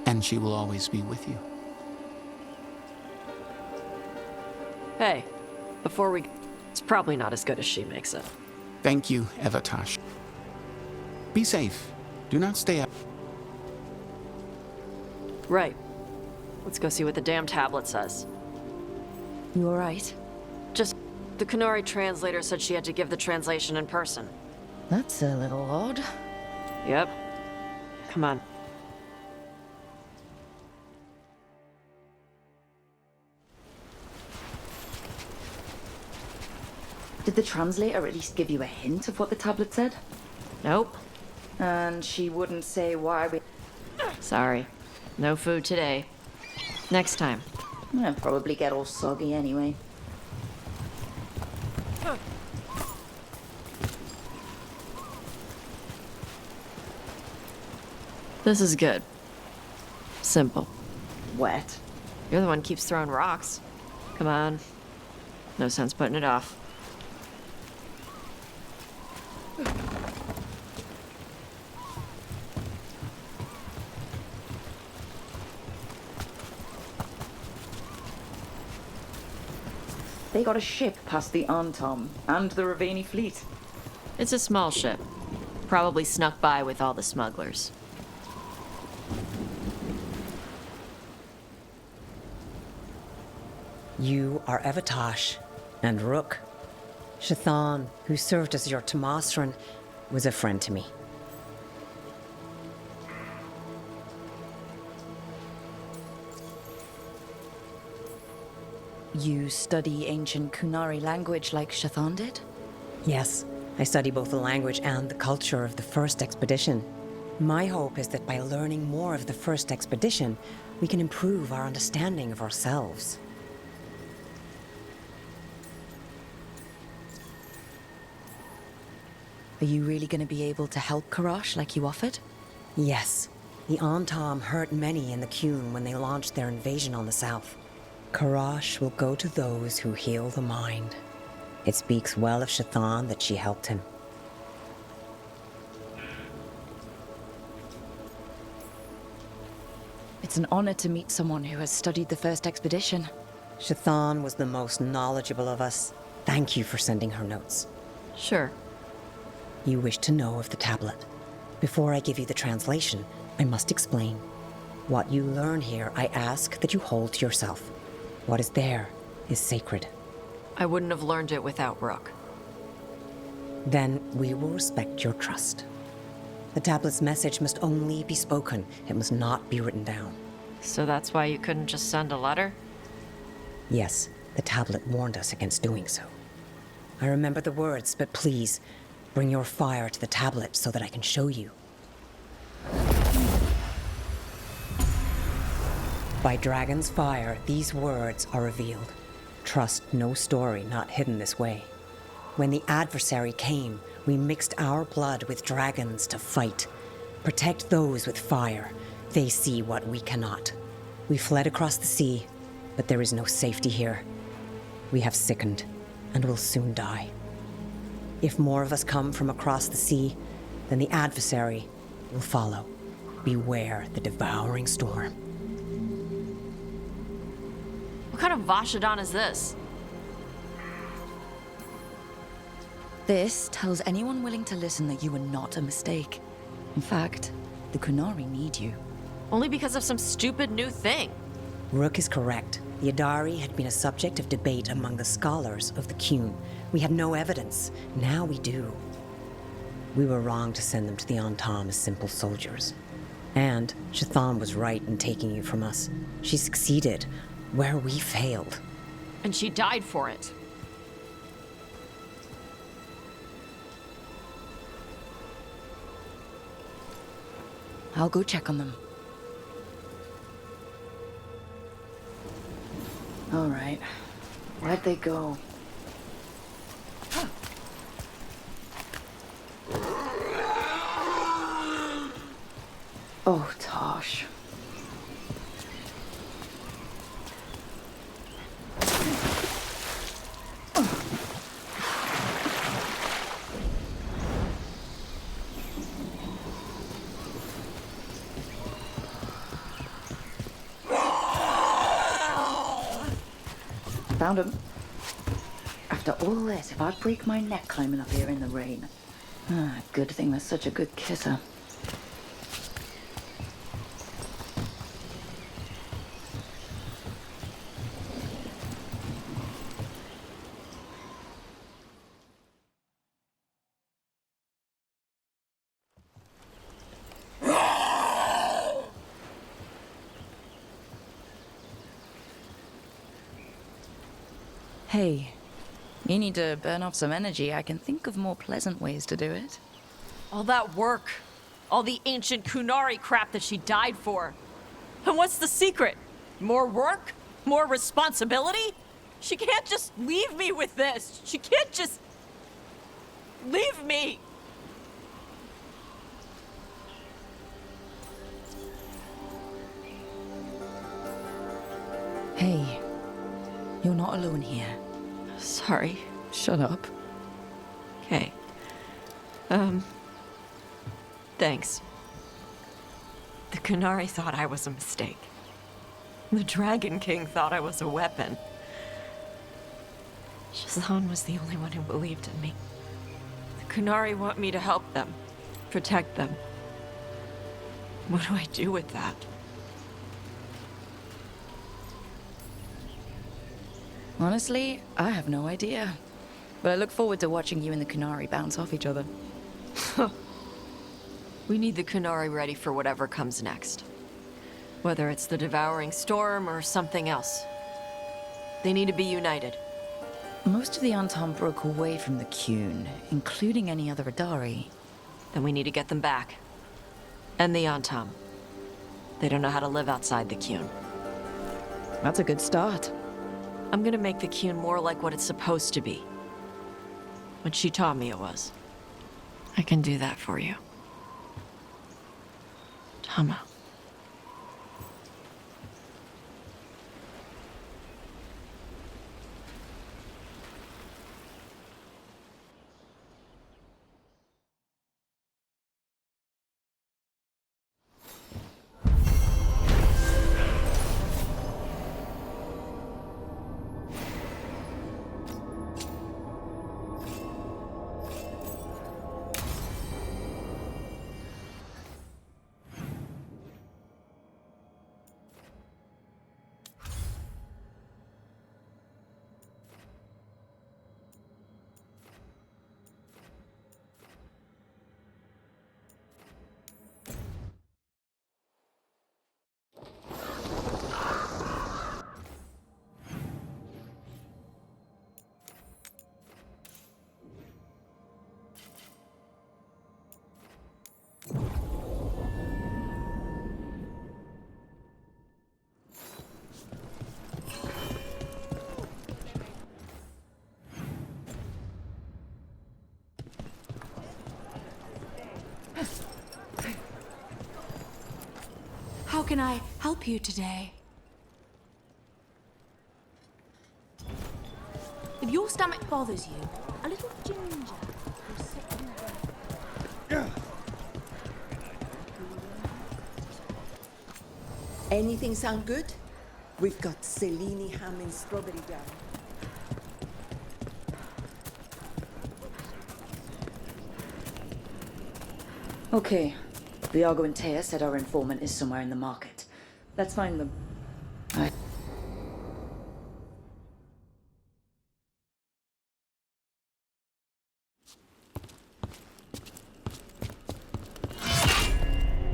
And she will always be with you.
Hey, before we... It's probably not as good as she makes it.
Thank you, Evatash. Be safe. Do not stay up.
Right. Let's go see what the damn tablet says.
You alright?
Just... The Kunari translator said she had to give the translation in person.
That's a little odd.
Yep. Come on.
Did the translator at least give you a hint of what the tablet said?
Nope.
And she wouldn't say why we...
Sorry. No food today. Next time.
I'll probably get all soggy anyway.
This is good. Simple.
Wet.
You're the one who keeps throwing rocks. Come on. No sense putting it off.
They got a ship past the Antom and the Ravani fleet.
It's a small ship. Probably snuck by with all the smugglers.
You are Evatash and Rook. Shathan, who served as your Tomasran, was a friend to me.
You study ancient Kunari language like Shathan did?
Yes, I study both the language and the culture of the first expedition. My hope is that by learning more of the first expedition, we can improve our understanding of ourselves.
Are you really going to be able to help Karash like you offered?
Yes. The Antom hurt many in the Qun when they launched their invasion on the south. Karash will go to those who heal the mind. It speaks well of Shathan that she helped him.
It's an honor to meet someone who has studied the first expedition.
Shathan was the most knowledgeable of us. Thank you for sending her notes.
Sure.
You wish to know of the tablet. Before I give you the translation, I must explain. What you learn here, I ask that you hold to yourself. What is there is sacred.
I wouldn't have learned it without Rook.
Then we will respect your trust. The tablet's message must only be spoken. It must not be written down.
So that's why you couldn't just send a letter?
Yes, the tablet warned us against doing so. I remember the words, but please, bring your fire to the tablet so that I can show you. By Dragon's fire, these words are revealed. Trust no story not hidden this way. When the adversary came, we mixed our blood with dragons to fight. Protect those with fire. They see what we cannot. We fled across the sea, but there is no safety here. We have sickened, and will soon die. If more of us come from across the sea, then the adversary will follow. Beware the devouring storm.
What kind of Vashadan is this?
This tells anyone willing to listen that you are not a mistake. In fact, the Kunari need you.
Only because of some stupid new thing.
Rook is correct. The Adari had been a subject of debate among the scholars of the Qun. We had no evidence. Now we do. We were wrong to send them to the Antom as simple soldiers. And Shathan was right in taking you from us. She succeeded where we failed.
And she died for it.
I'll go check on them. All right. Where'd they go? Oh, Tosh. Found him. After all this, if I break my neck climbing up here in the rain. Good thing there's such a good kisser. Hey, you need to burn off some energy. I can think of more pleasant ways to do it.
All that work. All the ancient Kunari crap that she died for. And what's the secret? More work? More responsibility? She can't just leave me with this. She can't just... leave me.
Hey, you're not alone here.
Sorry.
Shut up.
Okay. Thanks. The Kunari thought I was a mistake. The Dragon King thought I was a weapon. Shazan was the only one who believed in me. The Kunari want me to help them, protect them. What do I do with that?
Honestly, I have no idea. But I look forward to watching you and the Kunari bounce off each other.
We need the Kunari ready for whatever comes next. Whether it's the Devouring Storm or something else. They need to be united.
Most of the Anton broke away from the Qun, including any other Adari.
Then we need to get them back. And the Antam. They don't know how to live outside the Qun.
That's a good start.
I'm gonna make the Qun more like what it's supposed to be. What she taught me it was. I can do that for you. Tama.
How can I help you today? If your stomach bothers you, a little ginger will set you right.
Anything sound good? We've got Cellini ham and strawberry jam.
Okay. Viago and Taya said our informant is somewhere in the market. Let's find them.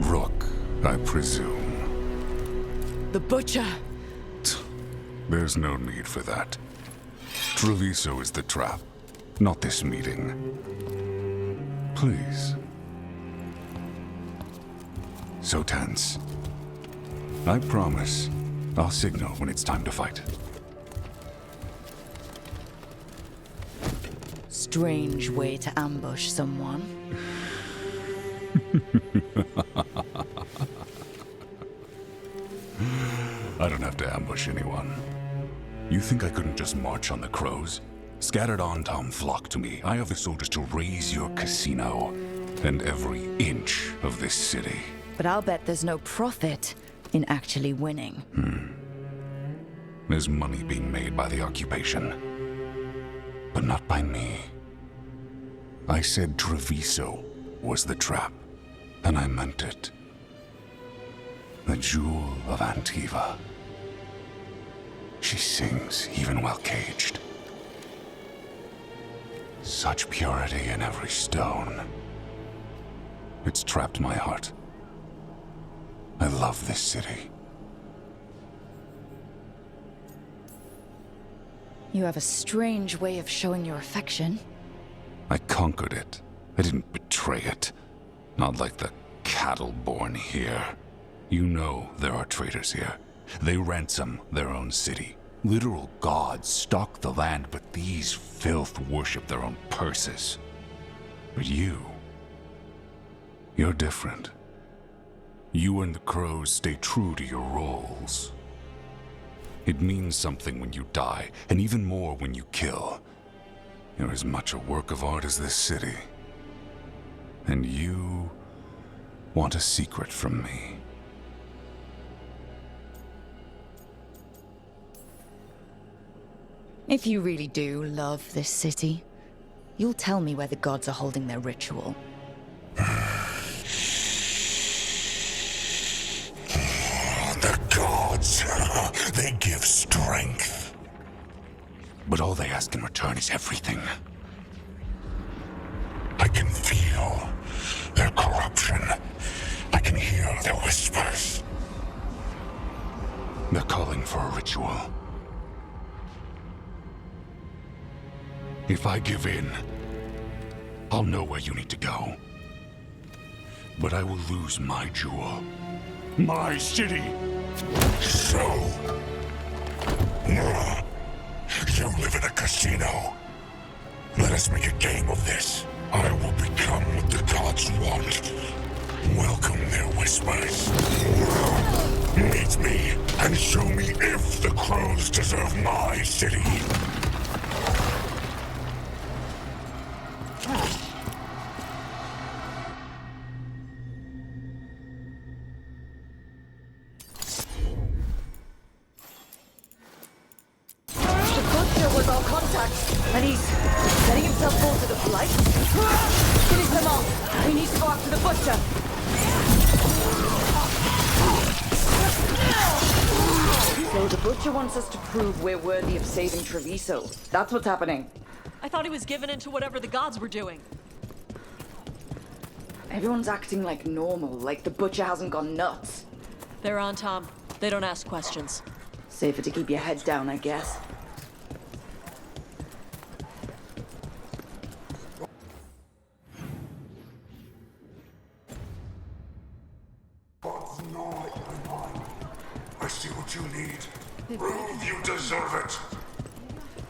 Rook, I presume.
The Butcher!
There's no need for that. Treviso is the trap, not this meeting. Please. So tense. I promise, I'll signal when it's time to fight.
strange way to ambush someone.
I don't have to ambush anyone. You think I couldn't just march on the crows? Scattered Antom flock to me. I have the soldiers to raise your casino and every inch of this city.
But I'll bet there's no profit in actually winning.
There's money being made by the occupation, but not by me. I said Treviso was the trap, and I meant it. The jewel of Antiva. She sings even while caged. Such purity in every stone. It's trapped my heart. I love this city.
You have a strange way of showing your affection.
I conquered it. I didn't betray it. Not like the cattle born here. You know there are traitors here. They ransom their own city. Literal gods stalk the land, but these filth worship their own purses. But you're different. You and the crows stay true to your roles. It means something when you die, and even more when you kill. You're as much a work of art as this city. And you want a secret from me.
If you really do love this city, you'll tell me where the gods are holding their ritual.
The gods, they give strength. But all they ask in return is everything. I can feel their corruption. I can hear their whispers. They're calling for a ritual. If I give in, I'll know where you need to go. But I will lose my jewel. My city! So... you live in a casino. Let us make a game of this. I will become what the gods want. Welcome their whispers. Meet me and show me if the crows deserve my city.
And he's setting himself forward to the flight. Finish them off. We need to go after the butcher. So the butcher wants us to prove we're worthy of saving Treviso. That's what's happening.
I thought he was given into whatever the gods were doing.
Everyone's acting like normal, like the butcher hasn't gone nuts.
They're on, Tom. They don't ask questions.
Safer to keep your head down, I guess.
I see what you need. Prove you deserve it.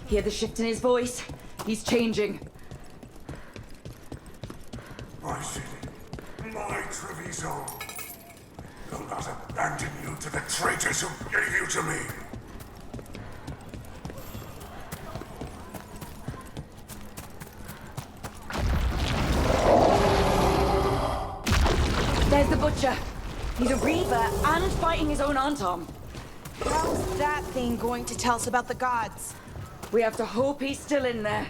Hear the shift in his voice? He's changing.
My city, my Treviso. Will not abandon you to the traitors who gave you to me.
There's the butcher. He's a reaver and fighting his own Antom.
How's that thing going to tell us about the gods?
We have to hope he's still in there.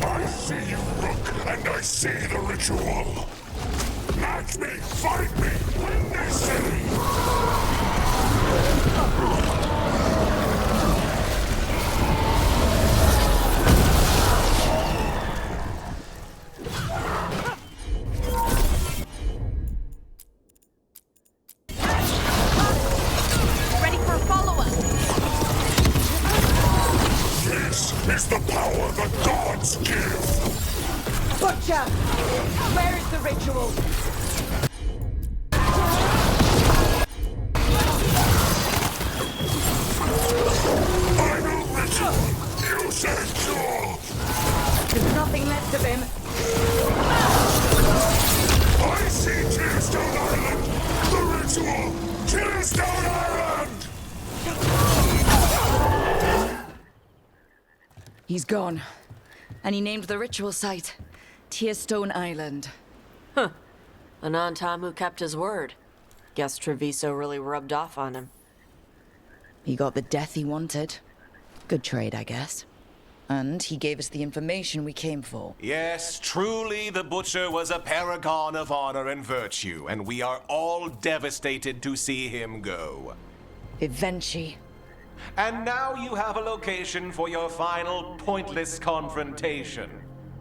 I see you, Rook, and I see the ritual. Match me, fight me, win this city!
Ready for a follow-up?
This is the power the gods give!
Butcher! Where is the ritual? He's gone. And he named the ritual site Tearstone Island.
Huh. An Antam who kept his word. Guess Treviso really rubbed off on him.
He got the death he wanted. Good trade, I guess. And he gave us the information we came for.
Yes, truly the Butcher was a paragon of honor and virtue, and we are all devastated to see him go.
Eventually.
And now you have a location for your final pointless confrontation.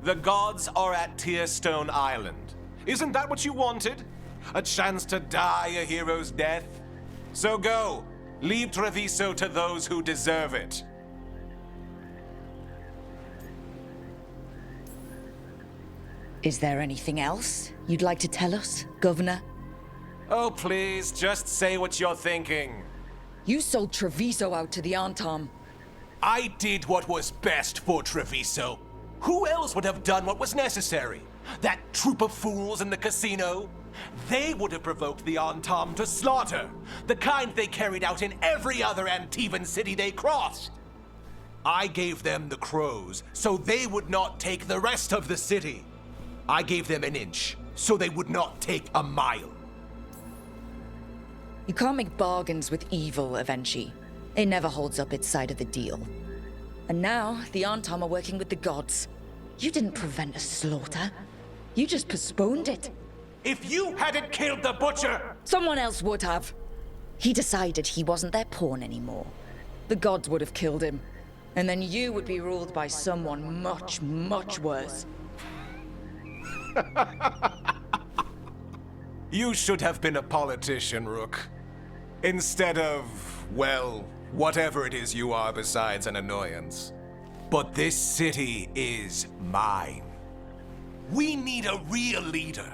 The gods are at Tearstone Island. Isn't that what you wanted? A chance to die a hero's death? So go. Leave Treviso to those who deserve it.
Is there anything else you'd like to tell us, Governor?
Oh, please, just say what you're thinking.
You sold Treviso out to the Antam.
I did what was best for Treviso. Who else would have done what was necessary? That troop of fools in the casino? They would have provoked the Antam to slaughter, the kind they carried out in every other Antivan city they crossed. I gave them the crows, so they would not take the rest of the city. I gave them an inch, so they would not take a mile.
You can't make bargains with evil, Avenchi. It never holds up its side of the deal. And now, the Antam are working with the gods. You didn't prevent a slaughter. You just postponed it.
If you hadn't killed the Butcher...
Someone else would have. He decided he wasn't their pawn anymore. The gods would have killed him. And then you would be ruled by someone much, much worse.
You should have been a politician, Rook. Instead of, well, whatever it is you are besides an annoyance. But this city is mine. We need a real leader.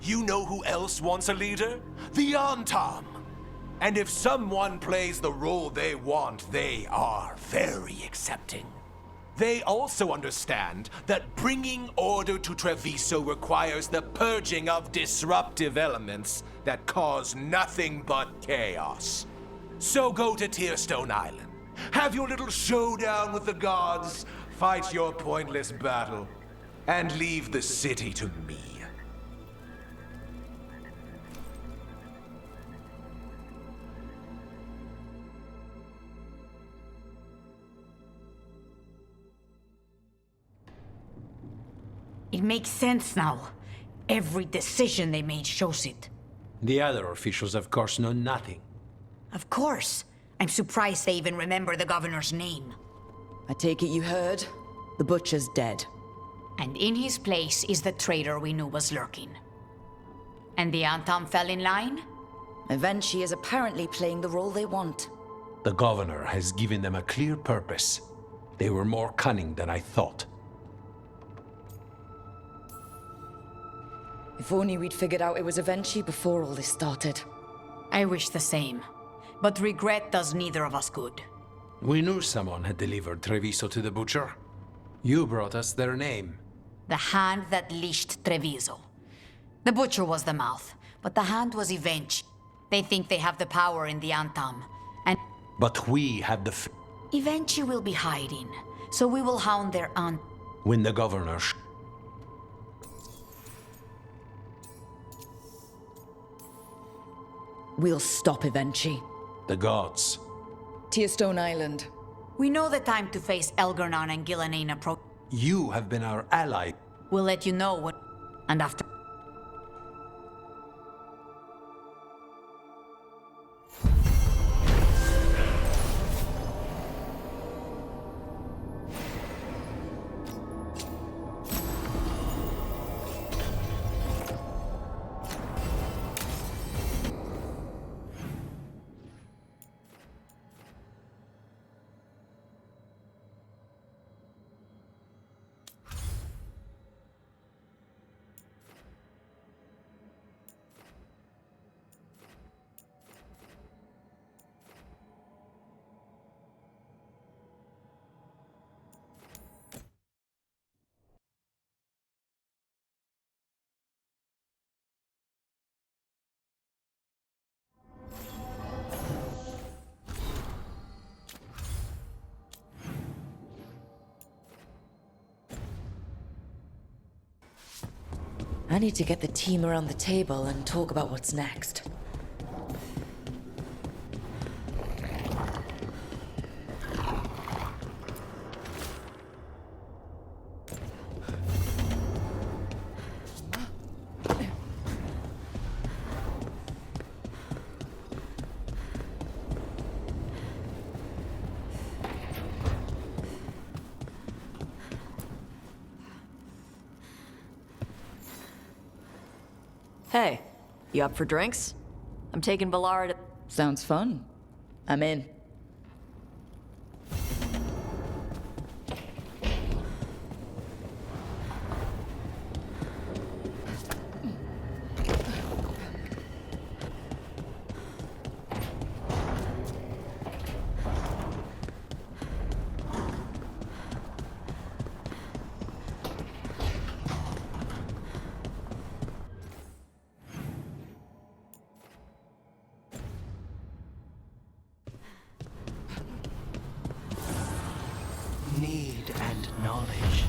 You know who else wants a leader? The Antam. And if someone plays the role they want, they are very accepting. They also understand that bringing order to Treviso requires the purging of disruptive elements that cause nothing but chaos. So go to Tearstone Island, have your little showdown with the gods, fight your pointless battle, and leave the city to me.
It makes sense now. Every decision they made shows it.
The other officials, of course, know nothing.
Of course. I'm surprised they even remember the governor's name.
I take it you heard? The Butcher's dead.
And in his place is the traitor we knew was lurking. And the Antam fell in line?
Avenchi is apparently playing the role they want.
The governor has given them a clear purpose. They were more cunning than I thought.
If only we'd figured out it was Avenchi before all this started.
I wish the same. But regret does neither of us good.
We knew someone had delivered Treviso to the Butcher. You brought us their name.
The hand that leashed Treviso. The Butcher was the mouth, but the hand was Evenchi. They think they have the power in the Antam, and...
But we have the
Evenchi will be hiding, so we will hound their aunt.
When the governor
We'll stop Avenchi.
The gods.
Tearstone Island.
We know the time to face Elgernon and Gillanane approach.
You have been our ally.
We'll let you know what... And after...
I need to get the team around the table and talk about what's next.
Hey, you up for drinks? I'm taking Valara to...
Sounds fun. I'm in.
Need and knowledge.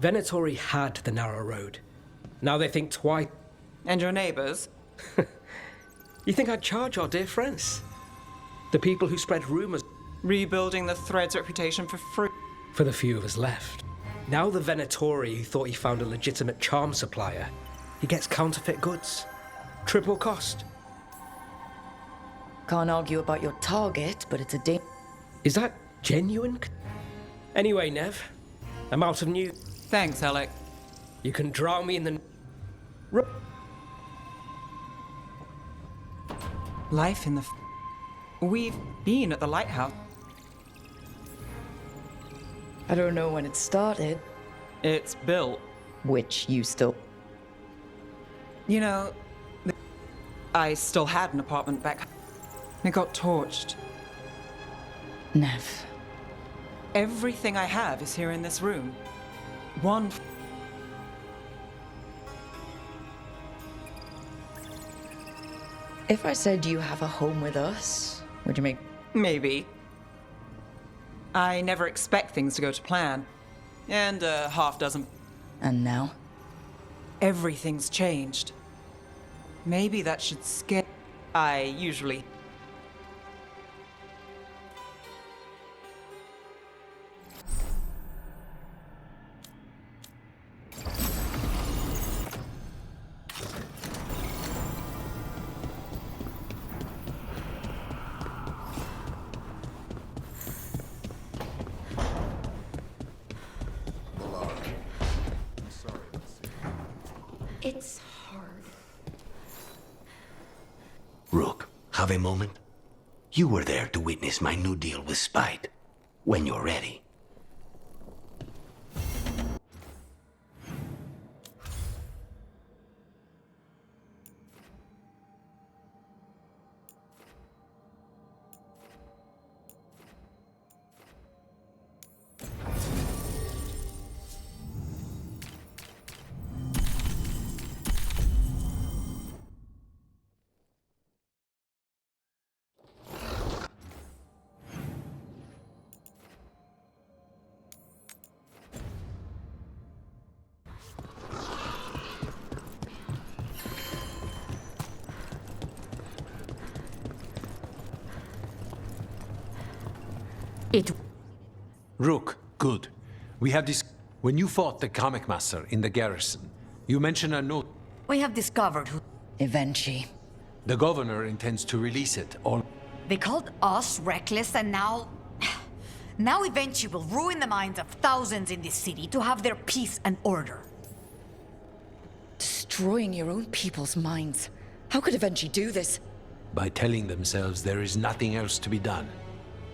Venatori had the narrow road. Now they think twice.
And your neighbors?
You think I'd charge our dear friends? The people who spread rumors.
Rebuilding the Thread's reputation for free.
For the few of us left. Now the Venatori who thought he found a legitimate charm supplier, he gets counterfeit goods. Triple cost.
Can't argue about your target, but it's a
Is that genuine? Anyway, Nev, I'm out of news.
Thanks, Alec.
You can drown me in the...
Life in the... We've been at the lighthouse.
I don't know when it started.
It's built.
Which you still...
You know, I still had an apartment back. It got torched.
Nev.
Everything I have is here in this room. One...
If I said you have a home with us, would you make...
Maybe. I never expect things to go to plan. And a half dozen...
And now?
Everything's changed. Maybe that should scare... I usually...
It's hard.
Rook, have a moment? You were there to witness my new deal with Spite. When you're ready.
Rook, good. We have this... When you fought the comic master in the garrison, you mentioned a note.
We have discovered who...
Eventually.
The governor intends to release it, or...
They called us reckless and now... Now Eventually will ruin the minds of thousands in this city to have their peace and order.
Destroying your own people's minds. How could Eventually do this?
By telling themselves there is nothing else to be done.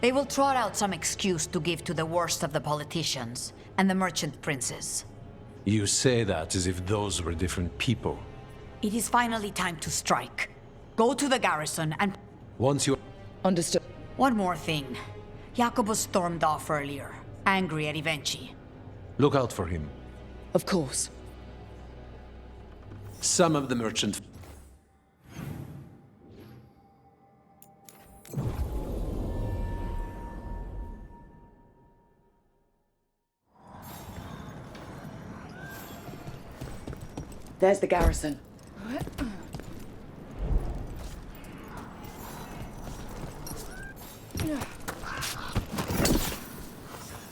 They will trot out some excuse to give to the worst of the politicians and the merchant princes.
You say that as if those were different people.
It is finally time to strike. Go to the garrison and...
Once you...
Understood.
One more thing. Jacobus stormed off earlier, angry at Evenchi.
Look out for him.
Of course.
Some of the merchant...
There's the garrison.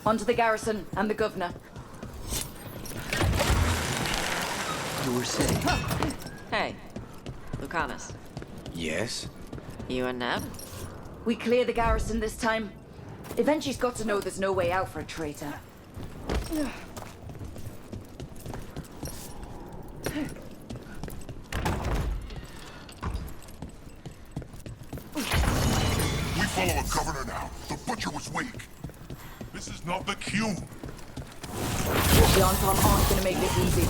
Onto the garrison and the governor.
You were saying?
Hey, Lucanus.
Yes?
You and Neb?
We clear the garrison this time. Eventually's got to know there's no way out for a traitor.
We follow a governor now. The butcher was weak. This is not the cue.
The Anton aren't gonna make this easy.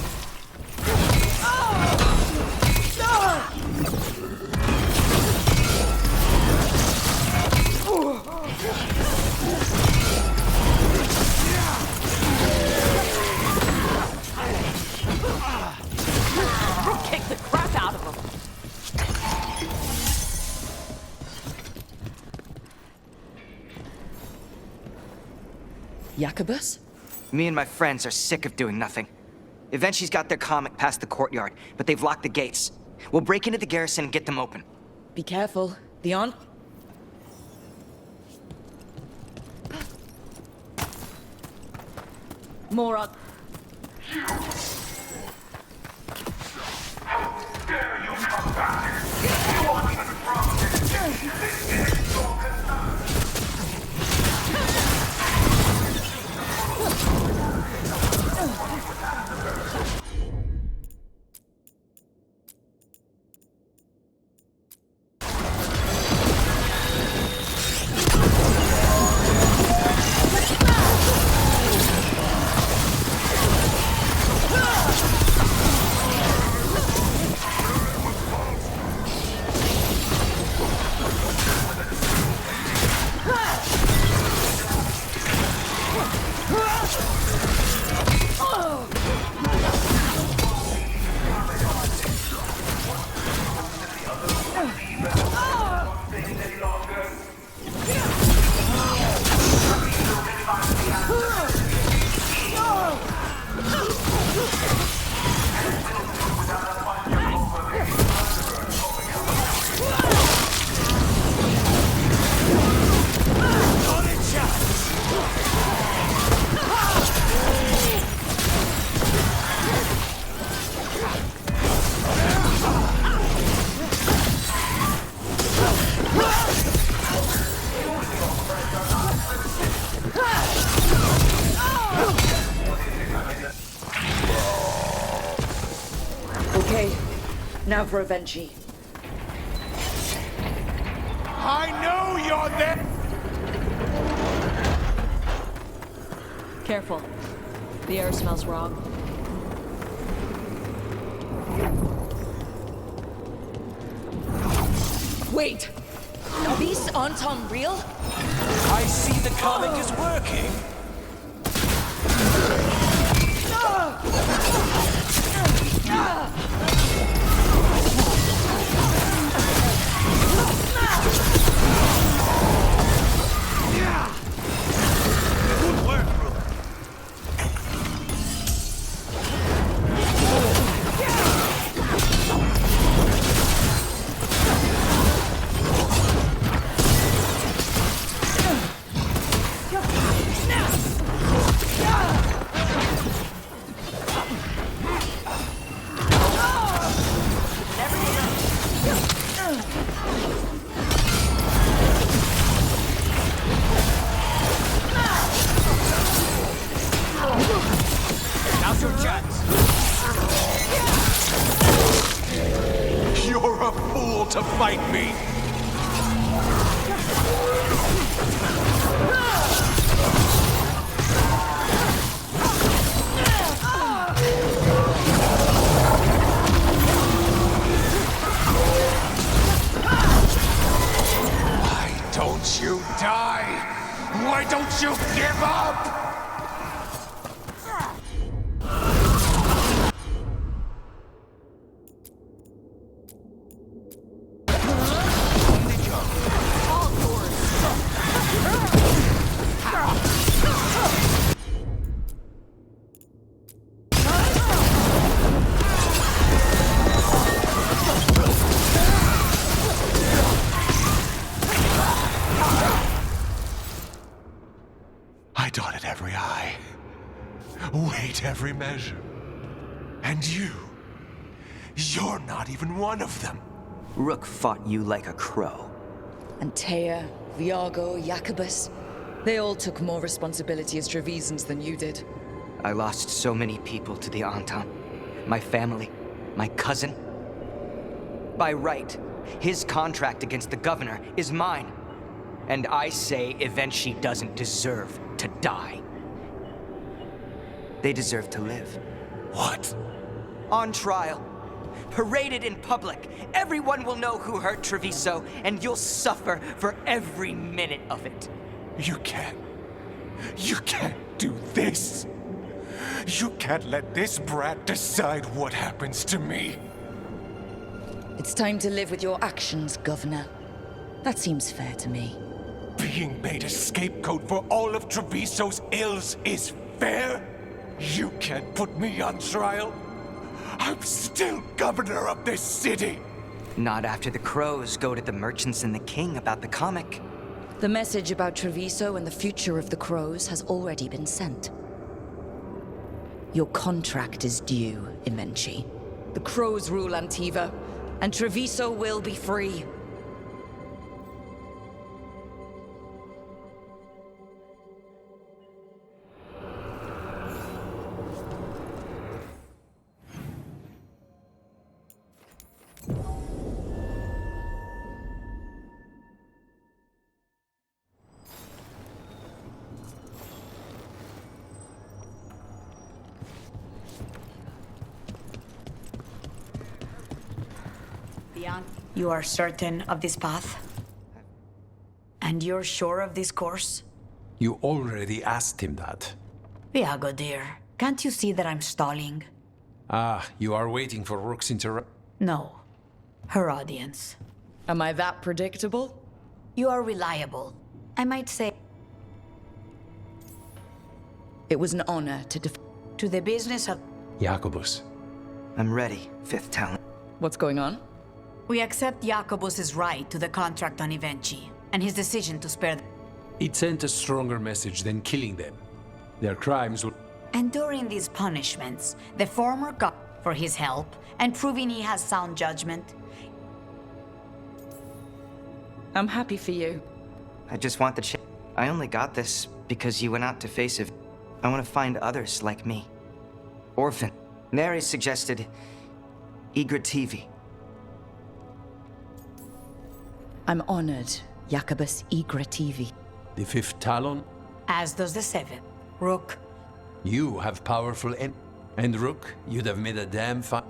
Kick the crap out of him.
Jacobus?
Me and my friends are sick of doing nothing. Eventually's got their comic past the courtyard, but they've locked the gates. We'll break into the garrison and get them open.
Be careful. The Ant... More on... Okay, now for Evenchi.
I know you're there!
Careful. The air smells wrong.
Wait! Are these Anton real?
I see the comic is working. Good work, brother. Now's your chance.
You're a fool to fight me! Stop! I dotted every I, weighed every measure. And you're not even one of them.
Rook fought you like a crow.
Antea, Viago, Jacobus, they all took more responsibility as Trevisans than you did.
I lost so many people to the Entente. My family, my cousin. By right, his contract against the governor is mine. And I say Evenchi doesn't deserve to die. They deserve to live.
What?
On trial. Paraded in public. Everyone will know who hurt Treviso, and you'll suffer for every minute of it.
You can't do this. You can't let this brat decide what happens to me.
It's time to live with your actions, Governor. That seems fair to me.
Being made a scapegoat for all of Treviso's ills is fair? You can't put me on trial? I'm still governor of this city!
Not after the crows go to the merchants and the king about the comic.
The message about Treviso and the future of the crows has already been sent. Your contract is due, Evenchi. The crows rule Antiva, and Treviso will be free.
You are certain of this path? And you're sure of this course?
You already asked him that.
Viago, dear, can't you see that I'm stalling?
Ah, you are waiting for Rook's
No. Her audience.
Am I that predictable?
You are reliable. I might say...
It was an honor to
To the business of...
Jacobus.
I'm ready, fifth talent.
What's going on?
We accept Jacobus's right to the contract on Evenchi, and his decision to spare them.
It sent a stronger message than killing them. Their crimes would...
And during these punishments, the former got for his help and proving he has sound judgment.
I'm happy for you.
I just want the chance. I only got this because you went out to face it. I want to find others like me. Orphan. Neri suggested Igrativi.
I'm honored, Jacobus Igrativi.
The fifth talon?
As does the seventh. Rook.
You have powerful and Rook, you'd have made a damn fine...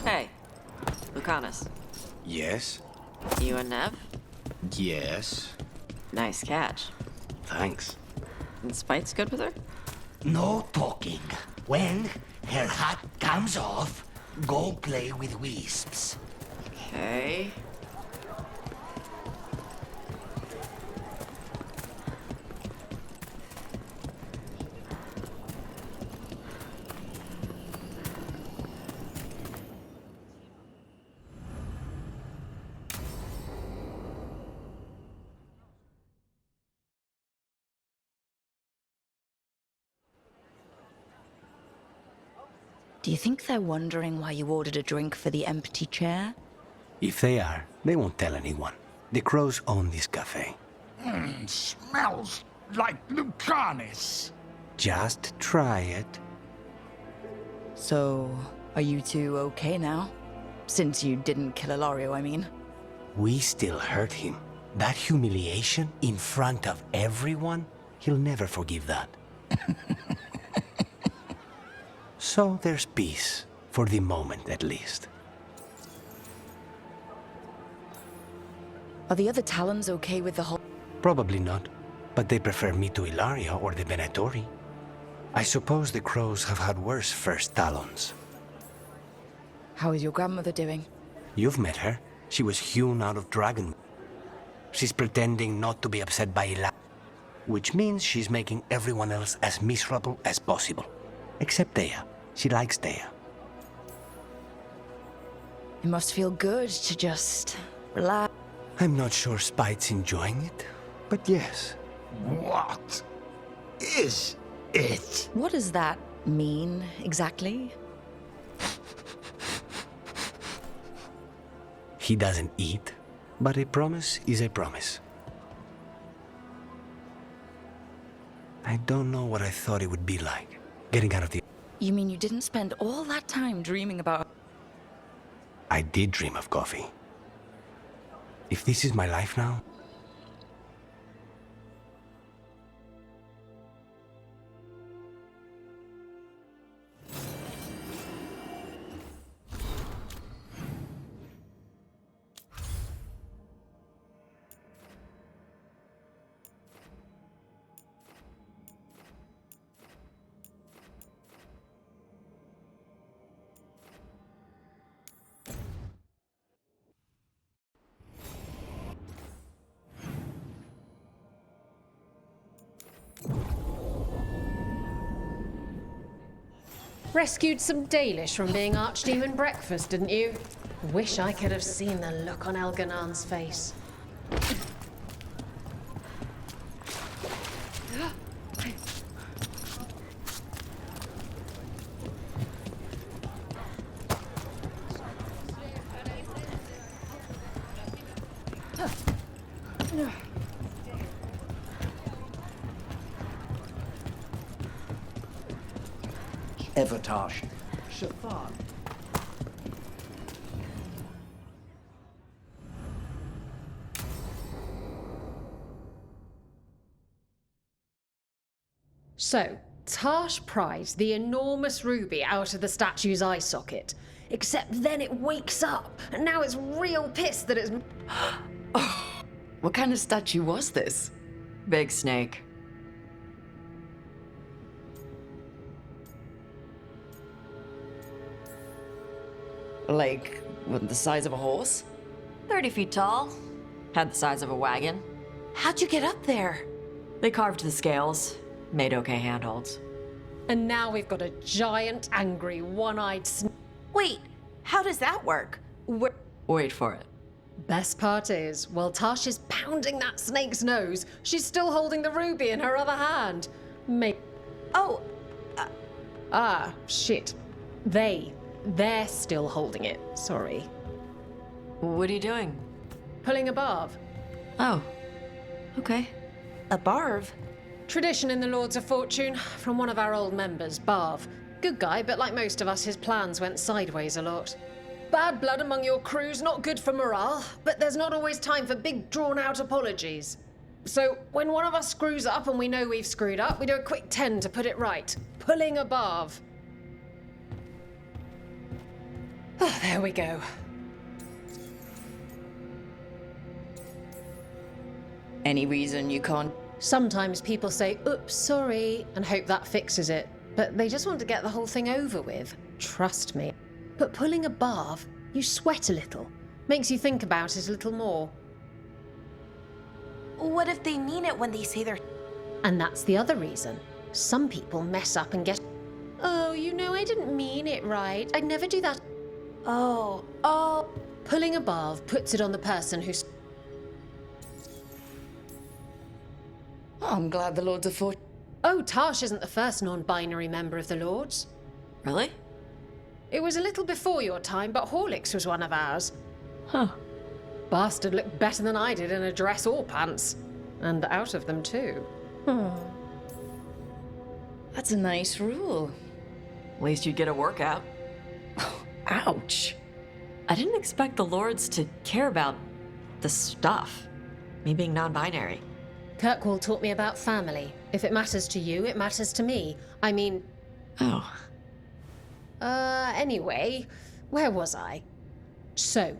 Hey, Lucanus.
Yes?
You and Nev?
Yes.
Nice catch.
Thanks.
And Spite's good with her?
No talking. When her hat comes off, go play with wisps.
Okay.
Do you think they're wondering why you ordered a drink for the empty chair?
If they are, they won't tell anyone. The crows own this cafe.
Smells like Lucanis.
Just try it.
So, are you two okay now? Since you didn't kill Ilario, I mean.
We still hurt him. That humiliation in front of everyone, he'll never forgive that. So there's peace, for the moment at least.
Are the other Talons okay with the whole...
Probably not, but they prefer me to Ilaria or the Venatori. I suppose the crows have had worse first Talons.
How is your grandmother doing?
You've met her. She was hewn out of dragon. She's pretending not to be upset by Ilaria, which means she's making everyone else as miserable as possible. Except Dea. She likes Dea.
It must feel good to just relax.
I'm not sure Spite's enjoying it, but yes.
What is it?
What does that mean, exactly?
He doesn't eat, but a promise is a promise. I don't know what I thought it would be like, getting out of the...
You mean you didn't spend all that time dreaming about...
I did dream of coffee. If this is my life now...
Rescued some Dalish from being Archdemon breakfast, didn't you? Wish I could have seen the look on Elganan's face.
Evertosh. Shafan.
So, Tarsh prized the enormous ruby out of the statue's eye socket. Except then it wakes up, and now it's real pissed that it's...
Oh, what kind of statue was this? Big snake. Like, what, the size of a horse? 30 feet tall. Had the size of a wagon.
How'd you get up there?
They carved the scales. Made okay handholds.
And now we've got a giant, angry, one-eyed snake.
Wait, how does that work?
Wait for it.
Best part is, while Tarsh is pounding that snake's nose, she's still holding the ruby in her other hand.
Oh.
Ah, shit. They're still holding it. Sorry.
What are you doing?
Pulling a barb.
Oh. Okay.
A barb?
Tradition in the Lords of Fortune, from one of our old members, Barv. Good guy, but like most of us, his plans went sideways a lot. Bad blood among your crew's not good for morale, but there's not always time for big, drawn-out apologies. So, when one of us screws up and we know we've screwed up, we do a quick 10 to put it right. Pulling a Barv. Oh, there we go.
Any reason you can't...
Sometimes people say, oops, sorry, and hope that fixes it. But they just want to get the whole thing over with. Trust me. But pulling a barv, you sweat a little. Makes you think about it a little more.
What if they mean it when they say they're...
And that's the other reason. Some people mess up and get... Oh, you know, I didn't mean it right. I'd never do that. Oh. Pulling a barv puts it on the person who's...
Oh, I'm glad the Lords of Fortune...
Oh, Tarsh isn't the first non-binary member of the Lords.
Really?
It was a little before your time, but Horlicks was one of ours. Huh. Bastard looked better than I did in a dress or pants. And out of them, too.
That's a nice rule.
At least you'd get a workout.
Ouch.
I didn't expect the Lords to care about the stuff. Me being non-binary.
Kirkwall taught me about family. If it matters to you, it matters to me. I mean...
Oh.
Anyway, where was I? So,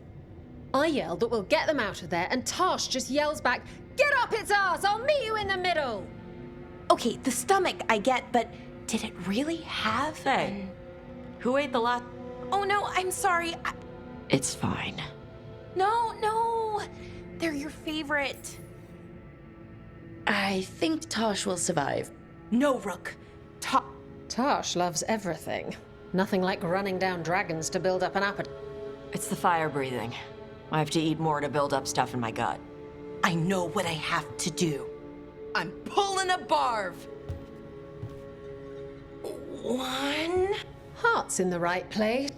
I yelled that we'll get them out of there, and Tosh just yells back, "Get up its arse! I'll meet you in the middle!"
Okay, the stomach I get, but did it really have...
Hey, who ate the last...
Oh no, I'm sorry.
It's fine.
No! They're your favorite.
I think Tosh will survive.
No, Rook.
Tosh loves everything. Nothing like running down dragons to build up an appetite.
It's the fire breathing. I have to eat more to build up stuff in my gut.
I know what I have to do. I'm pulling a barv. 1.
Heart's in the right place.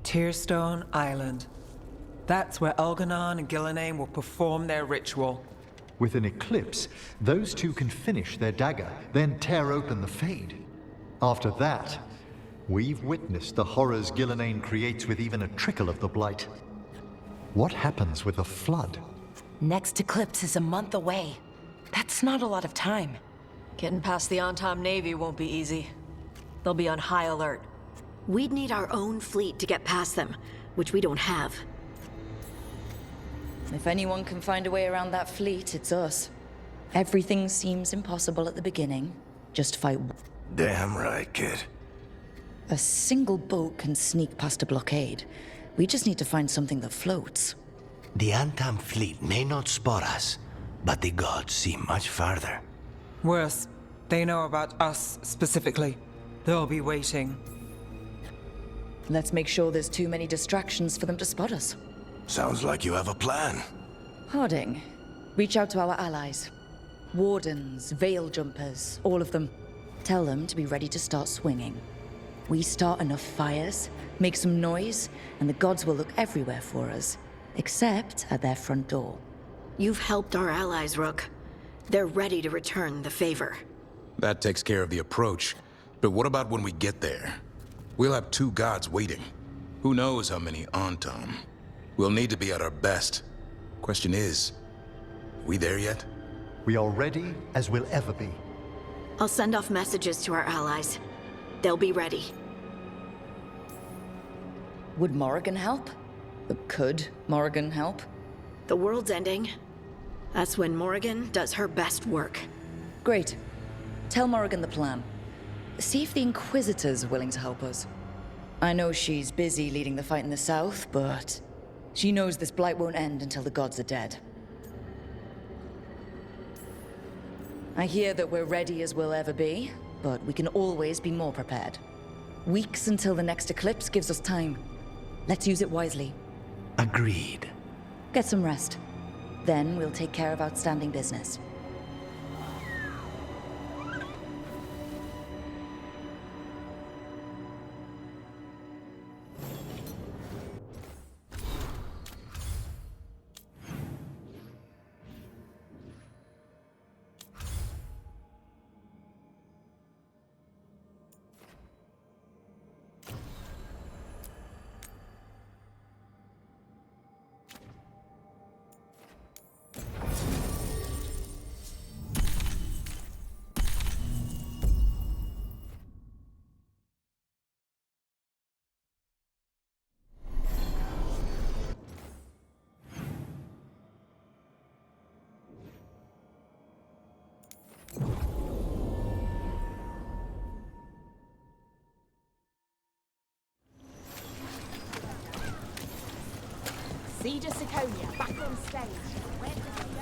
Tearstone Island. That's where Elganon and Gillenane will perform their ritual.
With an eclipse, those two can finish their dagger, then tear open the Fade. After that, we've witnessed the horrors Gillenane creates with even a trickle of the Blight. What happens with a flood?
Next eclipse is a month away. That's not a lot of time.
Getting past the Antom Navy won't be easy. They'll be on high alert.
We'd need our own fleet to get past them, which we don't have.
If anyone can find a way around that fleet, it's us. Everything seems impossible at the beginning. Just fight.
Damn right, kid.
A single boat can sneak past a blockade. We just need to find something that floats.
The Antam fleet may not spot us, but the gods see much farther.
Worse, they know about us specifically. They'll be waiting.
Let's make sure there's too many distractions for them to spot us.
Sounds like you have a plan.
Harding, reach out to our allies. Wardens, veil jumpers, all of them. Tell them to be ready to start swinging. We start enough fires, make some noise, and the gods will look everywhere for us, except at their front door.
You've helped our allies, Rook. They're ready to return the favor.
That takes care of the approach. But what about when we get there? We'll have 2 gods waiting. Who knows how many Antom? We'll need to be at our best. Question is, we there yet?
We are ready as we'll ever be.
I'll send off messages to our allies. They'll be ready.
Would Morrigan help? Could Morrigan help?
The world's ending. That's when Morrigan does her best work.
Great. Tell Morrigan the plan. See if the Inquisitors are willing to help us. I know she's busy leading the fight in the south, but she knows this blight won't end until the gods are dead. I hear that we're ready as we'll ever be, but we can always be more prepared. Weeks until the next eclipse gives us time. Let's use it wisely.
Agreed.
Get some rest. Then we'll take care of outstanding business.
Cedar Siconia, back on stage. Where did we go?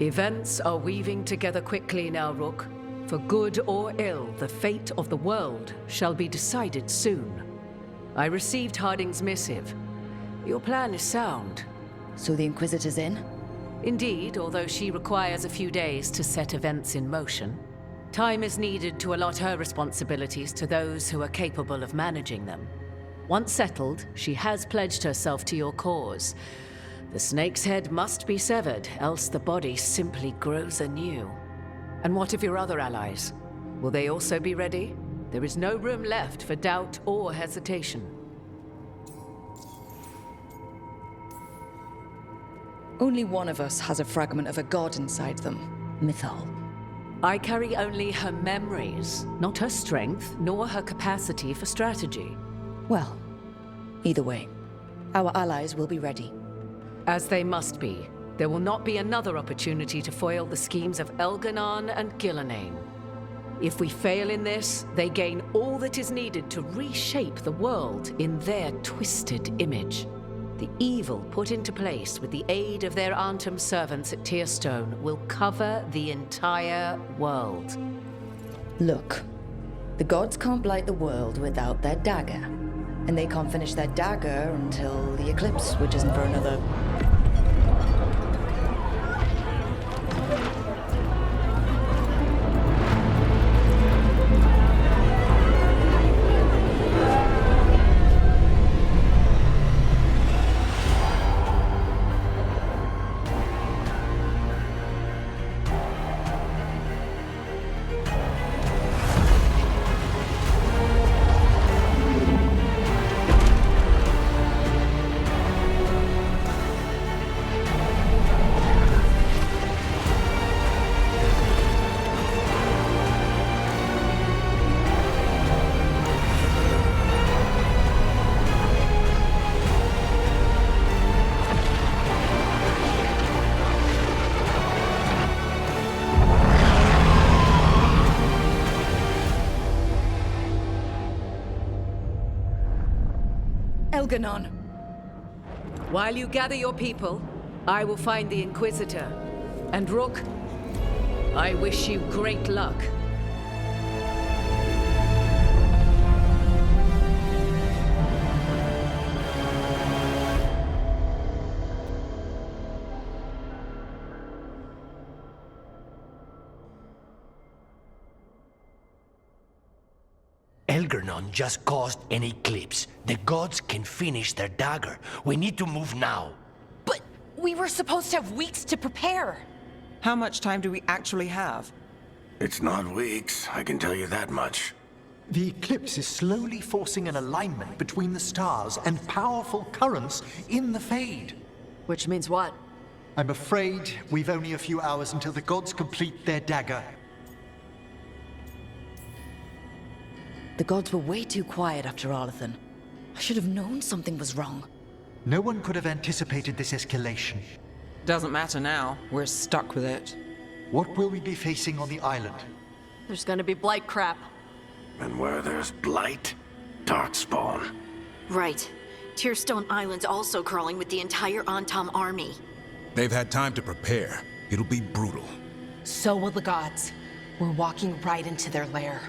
Events are weaving together quickly now, Rook. For good or ill, the fate of the world shall be decided soon. I received Harding's missive. Your plan is sound.
So the Inquisitor's in?
Indeed, although she requires a few days to set events in motion. Time is needed to allot her responsibilities to those who are capable of managing them. Once settled, she has pledged herself to your cause. The snake's head must be severed, else the body simply grows anew. And what of your other allies? Will they also be ready? There is no room left for doubt or hesitation.
Only one of us has a fragment of a god inside them. Mythal.
I carry only her memories, not her strength, nor her capacity for strategy.
Well, either way, our allies will be ready.
As they must be. There will not be another opportunity to foil the schemes of Elganon and Gillenane. If we fail in this, they gain all that is needed to reshape the world in their twisted image. The evil put into place with the aid of their Antum servants at Tearstone will cover the entire world.
Look, the gods can't blight the world without their dagger. And they can't finish their dagger until the eclipse, which isn't for another... Elganon.
While you gather your people, I will find the Inquisitor. And Rook, I wish you great luck.
Elganon just caused an eclipse. The gods can finish their dagger. We need to move now.
But we were supposed to have weeks to prepare.
How much time do we actually have?
It's not weeks, I can tell you that much.
The eclipse is slowly forcing an alignment between the stars and powerful currents in the Fade.
Which means what?
I'm afraid we've only a few hours until the gods complete their dagger.
The gods were way too quiet after Arlathan. I should have known something was wrong.
No one could have anticipated this escalation.
Doesn't matter now. We're stuck with it.
What will we be facing on the island?
There's gonna be blight crap.
And where there's blight, darkspawn.
Right. Tearstone Island's also crawling with the entire Antom army.
They've had time to prepare. It'll be brutal.
So will the gods. We're walking right into their lair.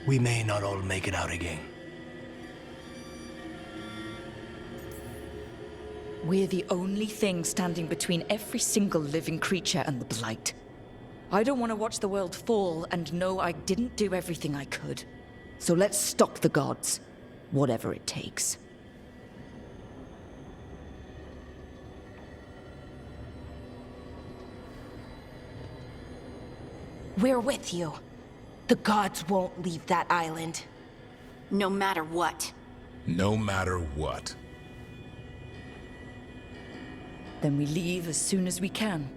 We may not all make it out again.
We're the only thing standing between every single living creature and the Blight. I don't want to watch the world fall and know I didn't do everything I could. So let's stop the gods, whatever it takes.
We're with you. The gods won't leave that island.
No matter what.
No matter what.
Then we leave as soon as we can.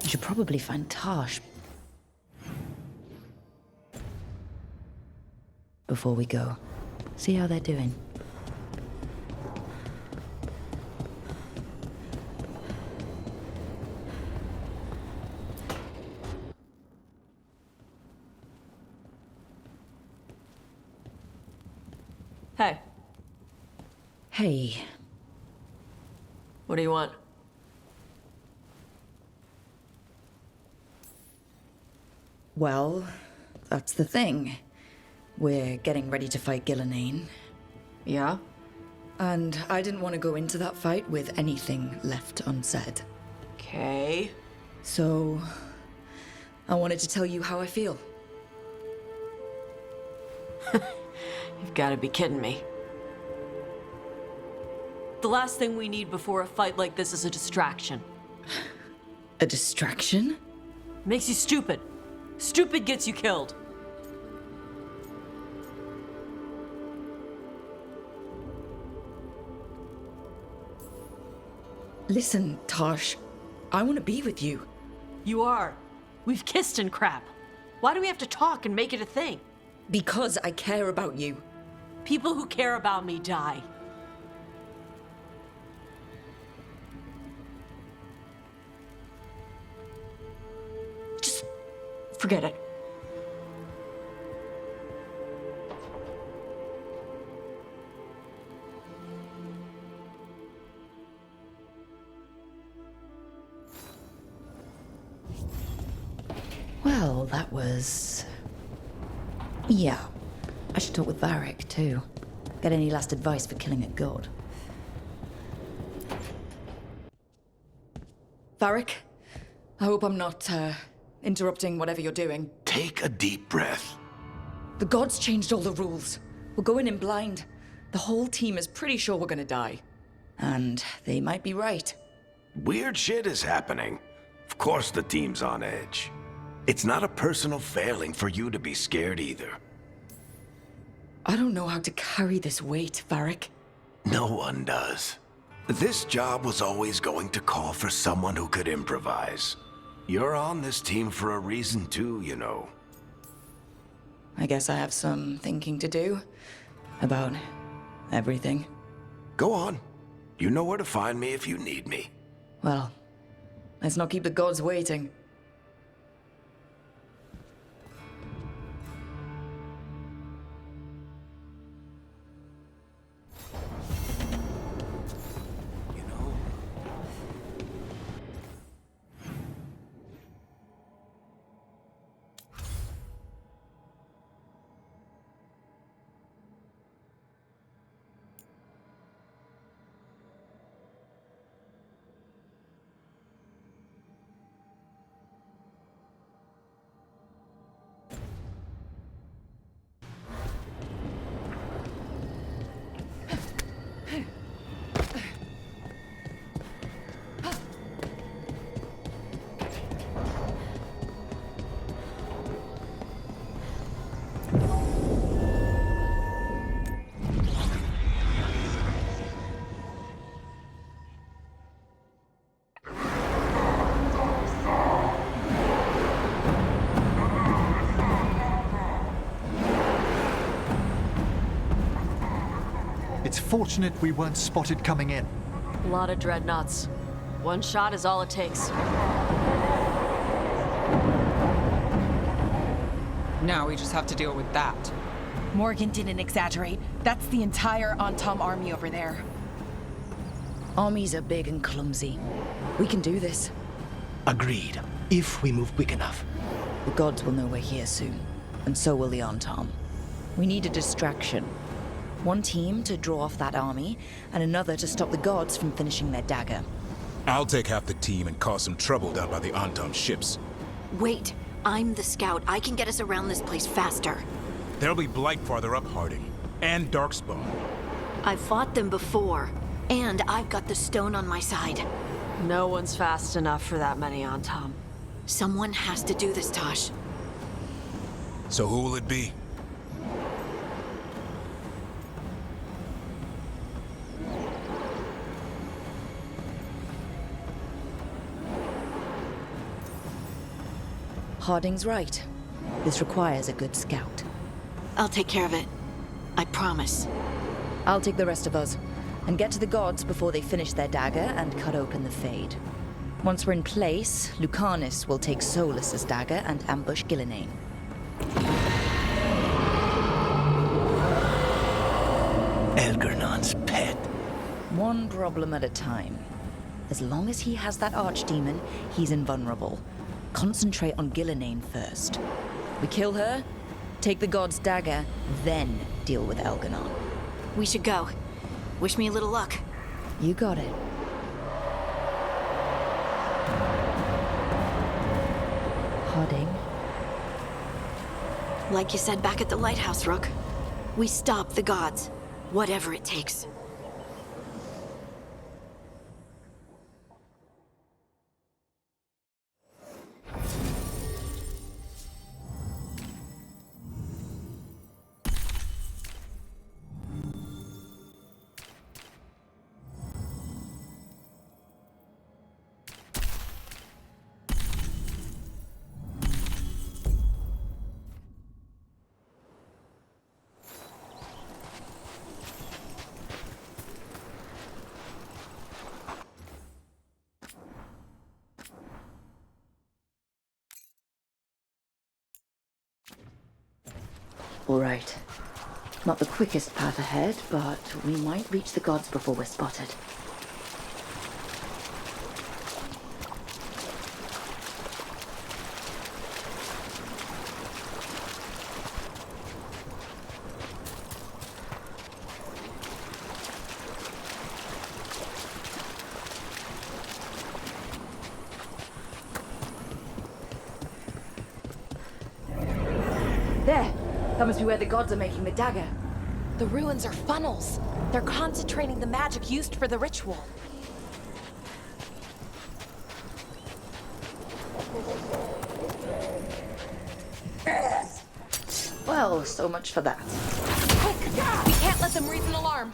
You should probably find Tarsh before we go. See how they're doing.
Hey.
Hey.
What do you want?
Well, that's the thing. We're getting ready to fight Gillenane.
Yeah?
And I didn't want to go into that fight with anything left unsaid.
Okay.
So, I wanted to tell you how I feel.
You've got to be kidding me. The last thing we need before a fight like this is a distraction.
A distraction?
Makes you stupid. Stupid gets you killed.
Listen, Tarsh. I want to be with you.
You are. We've kissed and crap. Why do we have to talk and make it a thing?
Because I care about you.
People who care about me die. Just forget it.
Well, that was... Yeah. I should talk with Varric, too. Get any last advice for killing a god. Varric? I hope I'm not, interrupting whatever you're doing.
Take a deep breath.
The gods changed all the rules. We're going in blind. The whole team is pretty sure we're gonna die. And they might be right.
Weird shit is happening. Of course the team's on edge. It's not a personal failing for you to be scared either.
I don't know how to carry this weight, Varric.
No one does. This job was always going to call for someone who could improvise. You're on this team for a reason too, you know.
I guess I have some thinking to do. About everything.
Go on. You know where to find me if you need me.
Well, let's not keep the gods waiting.
It's fortunate we weren't spotted coming in.
A lot of dreadnoughts. One shot is all it takes.
Now we just have to deal with that.
Morgan didn't exaggerate. That's the entire Antom army over there.
Armies are big and clumsy. We can do this.
Agreed. If we move quick enough.
The gods will know we're here soon, and so will the Antam. We need a distraction. One team to draw off that army, and another to stop the gods from finishing their dagger.
I'll take half the team and cause some trouble down by the Antam ships.
Wait, I'm the scout. I can get us around this place faster.
There'll be Blight farther up, Harding. And Darkspawn.
I've fought them before, and I've got the stone on my side.
No one's fast enough for that many on Tom.
Someone has to do this, Tosh.
So who will it be?
Harding's right. This requires a good scout.
I'll take care of it. I promise.
I'll take the rest of us, and get to the gods before they finish their dagger and cut open the Fade. Once we're in place, Lucanus will take Solus's dagger and ambush Gillenane.
Elgernon's pet.
One problem at a time. As long as he has that archdemon, he's invulnerable. Concentrate on Gillenane first. We kill her, take the god's dagger, then deal with Elgernon.
We should go. Wish me a little luck.
You got it. Harding.
Like you said back at the lighthouse, Rook. We stop the gods. Whatever it takes.
All right. Not the quickest path ahead, but we might reach the gods before we're spotted. There! That must be where the gods are making the dagger.
The ruins are funnels. They're concentrating the magic used for the ritual.
Well, so much for that.
Quick! We can't let them raise an alarm.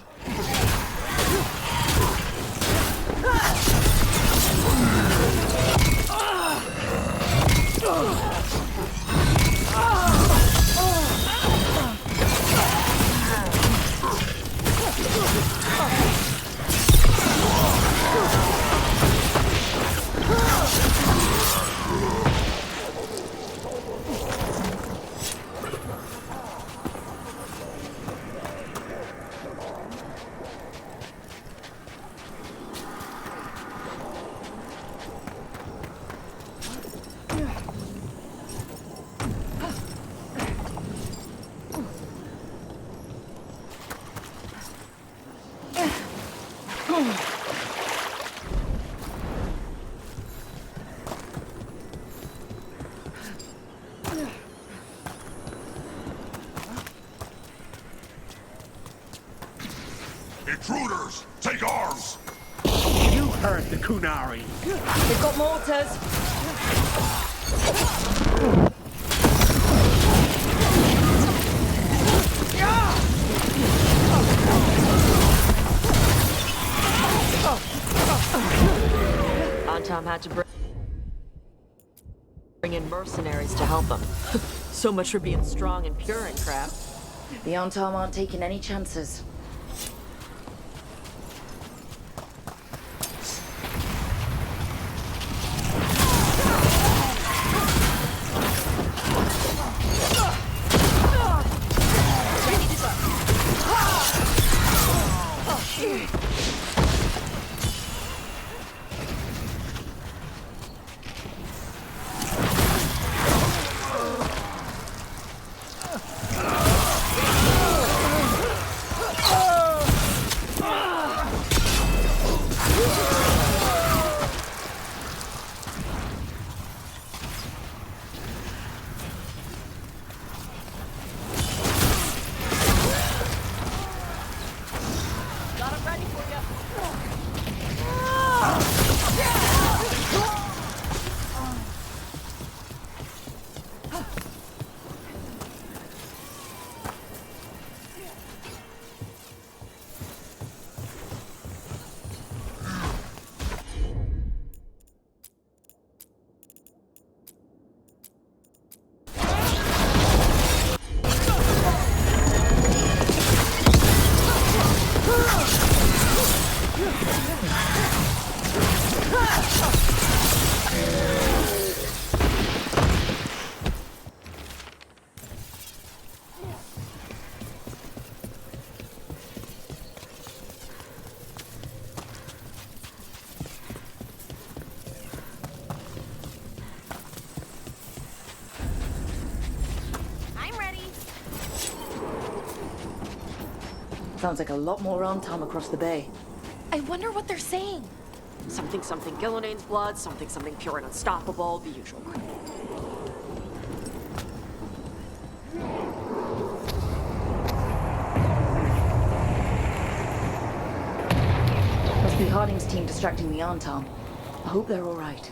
Intruders, take arms!
You heard the Kunari.
They've got mortars.
Antam had to bring in mercenaries to help them. So much for being strong and pure and crap.
The Antam aren't taking any chances. Sounds like a lot more Arntom across the bay.
I wonder what they're saying.
Something something Gillenane's blood, something something pure and unstoppable, the usual.
Must be Harding's team distracting the Arntom. I hope they're all right.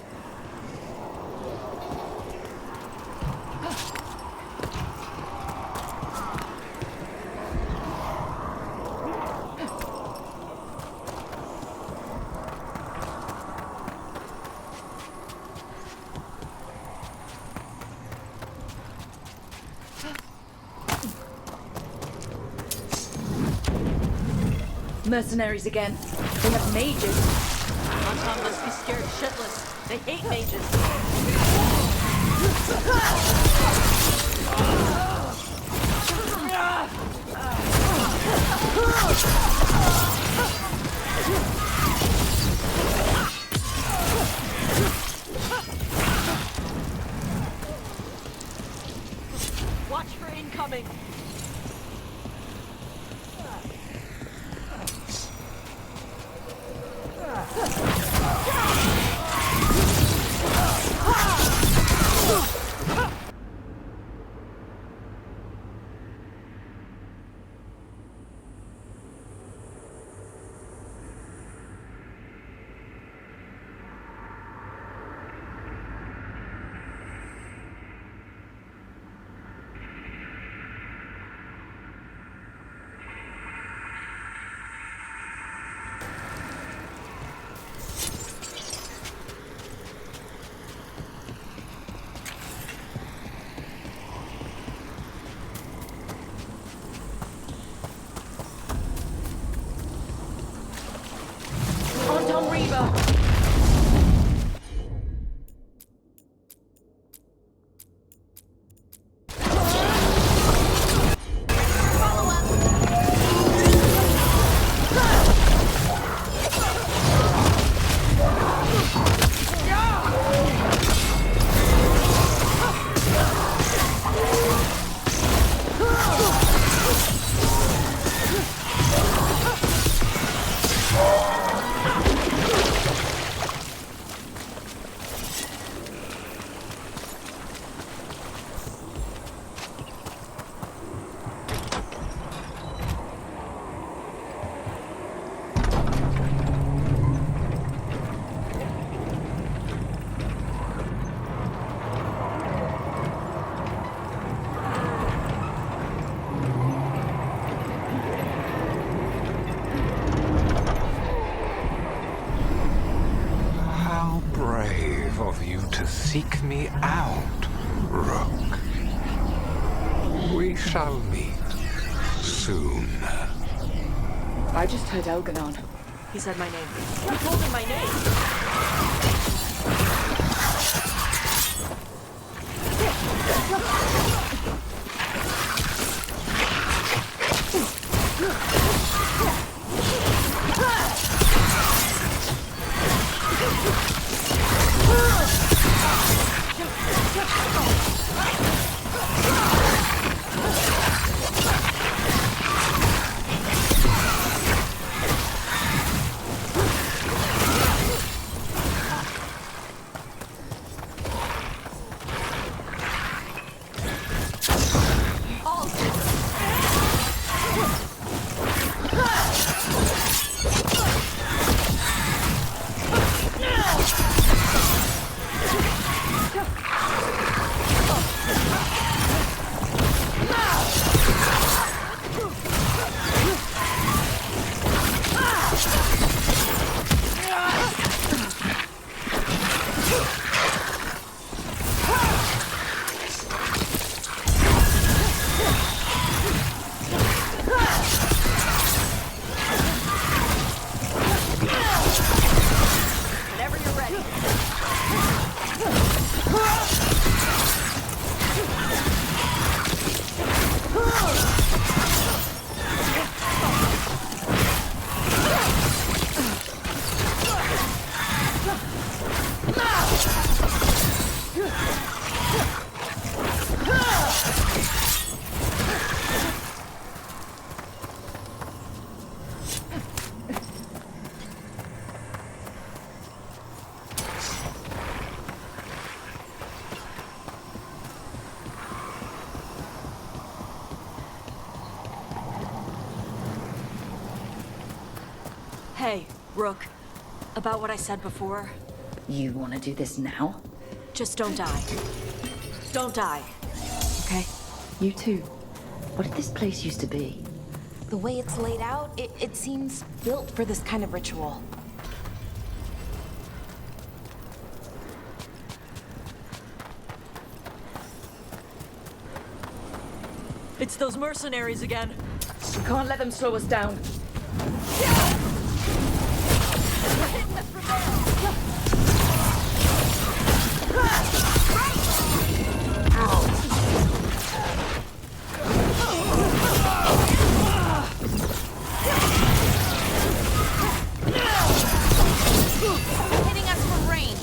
Mercenaries again. They have mages.
Anton must be scared shitless. They hate mages. Watch for incoming.
Of you to seek me out, Rook. We shall meet soon.
I just heard Elganon.
He said my name. You told him my name.
Hey, Rook. About what I said before.
You want to do this now?
Just don't die. Don't die. Okay?
You too. What did this place used to be?
The way it's laid out, it seems built for this kind of ritual. It's those mercenaries again.
We can't let them slow us down.
Hitting us from range.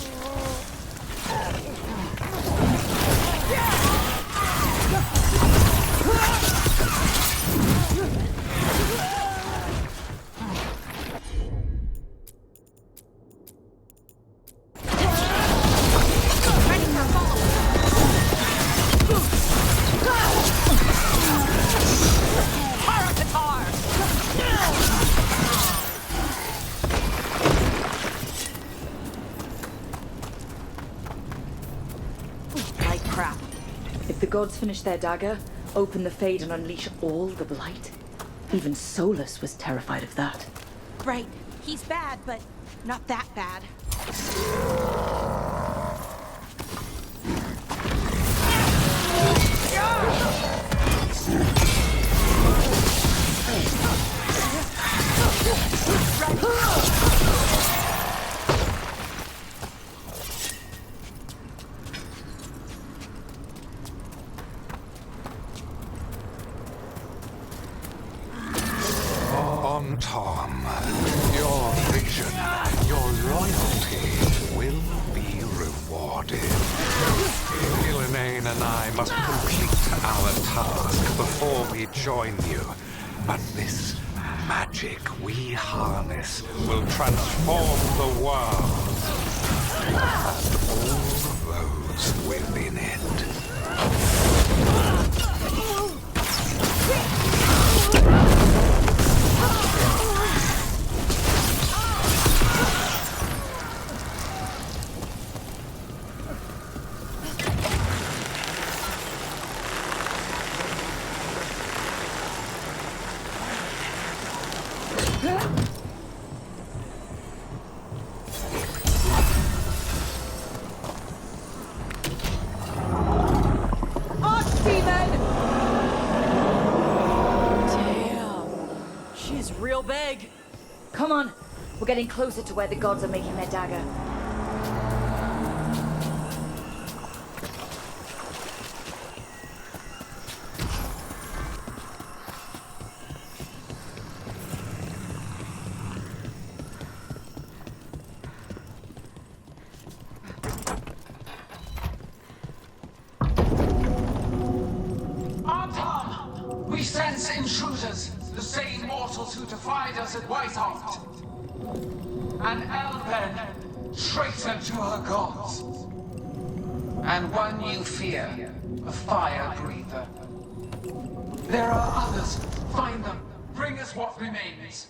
Like crap. If the gods finish their dagger, open the Fade and unleash all the blight. Even Solus was terrified of that.
Right. He's bad, but not that bad.
Tom, your vision, your loyalty will be rewarded. Ghilanane and I must complete our task before we join you. But this magic we harness will transform the world and all those within it.
Real big.
Come on. We're getting closer to where the gods are making their dagger.
Anton! We sense intruders. The same mortals who defied us at Whitehart. An Elven, traitor to her gods. And one you fear, a fire breather. There are others. Find them. Bring us what remains.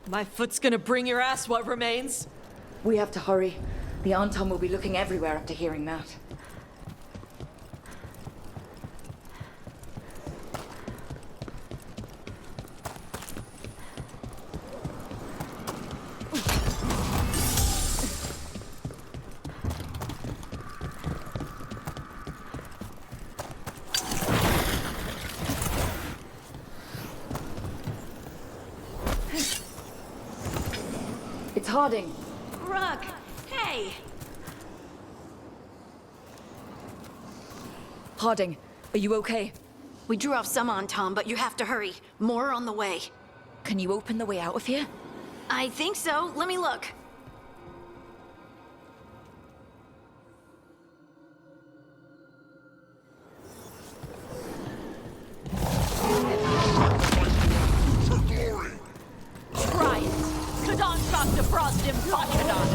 My foot's gonna bring your ass what remains.
We have to hurry. The Anton will be looking everywhere after hearing that. It's Harding.
Rook, hey!
Harding, are you okay?
We drew off some on Tom, but you have to hurry. More on the way.
Can you open the way out of here?
I think so. Let me look. Try it. Kadan shot defrost him, Kadan.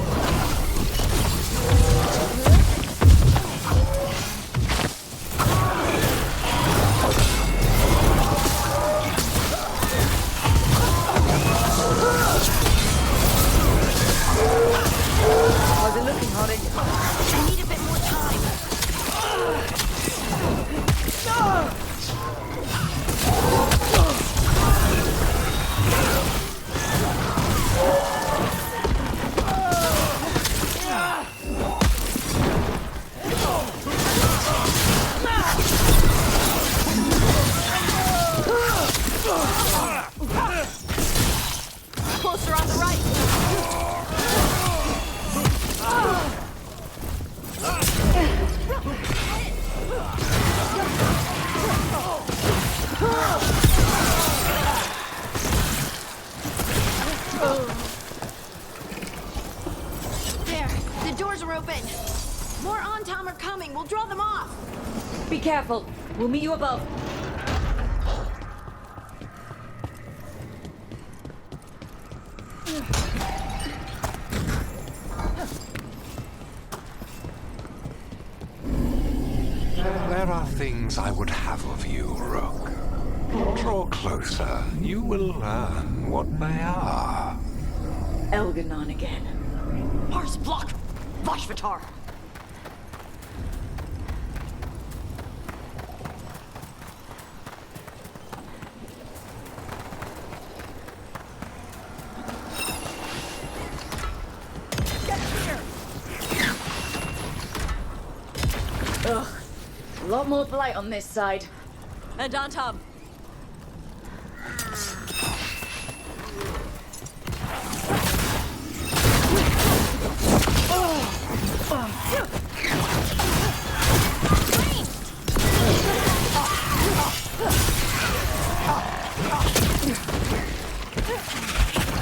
careful. We'll meet you above.
There are things I would have of you, Rook. Draw closer. You will learn what they are.
Elganon again.
Mars, block! Vashvatar!
Ugh. A lot more blight on this side.
And on Tom.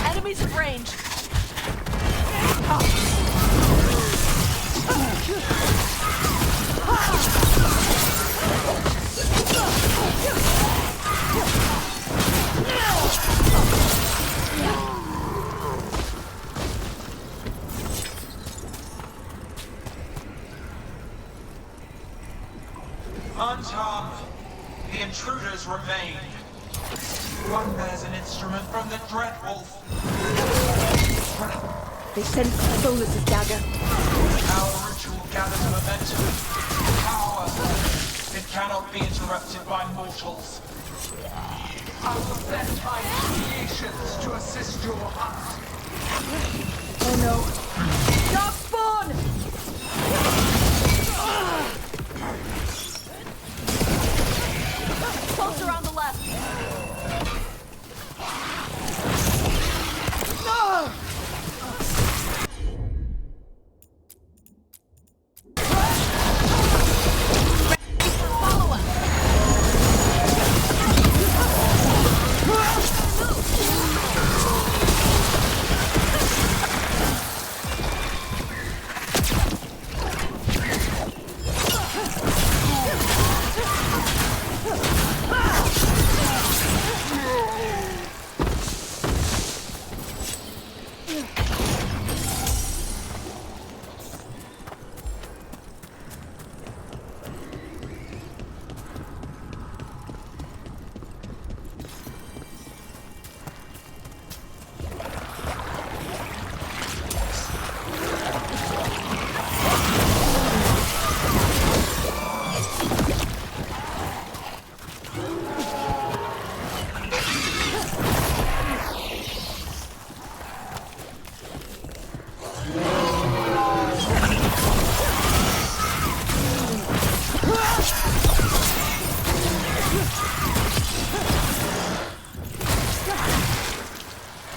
Enemies at range.
Unharmed, the intruders remain. One bears an instrument from the Dreadwolf.
They sent Solus's dagger.
Our ritual gathers momentum. Power. It cannot be interrupted by mortals. I will send my creations to assist your hunt.
Oh no. Dark spawn!
Closer on the left.
No!
Follow us.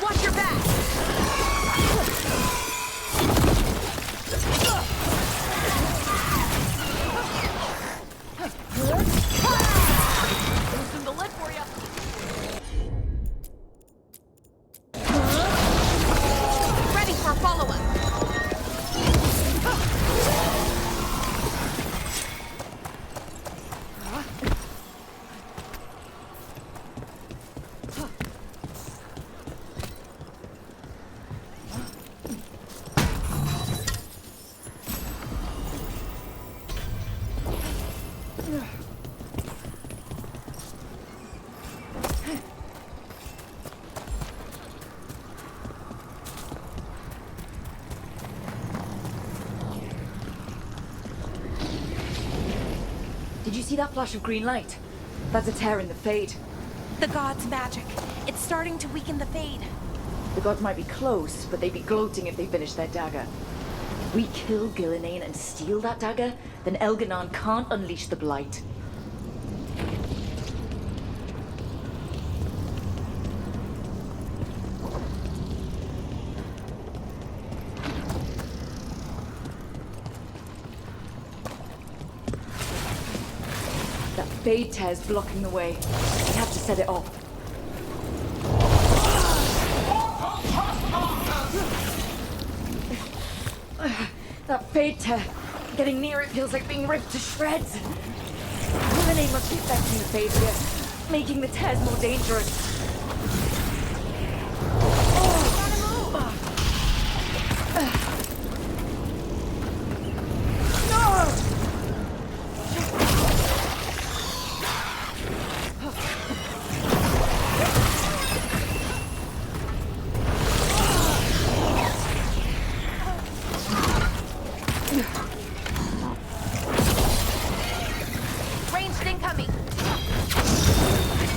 Watch your back.
Loosen the lid for you.
Ready for follow-up.
Did you see that flash of green light? That's a tear in the Fade.
The god's magic. It's starting to weaken the Fade.
The gods might be close, but they'd be gloating if they finished their dagger. If we kill Gillenane and steal that dagger, then Elganon can't unleash the Blight. That Fade tear's blocking the way. We have to set it off. That Fade tear. Getting near it feels like being ripped to shreds. They must be affecting the Fade here, making the tears more dangerous.
Ranged incoming.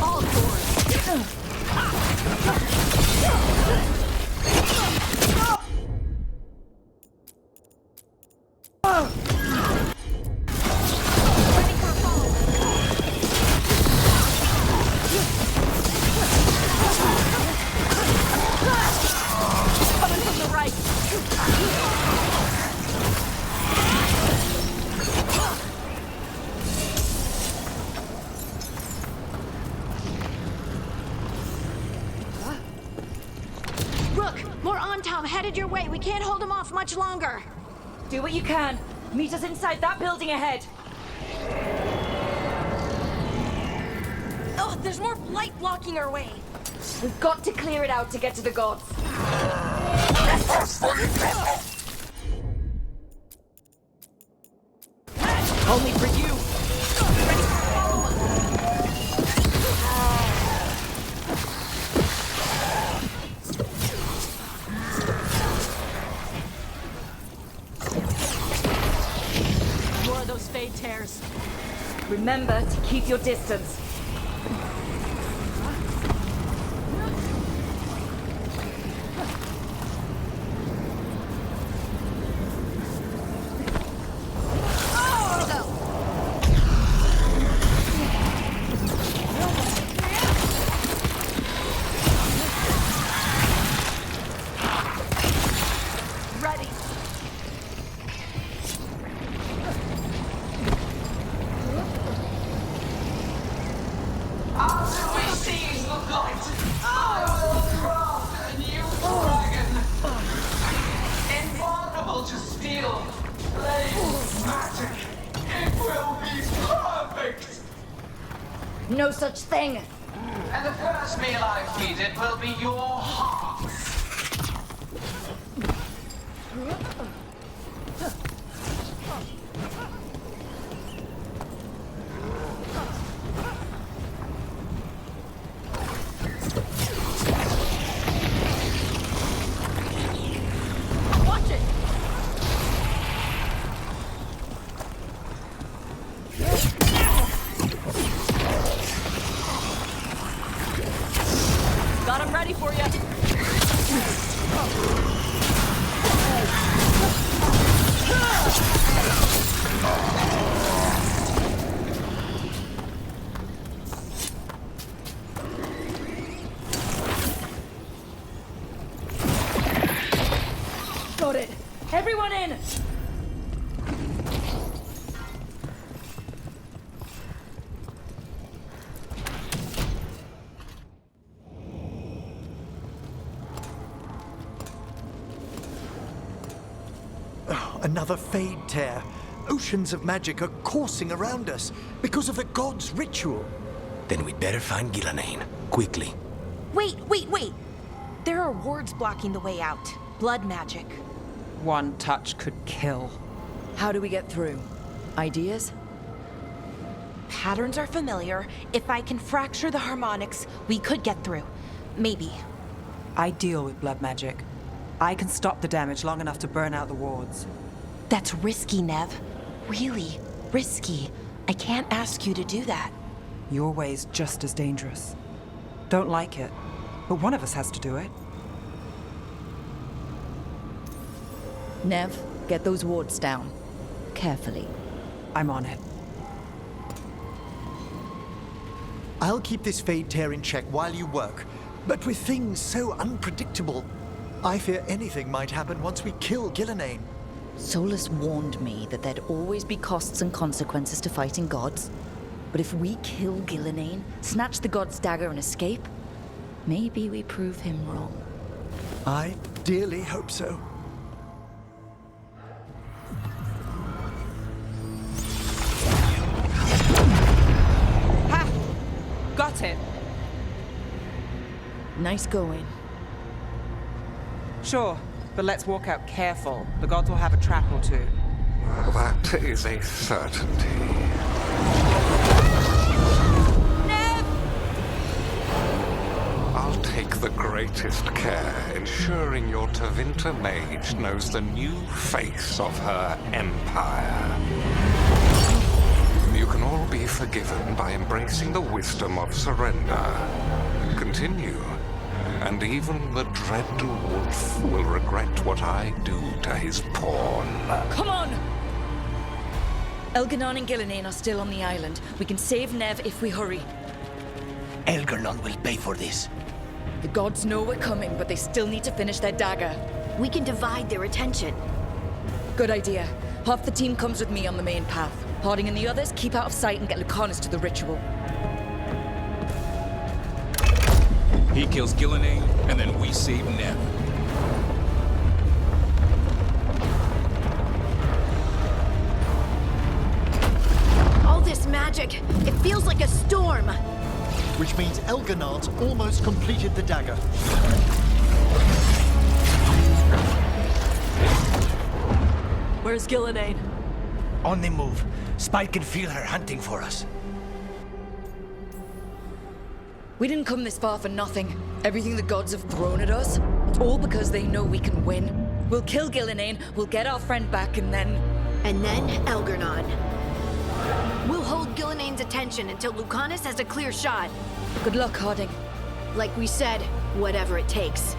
All yours. Coming from the right.
Rook, more on Tom headed your way. We can't hold him off much longer.
Do what you can. Meet us inside that building ahead.
Oh, there's more light blocking our way.
We've got to clear it out to get to the gods.
Only for you.
More of those Fade tears.
Remember to keep your distance.
Ready.
After we seize the light, I will craft a new dragon. Invulnerable to steel, flame, magic. It will be perfect.
No such thing.
And the first meal I feed it will be your hearts.
Watch it.
Got him ready for you.
Got it. Everyone in.
Another Fade tear. Oceans of magic are coursing around us because of the gods' ritual.
Then we'd better find Ghilanane, quickly.
Wait. There are wards blocking the way out. Blood magic.
One touch could kill.
How do we get through? Ideas?
Patterns are familiar. If I can fracture the harmonics, we could get through. Maybe.
I deal with blood magic. I can stop the damage long enough to burn out the wards.
That's risky, Nev. Really risky. I can't ask you to do that.
Your way's just as dangerous. Don't like it, but one of us has to do it.
Nev, get those wards down. Carefully.
I'm on it.
I'll keep this Fade tear in check while you work, but with things so unpredictable, I fear anything might happen once we kill Ghilanane.
Solus warned me that there'd always be costs and consequences to fighting gods. But if we kill Ghilanane, snatch the god's dagger and escape, maybe we prove him wrong.
I dearly hope so.
Nice going.
Sure, but let's walk out careful. The gods will have a trap or two.
That is a certainty. I'll take the greatest care, ensuring your Tevinter mage knows the new face of her empire. You can all be forgiven by embracing the wisdom of surrender. Continue, and even the dread wolf will regret what I do to his pawn.
Come on! Elganon and Gillenane are still on the island. We can save Nev if we hurry.
Elganon will pay for this.
The gods know we're coming, but they still need to finish their dagger.
We can divide their attention.
Good idea. Half the team comes with me on the main path. Harding and the others keep out of sight and get Lucanus to the ritual.
He kills Gillenane, and then we save Nev.
All this magic, it feels like a storm.
Which means Elganard's almost completed the dagger.
Where's Gillenane?
On the move. Spike can feel her hunting for us.
We didn't come this far for nothing. Everything the gods have thrown at us, it's all because they know we can win. We'll kill Gillenane, we'll get our friend back, and then...
And then Elgarnon. We'll hold Gillenane's attention until Lucanus has a clear shot.
Good luck, Harding.
Like we said, whatever it takes.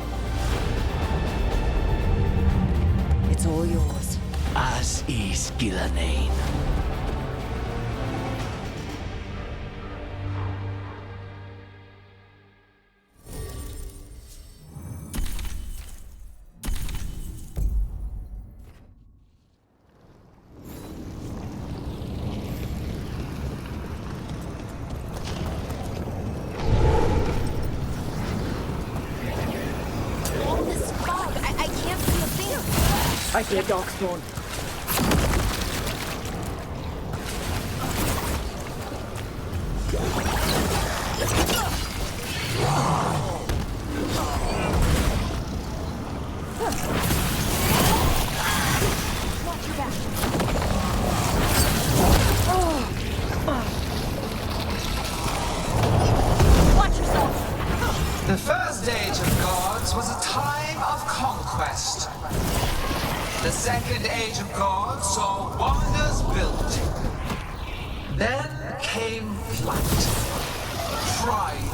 It's all yours.
As is Gillenane.
All this fog, I can't see a thing.
I see a darkspawn.
The first age of gods was a time of conquest. The second age of gods saw wonders built. Then came flight, pride,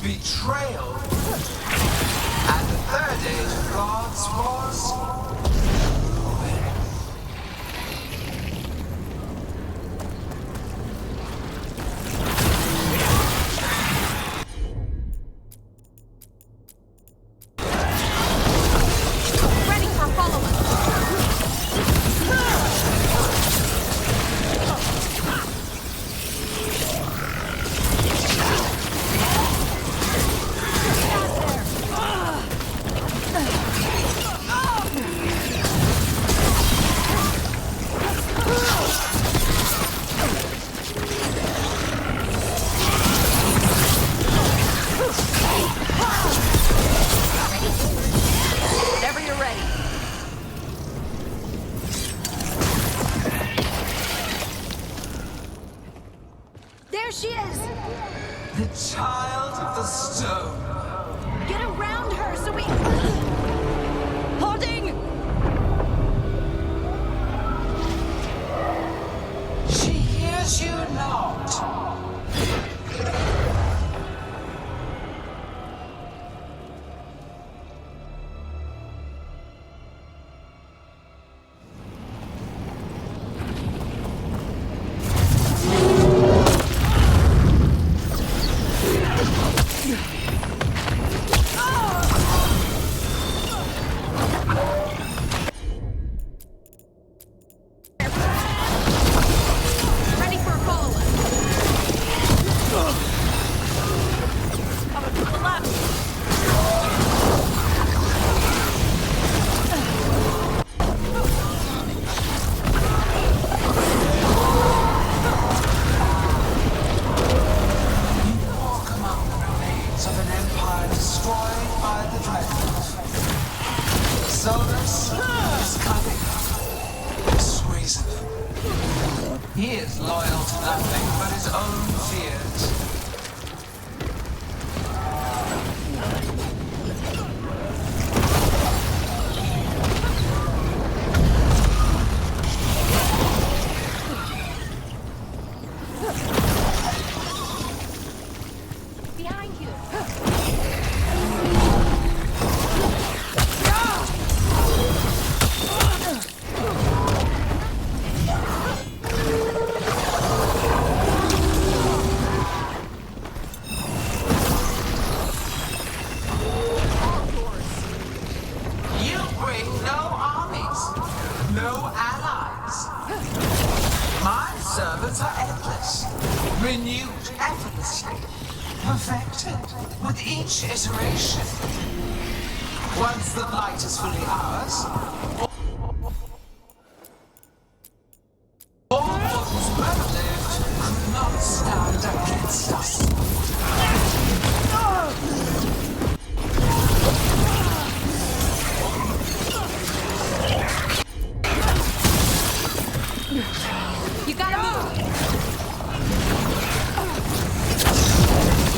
betrayal, and the third age of gods was
There she is!
the child of the stone.
Get around her so we...
Harding!
She hears you not. You bring no armies, no allies. My servants are endless, renewed effortlessly, perfected with each iteration. Once the light is fully ours, all those well-lived could not stand against us.
You gotta move!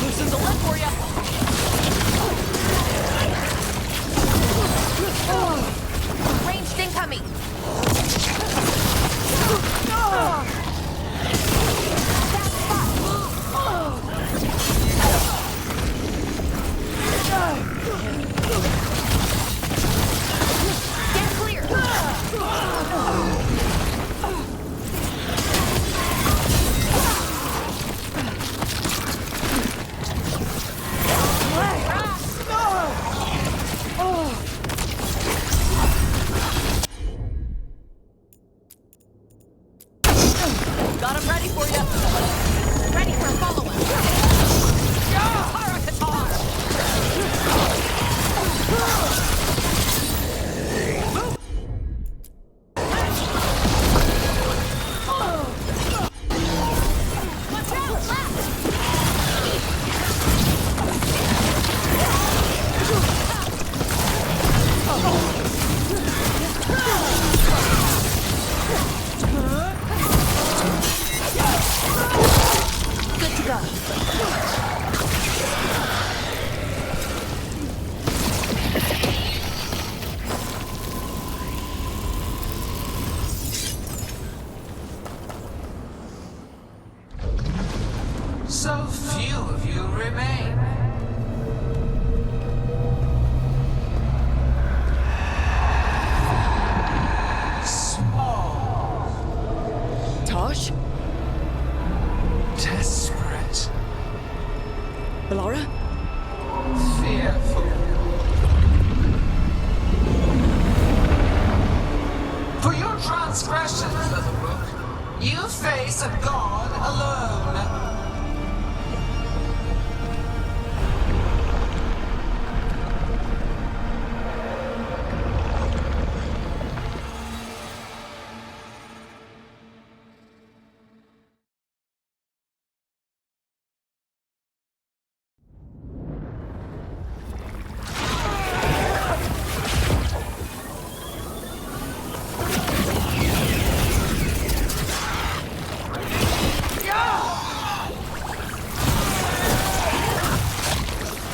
Loosen the lip for ya!
Ranged incoming! Get clear!
Got him ready for you!
Ready for a follow-up! Good to go.
So few of you remain. Small.
Tosh?
Desperate.
Bellara?
Fearful. For your transgressions, little rook, you face a god alone.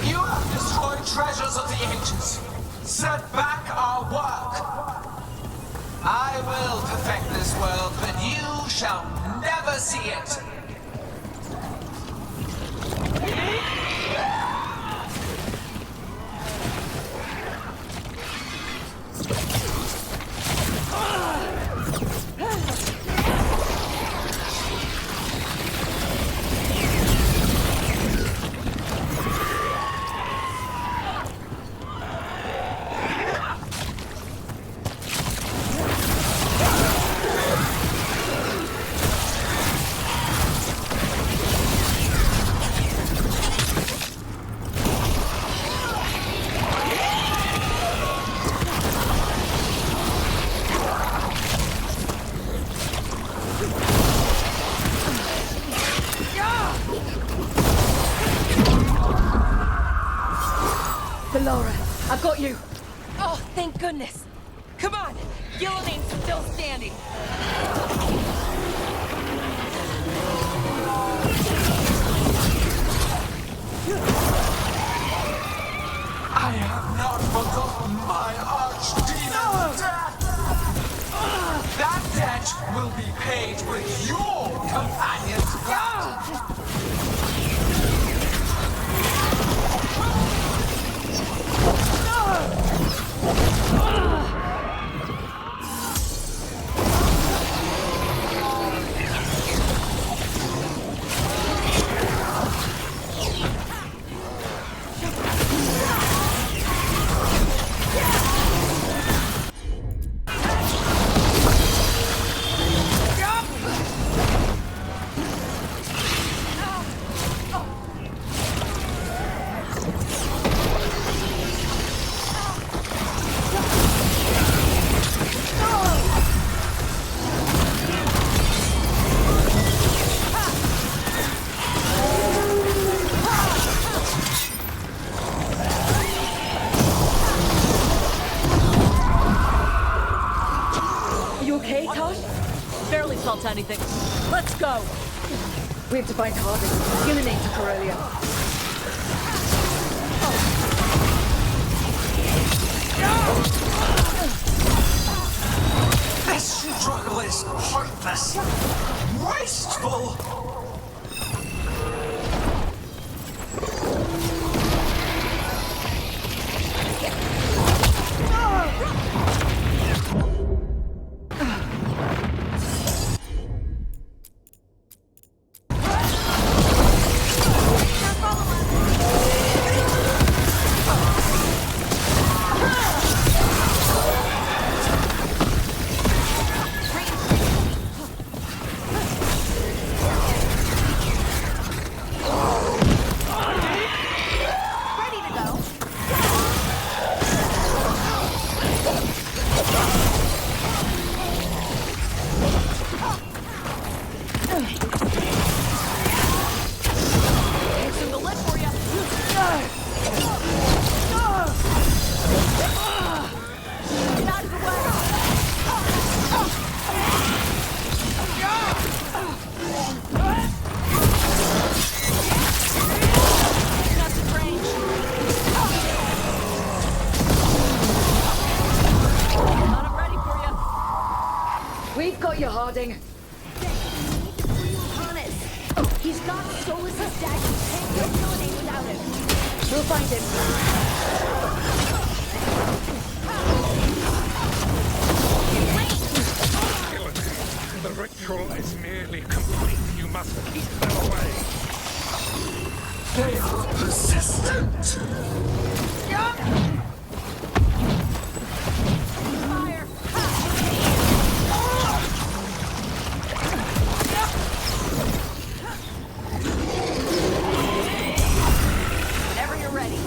You have destroyed treasures of the ages. Set back our work. I will perfect this world, but you shall never see it.
Bellara, I've got you!
Oh, thank goodness! Come on! Gilliman's still standing!
I have not forgotten my archdemon's death! That debt will be paid with your companion's blood!
want anything. Let's go!
We have to find Harding. Gillenane took her earlier.
This struggle is pointless, wasteful.
We've got you, Harding.
He's got Solus's dagger. Can't kill Gillenane without him.
We'll find him.
The ritual is nearly complete. You must keep them away.
They are persistent.
Fire!
Whenever you're ready.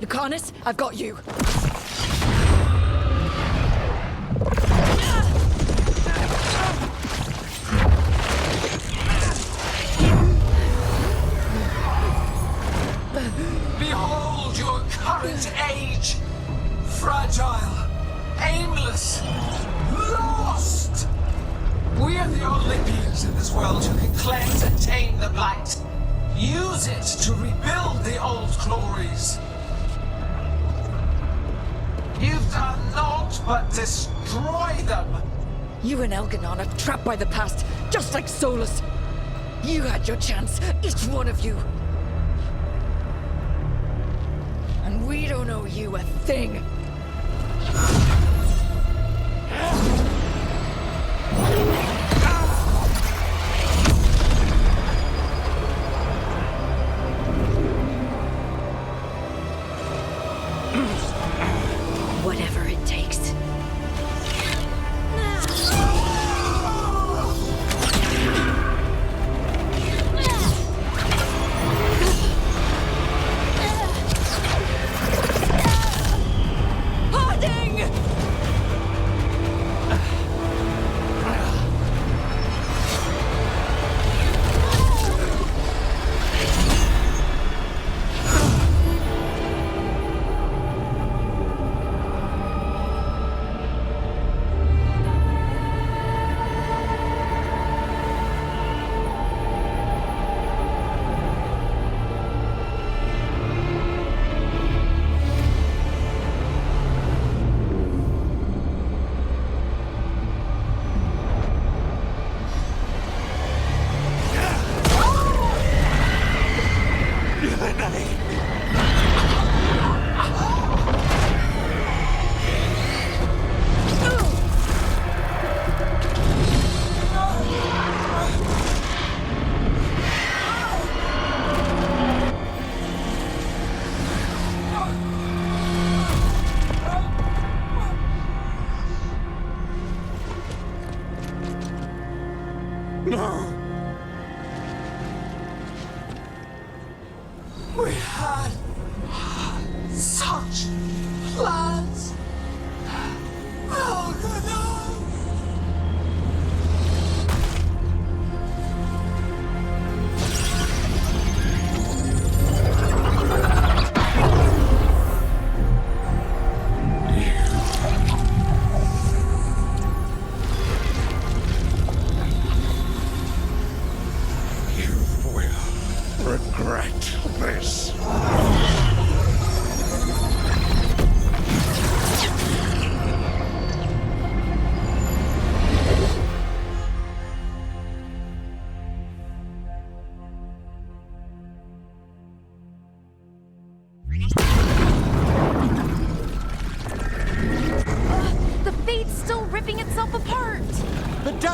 Lucanus, I've got you.
Behold your current age. Fragile, aimless, lost. We are the only beings in this world who can claim to tame the Blight. Use it to rebuild the old glories. You've done naught but destroy them.
You and Elganon are trapped by the past, just like Solus. You had your chance, each one of you. And we don't owe you a thing.
Whatever it takes.
No. We had such plans. Oh,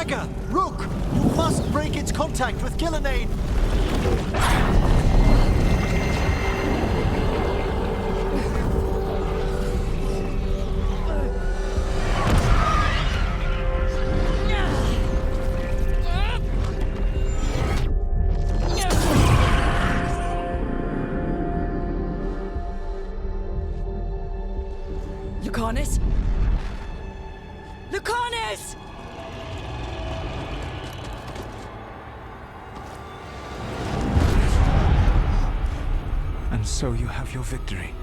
dagger! Rook! You must break its contact with Gillenane!
Lucanus? Lucanus!
And so you have your victory.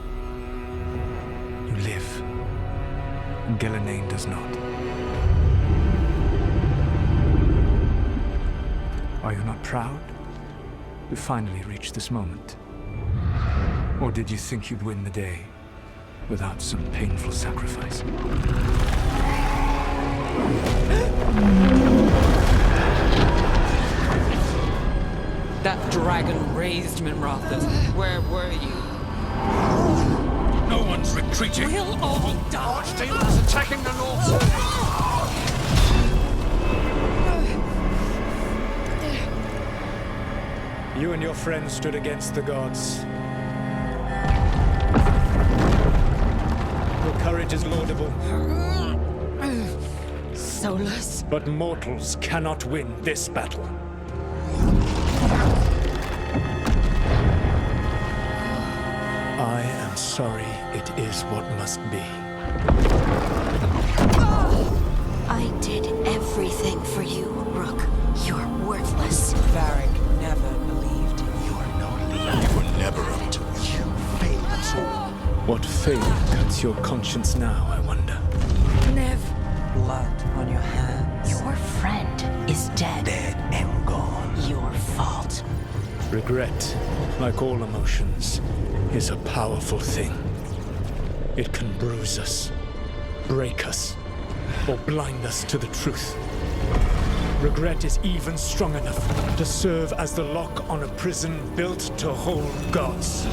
You live. Gillenane does not. Are you not proud to finally reach this moment? Or did you think you'd win the day without some painful sacrifice?
That dragon raised Minrathas. Where were you?
No one's retreating.
We'll all die.
Archdale is attacking the north.
You and your friends stood against the gods. Your courage is laudable.
Solus?
But mortals cannot win this battle. I am sorry it is what must be.
I did everything for you, Rook. You're worthless.
Varric never believed in you.
You're no lead. You were never up to it. You failed us all.
What failure cuts your conscience now, I wonder?
Nev.
Blood on your hands.
Your friend is dead.
Dead and gone.
Your fault.
Regret, like all emotions, is a powerful thing. It can bruise us, break us, or blind us to the truth. Regret is even strong enough to serve as the lock on a prison built to hold gods.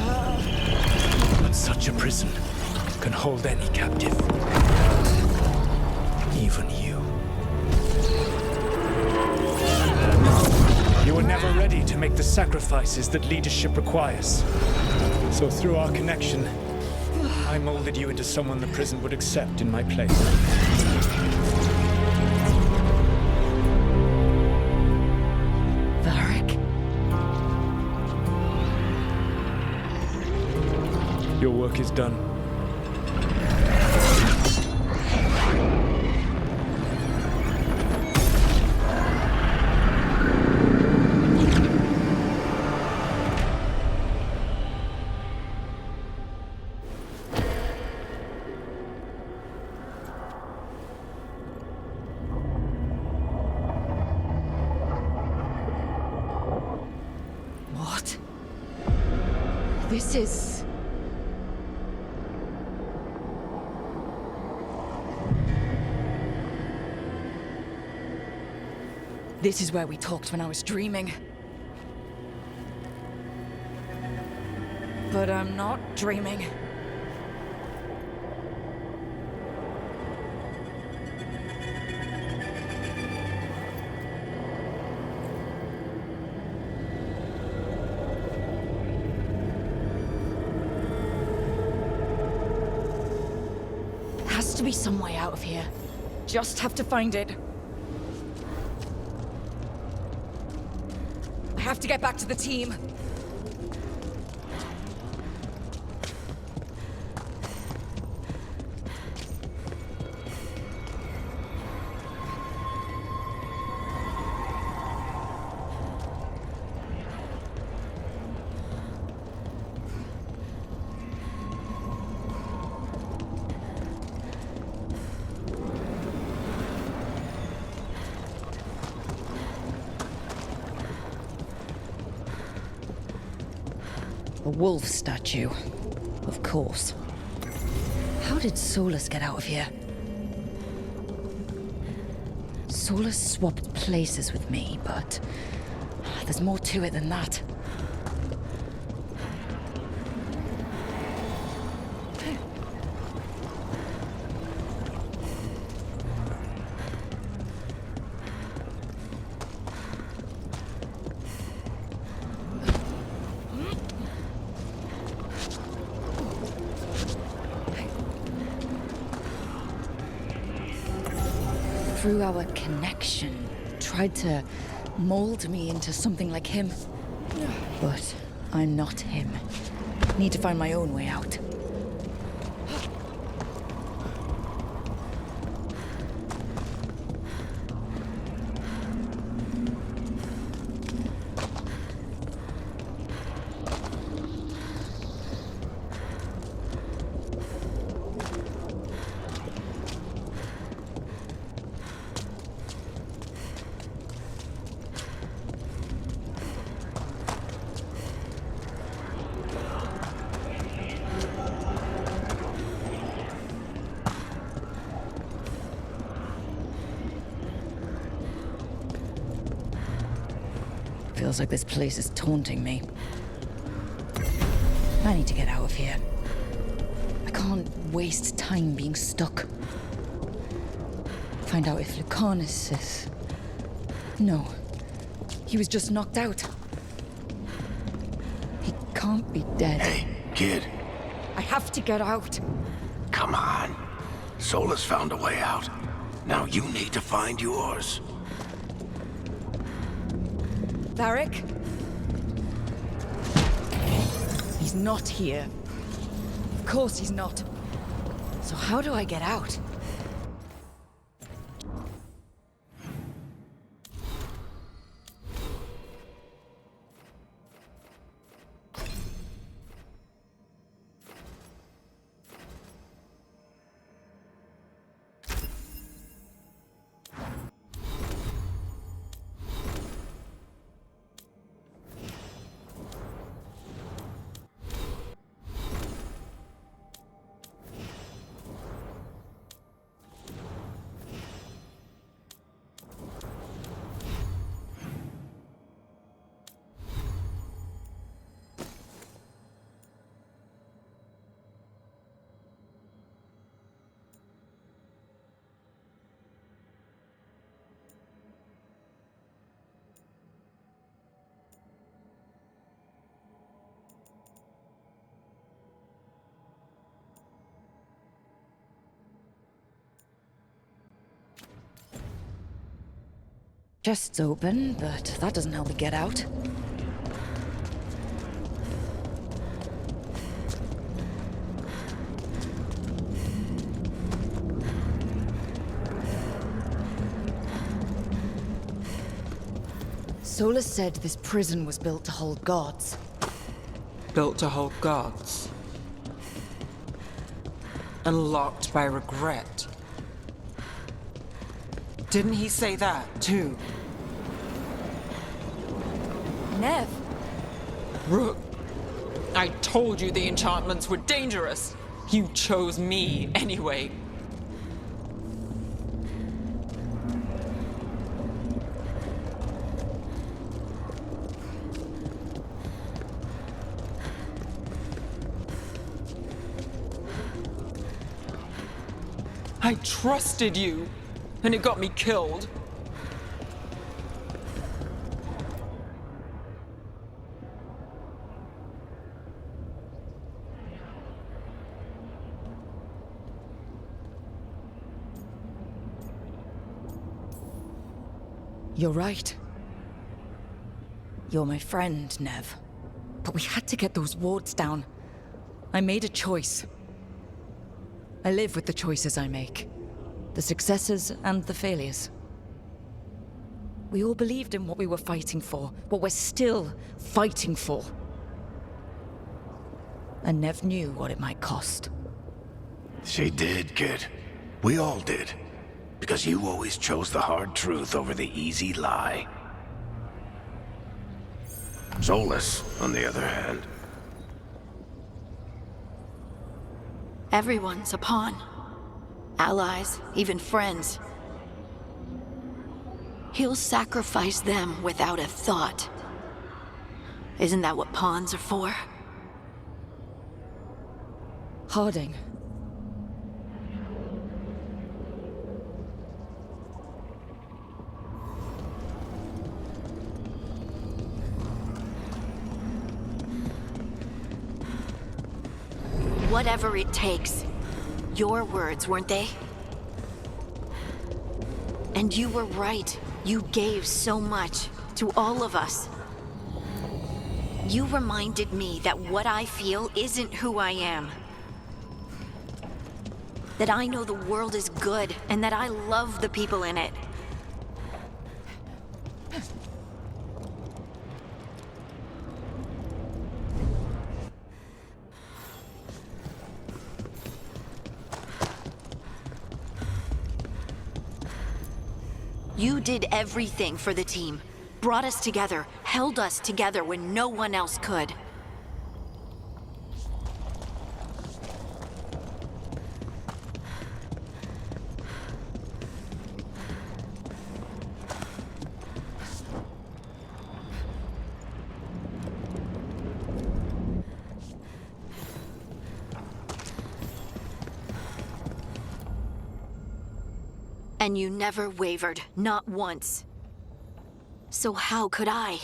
But such a prison can hold any captive. Even you. You were never ready to make the sacrifices that leadership requires. So through our connection, I molded you into someone the prison would accept in my place.
Varric?
Your work is done.
What? This is... This is where we talked when I was dreaming. But I'm not dreaming. Has to be some way out of here. Just have to find it. I have to get back to the team. A wolf statue. Of course. How did Solus get out of here? Solus swapped places with me, but there's more to it than that. through our connection, tried to mold me into something like him. But I'm not him. Need to find my own way out. Feels like this place is taunting me. I need to get out of here. I can't waste time being stuck. Find out if Lucanus is... No. He was just knocked out. He can't be dead.
Hey, kid.
I have to get out.
Come on. Solus found a way out. Now you need to find yours.
Varric? He's not here. Of course he's not. So how do I get out? Chest's open, but that doesn't help me get out. Solus said this prison was built to hold gods.
Built to hold gods. Unlocked by regret. Didn't he say that, too?
Nev!
Rook, I told you the enchantments were dangerous. You chose me anyway. I trusted you, and it got me killed.
You're right. You're my friend, Nev. But we had to get those wards down. I made a choice. I live with the choices I make. The successes and the failures. We all believed in what we were fighting for, what we're still fighting for. And Nev knew what it might cost.
She did, kid. We all did. Because you always chose the hard truth over the easy lie. Solus, on the other hand.
Everyone's a pawn. Allies, even friends. He'll sacrifice them without a thought. Isn't that what pawns are for?
Harding.
Whatever it takes. Your words, weren't they? And you were right. You gave so much to all of us. You reminded me that what I feel isn't who I am. That I know the world is good and that I love the people in it. You did everything for the team. Brought us together, held us together when no one else could. And you never wavered, not once. So how could I?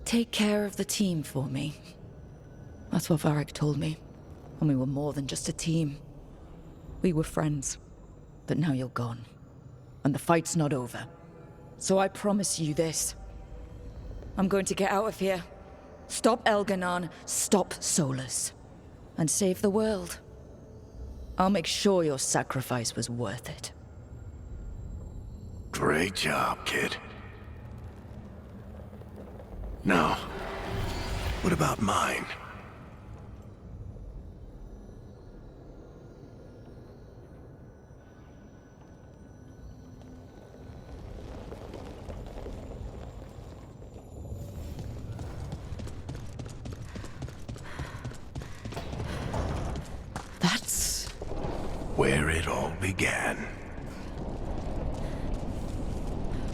Take care of the team for me. That's what Varric told me. And we were more than just a team. We were friends. But now you're gone. And the fight's not over. So I promise you this. I'm going to get out of here. Stop Elganon, stop Solus. And save the world. I'll make sure your sacrifice was worth it.
Great job, kid. Now, what about mine?
That's
where it all began.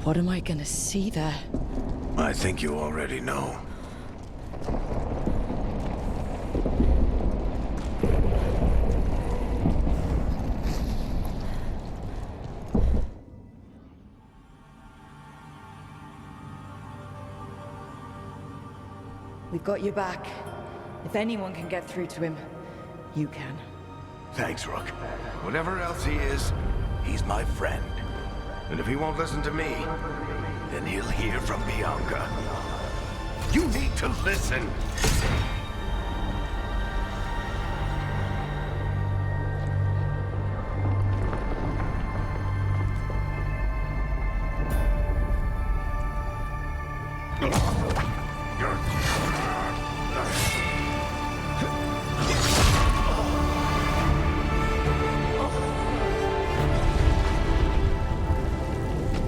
What am I gonna see there?
I think you already know.
We've got you back. If anyone can get through to him, you can.
Thanks, Rook. Whatever else he is, he's my friend. And if he won't listen to me, then he'll hear from Bianca. You need to listen!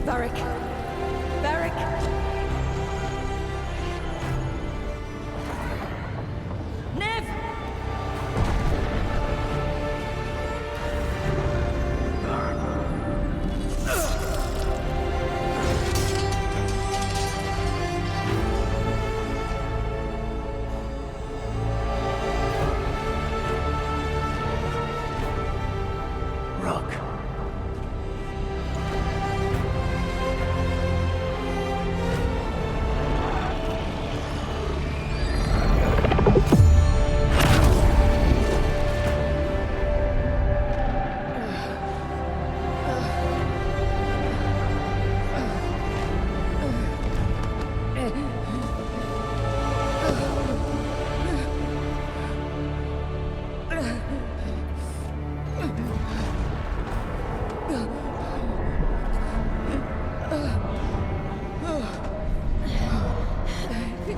Varric! Varric! Nev!
Rook.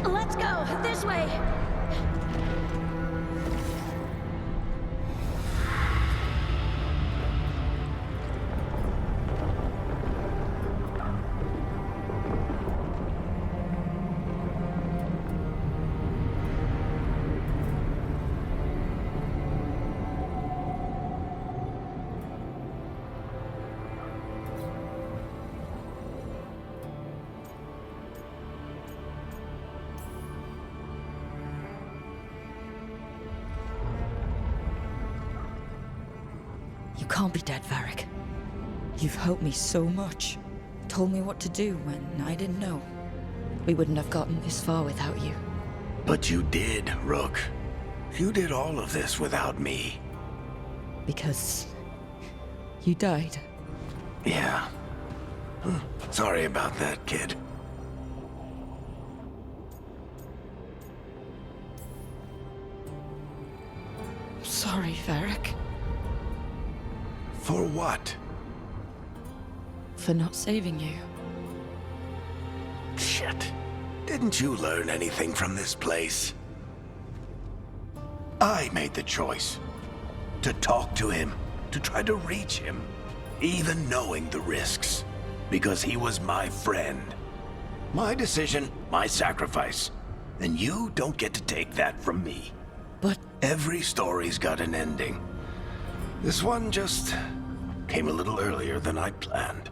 Let's go! This way!
You can't be dead, Varric. You've helped me so much. Told me what to do when I didn't know. We wouldn't have gotten this far without you.
But you did, Rook. You did all of this without me.
Because you died.
Yeah. Sorry about that, kid.
Sorry, Varric.
For what?
For not saving you.
Shit. Didn't you learn anything from this place? I made the choice. To talk to him. To try to reach him. Even knowing the risks. Because he was my friend. My decision, my sacrifice. And you don't get to take that from me.
But...
Every story's got an ending. This one just came a little earlier than I planned.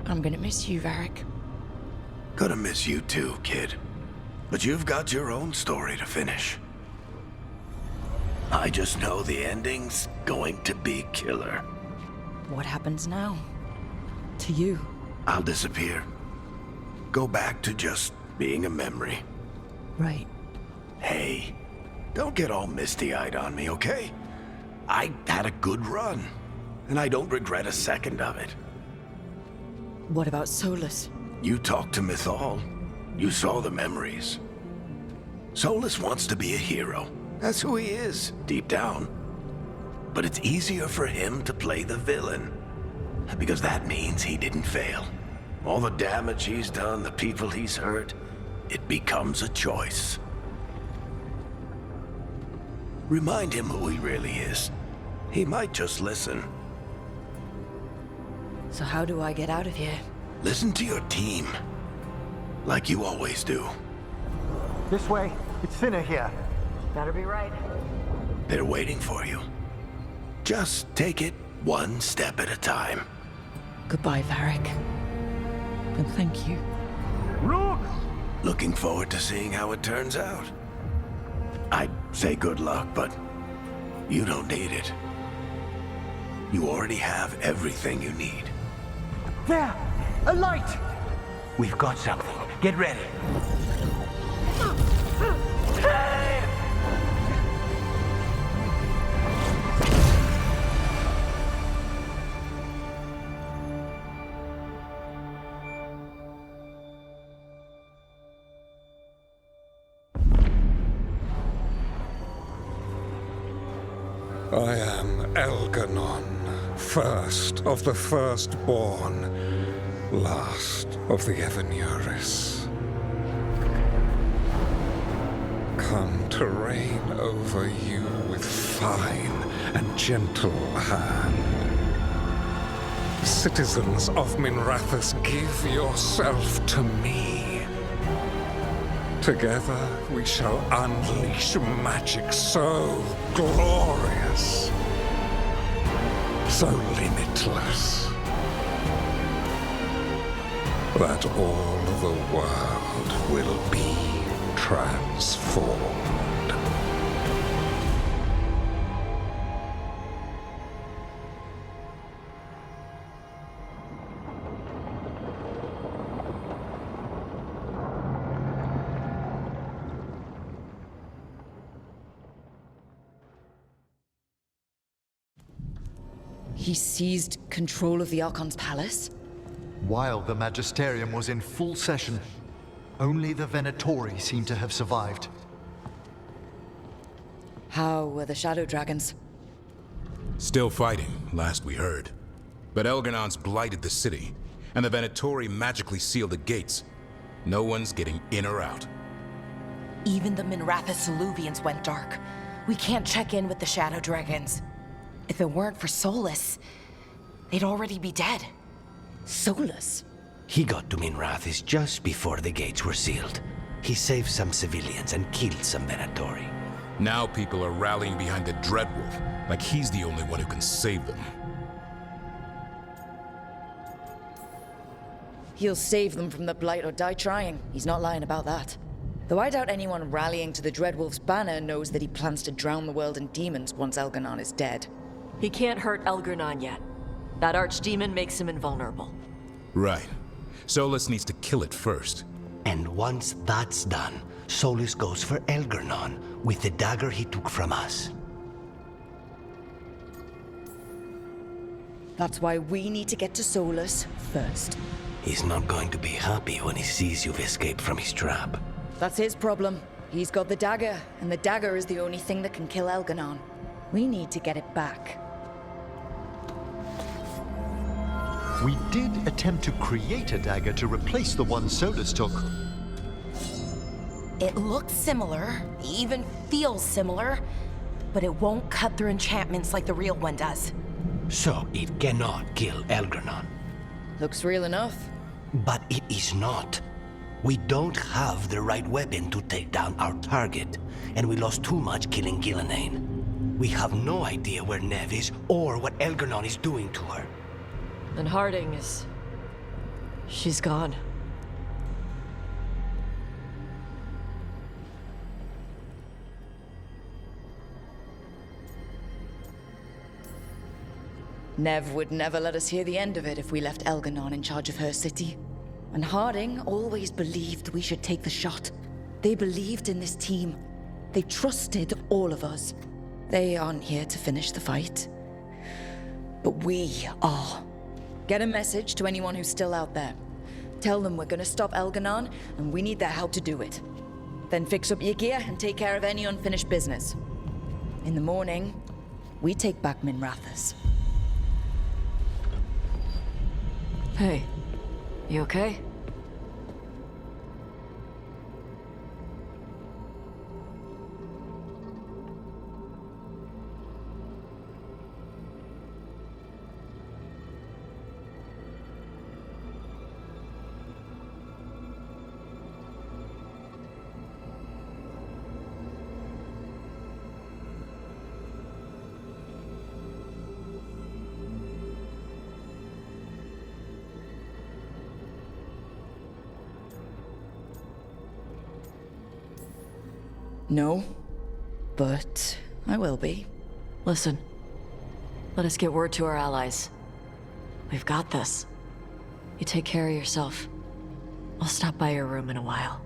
I'm gonna miss you, Varric.
Gonna miss you too, kid. But you've got your own story to finish. I just know the ending's going to be killer.
What happens now? To you?
I'll disappear. Go back to just being a memory.
Right.
Hey, don't get all misty-eyed on me, okay? I had a good run, and I don't regret a second of it.
What about Solus?
You talked to Mythal. You saw the memories. Solus wants to be a hero. That's who he is, deep down. But it's easier for him to play the villain. Because that means he didn't fail. All the damage he's done, the people he's hurt, it becomes a choice. Remind him who he really is. He might just listen.
So how do I get out of here?
Listen to your team. Like you always do.
This way. It's thinner here.
Better be right.
They're waiting for you. Just take it one step at a time.
Goodbye, Varric. And thank you.
Rook! Looking forward to seeing how it turns out. I'd say good luck, but you don't need it. You already have everything you need.
There! A light! We've got something. Get ready.
I am Elganon, first of the firstborn, last of the Evenuris. Come to reign over you with fine and gentle hand. Citizens of Minrathous, give yourself to me. Together we shall unleash magic so glorious, so limitless, that all the world will be transformed.
He seized control of the Archon's palace?
While the Magisterium was in full session, only the Venatori seem to have survived.
How were the Shadow Dragons?
Still fighting, last we heard. But Elganon's blighted the city, and the Venatori magically sealed the gates. No one's getting in or out.
Even the Minrathous Illuvians went dark. We can't check in with the Shadow Dragons. If it weren't for Solus, they'd already be dead.
Solus?
He got to Minrathous just before the gates were sealed. He saved some civilians and killed some Venatori.
Now people are rallying behind the Dreadwolf, like he's the only one who can save them.
He'll save them from the Blight or die trying. He's not lying about that. Though I doubt anyone rallying to the Dreadwolf's banner knows that he plans to drown the world in demons once Elganon is dead.
He can't hurt Elganon yet. That archdemon makes him invulnerable.
Right. Solus needs to kill it first.
And once that's done, Solus goes for Elgernon with the dagger he took from us.
That's why we need to get to Solus first.
He's not going to be happy when he sees you've escaped from his trap.
That's his problem. He's got the dagger, and the dagger is the only thing that can kill Elganon. We need to get it back.
We did attempt to create a dagger to replace the one Solus took.
It looks similar, even feels similar, but it won't cut through enchantments like the real one does.
So it cannot kill Elgernon.
Looks real enough.
But it is not. We don't have the right weapon to take down our target, and we lost too much killing Gillenane. We have no idea where Neve is or what Elgernon is doing to her.
And Harding is... she's gone.
Nev would never let us hear the end of it if we left Elganon in charge of her city. And Harding always believed we should take the shot. They believed in this team. They trusted all of us. They aren't here to finish the fight. But we are. Get a message to anyone who's still out there. Tell them we're gonna stop Elganon, and we need their help to do it. Then fix up your gear and take care of any unfinished business. In the morning, we take back Minrathous.
Hey, you okay?
No, but I will be.
Listen, let us get word to our allies. We've got this. You take care of yourself. I'll stop by your room in a while.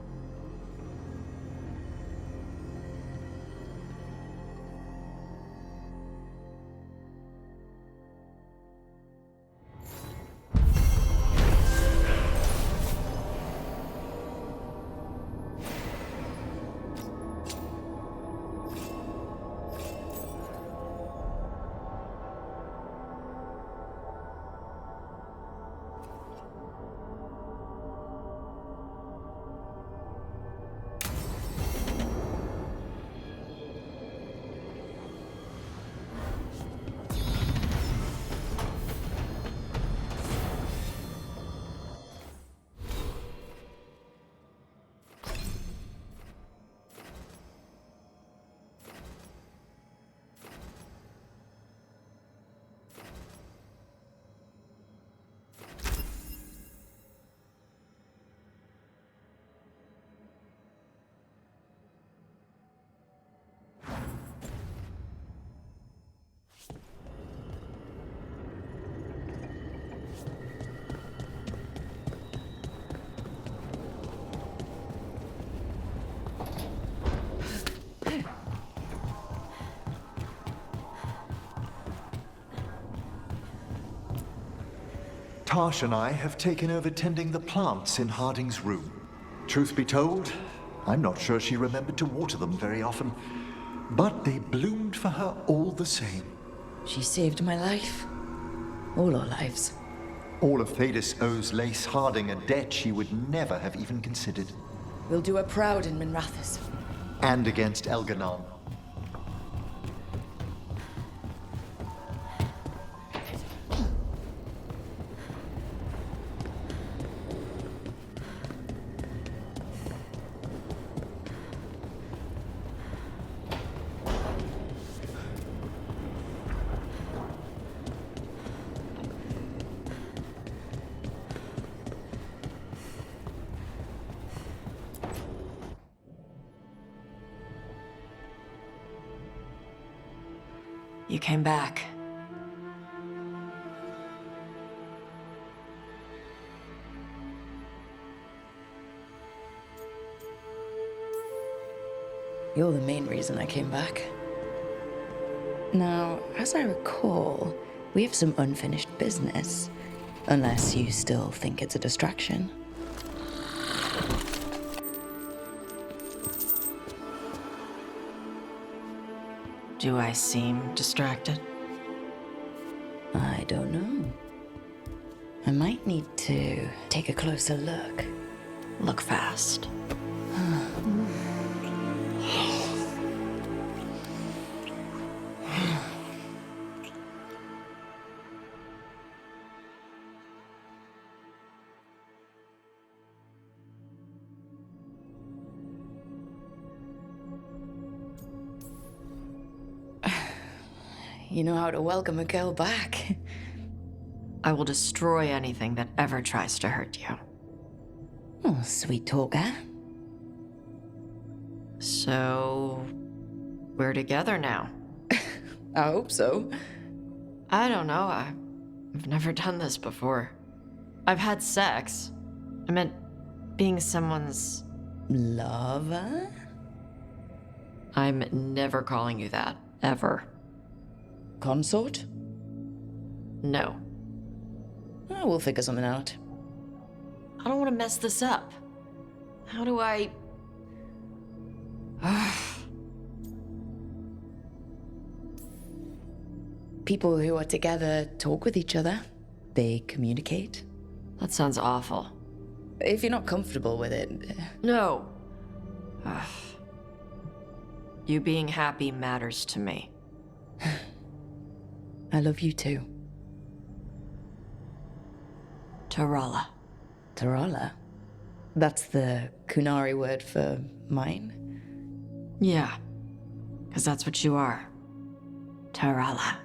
Tash and I have taken over tending the plants in Harding's room. Truth be told, I'm not sure she remembered to water them very often, but they bloomed for her all the same.
She saved my life. All our lives.
All of Thedas owes Lace Harding a debt she would never have even considered.
We'll do her proud in Minrathous.
And against Elganon.
You came back.
You're the main reason I came back. Now, as I recall, we have some unfinished business. Unless you still think it's a distraction.
Do I seem distracted?
I don't know. I might need to take a closer look.
Look fast.
You know how to welcome a girl back.
I will destroy anything that ever tries to hurt you.
Oh, sweet talker.
So, we're together now.
I hope so.
I don't know. I've never done this before. I've had sex. I meant being someone's...
lover?
I'm never calling you that, ever.
Consort?
No.
We'll figure something out.
I don't want to mess this up. How do I...
People who are together talk with each other. They communicate.
That sounds awful.
If you're not comfortable with it...
No. You being happy matters to me.
I love you too.
Tarala.
Tarala? That's the Kunari word for mine?
Yeah. Because that's what you are. Tarala.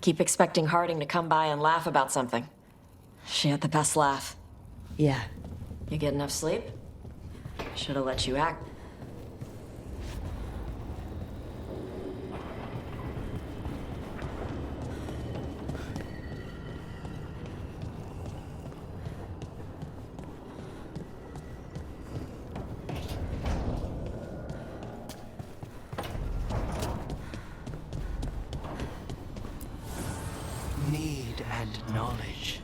Keep expecting Harding to come by and laugh about something. She had the best laugh.
Yeah.
You get enough sleep? Should have let you act.
Need and knowledge.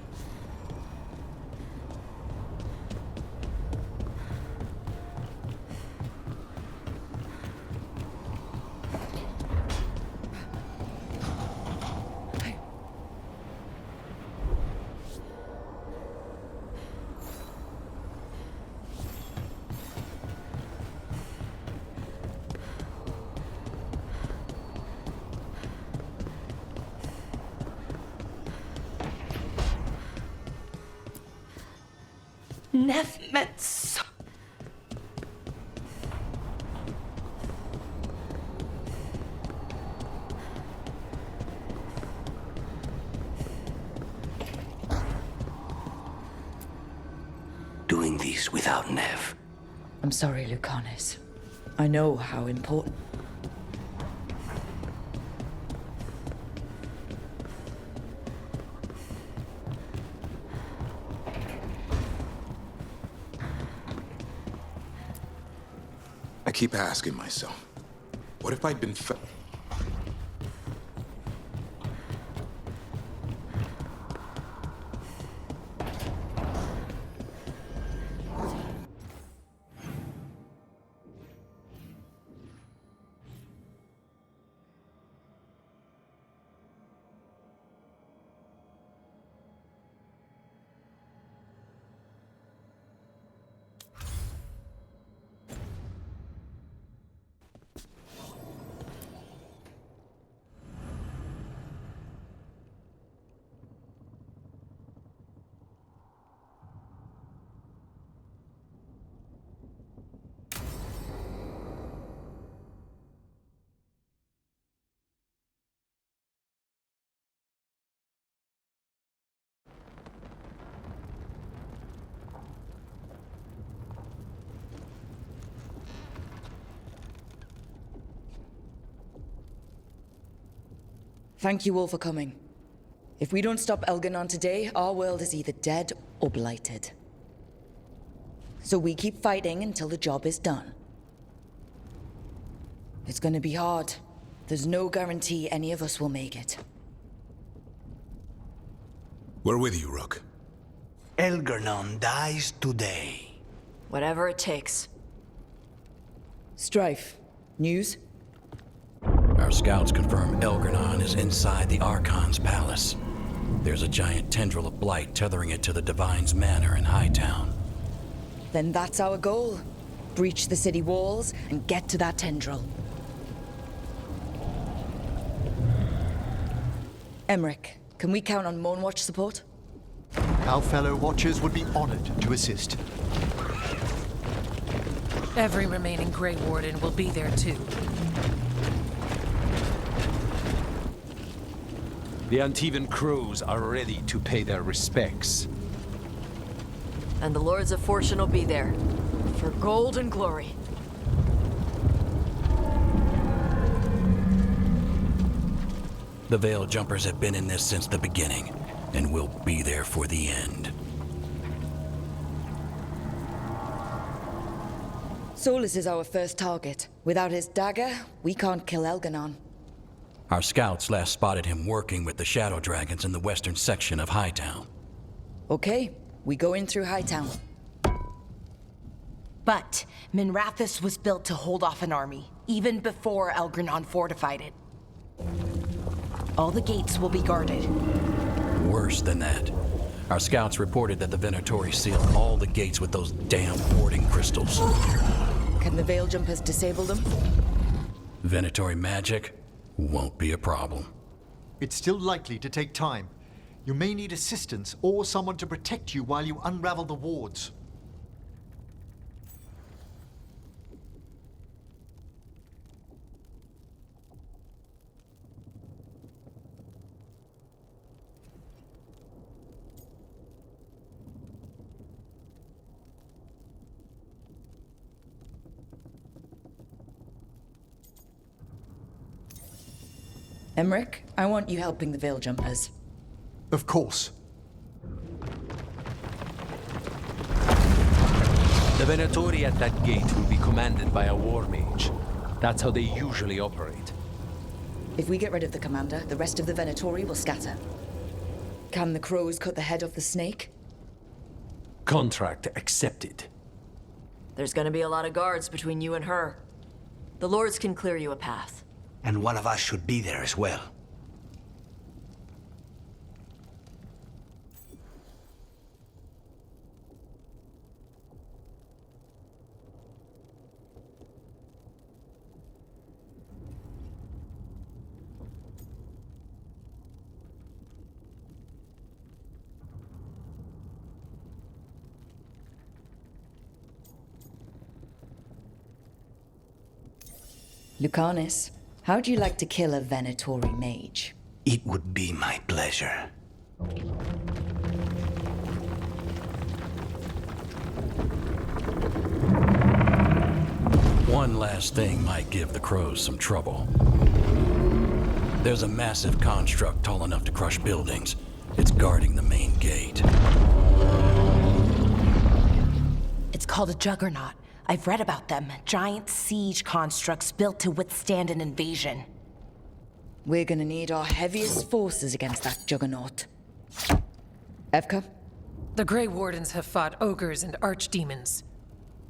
Neff meant so...
Doing this without Nev.
I'm sorry, Lucanus. I know how important...
I keep asking myself, what if I'd been
Thank you all for coming. If we don't stop Elganon today, our world is either dead or blighted. So we keep fighting until the job is done. It's gonna be hard. There's no guarantee any of us will make it.
We're with you, Rook.
Elganon dies today.
Whatever it takes.
Strife, news?
Our scouts confirm Elganon is inside the Archon's palace. There's a giant tendril of blight tethering it to the Divine's manor in Hightown.
Then that's our goal. Breach the city walls and get to that tendril. Emmerich, can we count on Moonwatch support?
Our fellow Watchers would be honored to assist.
Every remaining Grey Warden will be there too.
The Antivan crows are ready to pay their respects.
And the Lords of Fortune will be there. For gold and glory.
The Veil Jumpers have been in this since the beginning, and will be there for the end.
Solus is our first target. Without his dagger, we can't kill Elganon.
Our scouts last spotted him working with the Shadow Dragons in the western section of Hightown.
Okay, we go in through Hightown.
But Minrathous was built to hold off an army, even before Elganon fortified it. All the gates will be guarded.
Worse than that. Our scouts reported that the Venatori sealed all the gates with those damn warding crystals.
Can the Veil Jumpers disable them?
Venatori magic won't be a problem.
It's still likely to take time. You may need assistance or someone to protect you while you unravel the wards.
Emmerich, I want you helping the Veil Jumpers.
Of course.
The Venatori at that gate will be commanded by a war mage. That's how they usually operate.
If we get rid of the commander, the rest of the Venatori will scatter. Can the crows cut the head off the snake?
Contract accepted.
There's gonna be a lot of guards between you and her. The Lords can clear you a path.
And one of us should be there as well.
Lucanus, how'd you like to kill a Venatori mage?
It would be my pleasure.
One last thing might give the crows some trouble. There's a massive construct tall enough to crush buildings. It's guarding the main gate.
It's called a juggernaut. I've read about them. Giant siege constructs built to withstand an invasion.
We're gonna need our heaviest forces against that juggernaut. Evka?
The Grey Wardens have fought ogres and archdemons.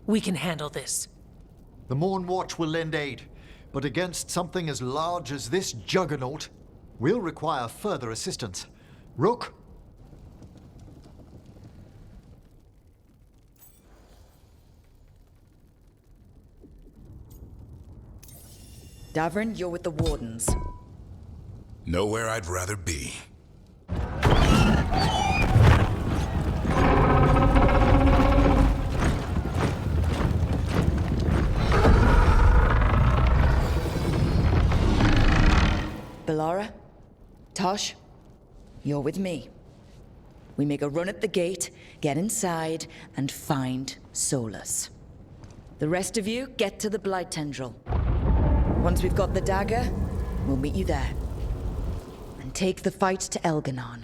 We can handle this.
The Morn Watch will lend aid, but against something as large as this juggernaut, we'll require further assistance. Rook?
Davrin, you're with the Wardens.
Nowhere I'd rather be.
Belara? Tosh? You're with me. We make a run at the gate, get inside, and find Solus. The rest of you, get to the Blight Tendril. Once we've got the dagger, we'll meet you there. take the fight to Elganon.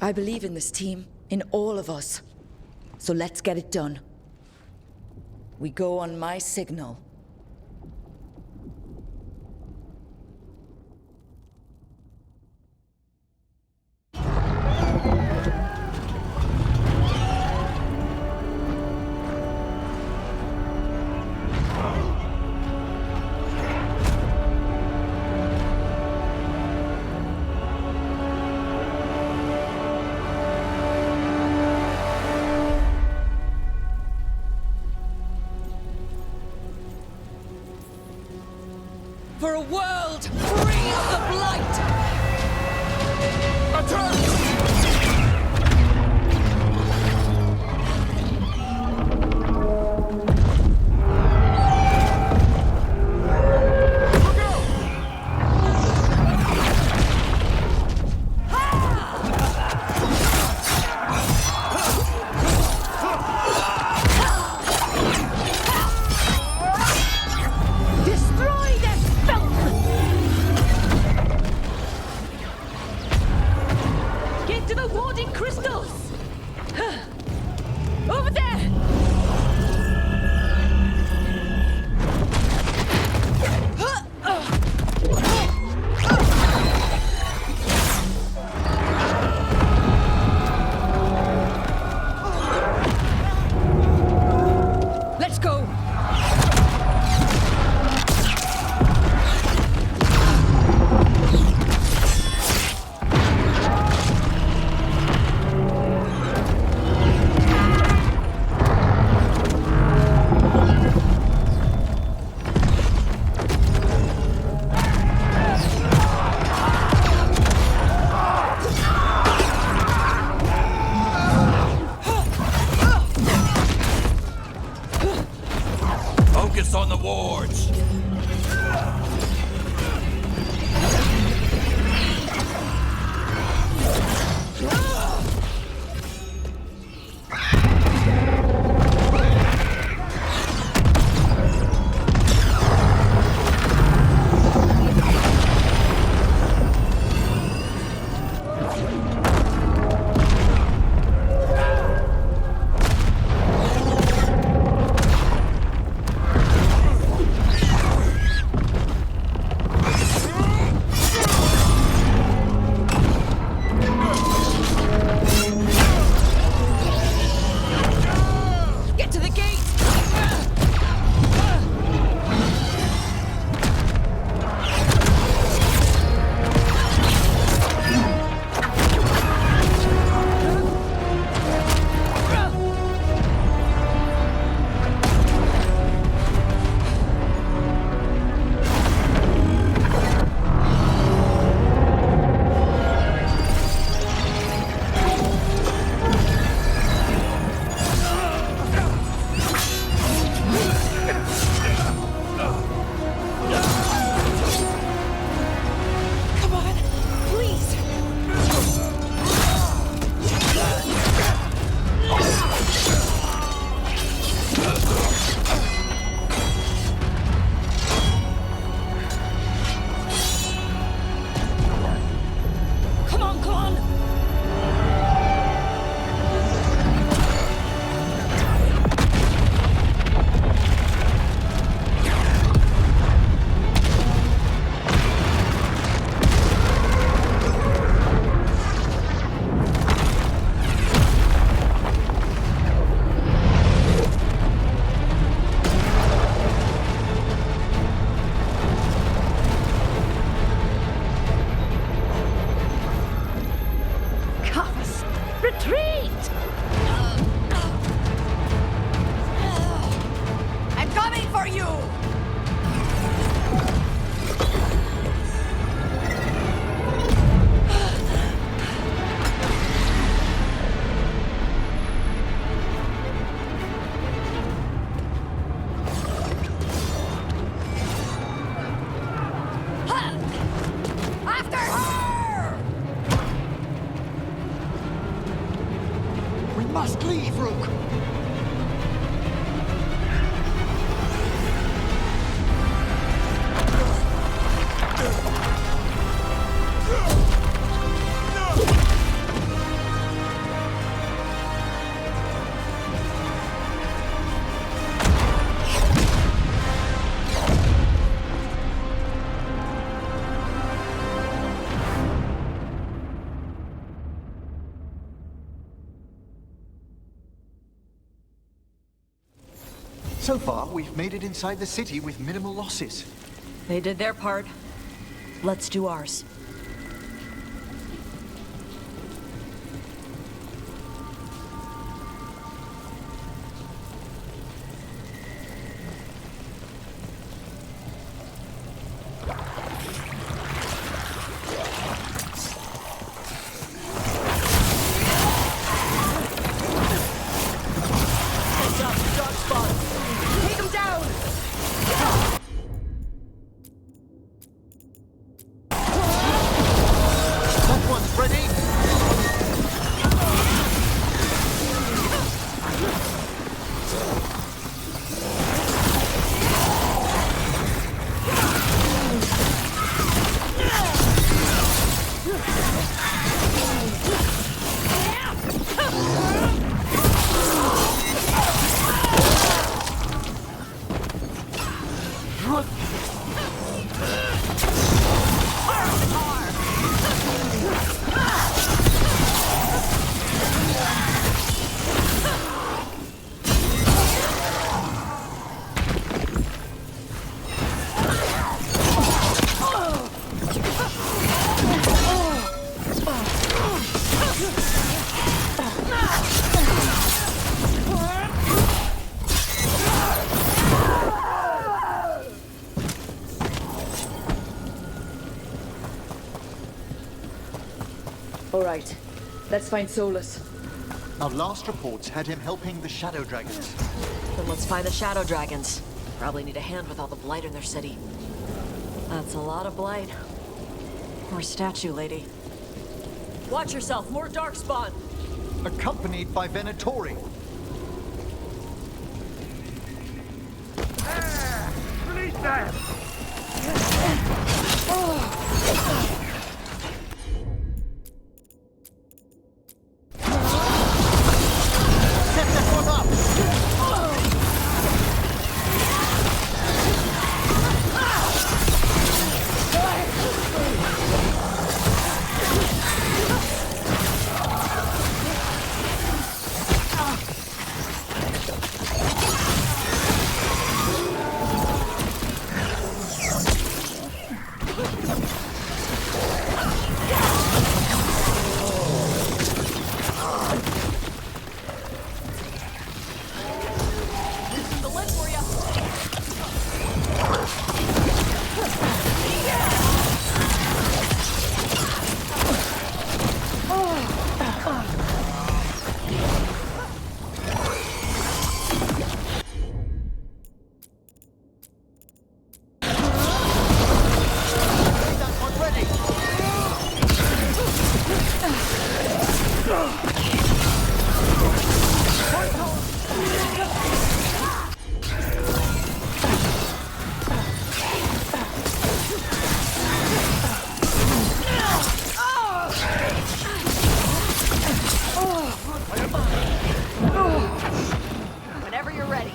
I believe in this team, in all of us. So let's get it done. We go on my signal. For a world free of the Blight! Attack!
On the wards!
Leave, Rook! So far, we've made it inside the city with minimal losses.
They did their part. Let's do ours.
All right, let's find Solus.
Our last reports had him helping the Shadow Dragons.
Then let's find the Shadow Dragons. Probably need a hand with all the blight in their city. That's a lot of blight. Poor statue lady. Watch yourself, more darkspawn!
Accompanied by Venatori.
Release them!
Whenever you're ready.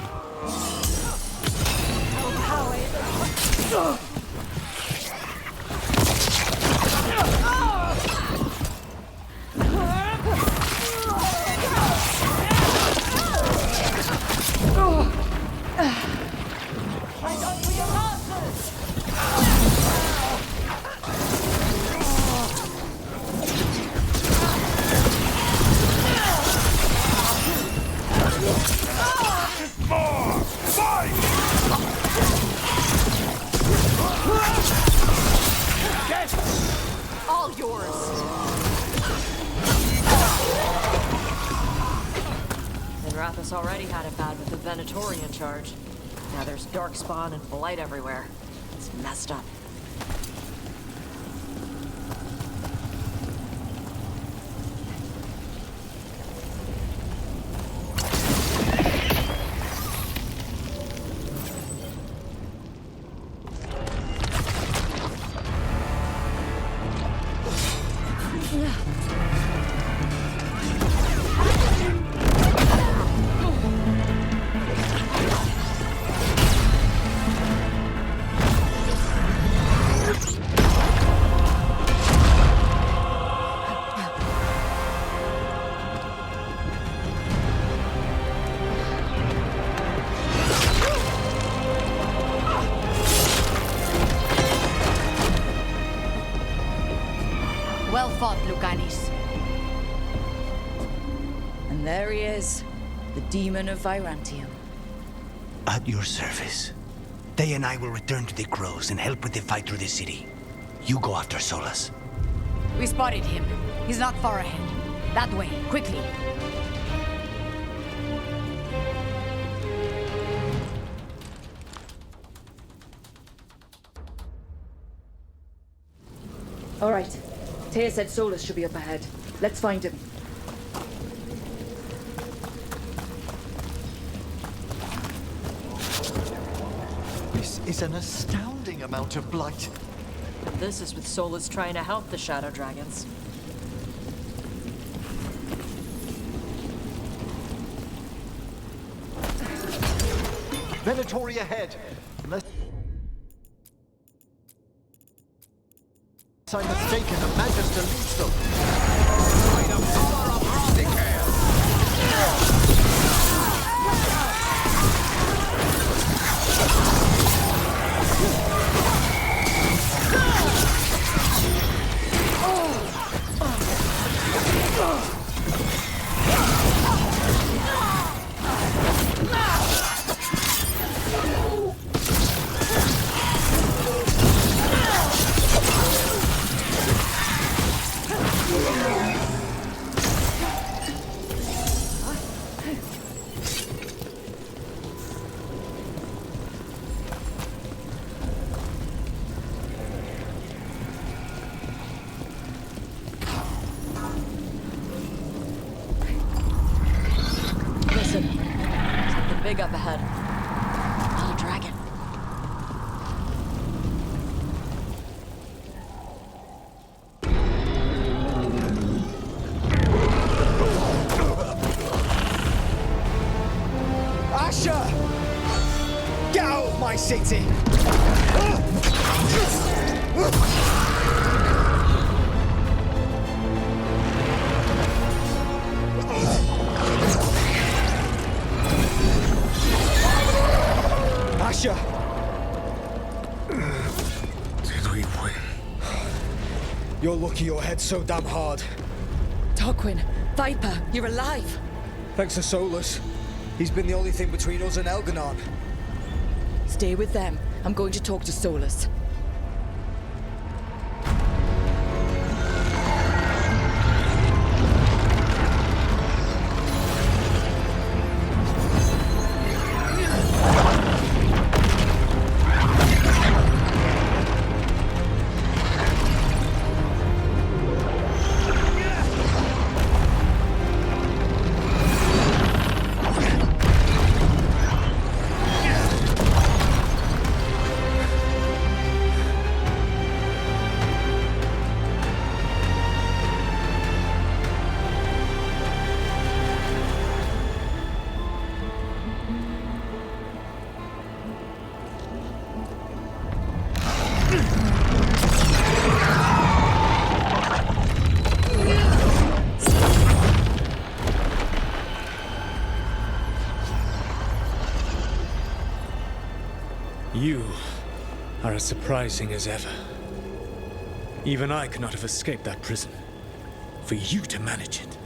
All yours. Rathus already had it bad with the Venatori in charge. Now there's darkspawn and blight everywhere. It's messed up.
fault, Lucanis.
And there he is, the demon of Virantium.
At your service. They and I will return to the Crows and help with the fight through the city. You go after Solus.
We spotted him. He's not far ahead. That way, quickly.
All right. Taya said Solus should be up ahead. Let's find him.
This is an astounding amount of blight.
This is with Solus trying to help the Shadow Dragons.
Venatori ahead. Unless I'm mistaken, the Magister leads them. By the power of Radical!
Big up ahead. Another dragon.
Asher! Get out of my city! Asher!
Did we win?
You're lucky your head's so damn hard.
Tarquin, Viper, you're alive.
Thanks to Solus. He's been the only thing between us and Elganon.
Stay with them. I'm going to talk to Solus.
You are as surprising as ever. Even I could not have escaped that prison. For you to manage it.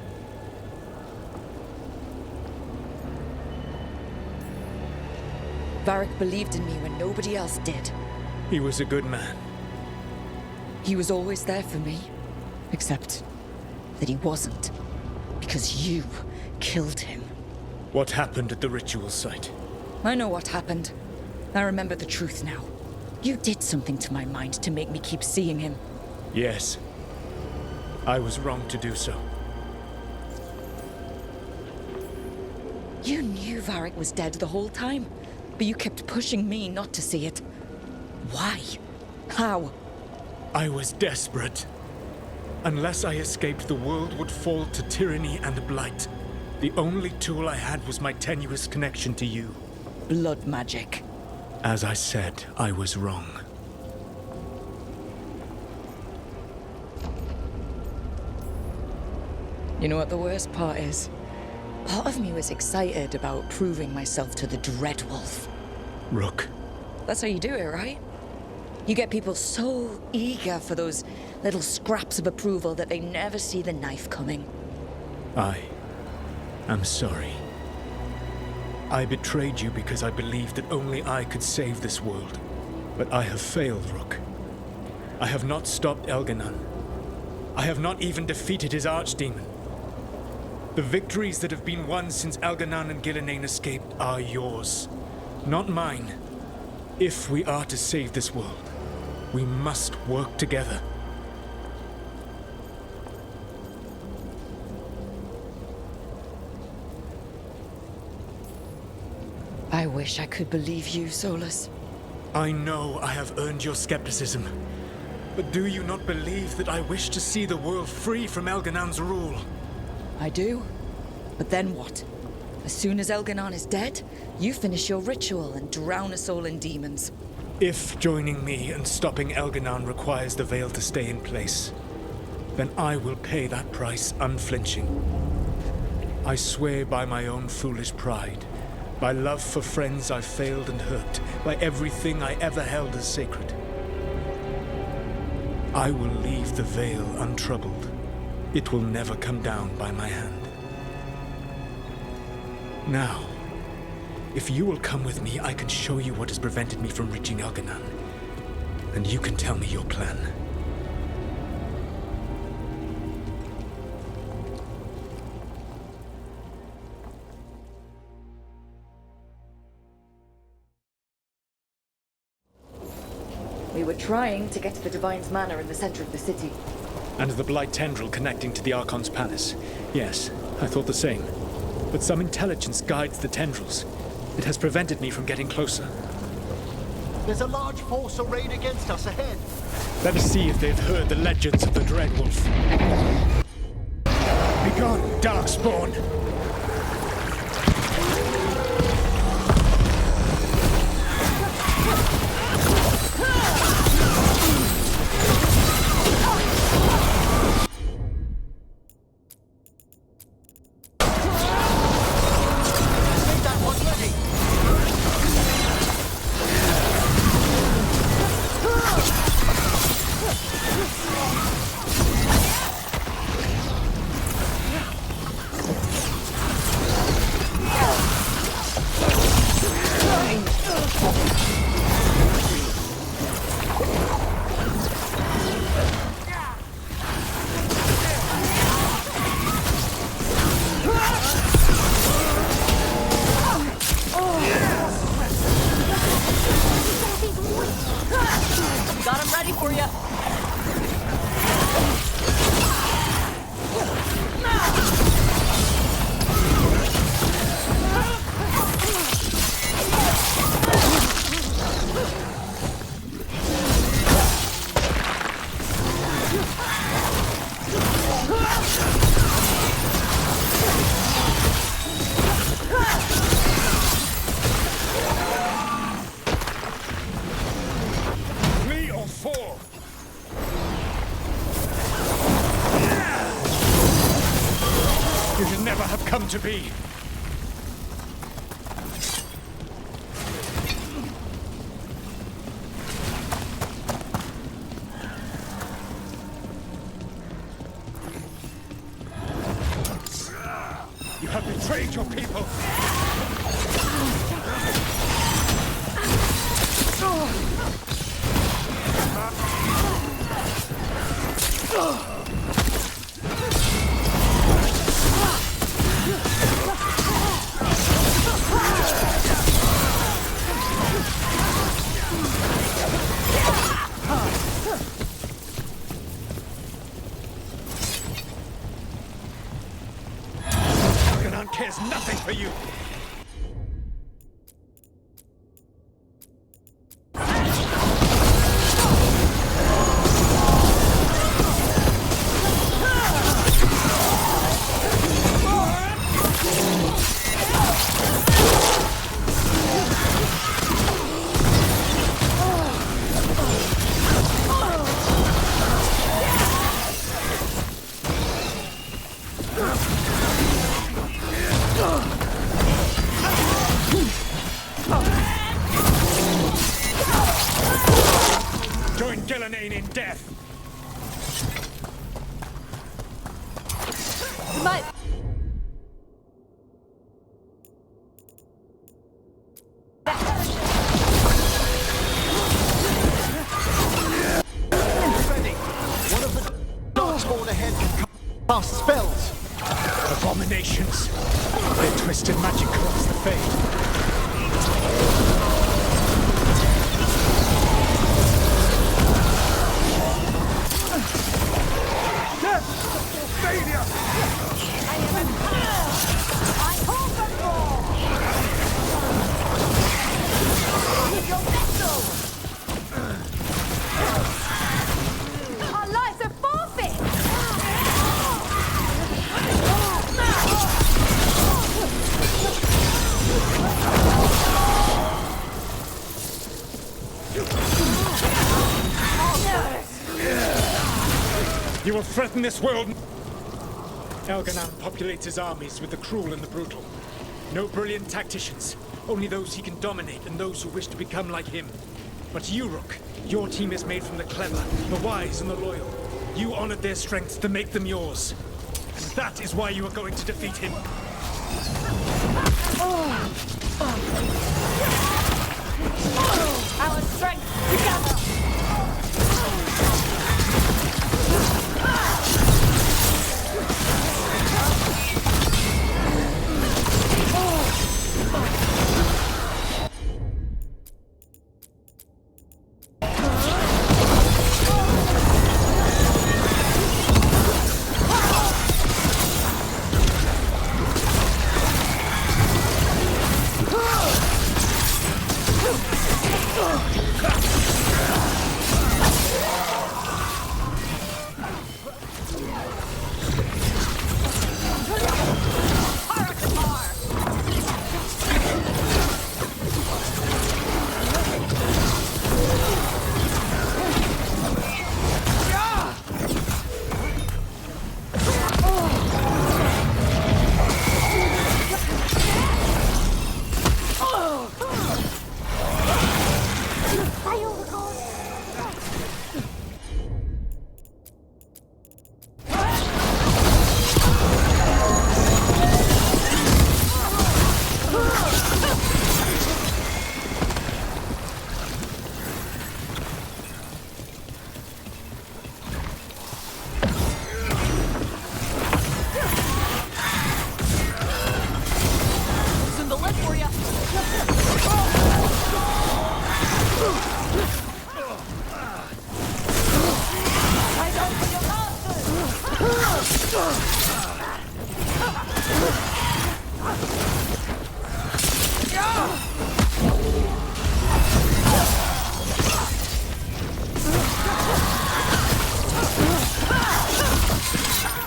Varric believed in me when nobody else did.
He was a good man.
He was always there for me. Except that he wasn't. Because you killed him.
What happened at the ritual site?
I know what happened. I remember the truth now. You did something to my mind to make me keep seeing him.
Yes. I was wrong to do so.
You knew Varric was dead the whole time, but you kept pushing me not to see it. Why? How?
I was desperate. Unless I escaped, the world would fall to tyranny and blight. The only tool I had was my tenuous connection to you.
Blood magic.
As I said, I was wrong.
You know what the worst part is? Part of me was excited about proving myself to the Dreadwolf.
Rook.
That's how you do it, right? You get people so eager for those Little scraps of approval that they never see the knife coming.
I'm sorry. I betrayed you because I believed that only I could save this world. But I have failed, Rook. I have not stopped Elganon. I have not even defeated his archdemon. The victories that have been won since Elganon and Gillenane escaped are yours, not mine. If we are to save this world, we must work together.
I wish I could believe you, Solus.
I know I have earned your skepticism, but do you not believe that I wish to see the world free from Elganon's rule?
I do. But then what? As soon as Elganon is dead, you finish your ritual and drown us all in demons.
If joining me and stopping Elganon requires the veil to stay in place, then I will pay that price unflinching. I swear by my own foolish pride, by love for friends I failed and hurt, by everything I ever held as sacred. I will leave the veil untroubled. It will never come down by my hand. Now, if you will come with me, I can show you what has prevented me from reaching Elganon. And you can tell me your plan.
We were trying to get to the Divine's Manor in the center of the city.
And the Blight tendril connecting to the Archon's palace. Yes, I thought the same. But some intelligence guides the tendrils. It has prevented me from getting closer.
There's a large force arrayed against us ahead.
Let us see if they've heard the legends of the Dreadwolf. Begone, Darkspawn!
Got him ready for you.
You should never have come to be. You have betrayed your people. Elganon cares nothing for you. Join Gillenane in death.
My...
One of the darkspawn ahead can cast spells.
Abominations. Their twisted magic corrupts the Fade.
Our lives are forfeit!
You will threaten this world. Elganan populates his armies with the cruel and the brutal. No brilliant tacticians, only those he can dominate and those who wish to become like him. But you, Rook, your team is made from the clever, the wise, and the loyal. You honored their strengths to make them yours. And that is why you are going to defeat him.
Our strength together!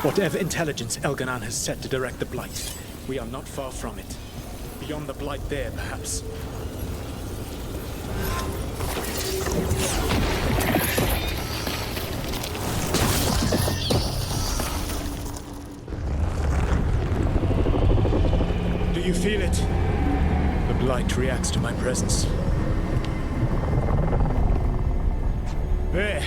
Whatever intelligence Elganan has set to direct the Blight, we are not far from it. Beyond the Blight there, perhaps. Do you feel it? The Blight reacts to my presence. There!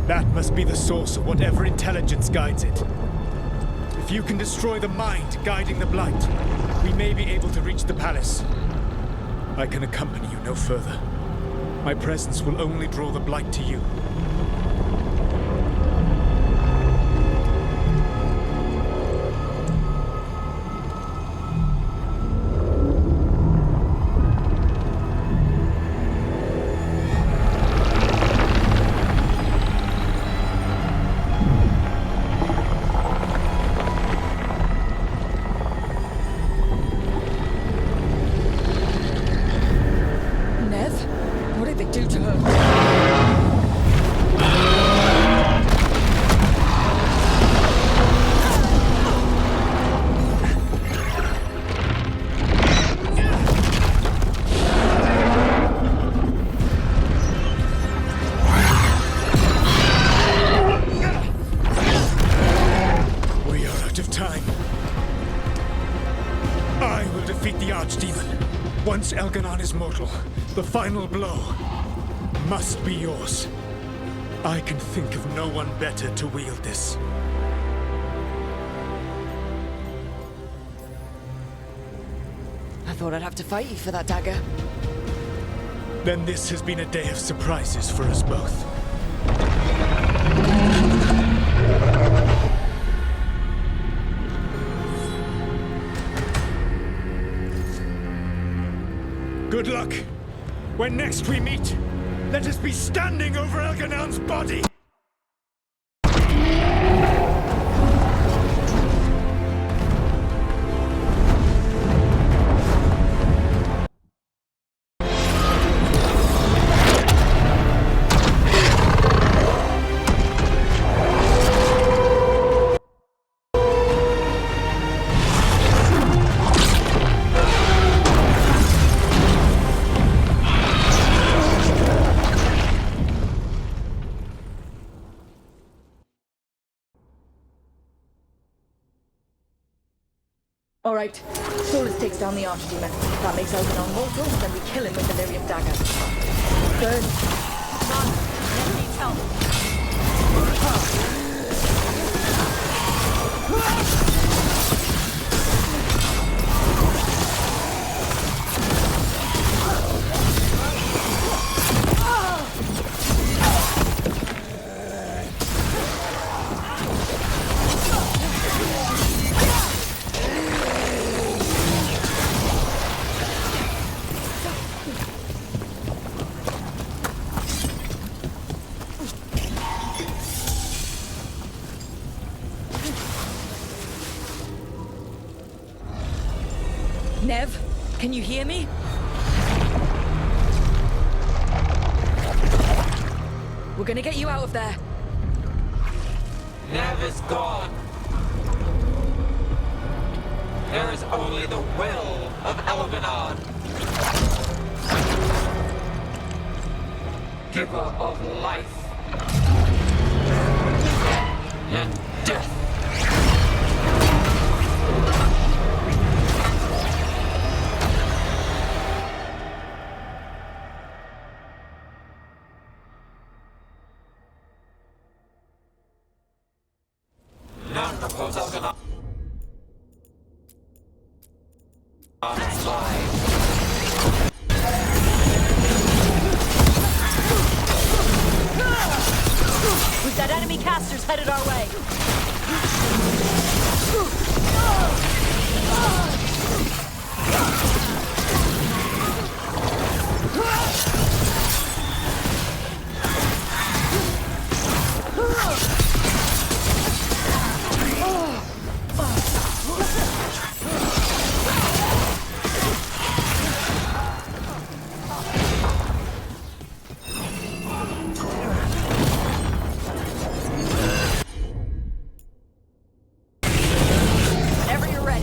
That must be the source of whatever intelligence guides it. If you can destroy the mind guiding the Blight, we may be able to reach the palace. I can accompany you no further. My presence will only draw the Blight to you. Once Elganan is mortal, the final blow must be yours. I can think of no one better to wield this.
thought I'd have to fight you for that dagger.
Then this has been a day of surprises for us both. Good luck. When next we meet, let us be standing over Elganon's body!
All right, Solus takes down the Archdemon. That makes Elganon mortal, then we kill him with the Lyrium dagger. Burn.
None. Never needs
Nev, can you hear me? We're gonna get you out of there.
Nev is gone. There is only the will of Elganon. Giver of life and death. None oppose Elganon.
We've got enemy casters headed our way. Whenever you're ready.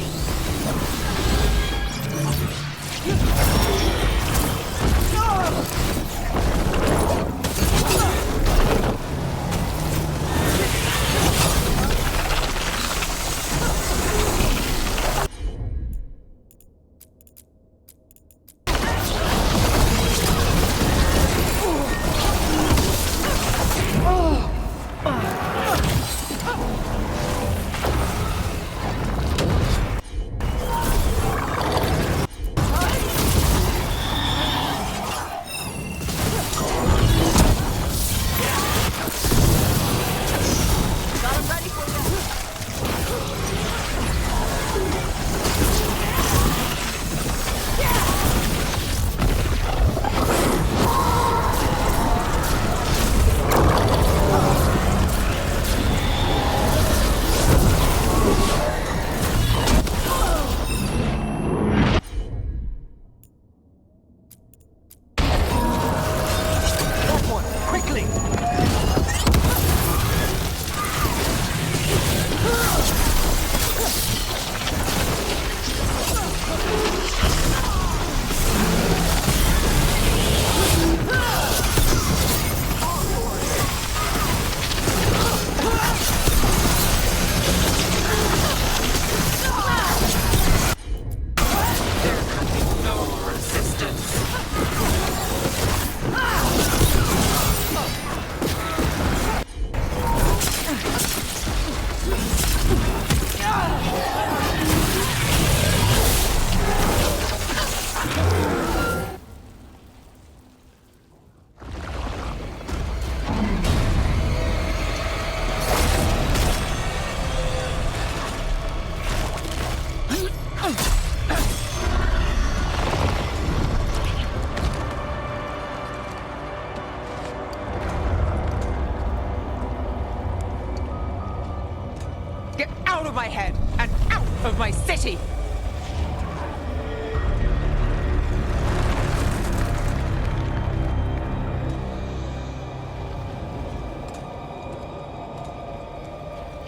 out of my head and out of my city!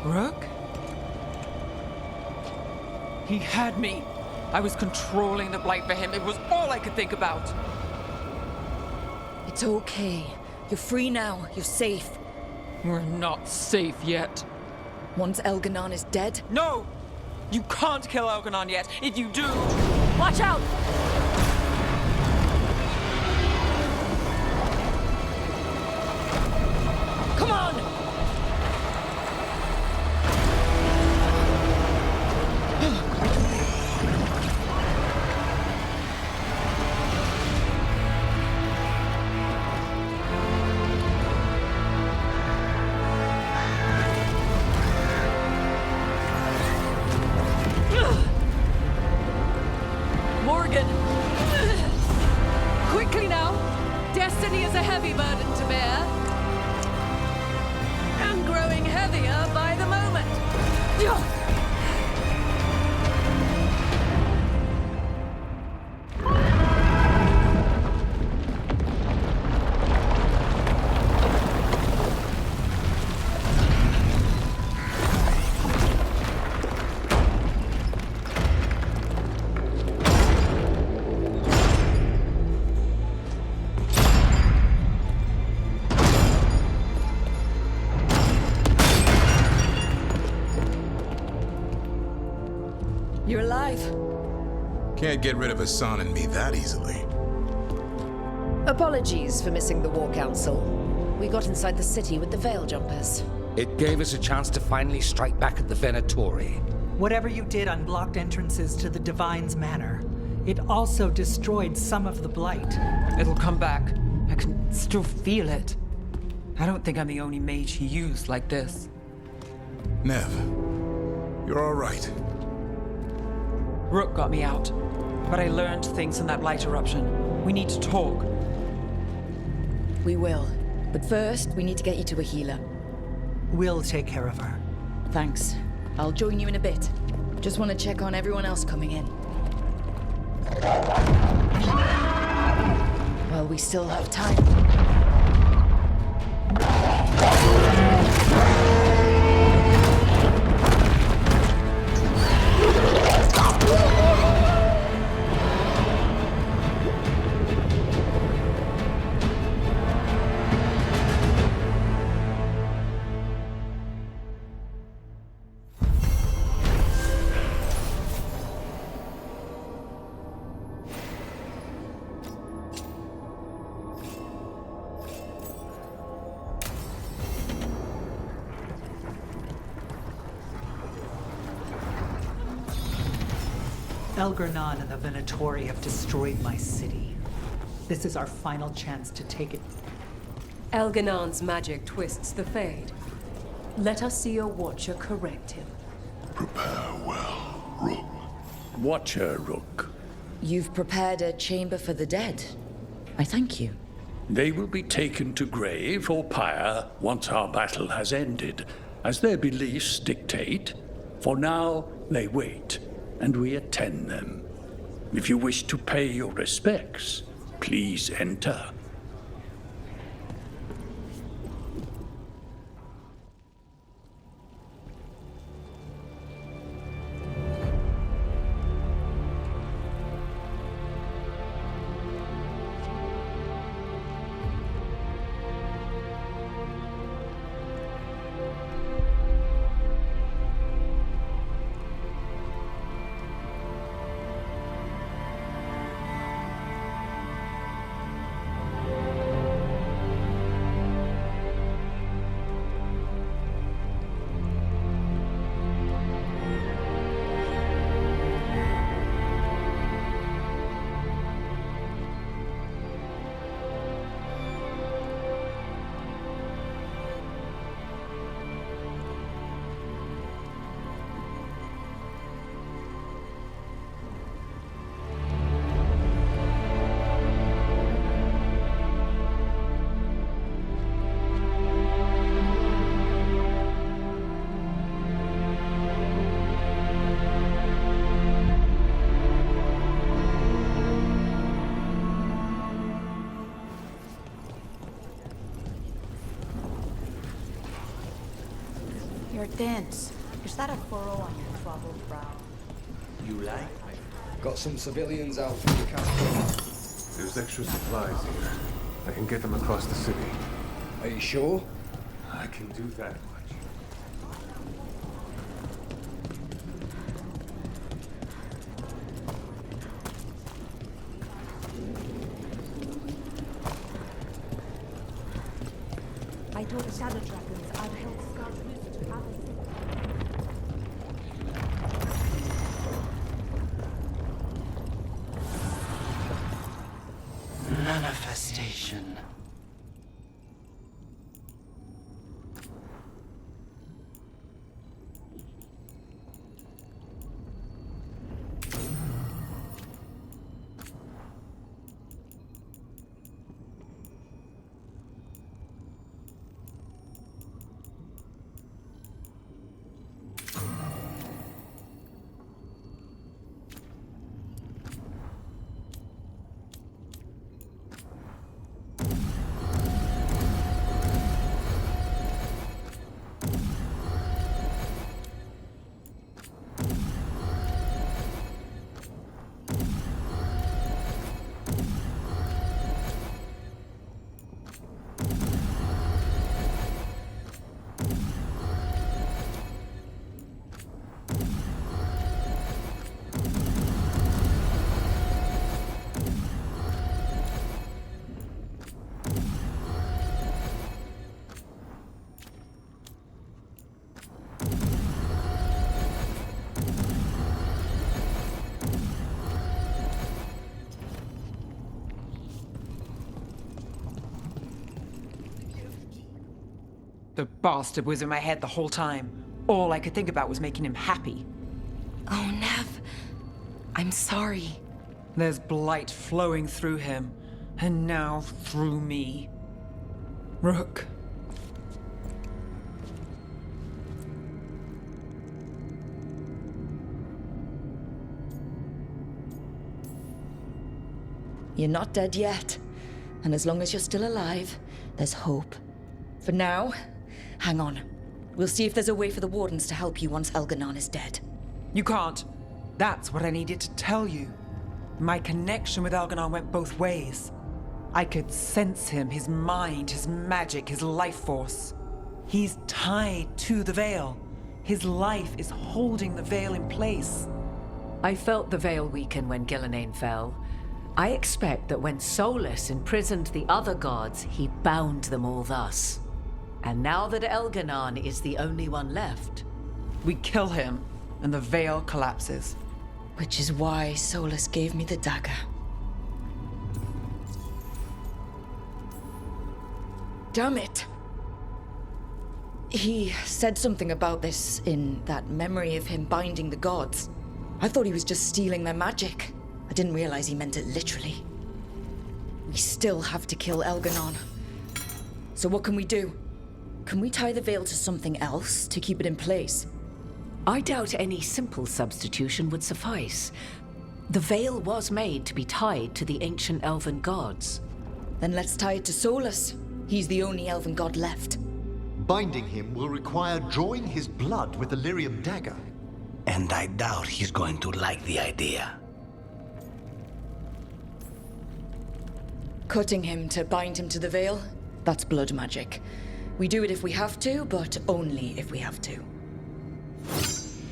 Rook? He had me. I was controlling the Blight for him. It was all I could think about.
It's okay. You're free now. You're safe.
We're not safe yet.
Once Elganon is dead?
No! You can't kill Elganon yet. If you do...
Watch out! Come on!
Morgan! Quickly now! Destiny is a heavy burden to bear. And growing heavier by the moment.
You're alive.
Can't get rid of Hassan and me that easily.
Apologies for missing the War Council. We got inside the city with the Veil Jumpers.
It gave us a chance to finally strike back at the Venatori.
Whatever you did unblocked entrances to the Divine's Manor. It also destroyed some of the Blight.
It'll come back. I can still feel it. I don't think I'm the only mage he used like this.
Nev, you're all right.
Rook got me out, but I learned things in that Blight eruption. We need to talk.
We will. But first, we need to get you to a healer.
We'll take care of her.
Thanks. I'll join you in a bit. Just want to check on everyone else coming in. Well, we still have time.
Elgarnon and the Venatori have destroyed my city. This is our final chance to take it.
Elganon's magic twists the Fade. Let us see your Watcher correct him.
Prepare well, Rook.
Watcher, Rook.
You've prepared a chamber for the dead. I thank you.
They will be taken to grave or pyre once our battle has ended, as their beliefs dictate. For now, they wait, and we attend them. If you wish to pay your respects, please enter.
You're tense. Is that a furrow on your troubled brow?
You like? Got some civilians out for the castle.
There's extra supplies here. I can get them across the city.
Are you sure?
I can do that much.
I told the Shadow Dragons I'd help scout routes to other cities.
Manifestation.
The bastard was in my head the whole time. All I could think about was making him happy.
Oh, Nev. I'm sorry.
There's blight flowing through him, and now through me. Rook.
You're not dead yet. And as long as you're still alive, there's hope. For now, hang on. We'll see if there's a way for the Wardens to help you once Elganon is dead.
You can't. That's what I needed to tell you. My connection with Elganon went both ways. I could sense him, his mind, his magic, his life force. He's tied to the Veil. His life is holding the Veil in place.
I felt the Veil weaken when Gillenane fell. I expect that when Solus imprisoned the other gods, he bound them all thus. And now that Elganon is the only one left...
We kill him, and the Veil collapses.
Which is why Solus gave me the dagger. Damn it! He said something about this in that memory of him binding the gods. I thought he was just stealing their magic. I didn't realize he meant it literally. We still have to kill Elganon. So what can we do? Can we tie the veil to something else to keep it in place?
I doubt any simple substitution would suffice. The veil was made to be tied to the ancient elven gods.
Then let's tie it to Solus. He's the only elven god left.
Binding him will require drawing his blood with the lyrium dagger.
And I doubt he's going to like the idea.
Cutting him to bind him to the veil? That's blood magic. We do it if we have to, but only if we have to.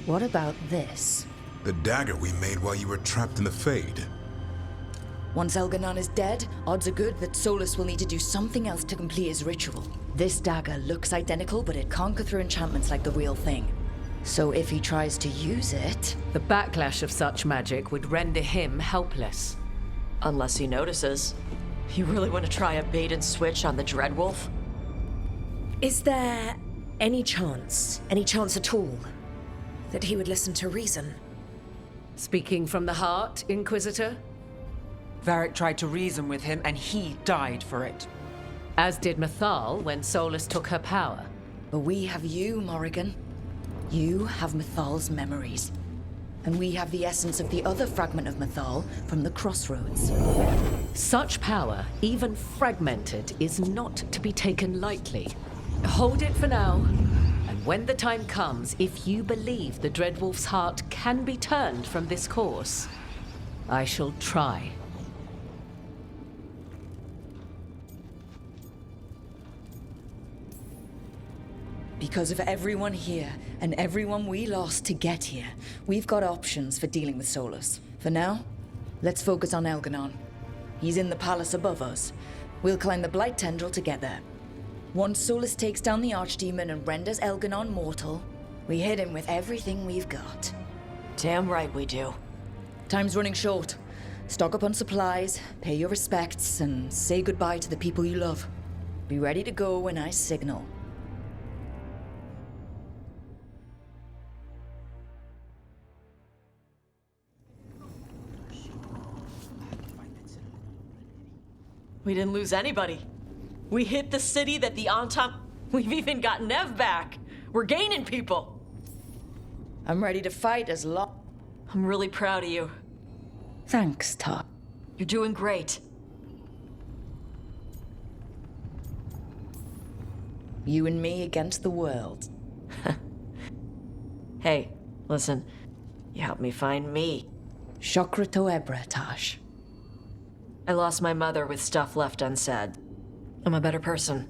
What about this?
The dagger we made while you were trapped in the Fade.
Once Elganon is dead, odds are good that Solus will need to do something else to complete his ritual. This dagger looks identical, but it can't go through enchantments like the real thing. So if he tries to use it...
The backlash of such magic would render him helpless.
Unless he notices. You really want to try a bait and switch on the Dreadwolf?
Is there any chance at all, that he would listen to reason?
Speaking from the heart, Inquisitor?
Varric tried to reason with him, and he died for it.
As did Mythal when Solus took her power.
But we have you, Morrigan. You have Mythal's memories. And we have the essence of the other fragment of Mythal from the Crossroads.
Such power, even fragmented, is not to be taken lightly. Hold it for now, and And when the time comes, if you believe the Dreadwolf's heart can be turned from this course, I shall try.
Because of everyone here, and everyone we lost to get here, we've got options for dealing with Solus. For now, let's focus on Elganon. He's in the palace above us. We'll climb the Blight Tendril to get there. Once Solus takes down the Archdemon and renders Elganon mortal, we hit him with everything we've got.
Damn right we do.
Time's running short. Stock up on supplies, pay your respects, and say goodbye to the people you love. Be ready to go when I signal.
We didn't lose anybody. We hit the city that the Antam... We've even got Nev back. We're gaining people.
I'm ready to fight as long...
I'm really proud of you.
Thanks, Top.
You're doing great.
You and me against the world.
Hey, listen. You helped me find me.
Shokra to Ebra, Tash.
I lost my mother with stuff left unsaid. I'm a better person.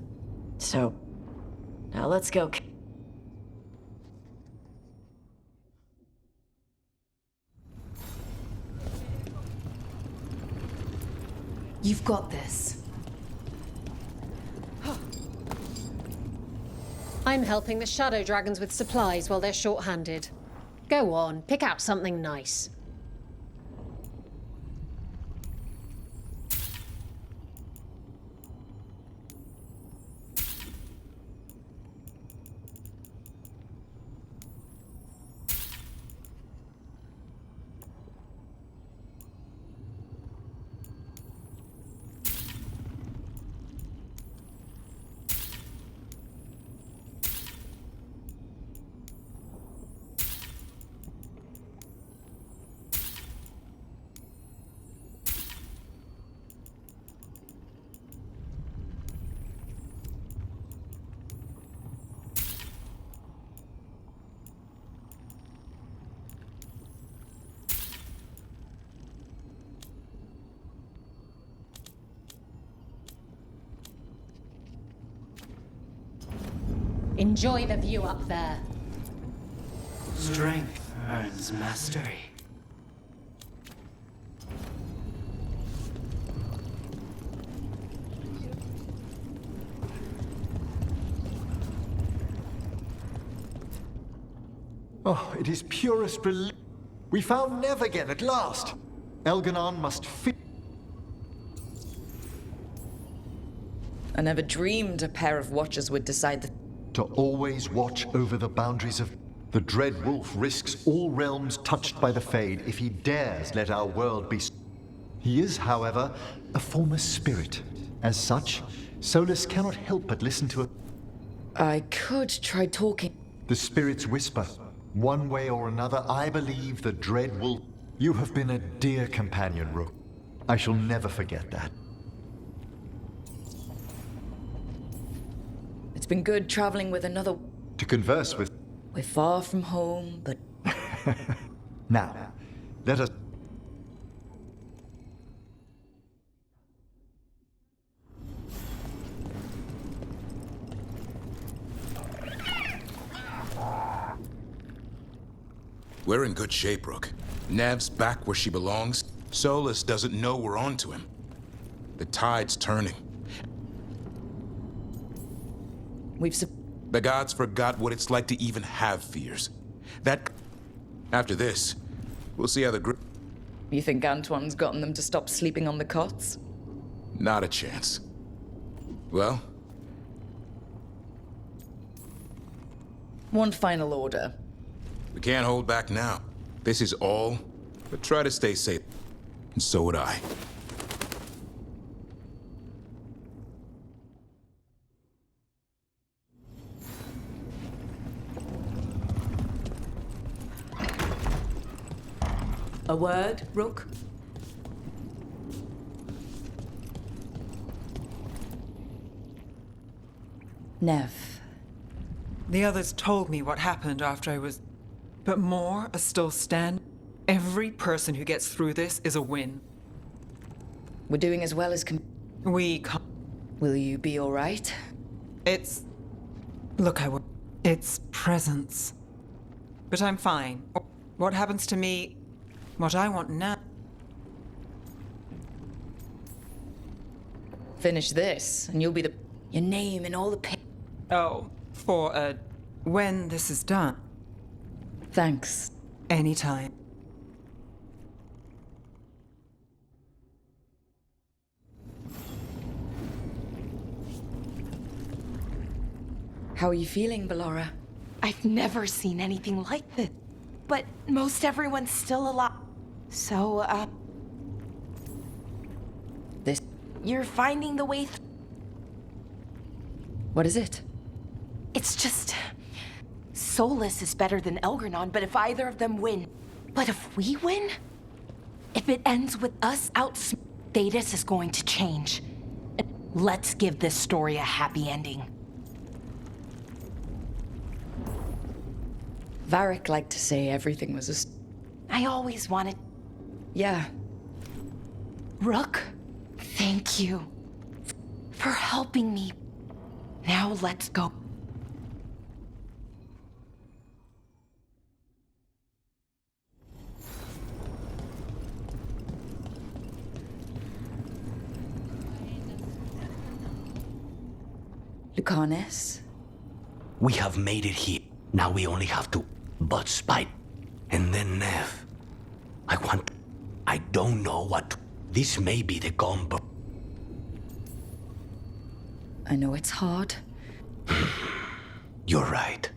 So, now let's go.
You've got this.
I'm helping the Shadow Dragons with supplies while they're short-handed. Go on, pick out something nice. Enjoy the view up there.
Strength earns mastery.
Oh, it is purest relief. We found Nev again at last. Elganon must
I never dreamed a pair of watchers would decide that...
To always watch over the boundaries of... The Dread Wolf risks all realms touched by the Fade if he dares let our world be... He is, however, a former spirit. As such, Solus cannot help but listen to a...
I could try talking...
The spirits whisper. One way or another, I believe the Dread Wolf... You have been a dear companion, Rook. I shall never forget that.
It's been good traveling with another...
To converse with...
We're far from home, but...
Now, let us...
We're in good shape, Rook. Nev's back where she belongs. Solus doesn't know we're onto him. The tide's turning. The gods forgot what it's like to even have fears. After this, we'll see how the
You think Antoine's gotten them to stop sleeping on the cots?
Not a chance. Well?
One final order.
We can't hold back now. This is all, but try to stay safe. And so would I.
A word, Rook?
Nev.
The others told me what happened after I was... But more are still standing. Every person who gets through this is a win.
We're doing as well as
We can't...
Will you be all right?
It's... Look, I will... It's presence. But I'm fine. What happens to me... What I want now...
Finish this, and you'll be your name in all the
Oh, for, when this is done.
Thanks.
Anytime.
How are you feeling, Ballora?
I've never seen anything like this. But most everyone's still alive. So,
This...
You're finding the way
What is it?
It's just... Solus is better than Elgranon, but if either of them win... But if we win? If it ends with us out... Thedas is going to change. Let's give this story a happy ending.
Varric liked to say everything was
I always wanted...
Yeah.
Rook, thank you for helping me. Now let's go.
Lucanes?
We have made it here. Now we only have to butt spite. And then Nev. I don't know what... This may be the combo.
I know it's hard.
You're right.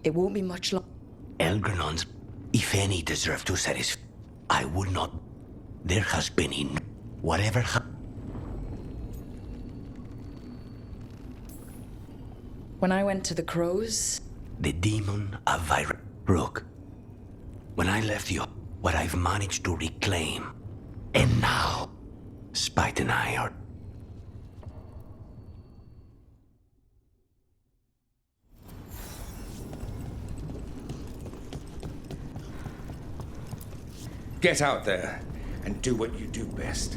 It won't be much longer.
Elgranons, if any, deserve to satisfy. I would not... There has been in... Whatever
When I went to the Crows...
The demon of virus. Rook, when I left you, what I've managed to reclaim. And now, Spite and I are...
Get out there and do what you do best.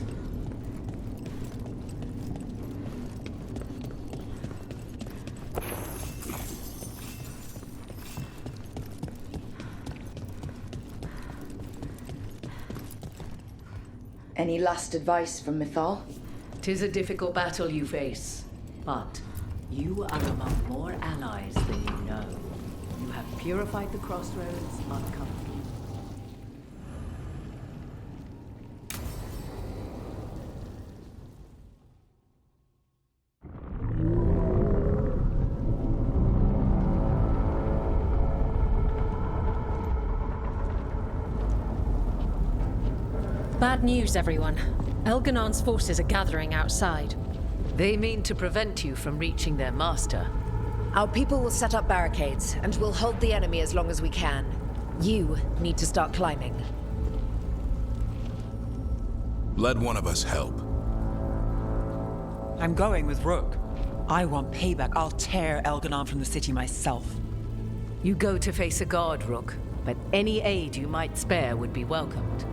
Any last advice from Mythal?
'Tis a difficult battle you face, but you are among more allies than you know. You have purified the crossroads uncomfortably.
Bad news, everyone. Elganon's forces are gathering outside.
They mean to prevent you from reaching their master.
Our people will set up barricades, and we'll hold the enemy as long as we can. You need to start climbing.
Let one of us help.
I'm going with Rook. I want payback. I'll tear Elganon from the city myself.
You go to face a guard, Rook, but any aid you might spare would be welcomed.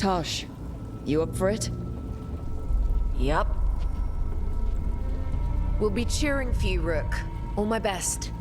Tosh, you up for it?
Yup.
We'll be cheering for you, Rook. All my best.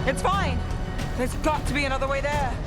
It's fine. There's got to be another way there.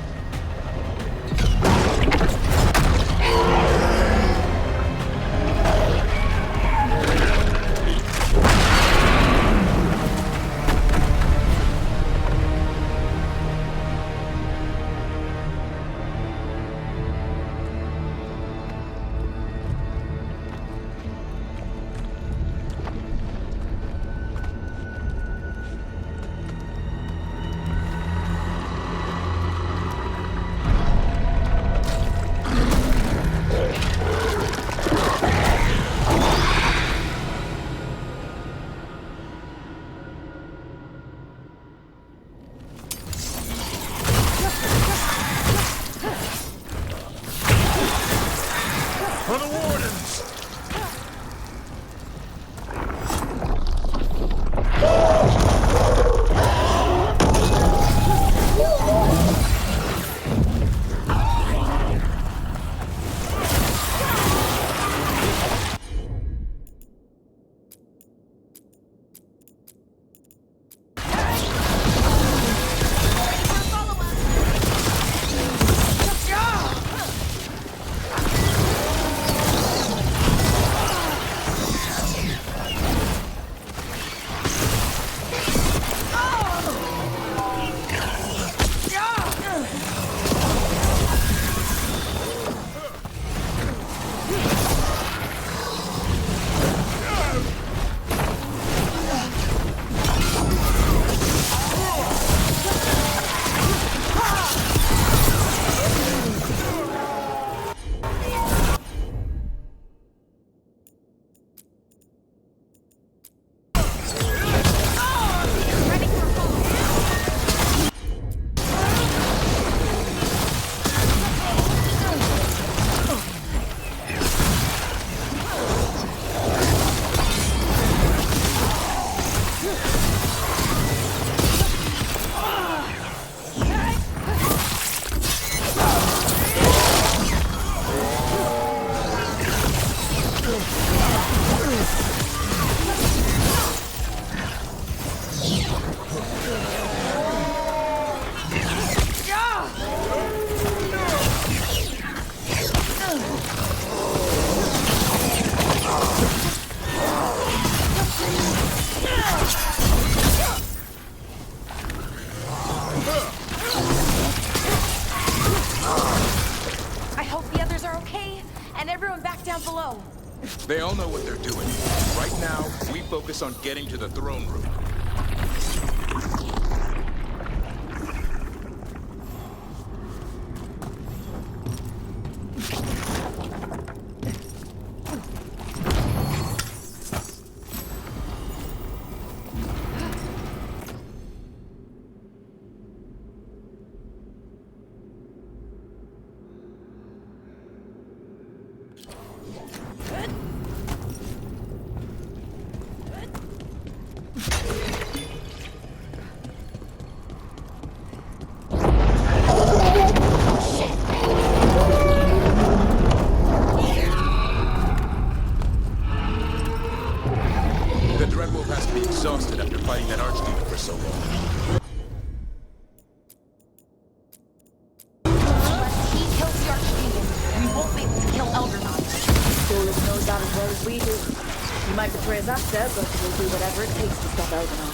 And everyone back down below.
They all know what they're doing. Right now, we focus on getting to the throne room. Exhausted after fighting that archdemon for so long.
Unless he kills the archdemon, we won't be able to kill Eldernon.
Solus knows that as well as we do. He might betray us after, but we'll do whatever it takes to stop Eldernon.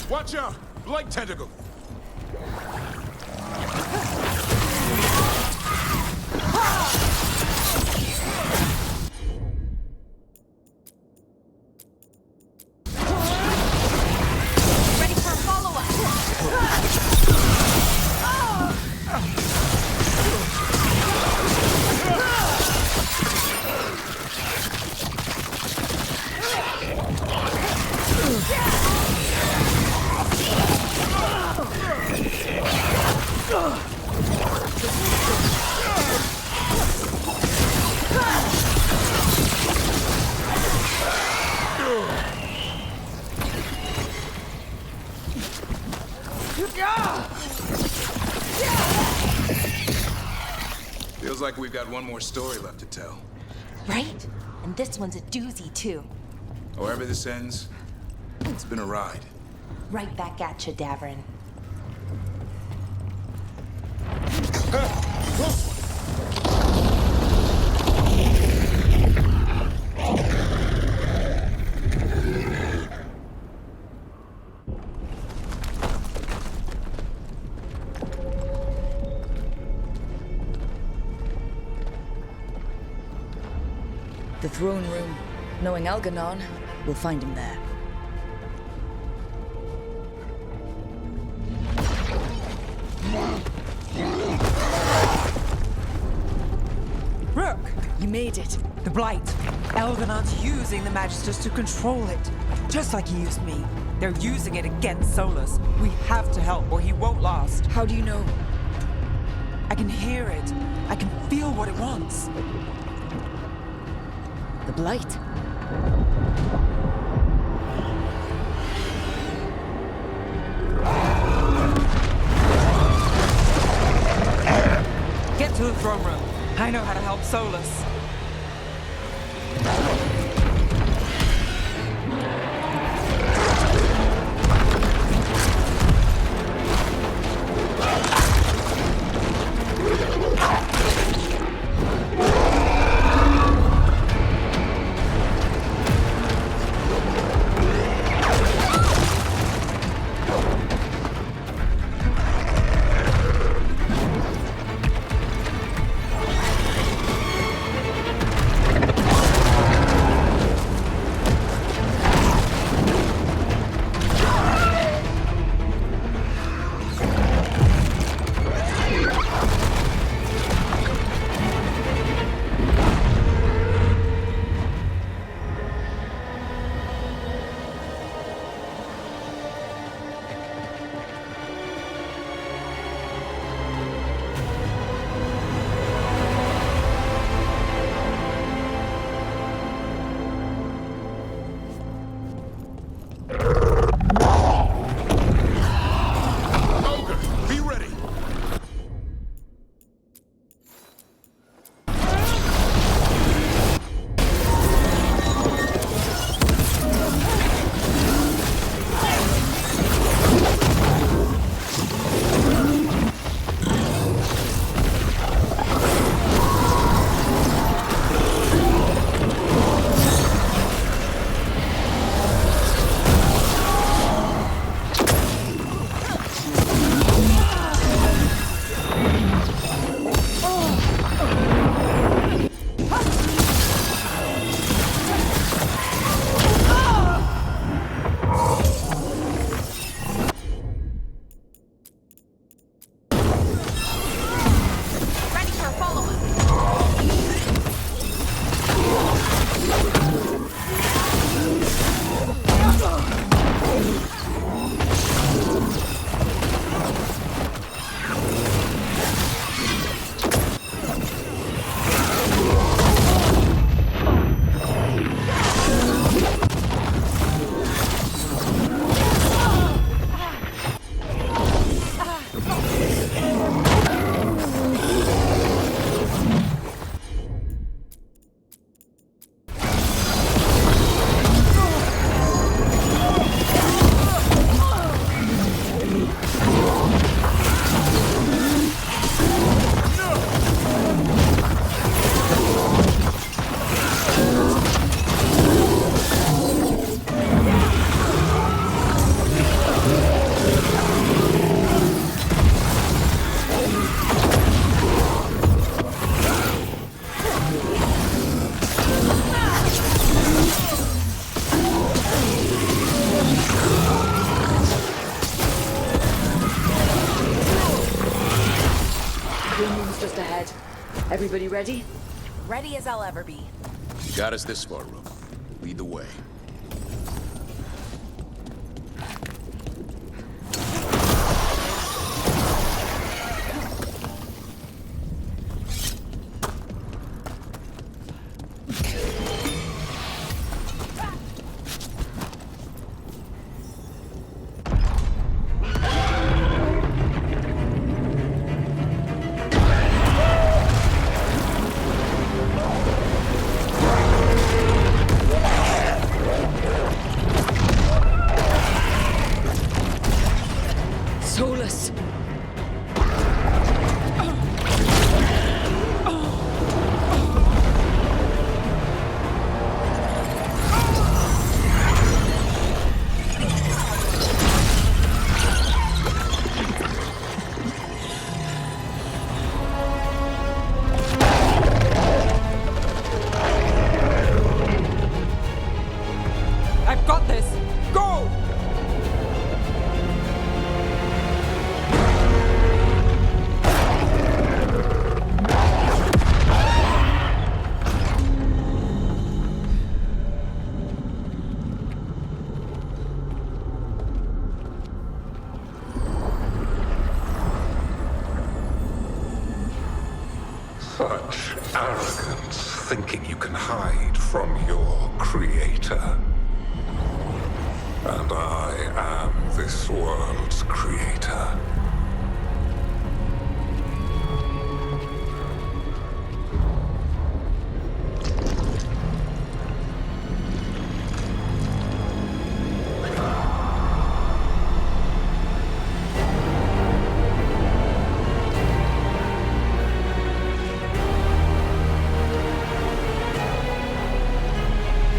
Watch out! Blight tentacle!
Ready for a follow-up.
Feels like we've got one more story left to tell.
Right? And this one's a doozy, too.
However this ends, it's been a ride.
Right back at you, Davrin.
The throne room. Knowing Elganon, we'll find him there.
Rook!
You made it.
The Blight. Elganon's using the Magisters to control it. Just like he used me. They're using it against Solus. We have to help or he won't last.
How do you know?
I can hear it. I can feel what it wants.
The Blight.
Get to the throne room. I know how to help Solus.
Ring's just ahead. Everybody ready?
Ready as I'll ever be.
You got us this far, Rook. Lead the way.
Solus!
I've got this! Go!
Such arrogance, thinking you can hide from your creator. And I am this world's creator.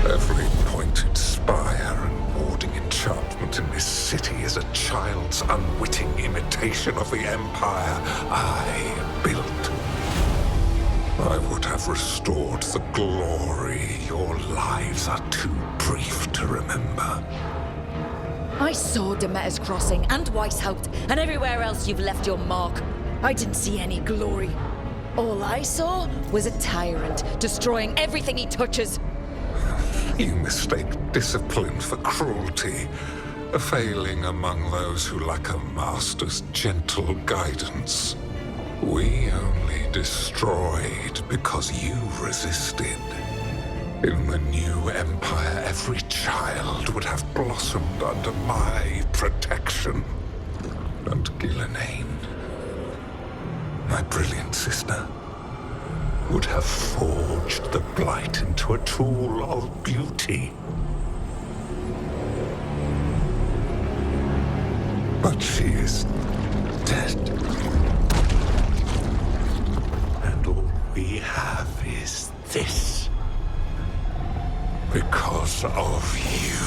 Every pointed spire and warding enchantment in this city is a child's unwitting imitation of the empire I built. I would have restored the glory. Your lives are too brief to remember.
I saw Demeter's Crossing and Weishaupt and everywhere else you've left your mark. I didn't see any glory. All I saw was a tyrant destroying everything he touches.
You mistake discipline for cruelty, a failing among those who lack a master's gentle guidance. We only destroyed because you resisted. In the new empire, every child would have blossomed under my protection. And Ghilanane, my brilliant sister, would have forged the Blight into a tool of beauty. But she is dead. And all we have is this. Because of you.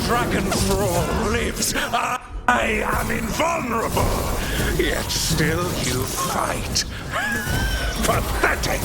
dragon thrall lives. I am invulnerable, yet still you fight. Pathetic!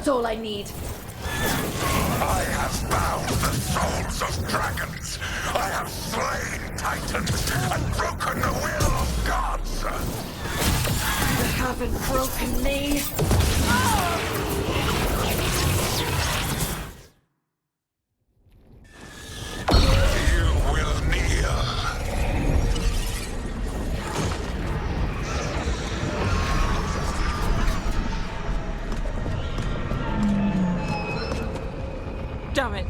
All I need.
I have bound the souls of dragons. I have slain titans and broken the will of gods.
You haven't broken me.
You will kneel.
Damn it.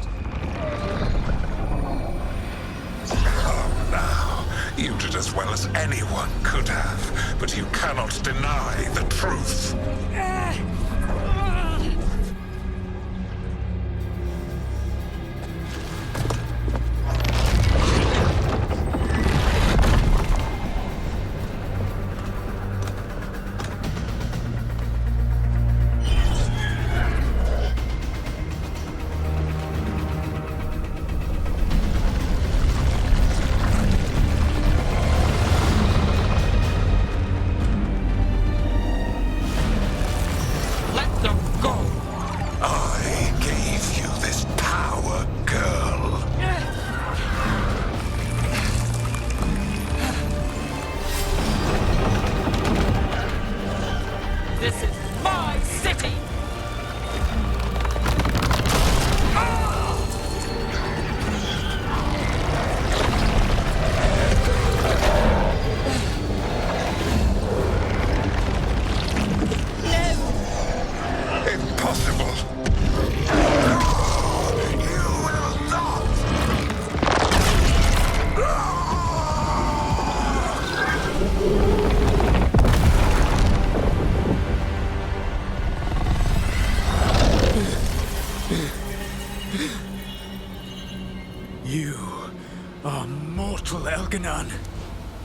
Come now. You did as well as anyone could have, but you cannot deny the truth.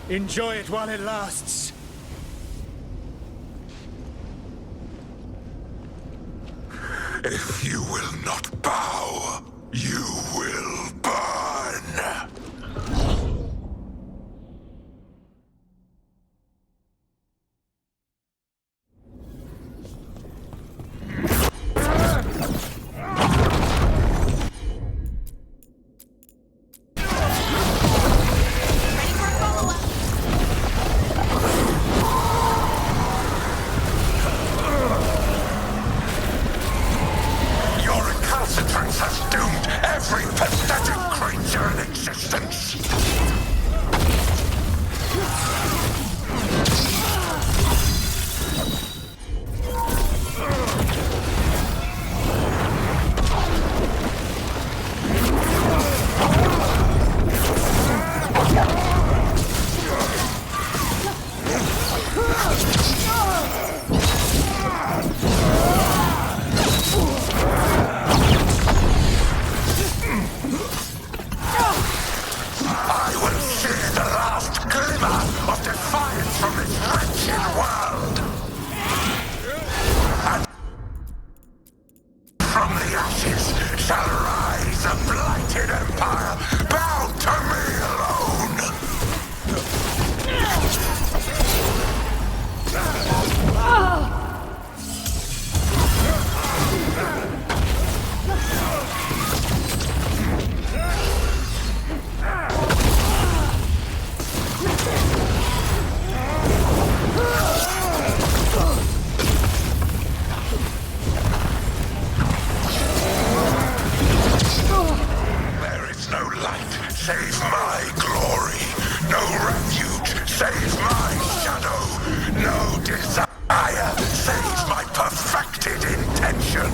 Enjoy it while it lasts.
If you will not bow, you will burn. from the ashes shall rise a blighted empire bound to me alone. There is no light save my glory, no refuge save my shadow, no desire save my perfected intention.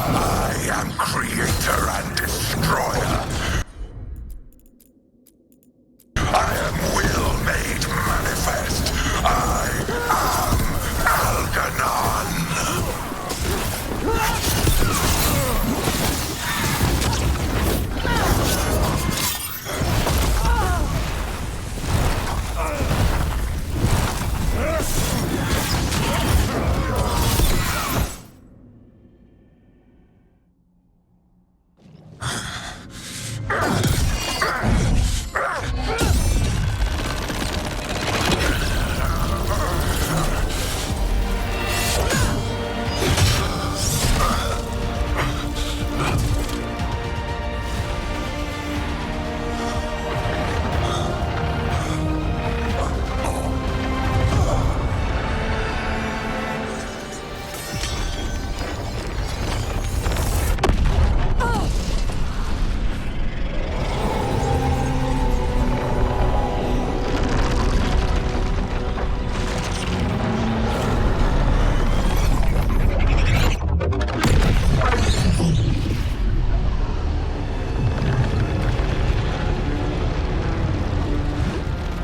I am creator and destroyer. I am will made manifest. I am Algernon.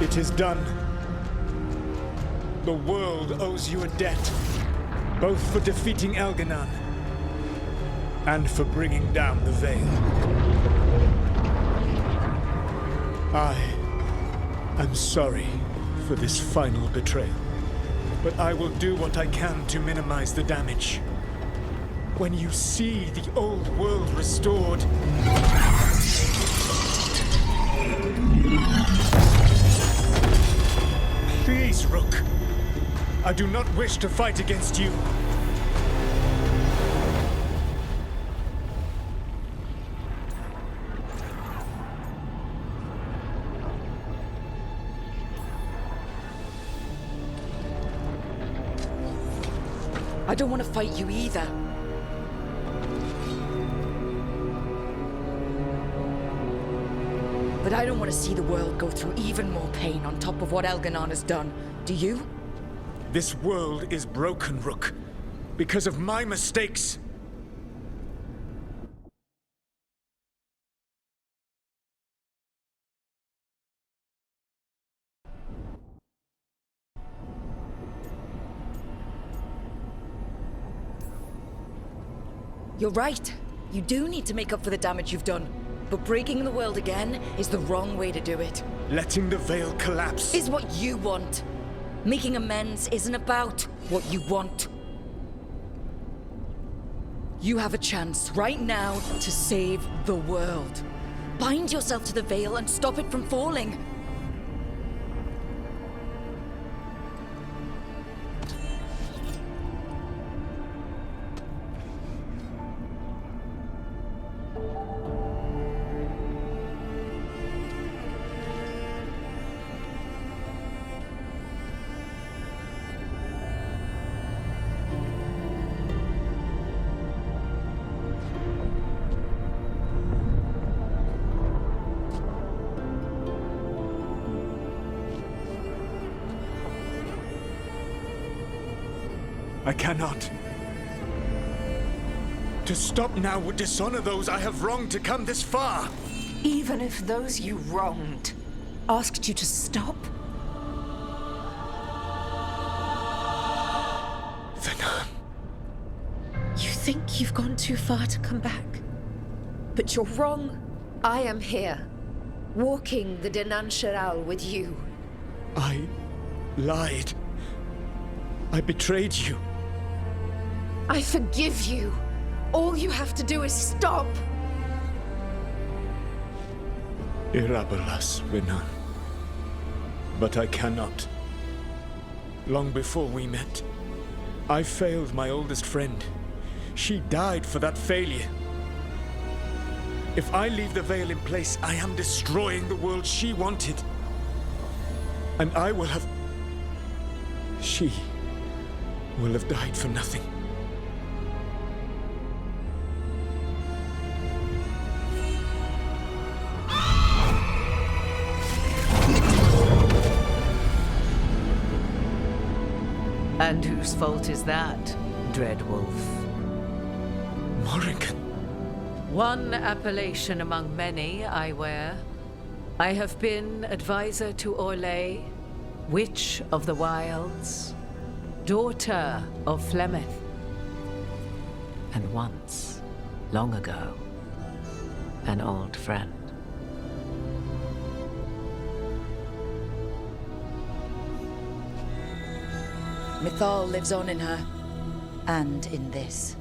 It is done. The world owes you a debt, both for defeating Elganon and for bringing down the Veil. I am sorry for this final betrayal, but I will do what I can to minimize the damage. When you see the old world restored, please, Rook. I do not wish to fight against you.
I don't want to fight you either. But I don't want to see the world go through even more pain on top of what Elganon has done. Do you?
This world is broken, Rook, because of my mistakes.
You're right. You do need to make up for the damage you've done. But breaking the world again is the wrong way to do it.
Letting the Veil collapse
is what you want. Making amends isn't about what you want. You have a chance right now to save the world. Bind yourself to the Veil and stop it from falling.
I cannot. To stop now would dishonor those I have wronged to come this far.
Even if those you wronged
asked you to stop?
Venan.
You think you've gone too far to come back? But you're wrong. I am here, walking the Denan Sheral with you.
I lied. I betrayed you.
I forgive you. All you have to do is stop.
Irabalas, Venan. But I cannot. Long before we met, I failed my oldest friend. She died for that failure. If I leave the veil in place, I am destroying the world she wanted. And I will have... She will have died for nothing.
And whose fault is that, Dread Wolf?
Morrigan.
One appellation among many I wear. I have been advisor to Orlais, Witch of the Wilds, daughter of Flemeth, and once, long ago, an old friend.
Mythal lives on in her, and in this.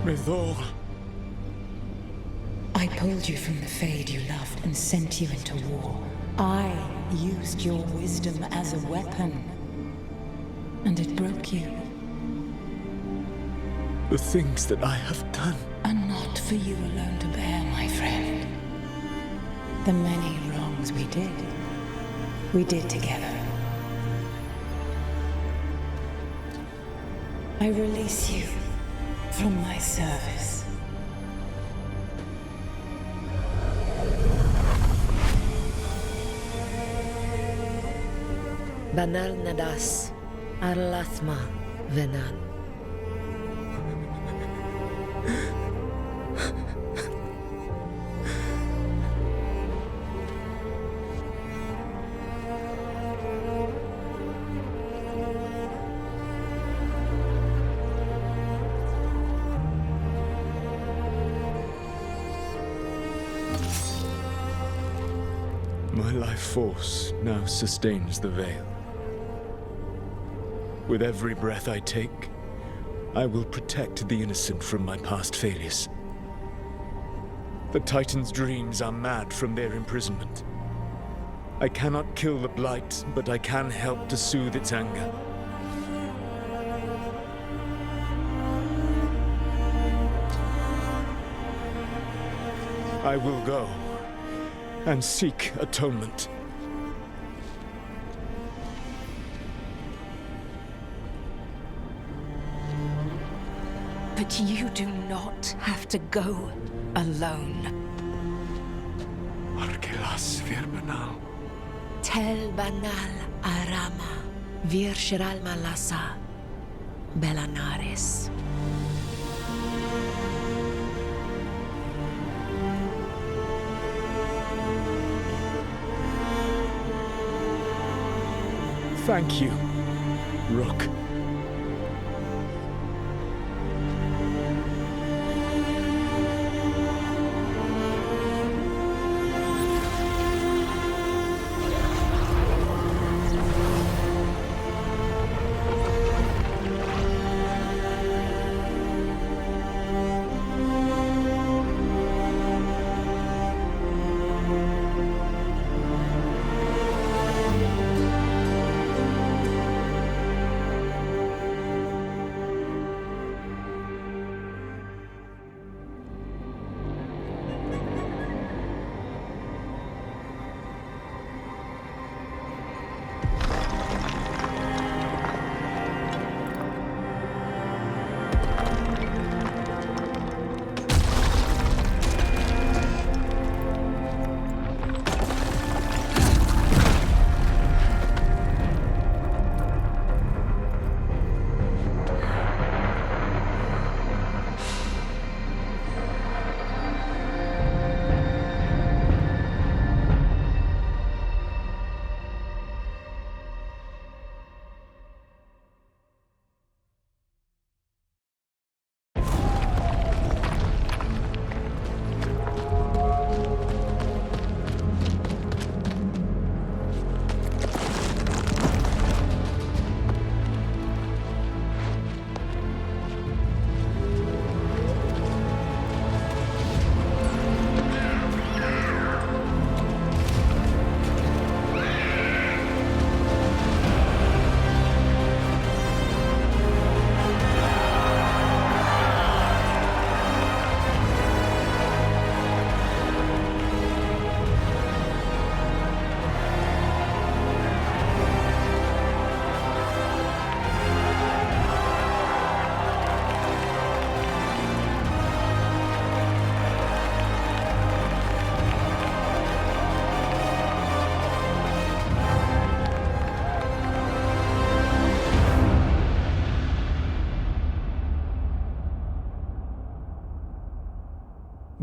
Mythal.
I pulled you from the Fade you loved and sent you into war. I used your wisdom as a weapon, and it broke you.
The things that I have done
are not for you alone to bear, my friend. The many wrongs we did together. I release you from my service.
Banal Nadas, Arlathma, Venan.
My life force now sustains the veil. With every breath I take, I will protect the innocent from my past failures. The Titan's dreams are mad from their imprisonment. I cannot kill the Blight, but I can help to soothe its anger. I will go and seek atonement.
But you do not have to go alone.
Arkelas vir banal.
Tel banal arama, vir shiral malasa, belanaris.
Thank you, Rook.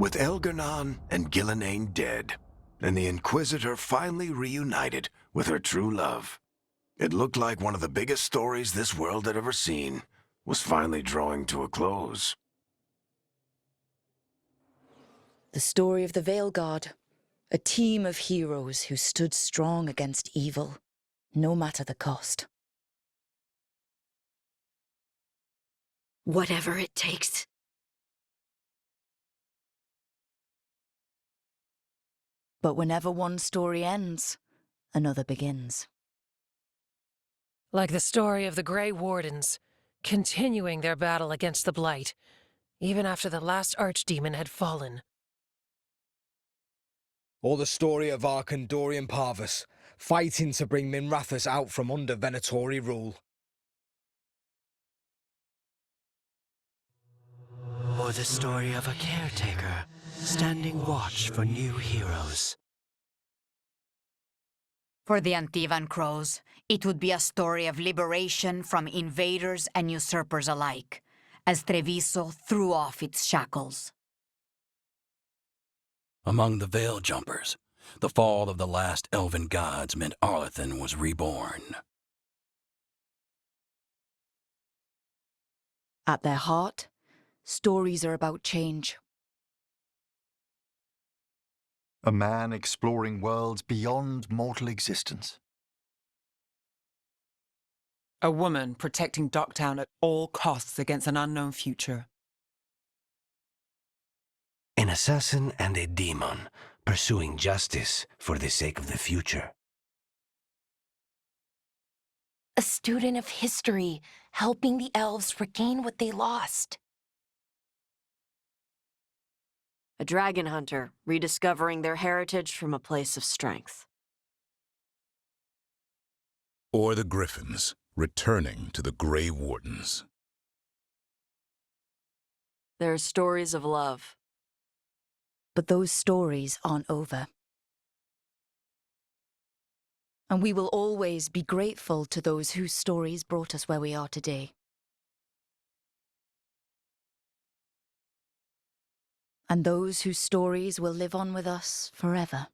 With Elgar'nan and Gillenane dead, and the Inquisitor finally reunited with her true love, it looked like one of the biggest stories this world had ever seen was finally drawing to a close.
The story of the Veilguard, a team of heroes who stood strong against evil, no matter the cost.
Whatever it takes.
But whenever one story ends, another begins.
Like the story of the Grey Wardens, continuing their battle against the Blight, even after the last Archdemon had fallen.
Or the story of Arkandorian Parvus, fighting to bring Minrathous out from under Venatori rule.
Or the story of a caretaker, standing watch for new heroes.
For the Antivan Crows, it would be a story of liberation from invaders and usurpers alike, as Treviso threw off its shackles.
Among the Veil Jumpers, the fall of the last elven gods meant Arlathan was reborn.
At their heart, stories are about change.
A man exploring worlds beyond mortal existence.
A woman protecting Docktown at all costs against an unknown future.
An assassin and a demon pursuing justice for the sake of the future.
A student of history, helping the elves regain what they lost.
A dragon hunter, rediscovering their heritage from a place of strength.
Or the Griffins, returning to the Grey Wardens.
There are stories of love.
But those stories aren't over. And we will always be grateful to those whose stories brought us where we are today. And those whose stories will live on with us forever.